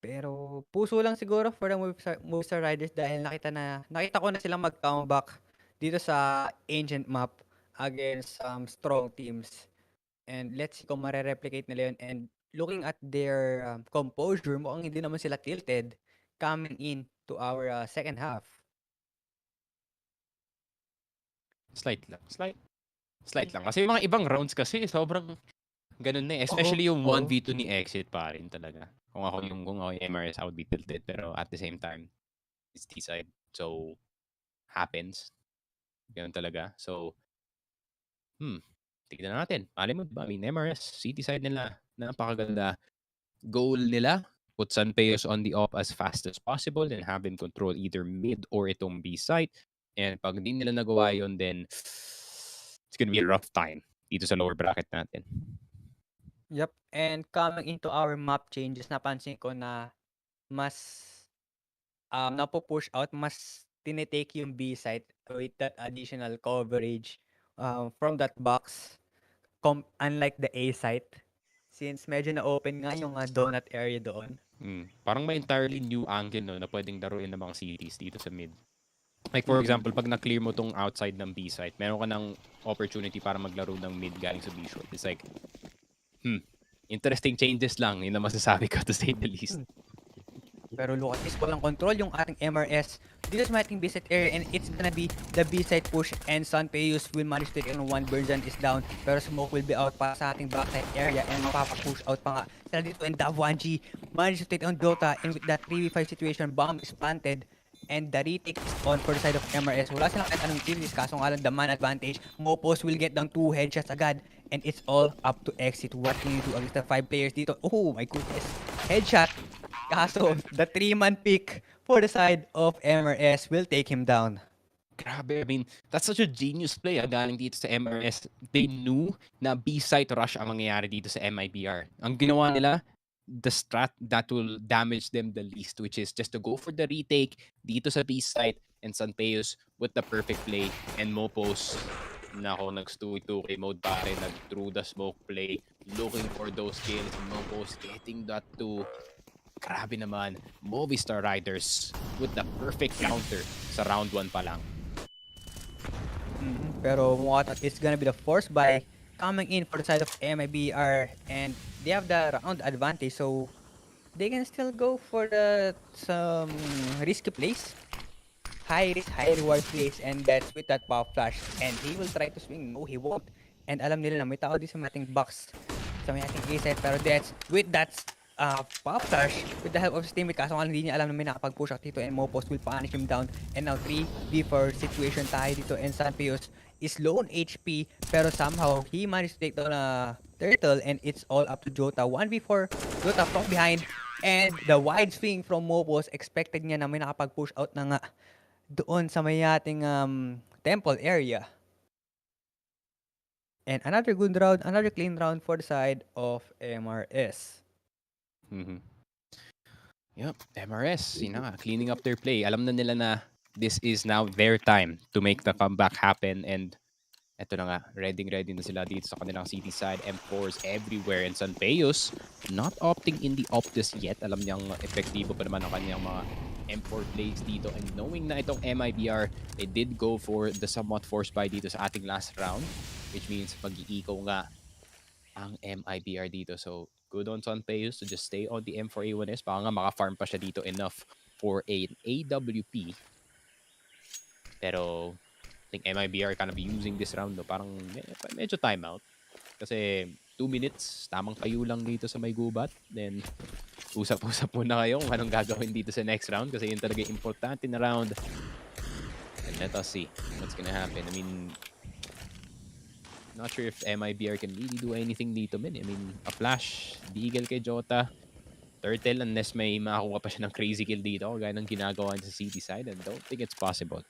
Pero puso lang siguro for the Movistar Riders dahil nakita ko na silang mag-comeback dito sa ancient map against strong teams. And let's see kung mare-replicate nila yun. And looking at their composure, mukhang hindi naman sila tilted coming in to our second half. Slight lang. Kasi yung mga ibang rounds kasi sobrang ganun na eh. Especially yung 1v2 ni Exit pa rin talaga. Kung ako yung MRS, I would be tilted. Pero at the same time, it's T-side. So, happens. Ganun talaga. So, tignan natin. Malay mo, I mean, MRS, City side nila, napakaganda. goal nila, put Sanpeos on the op as fast as possible and have him control either mid or itong B site. And pag hindi nila nagawa yun, then it's gonna be a rough time dito sa lower bracket natin. Yep. And coming into our map changes, napansin ko na mas napo-push out, mas tinitake yung B site with that additional coverage from that box unlike the A site since medyo na-open nga yung donut area doon. Parang may entirely new angle no, na pwedeng daruin ng mga cities dito sa mid. Like for example, pag na-clear mo tong outside ng B site, meron ka ng opportunity para maglaro ng mid galing sa B short. It's like, interesting changes lang, yun na masasabi ko to say the least. Pero look at this, walang control yung ating MRS dito sa ating B site area and it's gonna be the B site push and Sunpeus will manage to take on one. Birzan is down pero Smoke will be out para sa ating backside area and mapapa-push out pa nga sila dito and Dav1G managed to take on Dota and with that 3v5 situation, bomb is planted and the retake is on for the side of MRS. Wala silang kahit anong utilities kaso nga lang the man advantage. Mopos will get down 2 headshots agad and it's all up to exit. What can you do against the 5 players dito? Oh my goodness. Headshot. Kaso, the 3-man pick for the side of MRS will take him down. Grabe, I mean, that's such a genius play galing dito sa MRS. They knew na B-site rush ang mangyayari dito sa MIBR. Ang ginawa nila, the strat that will damage them the least, which is just to go for the retake dito sa B-site and Sanpeos with the perfect play and Mopos. Nako, nag-2-2 mode pare, nag-through the smoke play, looking for those kills. Mopos getting that 2. Grabe naman, Movistar Riders with the perfect counter sa round 1 pa lang. Pero what it's gonna be the force buy coming in for the side of MIBR and they have the round advantage so they can still go for some risky plays. High risk, high reward plays and that's with that pop flash and he will try to swing. No, he won't. And alam nila na may tao din sa ating box sa may ating A-side pero that's with that pop flash with the help of his teammate kaso nga hindi niya alam na may nakapag-push out dito and Mopos will punish him down and now 3v4 situation tayo dito and Sanpeos is low on HP pero somehow he managed to take down a turtle and it's all up to Jota. 1v4 Jota from behind and the wide swing from Mopos expected niya na may nakapag-push out na nga doon sa may ating temple area. And another good round, another clean round for the side of MRS. Yep, MRS, cleaning up their play. Alam na nila na this is now their time to make the comeback happen and eto na nga, ready na sila dito sa kanilang city side. M4s everywhere and Sanpeos not opting in the Optus yet. Alam niyang epektibo pa naman ang kanyang mga M4 plays dito and knowing na itong MIBR, they did go for the somewhat forced buy dito sa ating last round which means mag-iikaw nga ang MIBR dito. So good on Sanpeos to just stay on the M4A1S. Baka nga maka-farm pa siya dito enough for an AWP. Pero I think MIBR kind of using this round, no? Parang medyo timeout. Kasi 2 minutes, tamang kayo lang dito sa may gubat. Then, usap-usap muna kayo kung anong gagawin dito sa next round. Kasi yun talaga importante na round. And let us see what's gonna happen. I mean, not sure if MIBR can really do anything dito, man. I mean, a flash, deagle kay Jota, turtle, unless may makakuha pa siya ng crazy kill dito, gaya ng ginagawa niya sa city side, and don't think it's possible.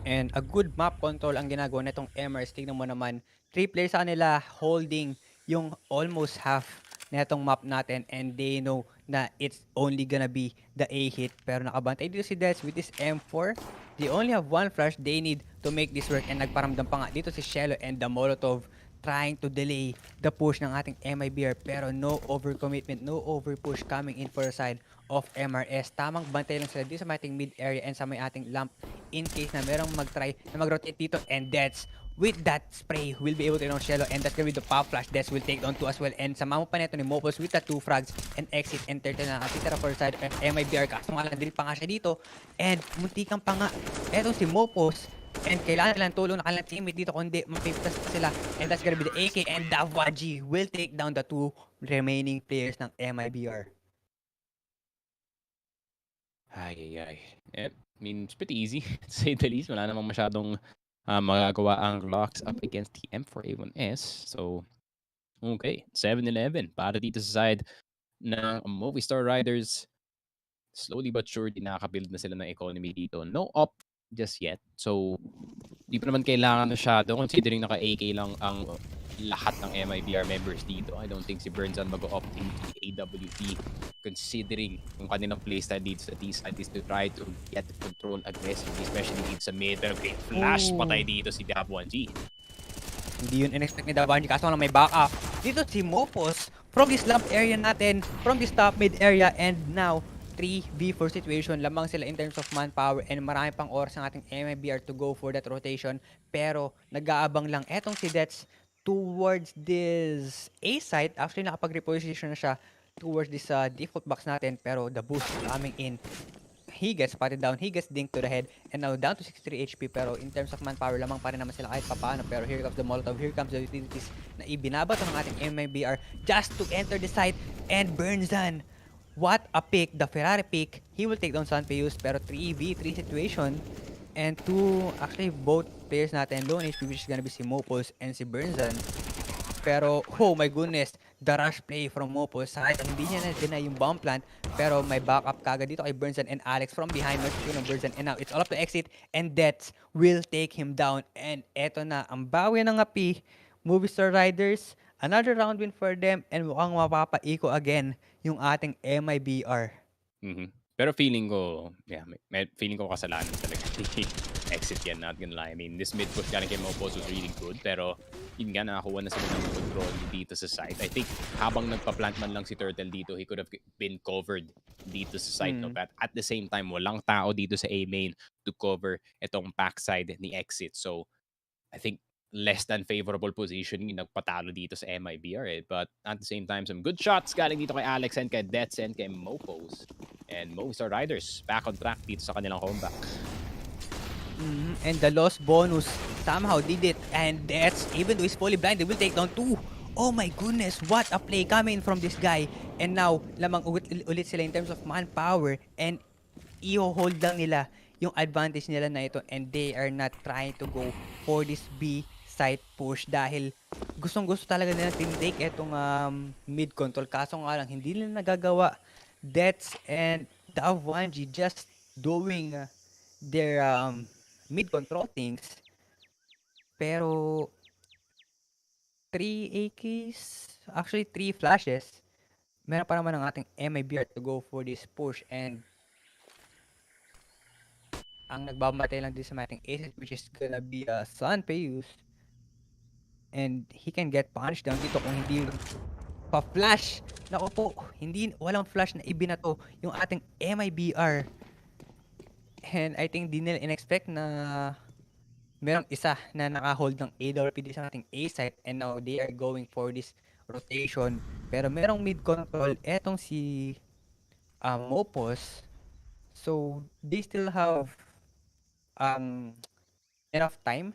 And a good map control ang ginagawa nitong MRS. Tingnan mo naman, 3 players sa kanila holding yung almost half netong map natin and they know na it's only gonna be the A hit. Pero nakabantay dito si Dets with this M4. They only have 1 flash. They need to make this work and nagparamdam pa nga dito si Shelo and the Molotov trying to delay the push ng ating MIBR pero no overcommitment, no overpush coming in for the side of MRS. Tamang bantay lang sila dito sa ating mid area and sa may ating lamp in case na merong mag-try na mag-rotate dito and Dets with that spray will be able to Shelo and that's gonna be the pop flash. Dets will take down 2 as well and sa mamo pa neto ni Mopos with the 2 frags and exit and turtle na nakatitira for the side of MIBR kaso nga lang drill pa nga siya dito and muntikan pa nga etong si Mopos and kailangan nilang tulong na kanilang teammate dito kundi mapipitas pa sila and that's gonna be the AK and Dav1G will take down the 2 remaining players ng MIBR. Ay. I mean, it's pretty easy to say the least. Wala namang masyadong magagawa ang locks up against the M4A1S. So, okay. 7-11 para dito sa side ng Movistar Riders. Slowly but surely nakaka-build na sila ng economy dito. No op just yet. So, di pa naman kailangan masyado considering naka-AK lang ang lahat ng MIBR members dito. I don't think si Burnson mag-opt into the AWP considering yung kanilang playstyle dito sa T-side is to try to get control aggressively, especially dito sa mid. Pero great flash patay dito si Dab1G. Hindi yun in-expect ni Davanji kaso lang may backup. Dito si Mopos from this slump area natin, from this top mid area, and now 3v4 situation. Lamang sila in terms of manpower and marami pang oras ng ating MIBR to go for that rotation. Pero nag-aabang lang etong si Dets towards this A site. Actually nakapag-reposition na siya towards this default box natin, pero the boost coming in. He gets spotted down, he gets dinked to the head, and now down to 63 HP. Pero in terms of manpower, lamang pa rin naman sila kahit papaano. Pero here comes the Molotov, here comes the utilities na ibinabato ng ating MIBR just to enter the site. And Burnson, what a pick, the Ferrari pick. He will take down Sanpeus, pero 3v3 situation. And actually both players natin, low HP, which is gonna be si Mopos and si Burnson. Pero, oh my goodness, the rush play from Mopos. Sayang, hindi niya na-deny yung bomb plant. Pero may backup kagad dito kay Burnson and Alex from behind. Mas ng Burnson. And now, it's all up to exit. And Dets will take him down. And eto na, ang bawi ng api. Movistar Riders, another round win for them. And mukhang mapapaiko again yung ating MIBR. Pero feeling ko, feeling ko kasalanan talaga exit yan, not gonna lie. I mean, this mid push galing kay Mopos was really good, pero yun nga, nakakuha na sila ng control dito sa site. I think habang nagpa-plant man lang si Turtle dito, he could have been covered dito sa site. No? But at the same time, walang tao dito sa A main to cover itong backside ni exit. So, I think less than favorable positioning nagpatalo dito sa MIBR. But at the same time, some good shots galing dito kay Alex and kay Dets and kay Mopos. And Movistar Riders back on track dito sa kanilang comeback. And the loss bonus somehow did it. And that's, even though he's fully blind, they will take down 2. Oh my goodness, what a play coming from this guy. And now, lamang ulit sila in terms of manpower. And i-hold lang nila yung advantage nila na ito. And they are not trying to go for this B side push. Dahil gustong-gusto talaga nila tinitake itong mid control. Kaso nga lang, hindi nila nagagawa. Dets and Dav1G just doing their mid control things. Pero 3 AKs, actually 3 flashes. Meron pa naman ang ating MIBR to go for this push. And ang nagbabatay lang din sa ating aces, which is gonna be Sanpeus. And he can get punished down dito kung hindi pa-flash. Naku po, walang flash na ibinato yung ating MIBR. And I think di nila in-expect na merong isa na naka-hold ng AWP sa ating A site, and now they are going for this rotation. Pero merong mid control etong si Mopos. So they still have enough time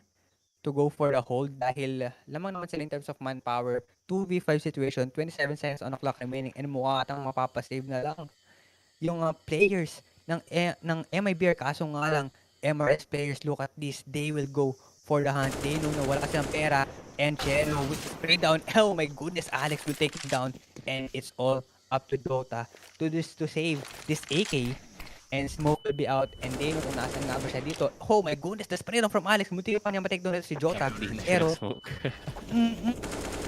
to go for the hold dahil lamang naman sila in terms of manpower. 2v5 situation, 27 seconds on the clock remaining, and mukha atang mapapasave na lang yung players ng MIBR. Kaso nga lang, MRS players, look at this, they will go for the hunt. They know na wala silang pera. And Chelo with the spray down. Oh my goodness, Alex will take him down. And it's all up to Dota to save this AK. And Smoke will be out. And they know kung nasan nga ba siya dito. Oh my goodness, the spray down from Alex. Munti pa niya matake down si Jota. Pero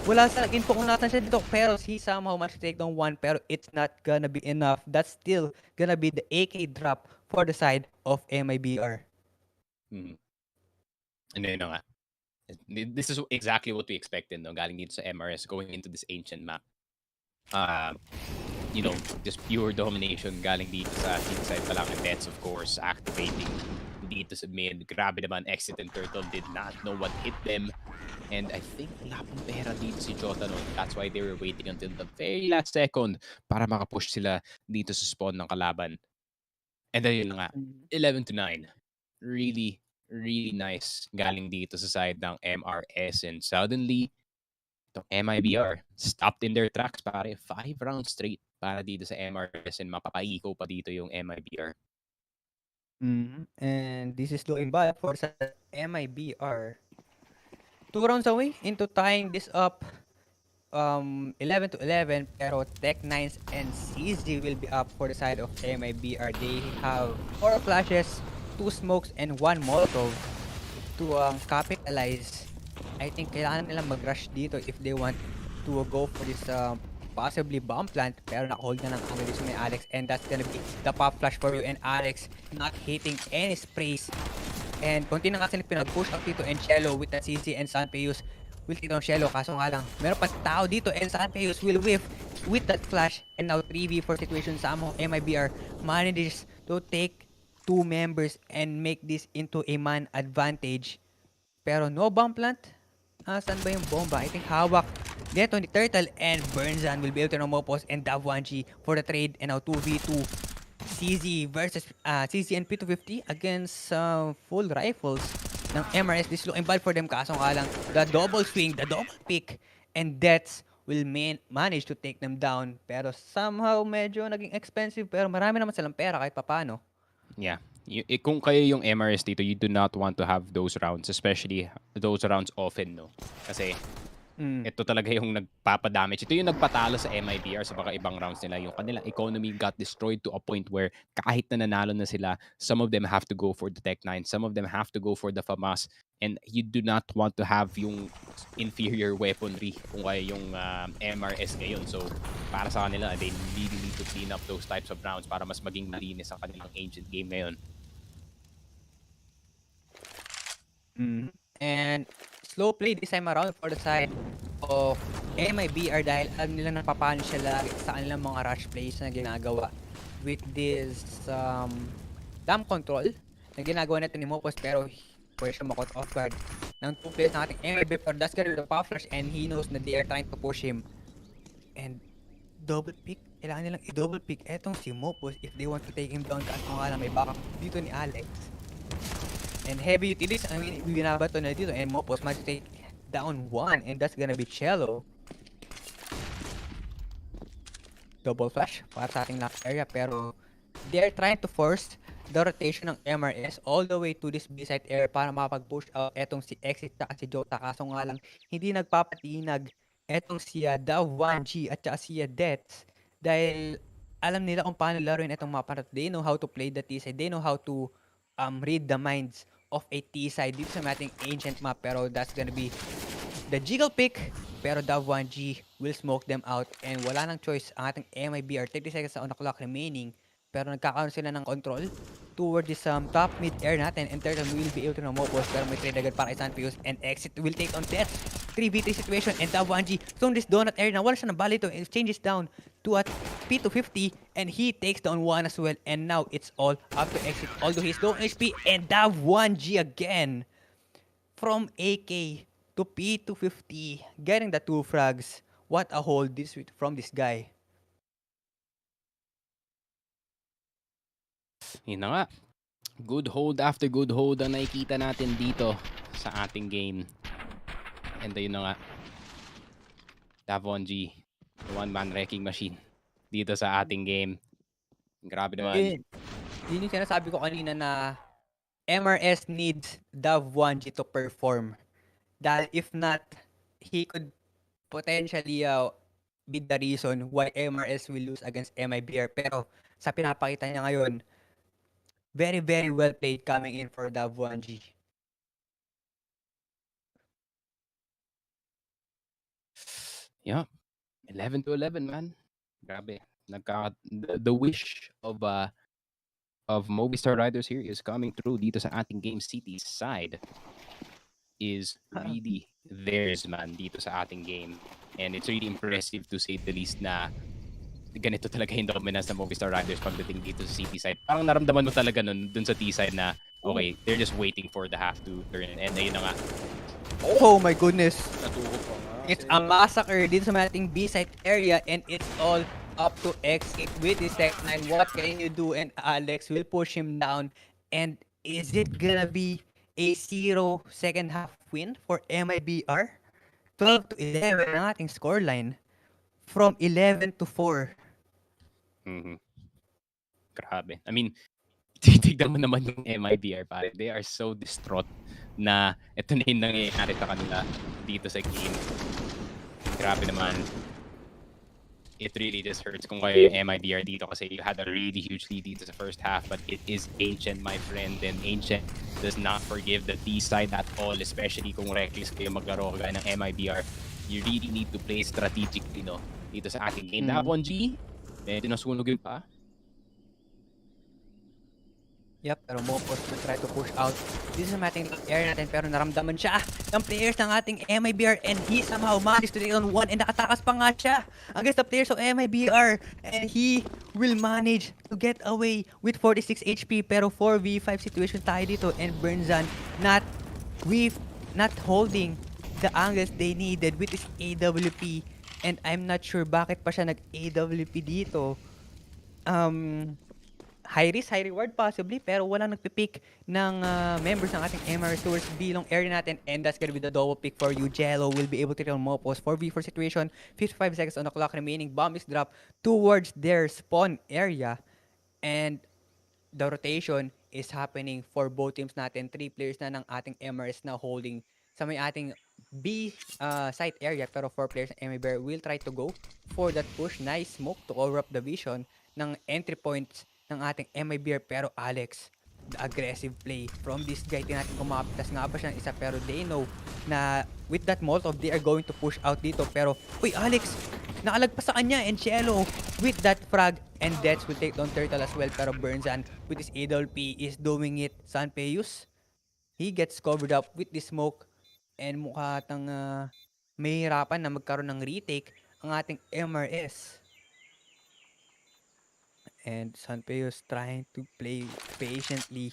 wala sa info kung nasan siya dito. Pero he somehow managed to take down 1. Pero it's not gonna be enough. That's still gonna be the AK drop for the side of MIBR. And then, this is exactly what we expected, no? Galing dito sa MRS, going into this ancient map. Just pure domination galing dito sa team side pa lang. And that's, of course, activating dito sa mid. Grabe naman, Exit and Turtle did not know what hit them. And I think wala pang pera dito si Jota, no? That's why they were waiting until the very last second para makapush sila dito sa spawn ng kalaban. And then yun nga, 11-9. Really, really nice galing dito sa side ng MRS. And suddenly, itong MIBR stopped in their tracks, pare. 5 rounds straight para dito sa MRS, and mapapaiko pa dito yung MIBR. And this is looking bad for sa MIBR. 2 rounds away into tying this up. 11 to 11, pero Tech9s and CZ will be up for the side of MIBR. They have 4 flashes, 2 smokes, and 1 molotov to capitalize. I think kailangan nilang mag-rush dito if they want to go for this possibly bomb plant, pero nakahold na ng angle dito may Alex, and that's gonna be the pop flash for you, and Alex not hitting any sprays. And konti na nga sila pinag-push out dito, and Cello with the CC and Sanpeus will take down Cello, kaso nga lang meron pa tao dito, and Sanpeus will whiff with that flash, and now 3v4 situation. Somehow MIBR manages to take 2 members and make this into a man advantage, pero no bomb plant. Saan ba yung bomba? I think hawak dito ni Turtle, and Burnzan will be able to nomopos, and Dav1G for the trade, and now 2v2 CZ versus CZ and P250 against full rifles ng MRS. This looking bad for them, kaso nga lang the double swing, the double pick, and Deaths will manage to take them down, pero somehow medyo naging expensive, pero marami naman silang pera kahit papano. Yeah. Kung kayo yung MRS dito, you do not want to have those rounds, especially those rounds often, no? Kasi ito talaga yung nagpapadamage. Ito yung nagpatalo sa MIBR sa baka ibang rounds nila. Yung kanilang economy got destroyed to a point where kahit na nanalo na sila, some of them have to go for the Tech9, some of them have to go for the FAMAS, and you do not want to have yung inferior weaponry kung kaya yung MRS ngayon. So, para sa kanila, they really need to clean up those types of rounds para mas maging malinis ang kanilang ancient game ngayon. And slow play this time around for the side of MIBR dahil alam nila na paano siya lagi sa kanilang mga rush plays na ginagawa with this dam control na ginagawa natin ni Mopos, pero pwede siya makot off guard ng 2 players ng ating MIB, pero that's gonna be the power flash, and he knows that they are trying to push him. And double pick, kailangan nilang i-double pick etong si Mopos if they want to take him down, kasi nga lang may backup dito ni Alex. And heavy utilities, I mean, binabato na dito, and Mopos might take down 1, and that's gonna be Cello. Double flash para sa ating lock area, pero they're trying to force the rotation ng MRS all the way to this B-side area para makapag-push out etong si Exit at si Jota, kaso nga lang hindi nagpapatinag etong si Dav1G at si Deaths dahil alam nila kung paano laruin etong mapa. They know how to play the T-side, they know how to read the minds of a T-side dito sa ating ancient map, pero that's gonna be the jiggle pick, pero Dav1G will smoke them out, and wala nang choice ang ating MIBR. 30 seconds on the clock remaining, pero nagkakaroon sila ng control toward this top mid air natin, and Turtle will be able to nomopos, pero may trade agad para kay Sanpeus, and Exit will take on Death. 3v3 situation, and Dav1G from this donut area, nawala siya ng bali ito, and changes down to at P250, and he takes down 1 as well, and now it's all up to Exit, although he's low HP, and Dav1G again from AK to P250, getting the 2 frags. What a hold this from this guy. Yun na nga. Good hold after good hold ang nakikita natin dito sa ating game. And yun na nga. Dav1G, the one-man wrecking machine dito sa ating game. Grabe naman. Yun yung sinasabi ko kanina na MRS needs Dav1G to perform. Dahil if not, he could potentially be the reason why MRS will lose against MIBR. Pero sa pinapakita niya ngayon, very, very well played coming in for Dav1G. Yeah. 11 to 11, man. Grabe. The wish of Movistar Riders here is coming through dito sa ating game. City's side is really theirs, man, dito sa ating game. And it's really impressive to say the least na ganito talaga yung dominance ng Movistar Riders pagdating dito sa City side. Parang naramdaman mo talaga dun sa T side na okay, they're just waiting for the half to turn, and ayun na nga. Oh my goodness! Natuho pa nga. It's a massacre dito sa ating B-side area, and it's all up to X8 with his Tech9. What can you do? And Alex will push him down. And is it gonna be a 0 second half win for MIBR? 12 to 11 ang ating scoreline. From 11 to 4. Grabe. I mean, titignan mo naman yung MIBR, pare. They are so distraught na ito na yung nangyayari sa kanila dito sa game. grabe naman. It really just hurts kung kayo yung MIBR dito kasi you had a really huge lead dito sa first half, but it is Ancient, my friend, and Ancient does not forgive the D side at all, especially kung reckless kayo maglaro kagaya ng MIBR. You really need to play strategically, no? Dito sa ating game. That 1G, medyo nasunog yun pa. Yep, pero Mopos will try to push out. This is ating air natin pero naramdaman siya ng players ng ating MIBR and he somehow managed to take on one and nakatakas pa nga siya against the players of MIBR and he will manage to get away with 46 HP pero 4v5 situation tayo dito and Burnzan not holding the angles they needed with his AWP and I'm not sure bakit pa siya nag-AWP dito. High risk, high reward possibly, pero walang nagpipick ng members ng ating MR towards bilong area natin and that's gonna be the double pick for you. Jello will be able to kill Mopos. 4v4 situation, 55 seconds on the clock remaining. Bomb is dropped towards their spawn area and the rotation is happening for both teams natin. 3 players na ng ating MRS na holding sa may ating B site area pero 4 players ng MIBR will try to go for that push. Nice smoke to cover up the vision ng entry points ng ating MIBR pero Alex, the aggressive play from this guy. Tinatin kumapitas nga ba siya ng isa pero they know na with that Molotov they are going to push out dito pero uy Alex, nakalagpas sa kanya and Cielo with that frag and Deaths will take down Turtle as well pero Burnzan with his AWP is doing it. Sanpeus, he gets covered up with this smoke and mukha tang may hirapan na magkaroon ng retake ang ating MRS. And Sanpeus trying to play patiently.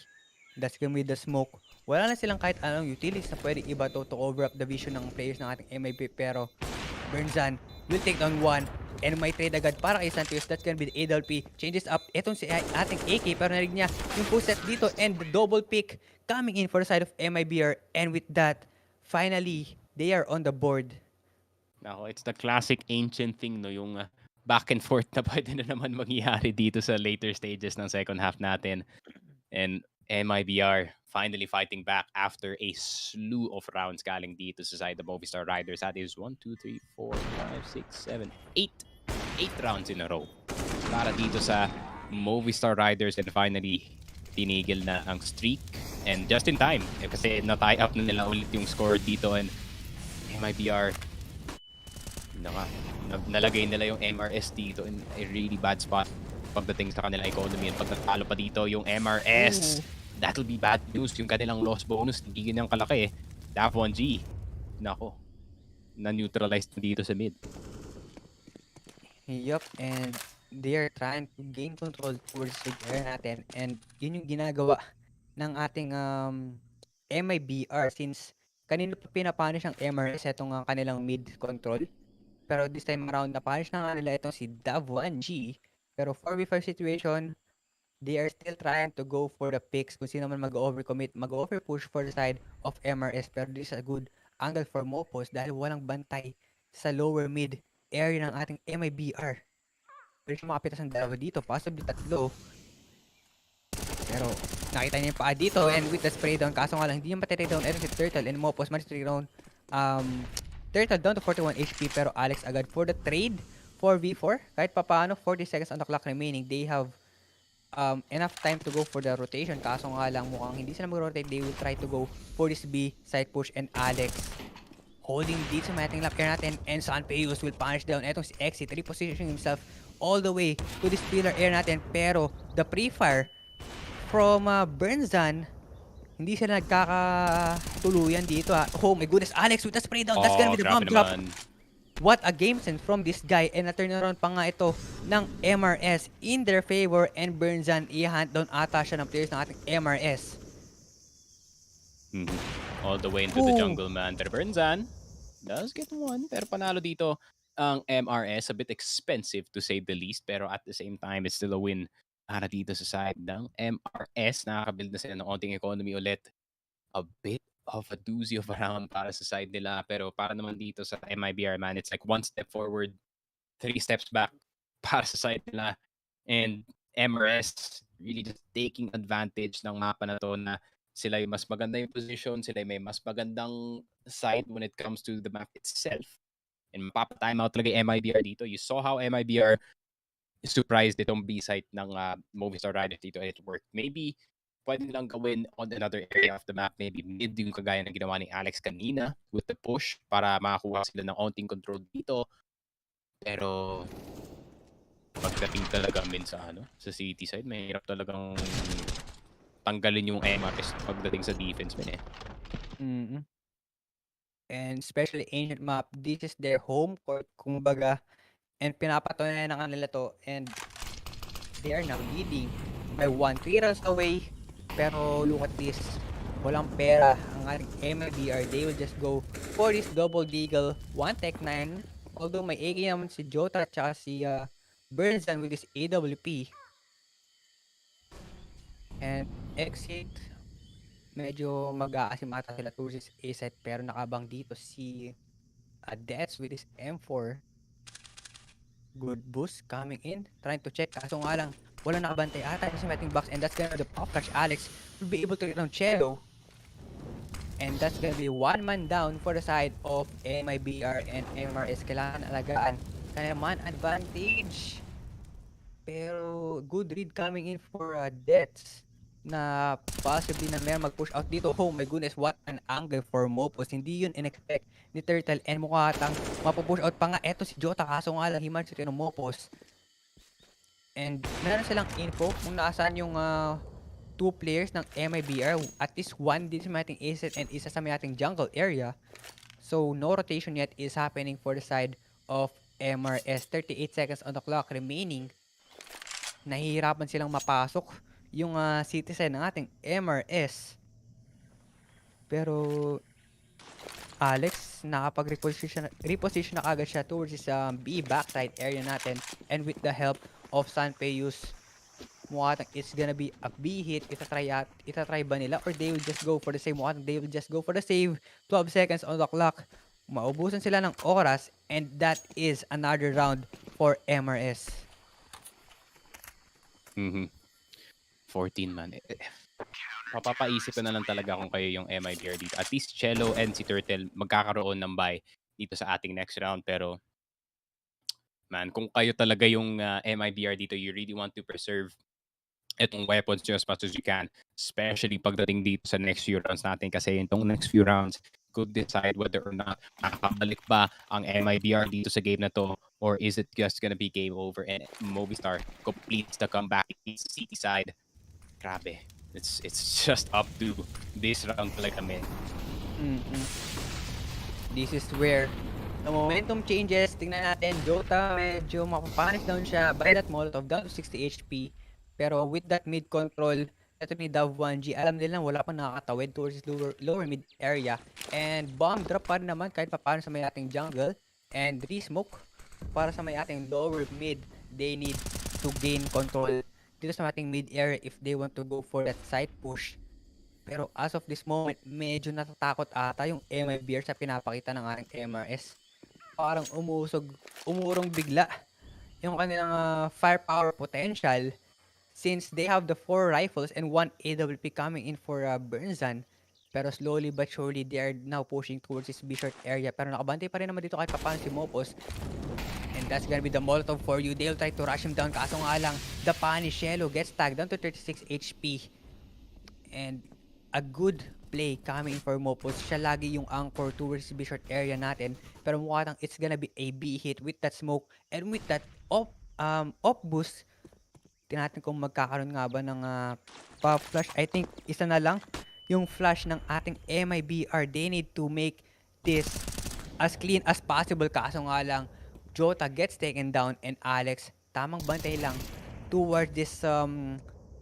That's gonna be the smoke. Wala na silang kahit anong utilities na pwede iba to cover up the vision ng players ng ating MIB pero Burnzan will take down one and may trade agad para kay Sanpeus. That's gonna be the AWP. Changes up. Etong si ating AK pero narig niya yung push set dito and the double pick coming in for the side of MIBR and with that, finally, they are on the board. Nako, it's the classic Ancient thing, no? Yung back and forth na pwede na naman mangyari dito sa later stages ng second half natin. And MIBR finally fighting back after a slew of rounds galing dito sa side of Movistar Riders. That is 1, 2, 3, 4, 5, 6, 7, 8 rounds in a row para dito sa Movistar Riders and finally tinigil na ang streak and just in time kasi na-tie up na nila ulit yung score dito and MIBR nalagay nila yung MRS dito in a really bad spot pagdating sa kanilang economy and pag natalo pa dito yung MRS, that'll be bad news. Yung kanilang loss bonus, hindi ganyan kalaki eh. That 1G, nako, na-neutralize na dito sa mid. Yup, and they are trying to gain control towards the area natin and yun yung ginagawa ng ating MIBR since kanino pa pinapunish ang MRS itong kanilang mid control. Pero this time around, napunish na nga nila itong si Dav1G. Pero 4v5 situation, they are still trying to go for the picks kung sino man mag-overcommit, mag-overpush for the side of MRS. Pero this is a good angle for Mopos dahil walang bantay sa lower mid area ng ating MIBR. Pero siya makapitas ng dalawa dito, possibly tatlo. Pero nakita niya yung paa dito and with the spray down, kaso nga lang hindi niya matitake down si Turtle and Mopos managed to take down Turtle down to 41 HP pero Alex agad for the trade 4v4. Kahit pa paano, 40 seconds on the clock remaining. They have enough time to go for the rotation. Kaso nga lang mukhang hindi sila mag-rotate. They will try to go for this B side push and Alex holding lead sa mating lap care natin and Sanpeus will punish down. Etong si Exit repositioning himself all the way to this pillar air natin pero the pre-fire from Burnzan hindi sila nagkakatuluyan dito Oh my goodness, Alex with the spray down. That's gonna be the bomb drop. What a game sense from this guy. And na-turn around pa nga ito ng MRS in their favor. And Burnzan, i-hunt down ata siya ng players ng ating MRS. All the way into the jungle, man. Pero Burnzan does get one. Pero panalo dito ang MRS. A bit expensive to say the least. Pero at the same time, it's still a win para dito sa side ng MRS. Nakakabuild na sila ng onting economy ulit. A bit of a doozy of a round para sa side nila. Pero para naman dito sa MIBR, man, it's like 1 step forward, 3 steps back para sa side nila. And MRS really just taking advantage ng mapa na to na sila yung mas maganda yung position, sila yung may mas magandang side when it comes to the map itself. And mapapa-timeout talaga yung MIBR dito. You saw how MIBR surprised itong B-site ng Movistar Riders dito. It worked. Maybe pwede nilang gawin on another area of the map. Maybe mid yung kagaya ng ginawa ni Alex kanina with the push para makakuha sila ng onting control dito. Pero pagdating talaga sa city side, mahirap talagang tanggalin yung MRS pagdating sa defense man Mm-mm. And especially ancient map, this is their home court, kumbaga. And pinapatunayan na kanila to. And they are now leading by 3 runs away. Pero look at this. Walang pera ang ating MIBR. They will just go for this double deagle. 1 tech 9. Although may AK naman si Jota at saka si Burnsan with this AWP. And exit. Medyo mag-aasim ata sila towards this A side. Pero nakabang dito si Dets with his M4. Good boost coming in. Trying to check. Kaso nga lang, wala nakabantay ata sa meeting box. And that's gonna be the pop flash. Alex will be able to get on Cello. And that's gonna be 1 man down for the side of MIBR and MRS. Kailangan alagaan kaya man advantage. Pero good read coming in for Dets. Na possibly na meron mag-push out dito. Oh my goodness, what an angle for Mopos. Hindi yun in-expect ni Turtle and mukha atang mapupush out pa nga. Eto si Jota, kaso nga lang himan si Mopos. And meron silang info kung nasaan yung 2 players ng MIBR. At least 1 din sa may ating asset and isa sa may ating jungle area. So no rotation yet is happening for the side of MRS. 38 seconds on the clock remaining. Nahihirapan silang mapasok yung citizen ng ating MRS. Pero Alex nakapag-reposition na agad siya towards his B backside area natin. And with the help of Sanpeyus, mukhang it's gonna be a B hit. Itatry ba nila or they will just go for the save? Mukhang they will just go for the save. 12 seconds on the clock. Maubusan sila ng oras and that is another round for MRS. 14 man. Mapapaisip ko na lang talaga kung kayo yung MIBR dito. At least Cello and si Turtle magkakaroon ng buy dito sa ating next round. Pero man, kung kayo talaga yung MIBR dito, you really want to preserve itong weapons nyo as much as you can. Especially pagdating dito sa next few rounds natin. Kasi itong next few rounds could decide whether or not makakabalik ba ang MIBR dito sa game na to, or is it just gonna be game over and Movistar completes the comeback in the city side. Grabe. It's just up to this round talaga, man. This is where the momentum changes. Tingnan natin, Jota medyo mapapanish down siya by that Molotov down to 60 HP. Pero with that mid control, ito ni Dav1G, alam nila wala pang nakakatawid towards his lower mid area. And bomb drop pa rin naman kahit paano sa may ating jungle. And re-smoke para sa may ating lower mid. They need to gain control dito sa ating mid area if they want to go for that side push. Pero as of this moment, medyo natatakot ata yung MIBR sa pinapakita ng ating MRS. Parang umurong bigla yung kanilang firepower potential. Since they have the 4 rifles and 1 AWP coming in for Burnsan. Pero slowly but surely, they are now pushing towards this B-short area. Pero nakabantay pa rin naman dito kahit paano si Mopos. And that's gonna be the Molotov for you. They'll try to rush him down. Kaso nga lang, the punish Cello gets tagged down to 36 HP. And a good play coming in for Mopos. Siya lagi yung anchor towards the B-short area natin. Pero mukha lang it's gonna be a B hit with that smoke. And with that op boost, tinatin kung magkakaroon nga ba ng pop flash. I think isa na lang yung flash ng ating MIBR. They need to make this as clean as possible. Kaso nga lang, Jota gets taken down and Alex, tamang bantay lang towards this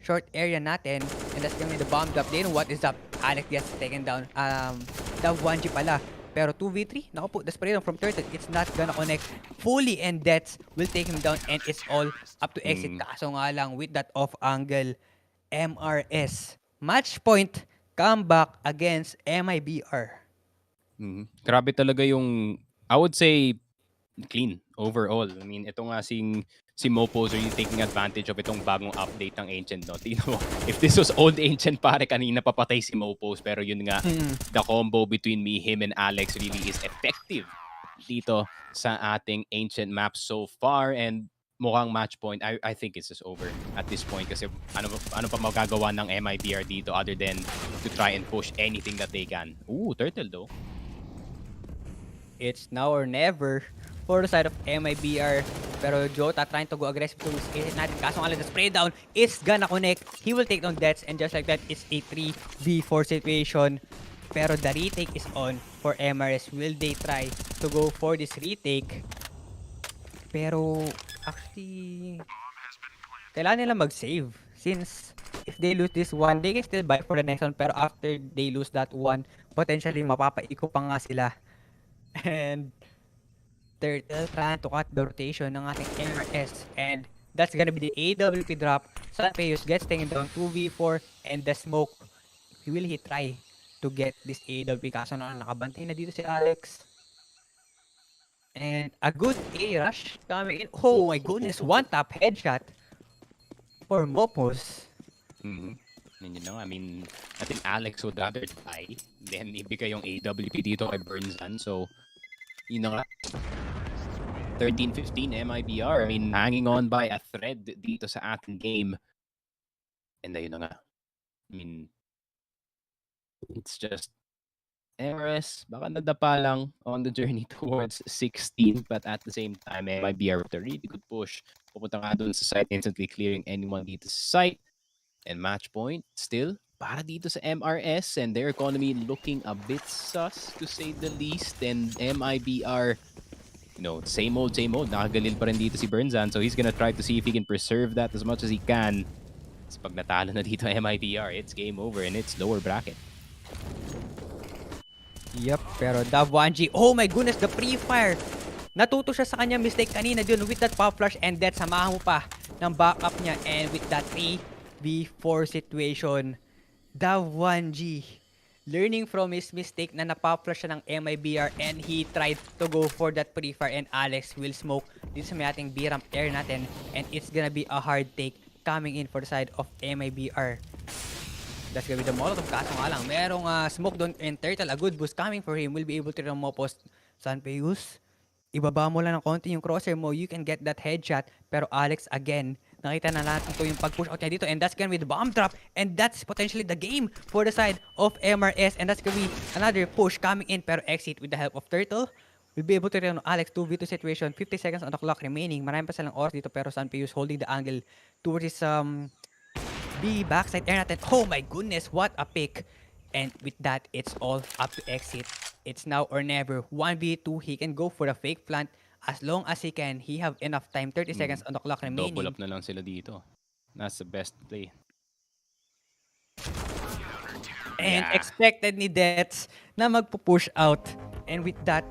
short area natin. And that's gonna be the bomb drop. They know what is up. Alex gets taken down. Dav1G pala. Pero 2v3, naku po, Desperado from Turtle, it's not gonna connect fully and Dets will take him down and it's all up to exit. Kaso nga lang with that off angle, MRS. Match point, comeback against MIBR. Grabe talaga yung, I would say, clean overall. I mean, ito nga si Mopos are you taking advantage of itong bagong update ng Ancient, no? Tingnan mo, if this was old Ancient, pare, kanina papatay si Mopos. Pero yun nga, the combo between him and Alex really is effective dito sa ating ancient map so far, and mukhang match point. I think it's just over at this point kasi ano pa magagawa ng MIBR dito other than to try and push anything that they can. Ooh, turtle though. It's now or never for the side of MIBR. Pero Jota trying to go aggressive to his ace natin. Kaso nga lang, the spray down is gonna connect. He will take down Dets, and just like that, it's a 3v4 situation. Pero the retake is on for MRS. Will they try to go for this retake? Pero actually, kailangan nila mag-save. Since if they lose this one, they can still buy for the next one. Pero after they lose that one, potentially mapapaiko pa nga sila. And Turtle trying to cut the rotation ng ating MRS, and that's gonna be the AWP drop. Sanpeus gets taken down 2v4, and the smoke, will he try to get this AWP? Kaso na nakabantay na dito si Alex. And a good A rush coming in. Oh my goodness, one tap headshot for Mopos. And you know, I mean, I think Alex would rather die than ibigay yung AWP dito kay Burnzan. So, you know, 13-15 MIBR. I mean, hanging on by a thread dito sa ating game. And ayun na nga. I mean, it's just MRS, baka nadapa lang on the journey towards 16, but at the same time, MIBR with a really good push. Pupunta nga dun sa site, instantly clearing anyone dito sa site. And match point, still, para dito sa MRS, and their economy looking a bit sus, to say the least. And MIBR, you know, same old, nakagalil pa rin dito si Burnzan, so he's gonna try to see if he can preserve that as much as he can. So pag natalo na dito MIBR, it's game over, and it's lower bracket. Yep, pero Dav1G, oh my goodness, the pre-fire. Natuto siya sa kanya mistake kanina dun with that pop flash, and that samahan mo pa ng backup niya, and with that 3v4 situation, Dav1G learning from his mistake na napop flash siya ng MIBR, and he tried to go for that pre-fire, and Alex will smoke dito sa may ating B-ramp air natin, and it's gonna be a hard take coming in for the side of MIBR. That's gonna be the Molotov. Kaso nga lang, merong smoke doon, and Turtle, a good boost coming for him, will be able to Mopos. Sanpeus, ibaba mo lang ng konti yung crosshair mo, you can get that headshot. Pero Alex, again, nakita na natin ito yung pag-push out niya dito, and that's gonna be the bomb drop, and that's potentially the game for the side of MRS, and that's gonna be another push coming in, pero exit with the help of Turtle. We'll be able to run Alex 2v2 situation, 50 seconds on the clock remaining. Marami pa silang oras dito, pero Sanpeus holding the angle towards his B backside air natin. Oh my goodness, what a pick. And with that, it's all up to exit. It's now or never. 1v2, he can go for a fake plant as long as he can. He have enough time. 30 seconds on the clock remaining. Double up na lang sila dito. That's the best play. And expected ni Dets na magpo-push out. And with that,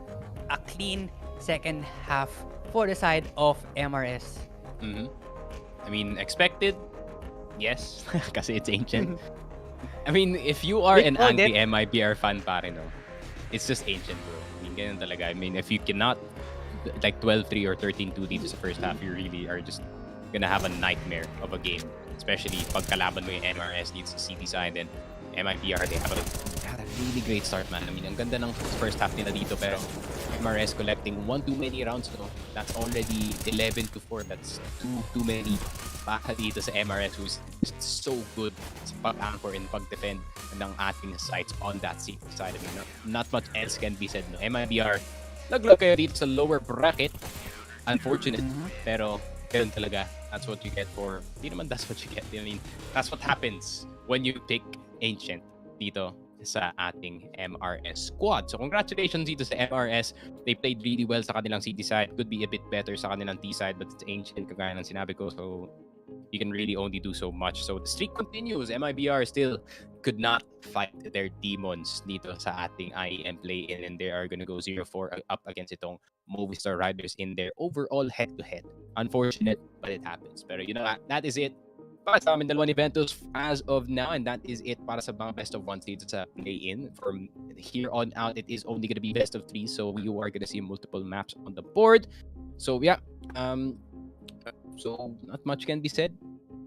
a clean second half for the side of MRS. I mean, expected. Yes, kasi it's ancient. I mean, if you are an anti-MIBR fan pare, no, it's just ancient, bro. I mean, ganun talaga. I mean, if you cannot, like 12-3 or 13-2 dito sa first half, you really are just gonna have a nightmare of a game. Especially pag kalaban mo yung MRS dito sa city side, and MIBR, they have a really great start, man. I mean, ang ganda ng first half nila dito, pero MRS collecting one too many rounds, no? That's already 11-4. That's too many. Baka dito sa MRS, who's just so good sa pag-anchor and pag-defend ng ating sites on that city side. I mean, not much else can be said, no? MIBR, naglag kayo dito sa lower bracket. Unfortunate, pero ganun talaga. That's what you get for... Di naman that's what you get. I mean, that's what happens when you pick Ancient dito sa ating MRS squad. So congratulations dito sa MRS. They played really well sa kanilang city side. Could be a bit better sa kanilang T side, but it's Ancient, kagaya ng sinabi ko. So you can really only do so much. So the streak continues. MIBR still could not fight their demons dito sa ating IEM play-in, and they are gonna go 0-4 up against itong Movistar Riders in their overall head-to-head. Unfortunate, but it happens. Pero you know, that is it para sa amin dalawang eventos as of now, and that is it para sa mga best of 1 dito sa play-in. From here on out, it is only gonna be best of 3, so you are gonna see multiple maps on the board. So yeah, so not much can be said.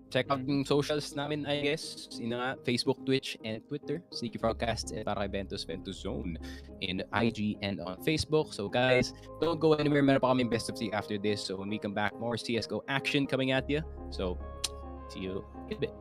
check out yung socials namin, I guess. Yun na nga, Facebook, Twitch, and Twitter. Sneaky Frogcast and para kay Ventus Zone in IG and on Facebook. So guys, don't go anywhere. Meron pa kami best of C after this. So when we come back, more CSGO action coming at you. So see you in a bit.